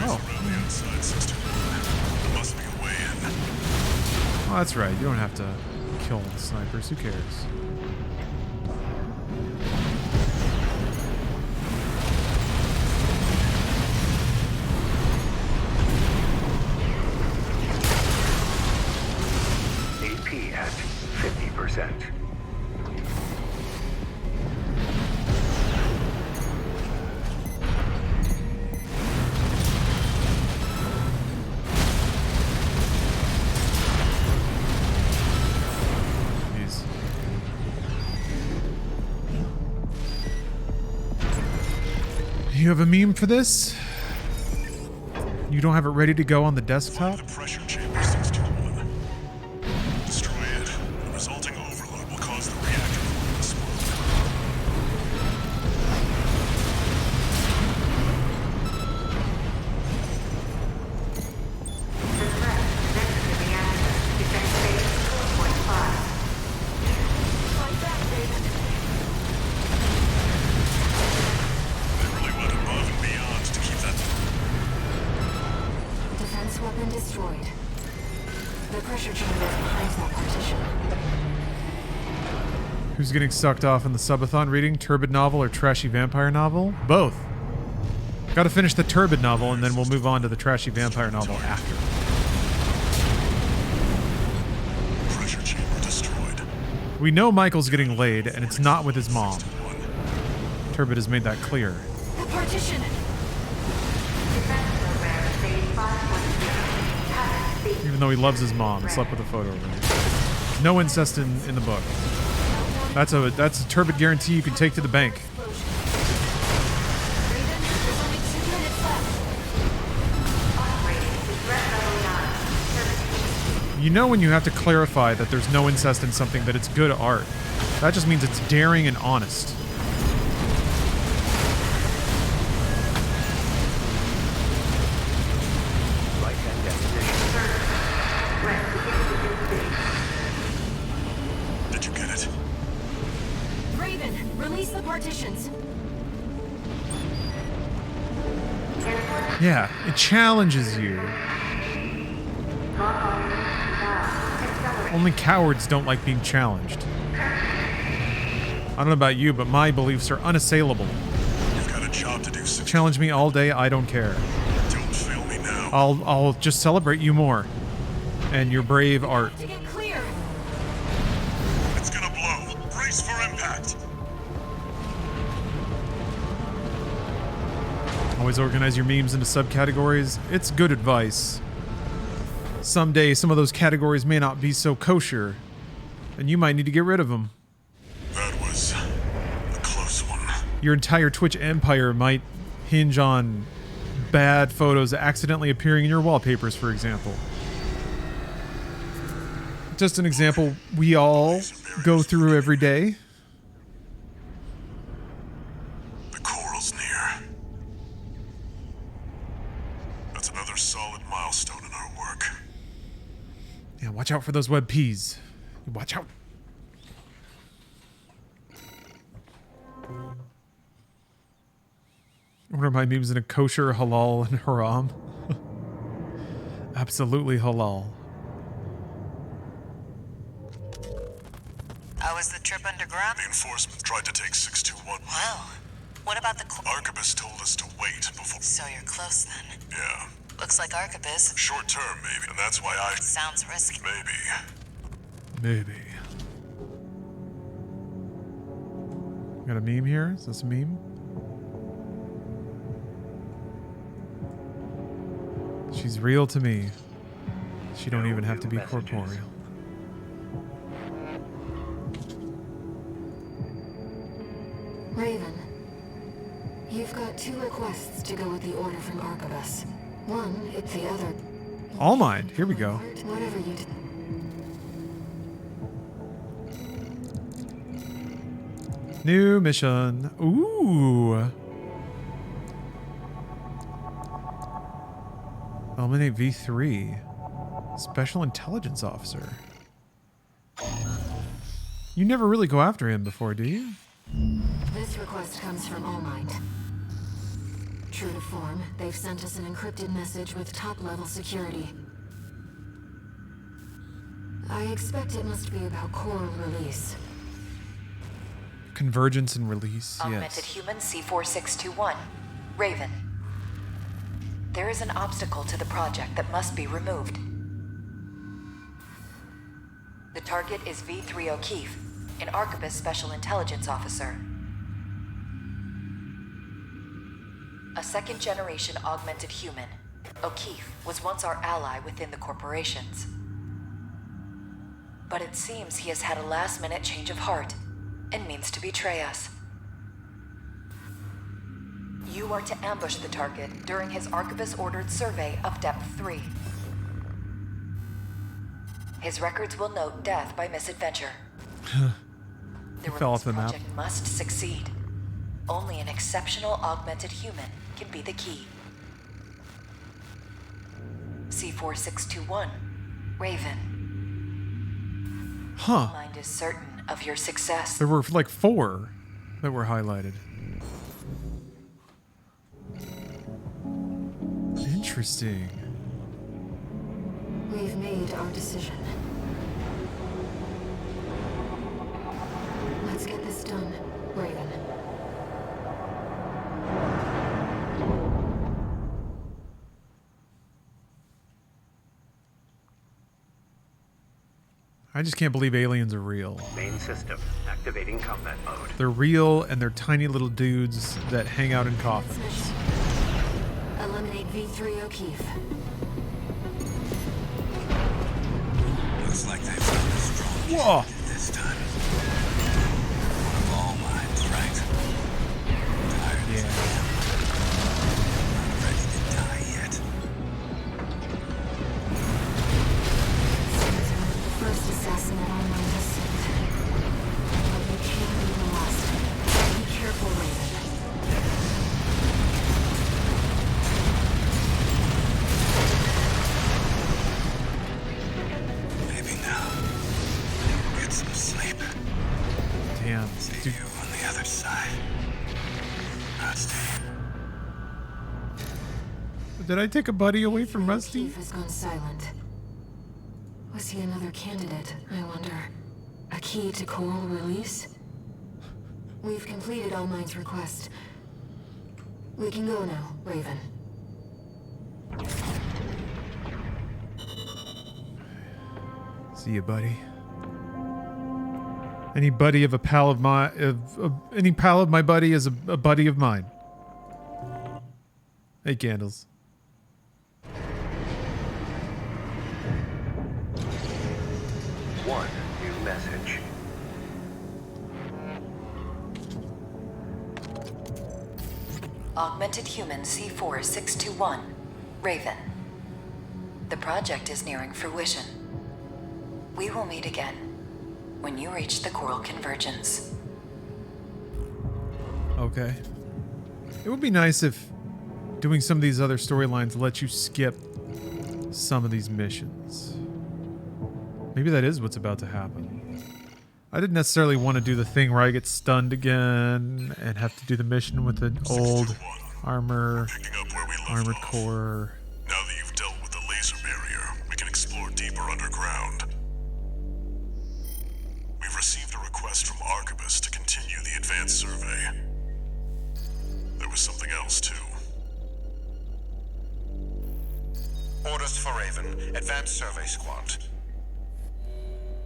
Oh. Around the outside, 621. There must be a way in. Oh, that's right. You don't have to kill the snipers. Who cares? AP at 50%. Jeez. You have a meme for this? You don't have it ready to go on the desktop? The pressure chamber 621. Destroy it. The resulting overload will cause the reactor core to explode. The threat next to the reactor is at phase 4.5. Fight back, Raven. They really went above and beyond to keep that. Defense weapon destroyed. The pressure chamber is behind that partition. Who's getting sucked off in the subathon reading? Turbid novel or trashy vampire novel? Both. Gotta finish the turbid novel and then we'll move on to the trashy vampire novel after. Pressure chamber destroyed. We know Michael's getting laid and it's not with his mom. Turbid has made that clear. The partition! Defense program phase 5.0. Pattern speed. Even though he loves his mom, slept with a photo of her. No incest in the book. That's a turbid guarantee you can take to the bank. Raven, there's only 2 minutes left. Upgrading to threat level 9. You know when you have to clarify that there's no incest in something, that it's good art. That just means it's daring and honest. Right-hand destination. Threat begins within space. Did you get it? Raven, release the partitions. Yeah, it challenges you. Only cowards don't like being challenged. I don't know about you, but my beliefs are unassailable. You've got a job to do. Challenge me all day, I don't care. Don't fail me now. I'll just celebrate you more. And your brave art. To get clear. It's gonna blow. Brace for impact. Always organize your memes into subcategories. It's good advice. Someday, some of those categories may not be so kosher, and you might need to get rid of them. That was a close one. Your entire Twitch empire might hinge on bad photos accidentally appearing in your wallpapers, for example. Just an example we all go through every day. The coral's near. That's another solid milestone in our work. Yeah, watch out for those web peas. Watch out. What are my memes in a kosher, halal, and haram? Absolutely halal. How was the trip underground? The enforcement tried to take 621. Wow. What about the Arquebus told us to wait before. So you're close then. Yeah. Looks like Arquebus. Short term, maybe. And that's why I. Sounds risky. Maybe. Got a meme here? Is this a meme? She's real to me. She don't even have to be corporeal. Raven, you've got 2 requests to go with the order from Arquebus. One, it's the other. All mine. Here we go. Whatever you did. New mission. Ooh. Eliminate V3. Special intelligence officer. You never really go after him before, do you? This request comes from All Might. True to form, they've sent us an encrypted message with top-level security. I expect it must be about core release. Convergence and release, Augmented yes. human C4621. Raven. There is an obstacle to the project that must be removed. The target is V3 O'Keefe, an Arquebus Special Intelligence Officer. A second-generation augmented human, O'Keefe was once our ally within the corporations. But it seems he has had a last-minute change of heart and means to betray us. You You are to ambush the target during his Archivist-ordered survey of Depth 3. His records will note death by misadventure. The Fell off the map. project must succeed. Only an exceptional augmented human can be the key. C4621, Raven. Huh. Mind is certain of your success. There were like 4 that were highlighted. Interesting. We've made our decision. Let's get this done, Raven. I just can't believe aliens are real. Main system activating combat mode. They're real, and they're tiny little dudes that hang out in coffins. Eliminate V3 O'Keefe. Looks like they found a strong Whoa. candidate this time. One of all minds, right? Tired as I am. Not ready to die yet. First assassin that our mind has sent. But you can't be the last. Be careful, Raven. Maybe now. Get some sleep. Damn. See you on the other side. Rusty. Did I take a buddy away from Rusty? O'Keefe has gone silent. Was he another candidate, I wonder? A key to coral release? We've completed All Might's request. We can go now, Raven. See you, buddy. Any buddy of a pal of my, any pal of my buddy is a buddy of mine. Hey, Candles. One new message. Augmented human C4621, Raven. The project is nearing fruition. We will meet again when you reach the coral convergence. Okay. It would be nice if doing some of these other storylines let you skip some of these missions. Maybe that is what's about to happen. I didn't necessarily want to do the thing where I get stunned again and have to do the mission with an old armored core. Now that you've dealt with the laser barrier, we can explore deeper underground. We've received a request from Archivist to continue the advanced survey. There was something else, too. Orders for Raven, Advanced Survey Squad.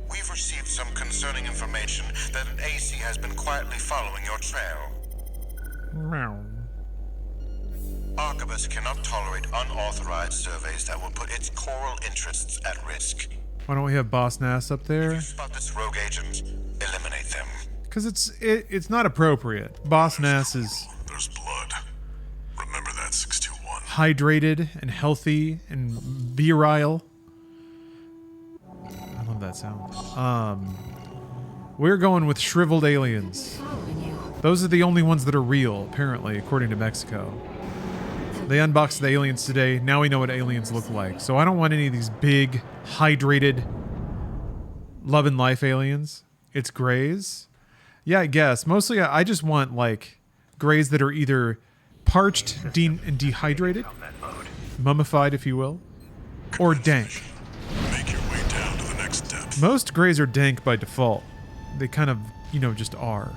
We've received some concerning information that an AC has been quietly following your trail. Meow. Archivist cannot tolerate unauthorized surveys that will put its coral interests at risk. Why don't we have Boss Nass up there? Spot this rogue agent, eliminate them. Because it's not appropriate. Boss Nass is There's blood. Remember that, 621. hydrated and healthy and virile. I love that sound. We're going with shriveled aliens. Those are the only ones that are real, apparently, according to Mexico. They unboxed the aliens today. Now we know what aliens look like. So I don't want any of these big, hydrated, love and life aliens. It's grays. Yeah, I guess. Mostly I just want, like, grays that are either parched and dehydrated, mummified, if you will, or dank. Make your way down to the next depth. Most grays are dank by default. They kind of, just are.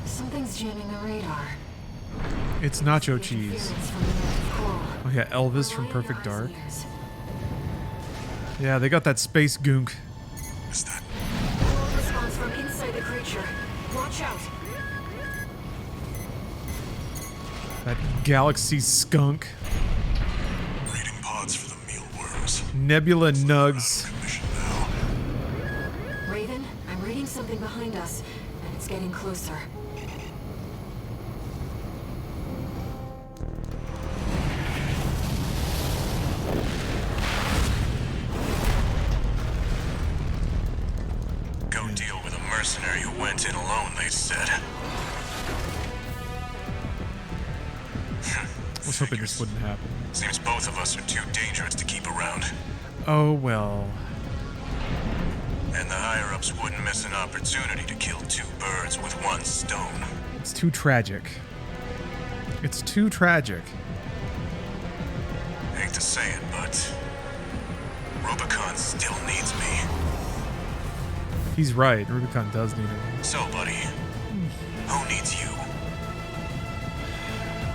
Something's jamming the radar. It's nacho cheese. Oh yeah, Elvis from Perfect Dark. Yeah, they got that space goonk. Response from inside the creature. Watch out. That galaxy skunk. Nebula Nugs. Raven, I'm reading something behind us, and it's getting closer. Go deal with a mercenary who went in alone, they said. I was hoping this wouldn't happen. Seems both of us are too dangerous to keep around. Oh well. And the higher-ups wouldn't miss an opportunity to kill two birds with one stone. It's too tragic. It's too tragic. Hate to say it, but Rubicon still needs me. He's right. Rubicon does need him. So, buddy, who needs you?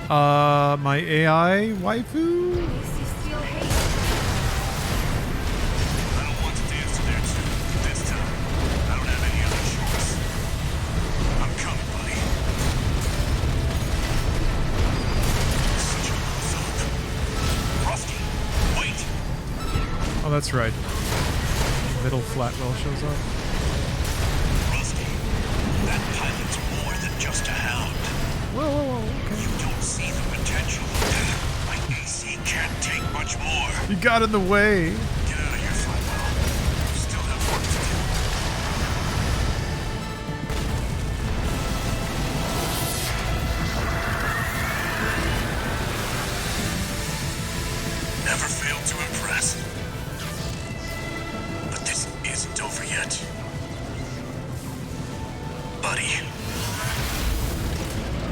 My AI waifu? I don't want to dance to their tune this time. I don't have any other choice. I'm coming, buddy. Such a thug. Rusty, wait. Oh, that's right. Middle Flatwell shows up. Rusty, that pilot's more than just a hound. Whoa, okay. You don't see the potential. My AC can't take much more. You got in the way. Get out of here, Flatwell. You still have work to do. Never failed to impress. But this isn't over yet. Buddy.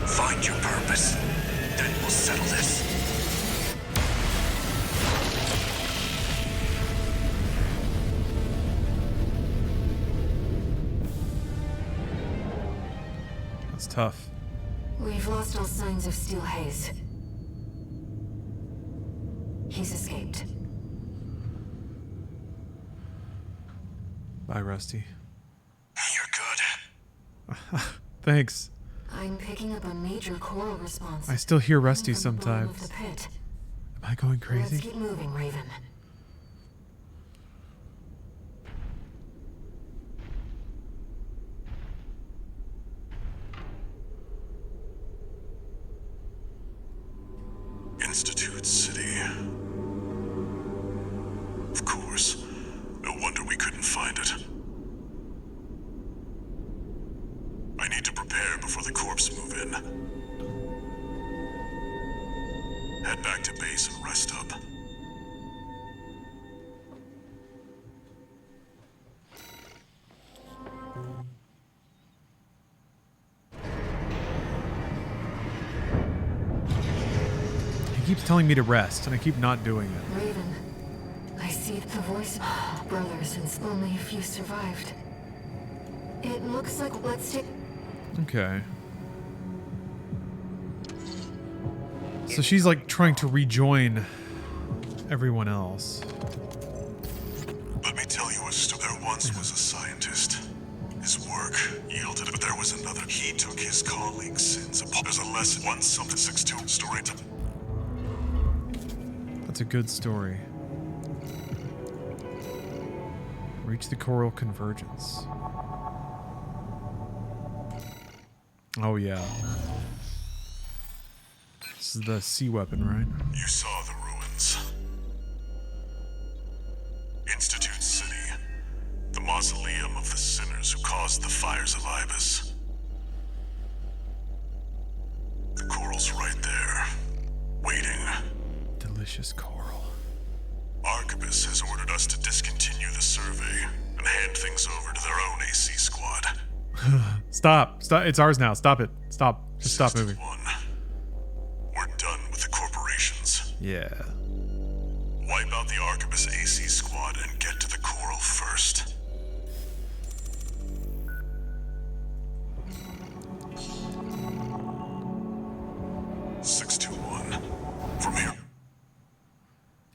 Find your purpose. Then we'll settle this. That's tough. We've lost all signs of Steel Haze. He's escaped. Bye, Rusty. You're good. Thanks. I'm picking up a major coral response. I still hear Rusty from the bottom of sometimes. the pit. Am I going Let's crazy? keep moving, Raven. Institute City. Of course. No wonder we couldn't find it. I need to prepare before the corps move in. Head back to base and rest up. He keeps telling me to rest, and I keep not doing it. Raven, I see the voice of brothers, and only a few survived. It looks like let's take... Okay. So she's like trying to rejoin everyone else. Let me tell you a story. There once was a scientist. His work yielded, but there was another. He took his colleagues' sins upon. There's a lesson. Once something 6-2 story to. That's a good story. Reach the coral convergence. Oh yeah. This is the sea weapon, right? You saw the ruins. Institute City. The mausoleum of the sinners who caused the fires of Ibis. The coral's right there. Waiting. Delicious coral. Arquebus has ordered us to discontinue the survey and hand things over to their own AC squad. Stop. Stop. It's ours now. Stop it. Stop. Just stop moving. We're done with the corporations. Yeah. Wipe out the Arquebus AC squad and get to the coral first. From here.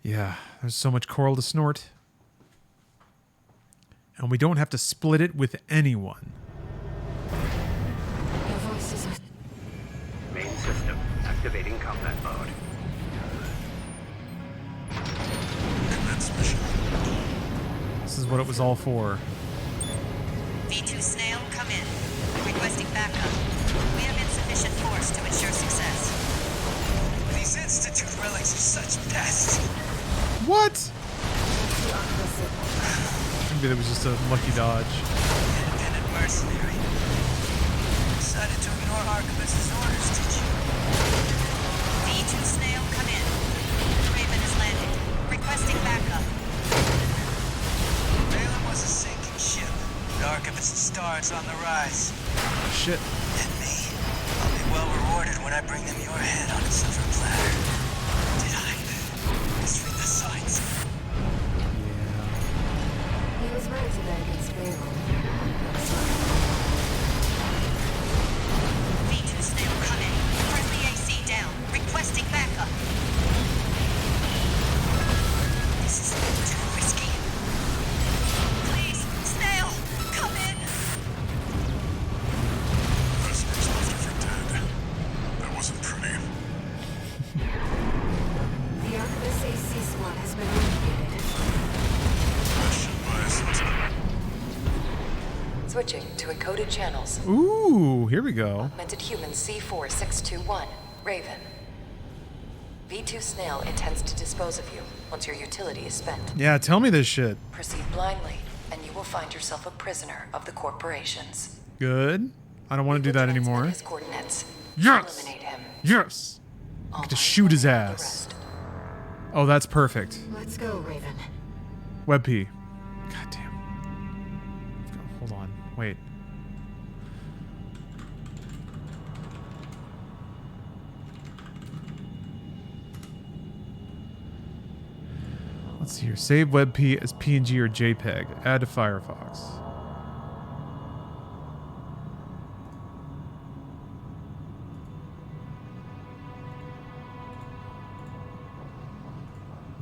Yeah, there's so much coral to snort. And we don't have to split it with anyone. Your voices are... Main system activating combat mode. Commence mission. what it was all for. V2 Snail, come in. Requesting backup. We have insufficient force to ensure success. These Institute relics are such pests. What? Maybe that was just a lucky dodge. Independent mercenary. Decided to ignore Archivist's orders, did you? V2 Snail, come in. Raven has landed. Requesting backup. Valen was a sinking ship. The Archivist's stars on the rise. Shit. And me. I'll be well rewarded when I bring them your head on a silver platter. Did I misread the signs? He was right to bet against Valen. V2 Snail, come in. Press the AC down. Requesting backup. This is too risky. Please, Snail, come in. Prisoners left for dead. That wasn't pretty. The Archivist AC squad has been eliminated. Mission by Sonntag. Switching to encoded channels. Ooh, here we go. Augmented human C4621, Raven. V2 Snail intends to dispose of you once your utility is spent. Yeah, tell me this shit. Proceed blindly, and you will find yourself a prisoner of the corporations. Good. I don't want to do that anymore. His coordinates. Yes! Eliminate him. Yes! I get to shoot his ass. Oh, that's perfect. Let's go, Raven. Web P. God damn. Hold on. Wait. Let's see here. Save WebP as PNG or JPEG. Add to Firefox.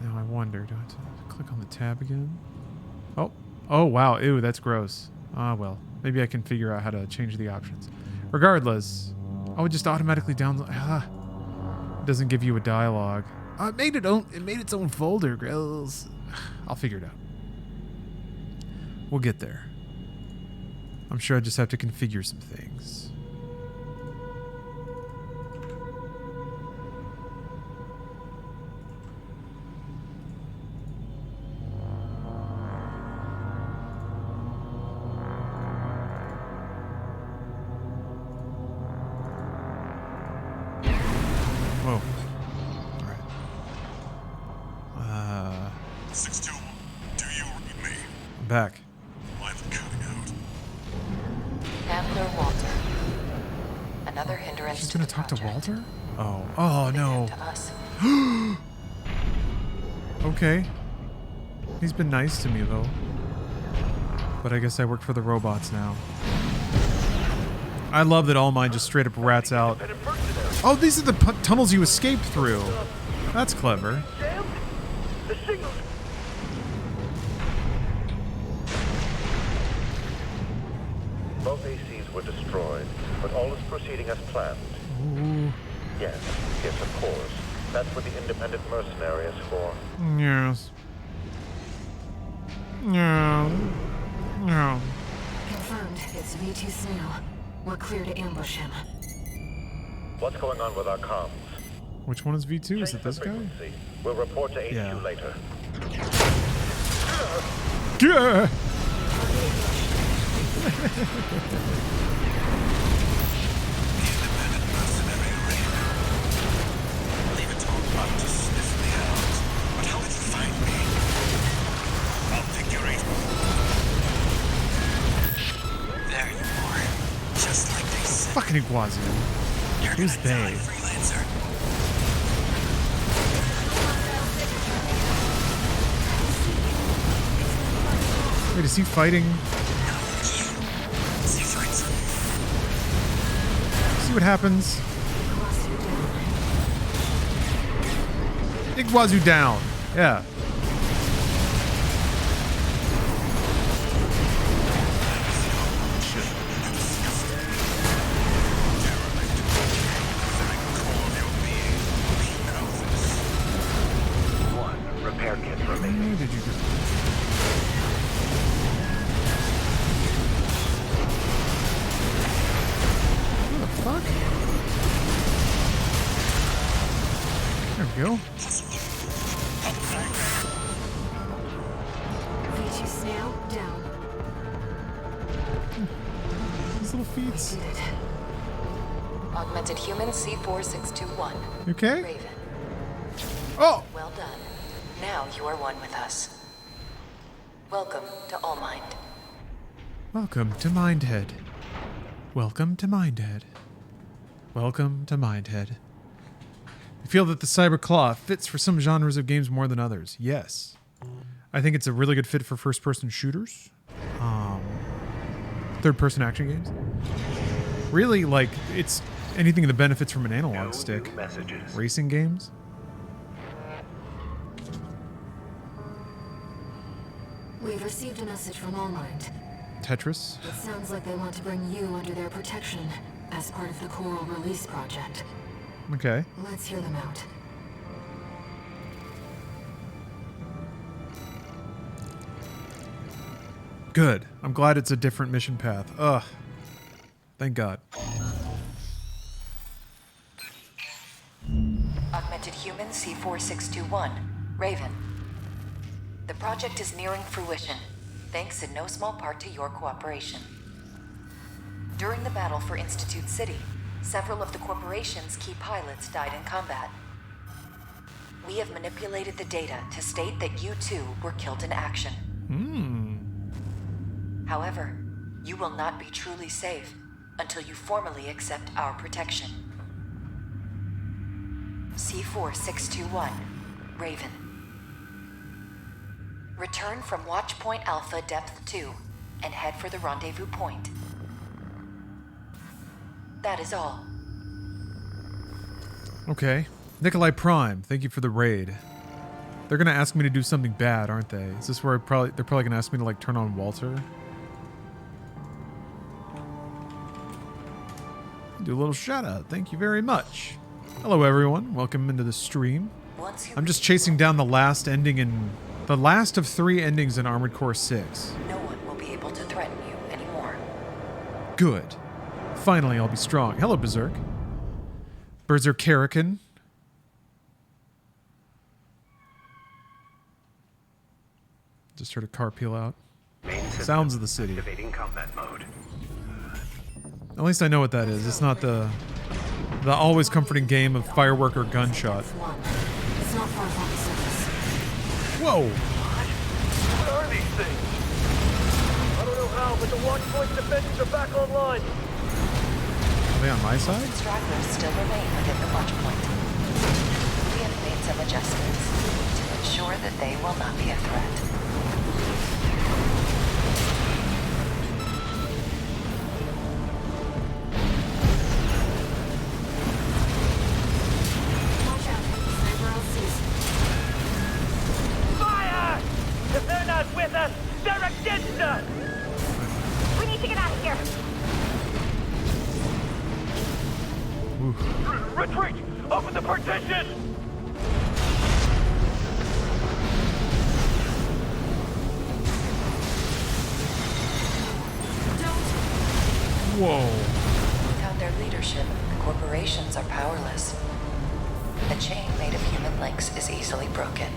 Now I wonder, do I have to click on the tab again? Oh. Oh, wow. Ew, that's gross. Ah, well. Maybe I can figure out how to change the options. Regardless. Oh, it just automatically download. It doesn't give you a dialogue. It made its own folder, Grills. I'll figure it out. We'll get there. I'm sure I just have to configure some things. Whoa. Alright. 621, do you read me? I'm back. I'm cutting out. Handler Walter. Another hindrance. She's gonna talk to Walter? Oh. Oh, no. To us. Okay. He's been nice to me, though. But I guess I work for the robots now. I love that all mine just straight up rats out. Oh, these are the tunnels you escaped through. That's clever. The signals. Both ACs were destroyed, but all is proceeding as planned. Ooh. Yes, of course. That's what the independent mercenary is for. Yes. No. No. Confirmed. It's V2 Snail. We're clear to ambush him. What's going on with our comms? Which one is V2? Is it this guy? Frequency. We'll report to HQ later. Yeah. Leave it to Bob to sniff me out. But how did you find me? I'll take your aim. There you are. Just like they said. Fucking Iguazu. Who's they? Freelancer. Wait, is he fighting? See what happens. Iguazu down. Yeah. One repair kit remaining. Where did you go? we go. V2 snail down. These little feet. Augmented human C4621. Okay. Raven. Oh! Well done. Now you are one with us. Welcome to All Mind. Welcome to Mindhead. Welcome to Mindhead. Welcome to Mindhead. I feel that the Cyber Claw fits for some genres of games more than others. Yes. I think it's a really good fit for first-person shooters. Third-person action games. Really, like, it's anything that benefits from an analog stick. Racing games. We've received a message from All Mind. Tetris. It sounds like they want to bring you under their protection as part of the Coral Release Project. Okay. Let's hear them out. Good. I'm glad it's a different mission path. Ugh. Thank God. Augmented human C4621. Raven. The project is nearing fruition, thanks in no small part to your cooperation. During the battle for Institute City, several of the corporation's key pilots died in combat. We have manipulated the data to state that you too were killed in action. However, you will not be truly safe until you formally accept our protection. C4621, Raven. Return from Watchpoint Alpha Depth 2 and head for the rendezvous point. That is all. Okay. Nikolai Prime, thank you for the raid. They're gonna ask me to do something bad, aren't they? Is this where they're probably gonna ask me to like turn on Walter? Do a little shout out. Thank you very much. Hello everyone. Welcome into the stream. I'm just chasing down the last ending in the last of 3 endings in Armored Core 6. No one will be able to threaten you anymore. Good. Finally, I'll be strong. Hello, Berserk. Berserkerican. Just heard a car peel out. Sounds of the city. Activating combat mode. At least I know what that is. It's not the always comforting game of firework or gunshot. It's not far from the surface. Whoa! What are these things? I don't know how, but the Watchpoint's defenses are back online. Are they on my side? Stragglers still remain within the Watchpoint. We have made some adjustments to ensure that they will not be a threat. If they're not with us, they're against us! We need to get out of here. Retreat! Open the partition! Whoa. Without their leadership, the corporations are powerless. The chain made of human links is easily broken.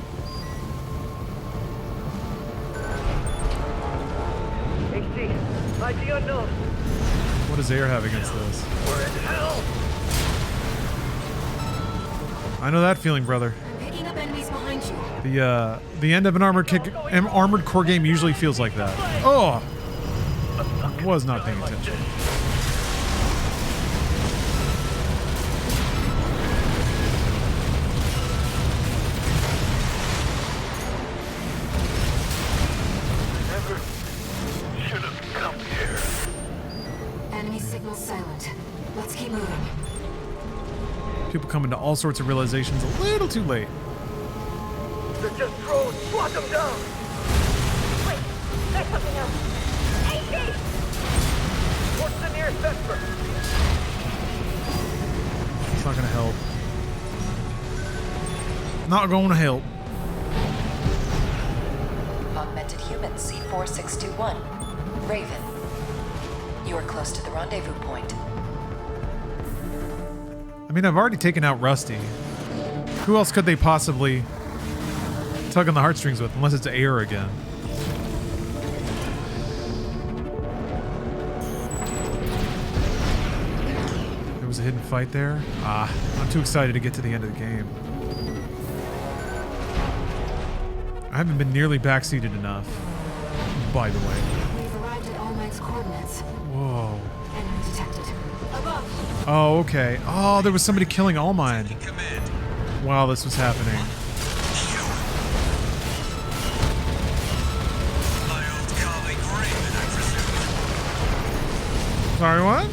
AC, ID unknown. What does Air have against this? We're in hell! I know that feeling, brother. Picking up enemies behind you. The end of an Armored Core game usually feels like that. Oh! Was not paying attention. Never should have come here. Enemy signal silent. Let's keep moving. People come into all sorts of realizations a little too late. They're just drones. Lock them down. Wait, there's something else. AC! What's the nearest Vesper? It's not gonna help. Not gonna help. Augmented human C4621. Raven. You are close to the rendezvous point. I mean, I've already taken out Rusty. Who else could they possibly tug on the heartstrings with, unless it's air again? There was a hidden fight there? Ah, I'm too excited to get to the end of the game. I haven't been nearly backseated enough, by the way. We've arrived at All Might's coordinates. Whoa. Enemy detected. Above. Oh, okay. Oh, there was somebody killing All Mind while this was happening. My old colleague Raven, I presume. Sorry, what?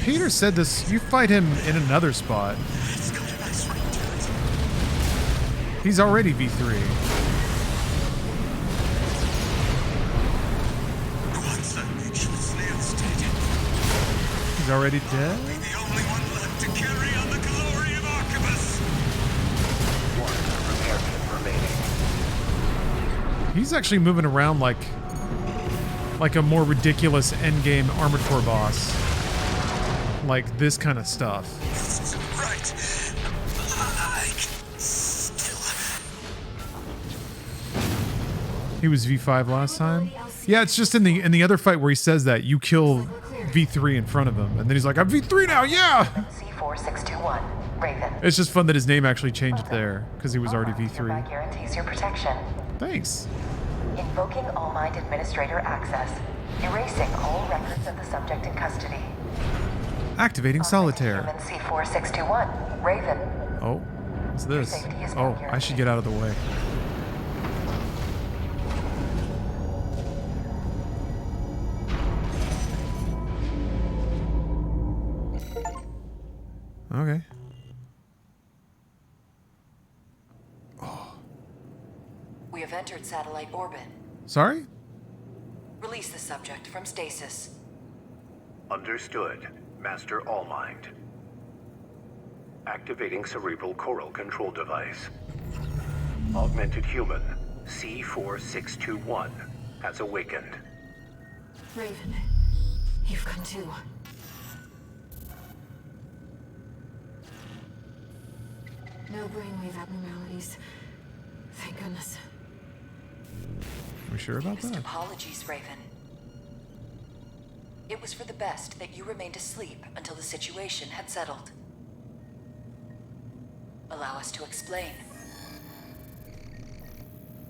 Peter said this. You fight him in another spot. He's already V3. He's already dead? The only one left to carry on the glory of Archibus. One repairman remaining. He's actually moving around like a more ridiculous endgame Armored Core boss. Like this kind of stuff. Right. I can still. He was V5 last time. Yeah, it's just in the other fight where he says that you kill V3 in front of him, and then he's like, "I'm V3 now, yeah." C4621, Raven. It's just fun that his name actually changed there because he was already V3. Guarantees your protection. Thanks. Invoking All Might Administrator access. Erasing all records of the subject in custody. Activating solitaire. Human C4621, Raven. Oh, what's this? Oh, I should get out of the way. Okay. We have entered satellite orbit. Sorry? Release the subject from stasis. Understood, Master Allmind. Activating cerebral coral control device. Augmented human C4621 has awakened. Raven, you've come too. No brainwave abnormalities. Thank goodness. Are we sure about Deepest that? Apologies, Raven. It was for the best that you remained asleep until the situation had settled. Allow us to explain.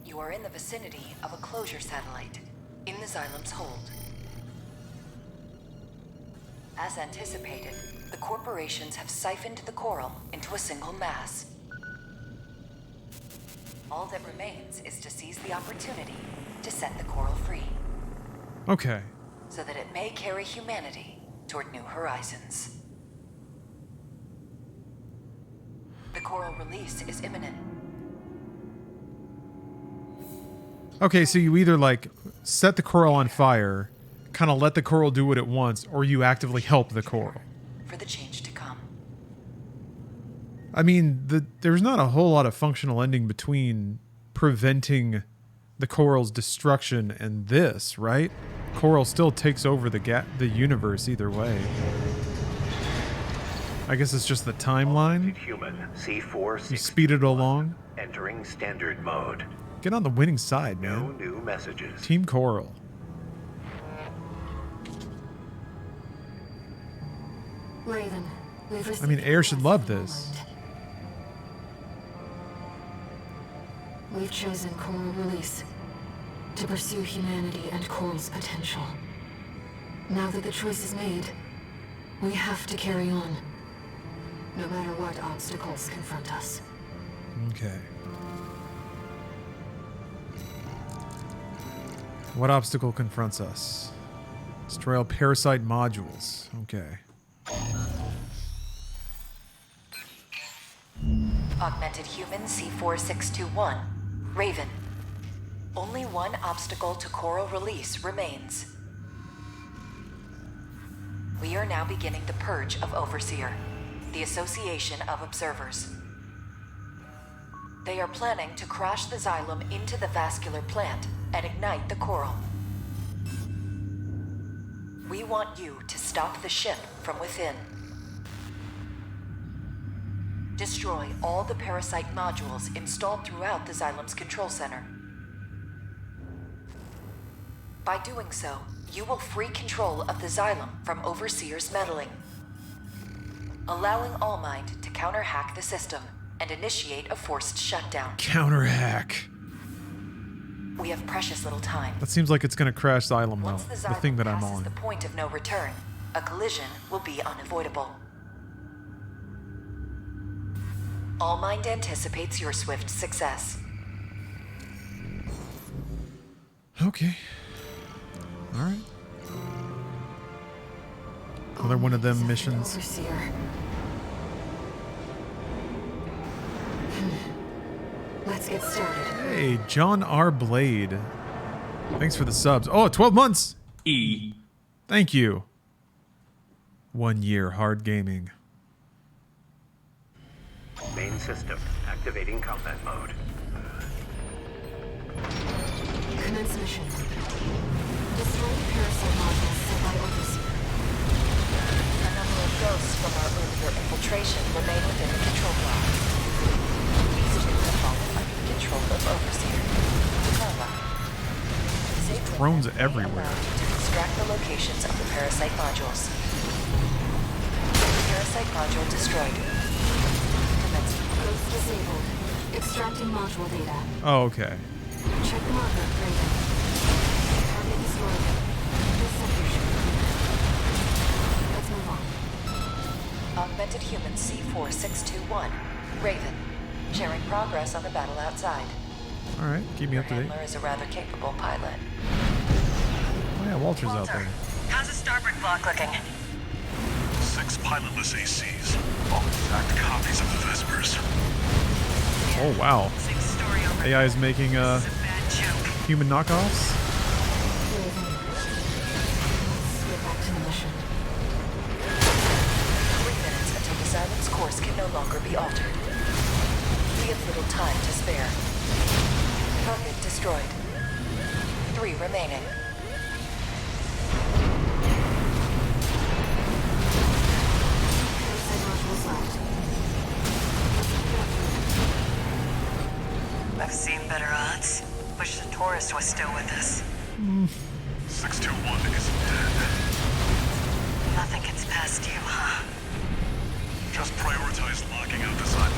You are in the vicinity of a closure satellite, in the Xylem's hold. As anticipated, the corporations have siphoned the coral into a single mass. All that remains is to seize the opportunity to set the coral free, Okay. so that it may carry humanity toward new horizons. The coral release is imminent. Okay, so you either like set the coral on fire, kind of let the coral do what it wants, or you actively help the coral. For the change to come. I mean, there's not a whole lot of functional ending between preventing the coral's destruction and this, right? Coral still takes over the universe either way. I guess it's just the timeline. Human C4621 You speed it along. entering standard mode. Get on the winning side, man. No new messages. Team Coral. Raven, we've received I mean, Air should love this. We've chosen coral release to pursue humanity and coral's potential. Now that the choice is made, we have to carry on, no matter what obstacles confront us. Okay. What obstacle confronts us? Destroy all parasite modules. Okay. Augmented human C4621. Raven. Only one obstacle to coral release remains. We are now beginning the purge of Overseer, the Association of Observers. They are planning to crash the Xylem into the vascular plant and ignite the coral. We want you to stop the ship from within. Destroy all the parasite modules installed throughout the Xylem's control center. By doing so, you will free control of the Xylem from Overseer's meddling, allowing Allmind to counter-hack the system and initiate a forced shutdown. Counter-hack. We have precious little time. That seems like it's going to crash Xylem, Once though. the The thing Xylem that I'm passes on. the point of no return, a collision will be unavoidable. Allmind anticipates your swift success. Okay. Alright. Another one of them missions. Overseer. Let's get started. Hey, John R. Blade. Thanks for the subs. Oh, 12 months! E. Thank you. 1 year hard gaming. Main system activating combat mode. Commence mission. Destroy the parasite modules sent by Overseer. A number of ghosts from our earlier infiltration remain within the control block. These two have fallen under the control of Overseer. Carla. Safely Drones may everywhere. allow you to extract the locations of the parasite modules. Parasite module destroyed. Commence. Ghost disabled. Extracting module data. Oh, okay. Check marker, Raven. Target destroyed. This sector should be clear. Let's move on. Augmented Human C4621. Raven. Sharing progress on the battle outside. Alright, keep me up to date. Handler is a rather capable pilot. Oh yeah, Walter's out Walter, there. how's the starboard block looking? 6 pilotless ACs. All exact copies of the Vespers. Oh wow. 6-story over. AI is making This is a bad joke. human knockoffs. Raven. Let's get back to the mission. 3 minutes until the Xylem's course can no longer be altered. We have little time to spare. Target destroyed. 3 remaining. Parasite modules left. I've seen better odds. Wish the tourist was still with us. 621 isn't dead. Nothing gets past you, huh? Just prioritize locking out the Xylem.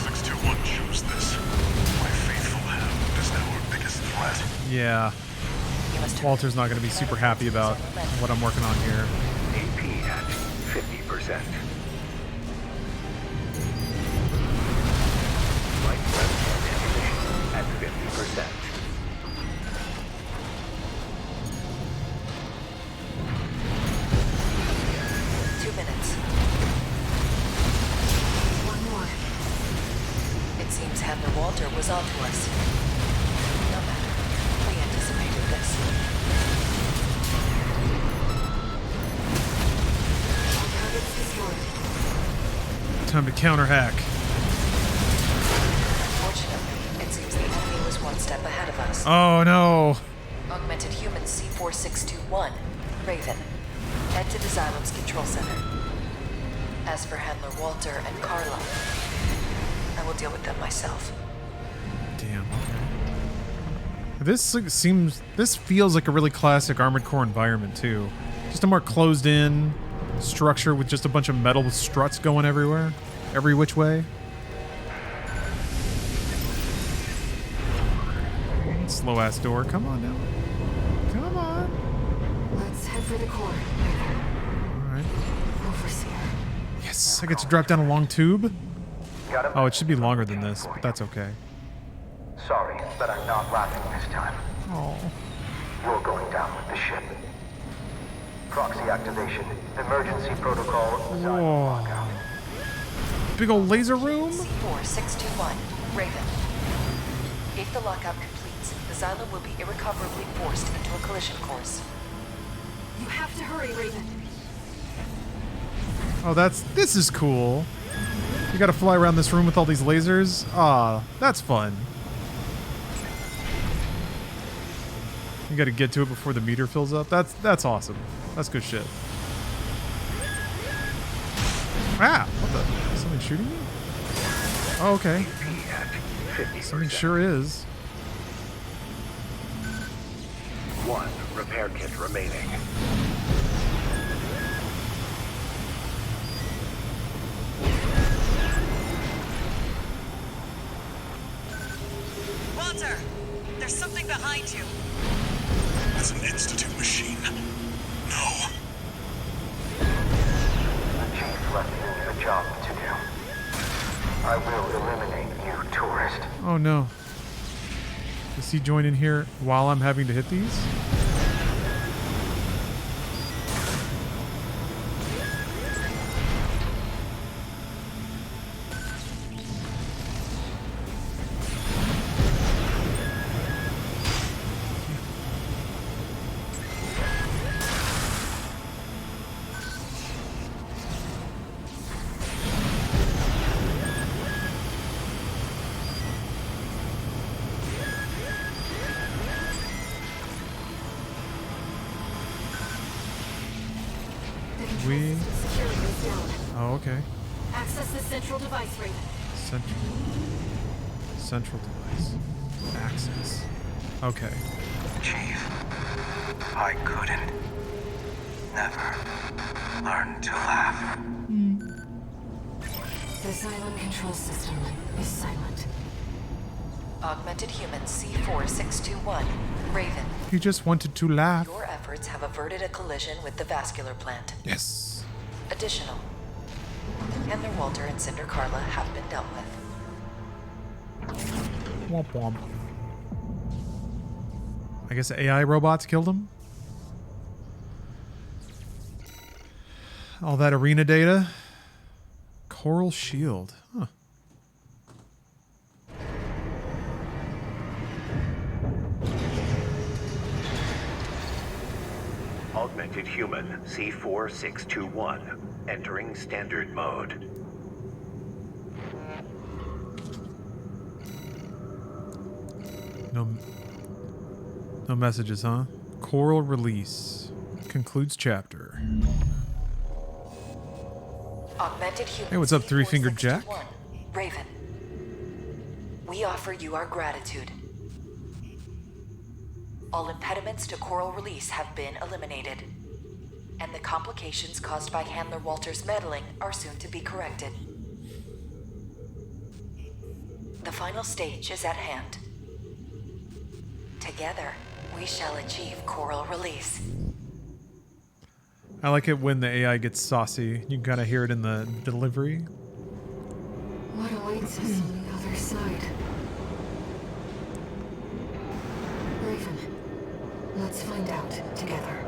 621 chose this. My faithful hound is now our biggest threat. Yeah. Walter's not going to be super happy about what I'm working on here. AP at 50%. Light breath ammunition at 50%. One more. It seems Handler Walter was onto us. No matter. We anticipated this. All targets destroyed. Time to counter-hack. Fortunately, it seems the enemy was one step ahead of us. Oh no. Augmented Human C4621. Raven. Head to the Xylem's control center. As for Handler Walter and Carla, I will deal with them myself. Damn. This feels like a really classic Armored Core environment too. Just a more closed in structure with just a bunch of metal struts going everywhere. Every which way. Slow ass door. Come on now. Come on. Let's head for the core. Alright. Overseer. Yes, I get to drop down a long tube. Oh, it should be longer than this, but that's okay. Sorry, but I'm not laughing this time. Oh. You're going down with the ship. Proxy activation. Emergency protocol. Whoa. Big old laser room? C4621. Raven. If the lockout completes, the Xylem will be irrecoverably forced into a collision course. You have to hurry, Raven. Oh, this is cool. You gotta fly around this room with all these lasers. Ah, that's fun. You gotta get to it before the meter fills up. That's awesome. That's good shit. Ah! What the? Is something shooting me? Oh, okay. Something sure is. 1 repair kit remaining. Walter, there's something behind you. It's an Institute machine. No. The Chief left me a job to do. I will eliminate you, tourist. Oh no. Does he join in here while I'm having to hit these? Oh, okay. Access the central device, Raven. Central device. Access. Okay. Chief, I couldn't. Never learn to laugh. The silent control system is silent. Augmented human C4621, Raven. He just wanted to laugh. Your efforts have averted a collision with the vascular plant. Yes. Additional. Handler Walter and Cinder Carla have been dealt with. Womp womp. I guess AI robots killed him. All that arena data. Coral shield. Huh. Augmented human C4621 entering standard mode. No messages, huh? Coral release. Concludes chapter. Augmented human. Hey, what's up, three-fingered Jack? Raven. We offer you our gratitude. All impediments to coral release have been eliminated, and the complications caused by Handler Walter's meddling are soon to be corrected. The final stage is at hand. Together, we shall achieve coral release. I like it when the AI gets saucy. You can kind of hear it in the delivery. What awaits us on the other side? Raven, let's find out together.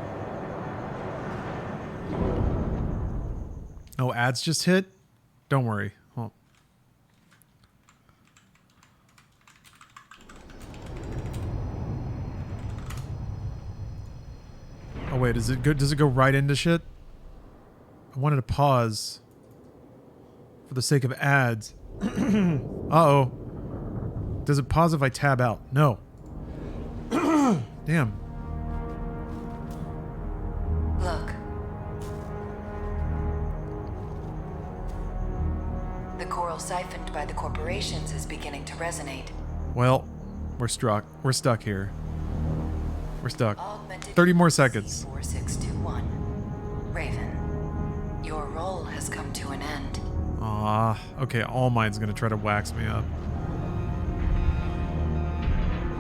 Oh, ads just hit? Don't worry. Oh. Oh wait, does it go right into shit? I wanted to pause for the sake of ads. Uh-oh. Does it pause if I tab out? No. Damn. Look. The coral siphoned by the corporations is beginning to resonate. Well, we're stuck. We're stuck here. We're stuck. 30 more seconds. 4621. Raven, your role has come to an end. Ah, okay, All Might's gonna try to wax me up.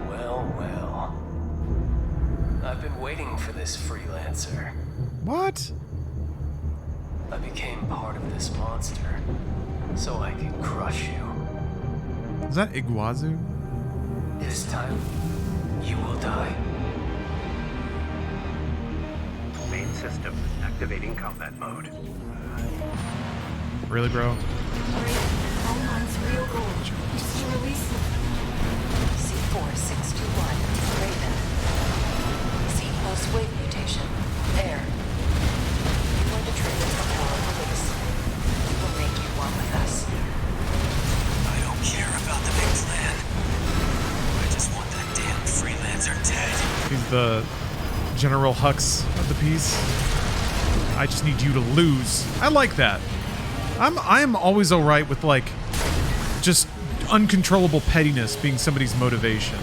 Well, well. I've been waiting for this freelancer. What? I became part of this monster, so I could crush you. Is that Iguazu? This time, you will die. Main system activating combat mode. Really, bro? All Mine's real goal is to release them. C4621, Raven. C post-wave mutation, Air. You are the trigger for coral release. We will make you one with us. He's the General Hux of the piece. I just need you to lose. I like that. I'm always alright with, like, just uncontrollable pettiness being somebody's motivation.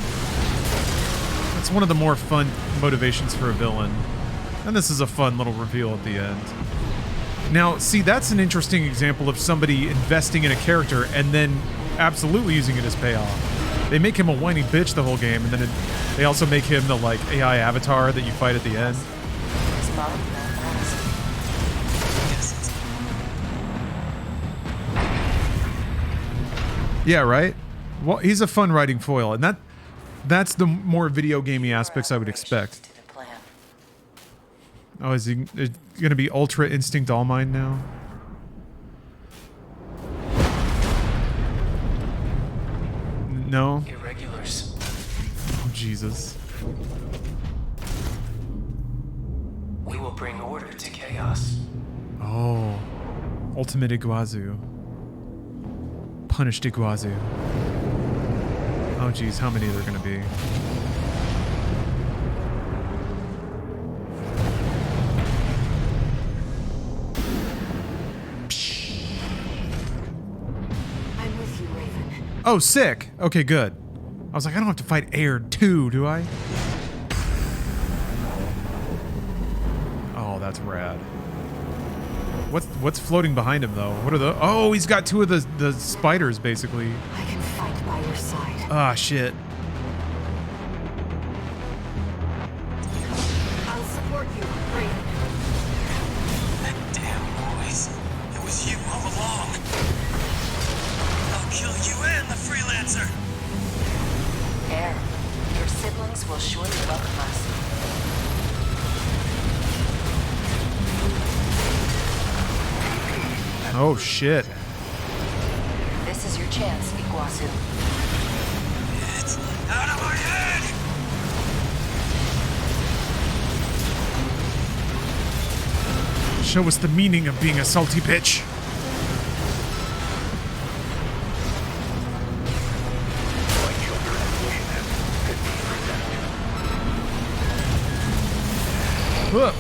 That's one of the more fun motivations for a villain. And this is a fun little reveal at the end. Now, see, that's an interesting example of somebody investing in a character and then absolutely using it as payoff. They make him a whiny bitch the whole game, and then they also make him the, like, AI avatar that you fight at the end. Yeah, right? Well, he's a fun writing foil, and that's the more video gamey aspects I would expect. Oh, is he gonna be Ultra Instinct All Mine now? No? Irregulars. Oh, Jesus. We will bring order to chaos. Oh. Ultimate Iguazu. Punished Iguazu. Oh, geez, how many are there gonna be? I'm with you, Raven. Oh, sick. Okay, good. I was like, I don't have to fight Air 2, do I? Oh, that's rad. What's floating behind him, though? What are the... Oh, he's got two of the spiders, basically. I can fight by your side. Ah, shit. I'll support you, Raven. That damn noise. It was you all along. I'll kill you and the freelancer. Air, your siblings will surely welcome us. Oh, shit. This is your chance, Iguazu. It's out of my head! Show us the meaning of being a salty bitch. Huh.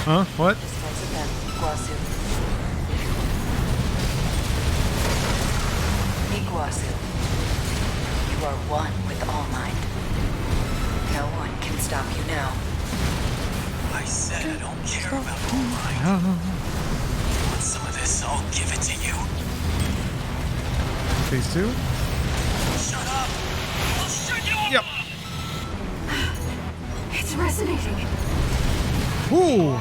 Huh? What? Iguazu. Iguazu. You are one with All Might. No one can stop you now. I said I don't care about All Might. You want some of this? I'll give it to you. Phase 2? Shut up! I'll shut you up! Yep. It's resonating. Ooh.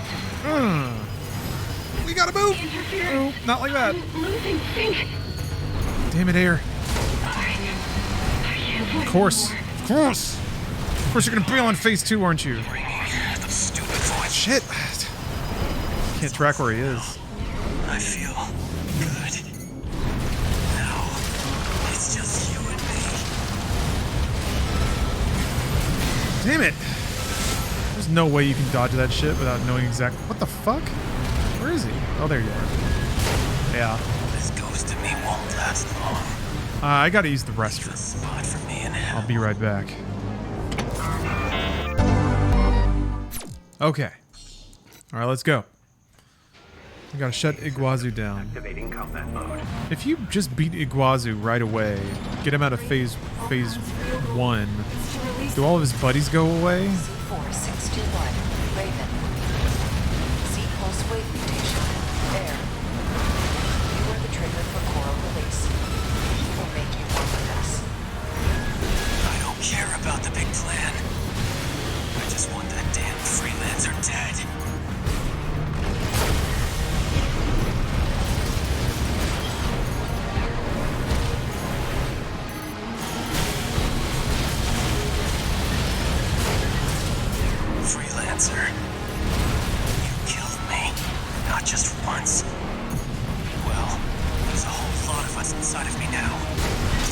We gotta move. Oh, not like that. Losing sync. Damn it, Air. Of course. Of course. Of course you're gonna bail on phase 2, aren't you? Shit. Can't track where he is. I feel good. Now, it's just you and me. Damn it. There's no way you can dodge that shit without knowing exactly... What the fuck? Where is he? Oh, there you are. Yeah. This ghost of me won't last long. I gotta use the restroom. Spot for me in hell. I'll be right back. Okay. Alright, let's go. We gotta shut Iguazu down. Activating combat mode. If you just beat Iguazu right away, get him out of phase 1, do all of his buddies go away? C4621, Raven. C-pulse wave mutation. Air. You are the trigger for coral release. We'll make you one with us. I don't care about the big plan. I just want that damn freelancer dead. Freelancer. You killed me. Not just once. Well, there's a whole lot of us inside of me now.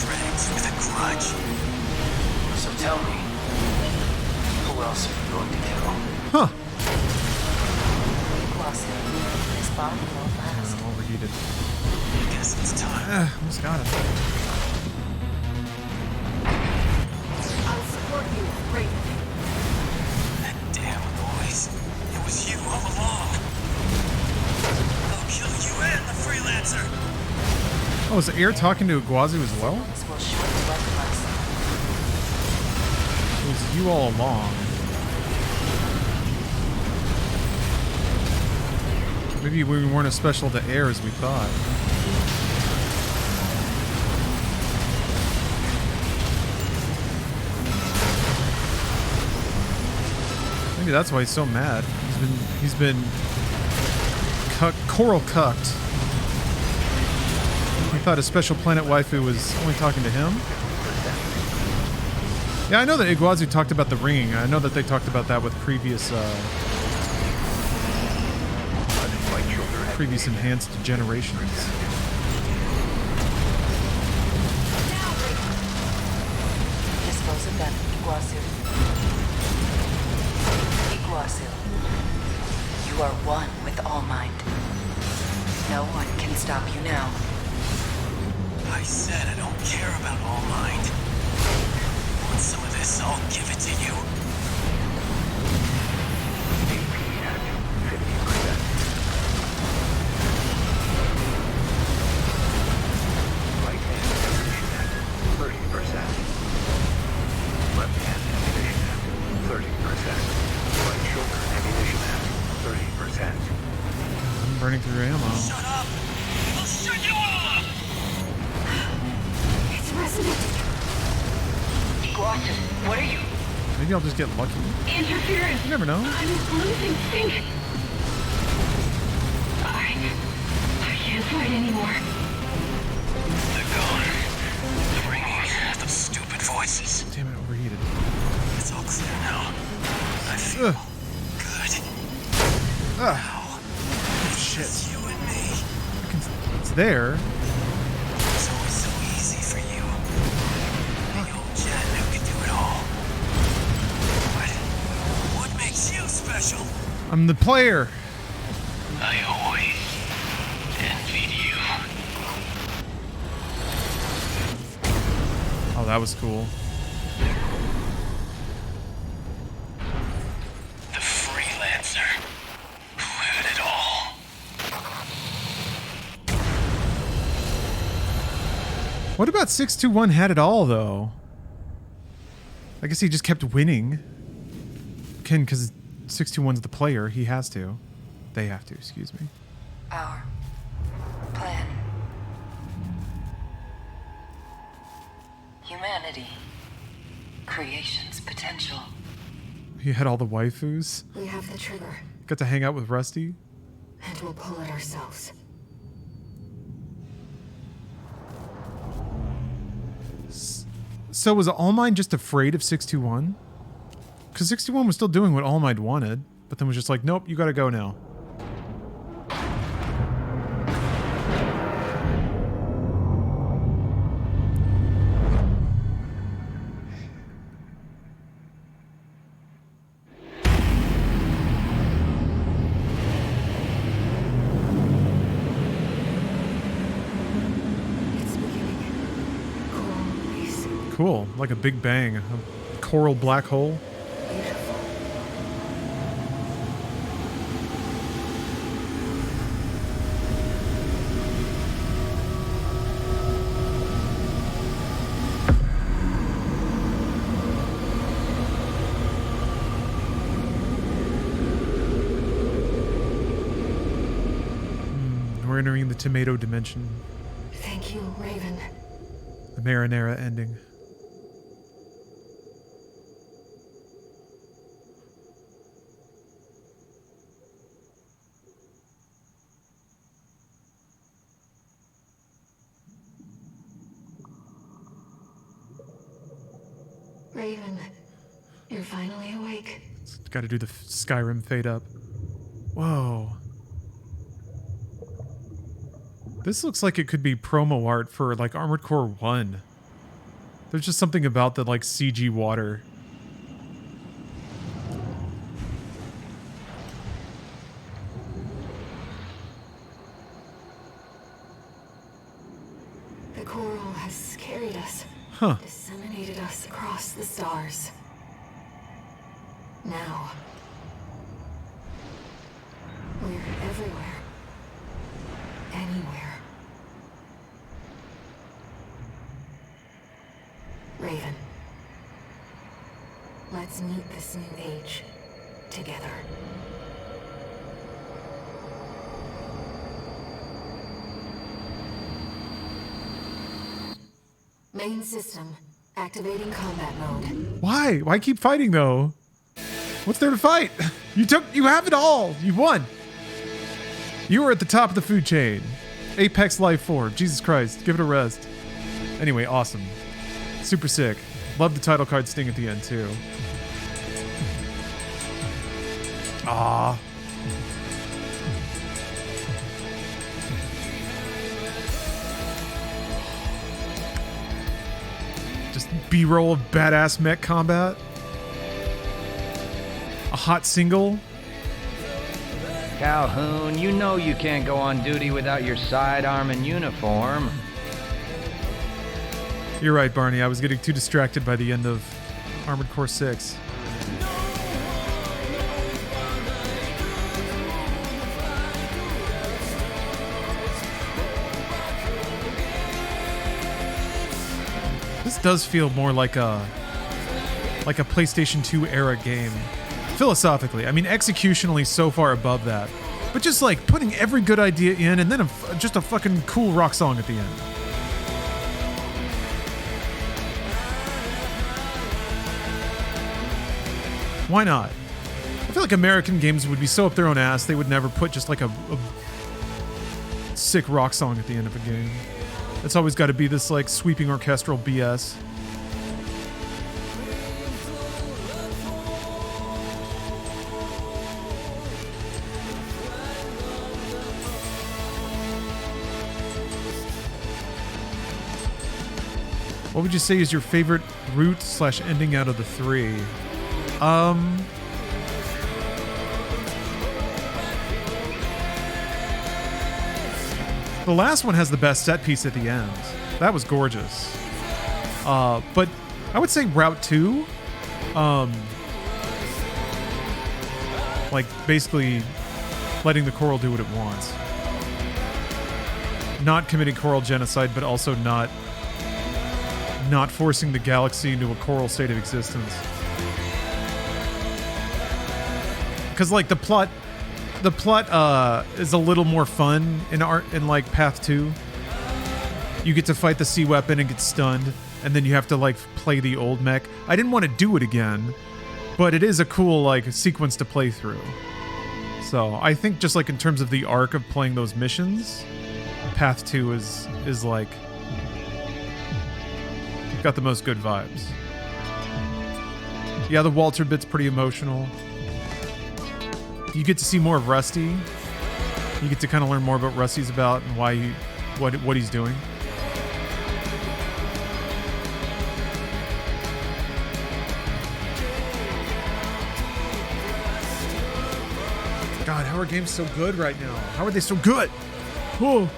Dregs with a grudge. So tell me, who else are you going to kill? Huh. Iguazu. This bomb won't last. I'm overheated. guess it's time. Almost got him. I'll support you, Raven. That damn noise. It was you all along. I'll kill you and the freelancer. Oh, is Air talking to Iguazu as well? This will shortly welcome us. It was you all along. Maybe we weren't as special to Air as we thought. Maybe that's why he's so mad. He's been coral cucked. He thought his special planet waifu was only talking to him. Yeah, I know that Iguazu talked about the ringing. I know that they talked about that with previous enhanced generations. Dispose of them, Iguazu. Iguazu. You are one with All Mind. No one can stop you now. I said I don't care about All Mind. Want some of this? I'll give it to you. Right hand ammunition at 30%. Left hand ammunition at 30%. Right shoulder ammunition at 30%. I'm burning through ammo. Shut up! I'll shut you up! It's resonating. Iguazu, what are you? Maybe I'll just get lucky. Interference. You never know. I'm losing sync. I can't fight anymore. They're gone. The ringing, those stupid voices. Damn it, overheated. It's all clear now. I feel good. Ah. Now, Shit. it's you and me. It's there. It's always so easy for you. The old Jen who could do it all. What makes you special? I'm the player. I always envied you. Oh, that was cool. The freelancer. Who had it all? What about 621 had it all, though? I guess he just kept winning. Because 621's the player, he has to. They have to, excuse me. Our plan. Humanity. Creation's potential. He had all the waifus. We have the trigger, Got to hang out with Rusty. and we'll pull it ourselves. So was All Might just afraid of 621? Because 621 was still doing what All Might wanted, but then was just like, nope, you gotta go now. It's beginning. Coral release. Cool, like a big bang. A coral black hole. Beautiful. We're entering the tomato dimension. Thank you, Raven. The marinara ending. Raven, you're finally awake. Got to do the Skyrim fade up. Whoa. This looks like it could be promo art for like Armored Core 1. There's just something about the like CG water. The coral has carried us, disseminated us across the stars. Now, we're everywhere. Anywhere. Raven. Let's meet this new age together. Main system, activating combat mode. Why? Why keep fighting though? What's there to fight? You have it all. You won. You were at the top of the food chain. Apex life form. Jesus Christ. Give it a rest. Anyway, awesome. Super sick. Love the title card sting at the end too. Ah. Just B-roll of badass mech combat. A hot single. Calhoun, you know you can't go on duty without your sidearm and uniform. You're right, Barney. I was getting too distracted by the end of Armored Core 6. This does feel more like a PlayStation 2 era game. Philosophically. I mean, executionally so far above that. But just like putting every good idea in and then just a fucking cool rock song at the end. Why not? I feel like American games would be so up their own ass they would never put just like a sick rock song at the end of a game. It's always got to be this like sweeping orchestral BS. What would you say is your favorite route/ending out of the three? The last one has the best set piece at the end. That was gorgeous. But I would say Route 2. Like basically letting the coral do what it wants. Not committing coral genocide, but also not forcing the galaxy into a coral state of existence. Because like the plot is a little more fun in like Path 2. You get to fight the sea weapon and get stunned, and then you have to like play the old mech. I didn't want to do it again, but it is a cool like sequence to play through. So I think just like in terms of the arc of playing those missions, Path 2 is like got the most good vibes. Yeah, the Walter bit's pretty emotional. You get to see more of Rusty. You get to kind of learn more about Rusty's about and why what he's doing. God, how are games so good right now? How are they so good? Oh.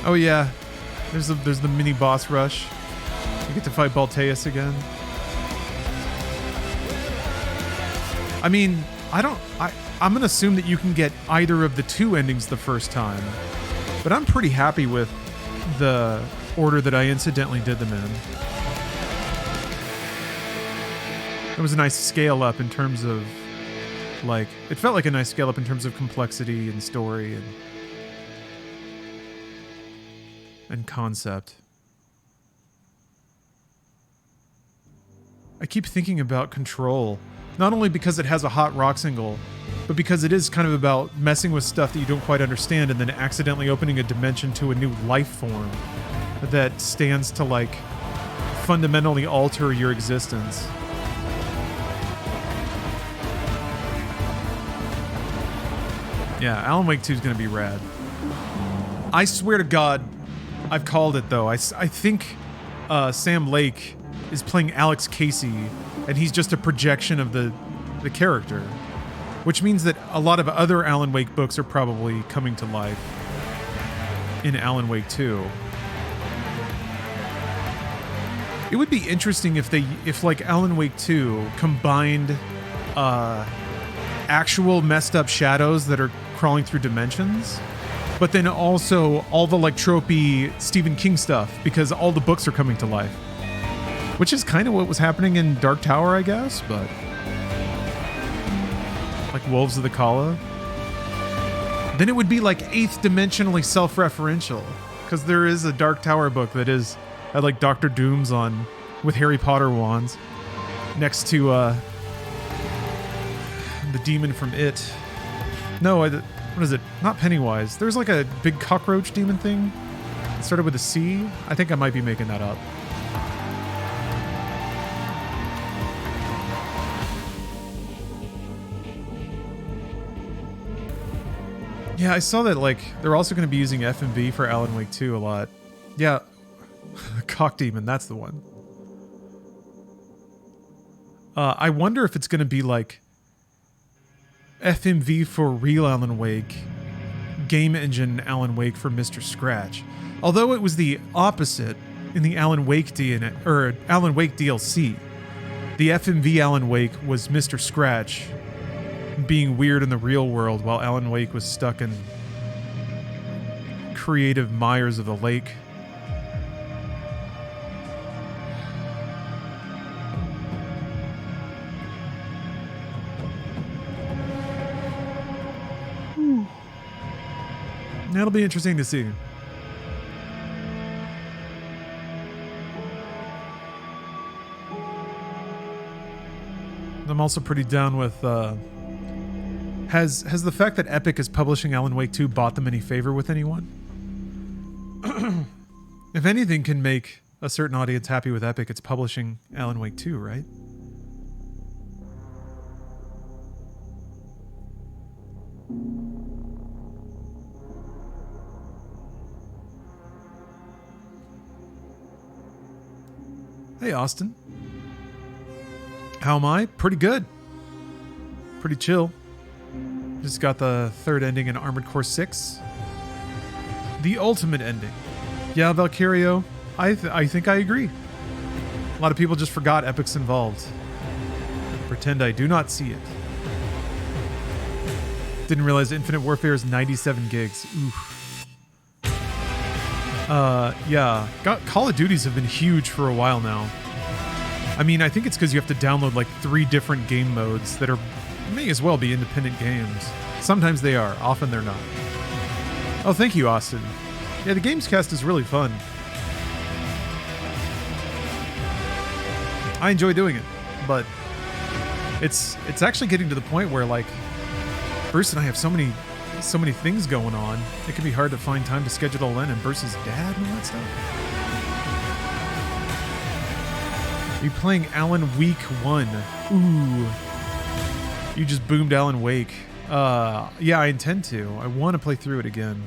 Oh yeah, there's the mini boss rush. You get to fight Balteus again. I mean, I'm gonna assume that you can get either of the two endings the first time, but I'm pretty happy with the order that I incidentally did them in. It was a nice scale up in terms of, like, it felt like a nice scale up in terms of complexity and story and concept. I keep thinking about Control, not only because it has a hot rock single, but because it is kind of about messing with stuff that you don't quite understand and then accidentally opening a dimension to a new life form that stands to, like, fundamentally alter your existence. Yeah, Alan Wake 2 is going to be rad. I swear to God, I've called it, though. I think Sam Lake is playing Alex Casey, and he's just a projection of the character. which means that a lot of other Alan Wake books are probably coming to life in Alan Wake 2. It would be interesting if like Alan Wake 2 combined actual messed up shadows that are crawling through dimensions, but then also all the like tropey Stephen King stuff, because all the books are coming to life. Which is kind of what was happening in Dark Tower, I guess, but like Wolves of the Kala. Then it would be like 8th dimensionally self-referential, because there is a Dark Tower book that had like Doctor Doom's on with Harry Potter wands next to the demon from It. No, what is it? Not Pennywise. There's like a big cockroach demon thing. It started with a C. I think I might be making that up. Yeah, I saw that like they're also going to be using FMV for Alan Wake 2 a lot. Yeah, Cock Demon, that's the one. I wonder if it's going to be like FMV for real Alan Wake, game engine Alan Wake for Mr. Scratch. Although it was the opposite in the Alan Wake Alan Wake DLC. The FMV Alan Wake was Mr. Scratch being weird in the real world, while Alan Wake was stuck in creative mires of the lake. That'll be interesting to see. I'm also pretty down with Has the fact that Epic is publishing Alan Wake 2 bought them any favor with anyone? If anything can make a certain audience happy with Epic, it's publishing Alan Wake 2, right? Hey, Austin. How am I? Pretty good. Pretty chill. Just got the third ending in Armored Core 6. The ultimate ending. Yeah, Valkyrio, I think I agree. A lot of people just forgot Epic's involved. Pretend I do not see it. Didn't realize Infinite Warfare is 97 gigs. Oof. Yeah. Call of Duties have been huge for a while now. I mean, I think it's because you have to download like 3 different game modes that may as well be independent games. Sometimes they are, often they're not. Oh, thank you, Austin. Yeah, the Gamescast is really fun. I enjoy doing it, but it's actually getting to the point where like Bruce and I have so many things going on. It can be hard to find time to schedule all in, and Bruce's dad and all that stuff. Are you playing Alan Wake 1? Ooh. You just boomed Alan Wake. Yeah, I intend to. I want to play through it again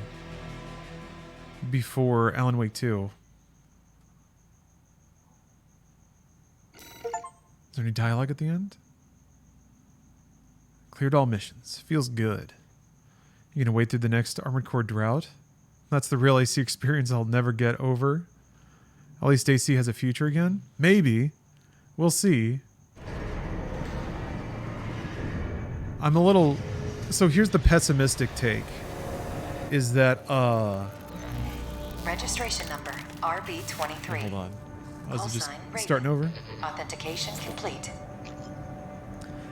before Alan Wake 2. Is there any dialogue at the end? Cleared all missions. Feels good. You gonna wait through the next Armored Core drought? That's the real AC experience I'll never get over. At least AC has a future again? Maybe. We'll see. I'm a little... So here's the pessimistic take. Is that, Registration number RB23. Hold on. I was Call just sign Raven. starting over. Authentication complete.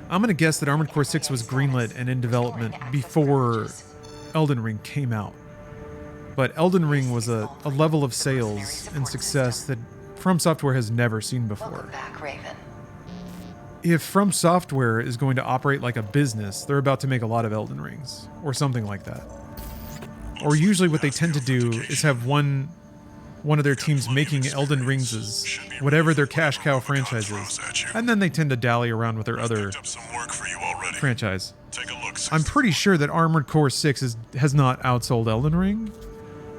I'm going to guess that Armored Core 6 was greenlit and in development before Elden Ring came out. But Elden Ring was a level of sales and success that From Software has never seen before. Welcome back, Raven. If From Software is going to operate like a business, they're about to make a lot of Elden Rings, or something like that. Or usually what they tend to do is have one of their teams making Elden Rings as whatever their cash cow franchise is, and then they tend to dally around with their other franchise. I'm pretty sure that Armored Core 6 has not outsold Elden Ring,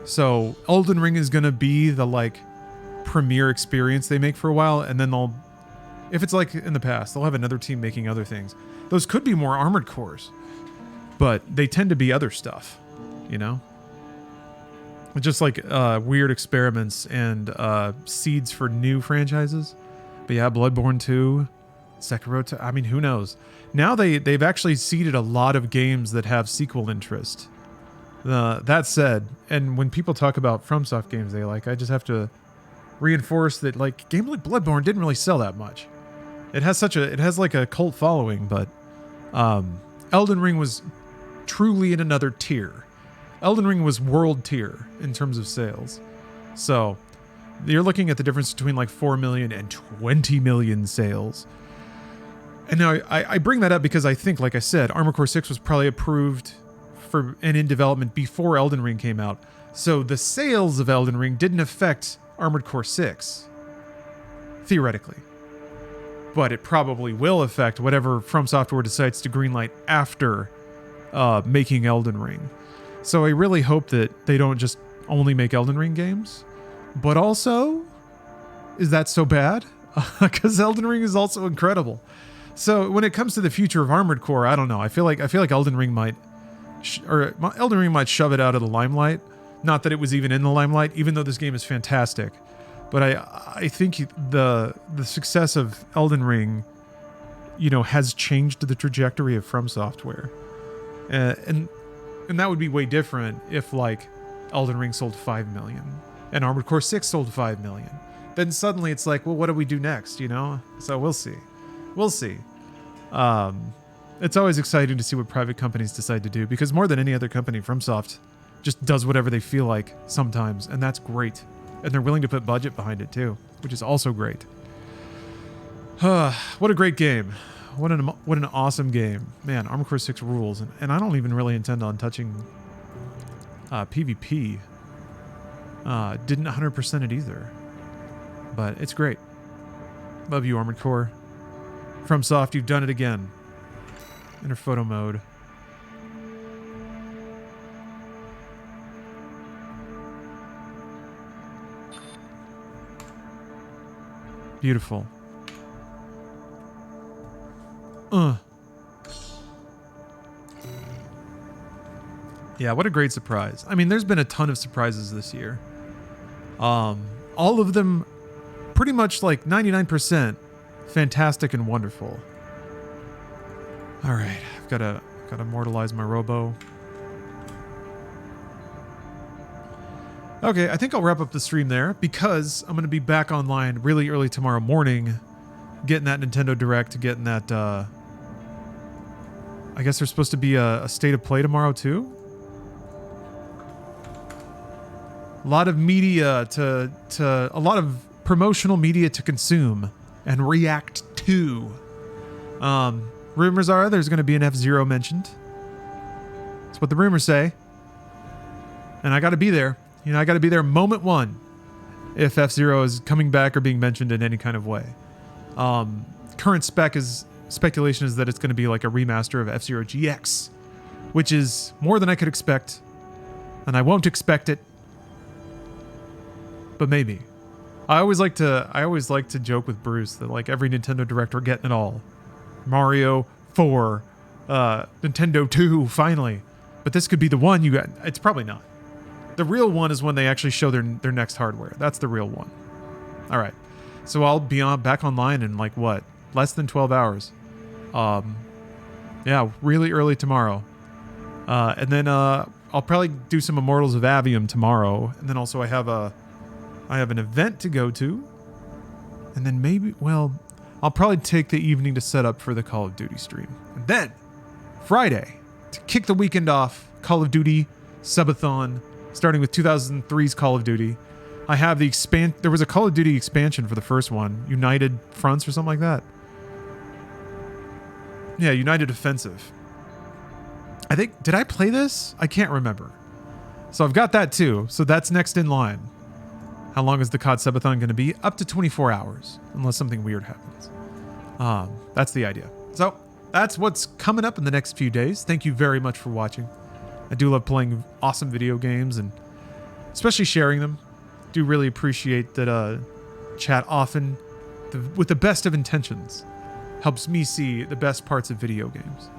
so Elden Ring is going to be the like premier experience they make for a while, and then they'll, if it's like in the past, they'll have another team making other things. Those could be more armored cores, but they tend to be other stuff, you know? Just like weird experiments and seeds for new franchises. But yeah, Bloodborne 2, Sekiro 2, I mean, who knows? Now they've actually seeded a lot of games that have sequel interest. That said, and when people talk about FromSoft games they like, I just have to reinforce that like games like Bloodborne didn't really sell that much. It has like a cult following, but Elden Ring was truly in another tier. Elden Ring was world tier in terms of sales. So you're looking at the difference between like 4 million and 20 million sales. And now I bring that up because I think, like I said, Armored Core 6 was probably approved for and in development before Elden Ring came out. So the sales of Elden Ring didn't affect Armored Core 6, theoretically. But it probably will affect whatever From Software decides to greenlight after making Elden Ring. So I really hope that they don't just only make Elden Ring games. But also, is that so bad? Because Elden Ring is also incredible. So when it comes to the future of Armored Core, I don't know. I feel like Elden Ring might shove it out of the limelight. Not that it was even in the limelight, even though this game is fantastic. But I think the success of Elden Ring, you know, has changed the trajectory of From Software, and that would be way different if like Elden Ring sold 5 million and Armored Core 6 sold 5 million. Then suddenly it's like, well, what do we do next? You know? So we'll see. We'll see. It's always exciting to see what private companies decide to do, because more than any other company, FromSoft just does whatever they feel like sometimes, and that's great. And they're willing to put budget behind it too, which is also great. What a great game. What an awesome game. Man, Armored Core 6 rules. And I don't even really intend on touching PvP. Didn't 100% it either. But it's great. Love you, Armored Core. FromSoft, you've done it again. Enter photo mode. Beautiful. Yeah, what a great surprise. I mean, there's been a ton of surprises this year. All of them pretty much like 99% fantastic and wonderful. All right, I've got to immortalize my robo. Okay, I think I'll wrap up the stream there because I'm going to be back online really early tomorrow morning, getting that Nintendo Direct, getting that, I guess there's supposed to be a State of Play tomorrow too. A lot of media a lot of promotional media to consume and react to. Rumors are there's going to be an F-Zero mentioned. That's what the rumors say. And I got to be there. You know, I got to be there moment one if F-Zero is coming back or being mentioned in any kind of way. Current speculation is that it's going to be like a remaster of F-Zero GX, which is more than I could expect, and I won't expect it, but maybe. I always like to joke with Bruce that like every Nintendo Direct we're getting it all. Mario 4, Nintendo 2, finally. But this could be the one you got. It's probably not. The real one is when they actually show their next hardware. That's the real one. All right. So I'll be back online in like what? Less than 12 hours. Yeah, really early tomorrow. And then I'll probably do some Immortals of Avium tomorrow. And then also I have an event to go to. And then maybe, well, I'll probably take the evening to set up for the Call of Duty stream. And then Friday, to kick the weekend off, Call of Duty Subathon, starting with 2003's Call of Duty. I have there was a Call of Duty expansion for the first one, United Fronts or something like that. Yeah, United Offensive. I think, did I play this? I can't remember. So I've got that too. So that's next in line. How long is the COD Subathon going to be? Up to 24 hours, unless something weird happens. That's the idea. So that's what's coming up in the next few days. Thank you very much for watching. I do love playing awesome video games and especially sharing them. Do really appreciate that chat often with the best of intentions. helps me see the best parts of video games.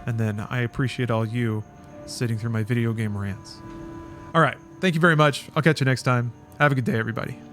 And then I appreciate all you sitting through my video game rants. All right. Thank you very much. I'll catch you next time. Have a good day, everybody.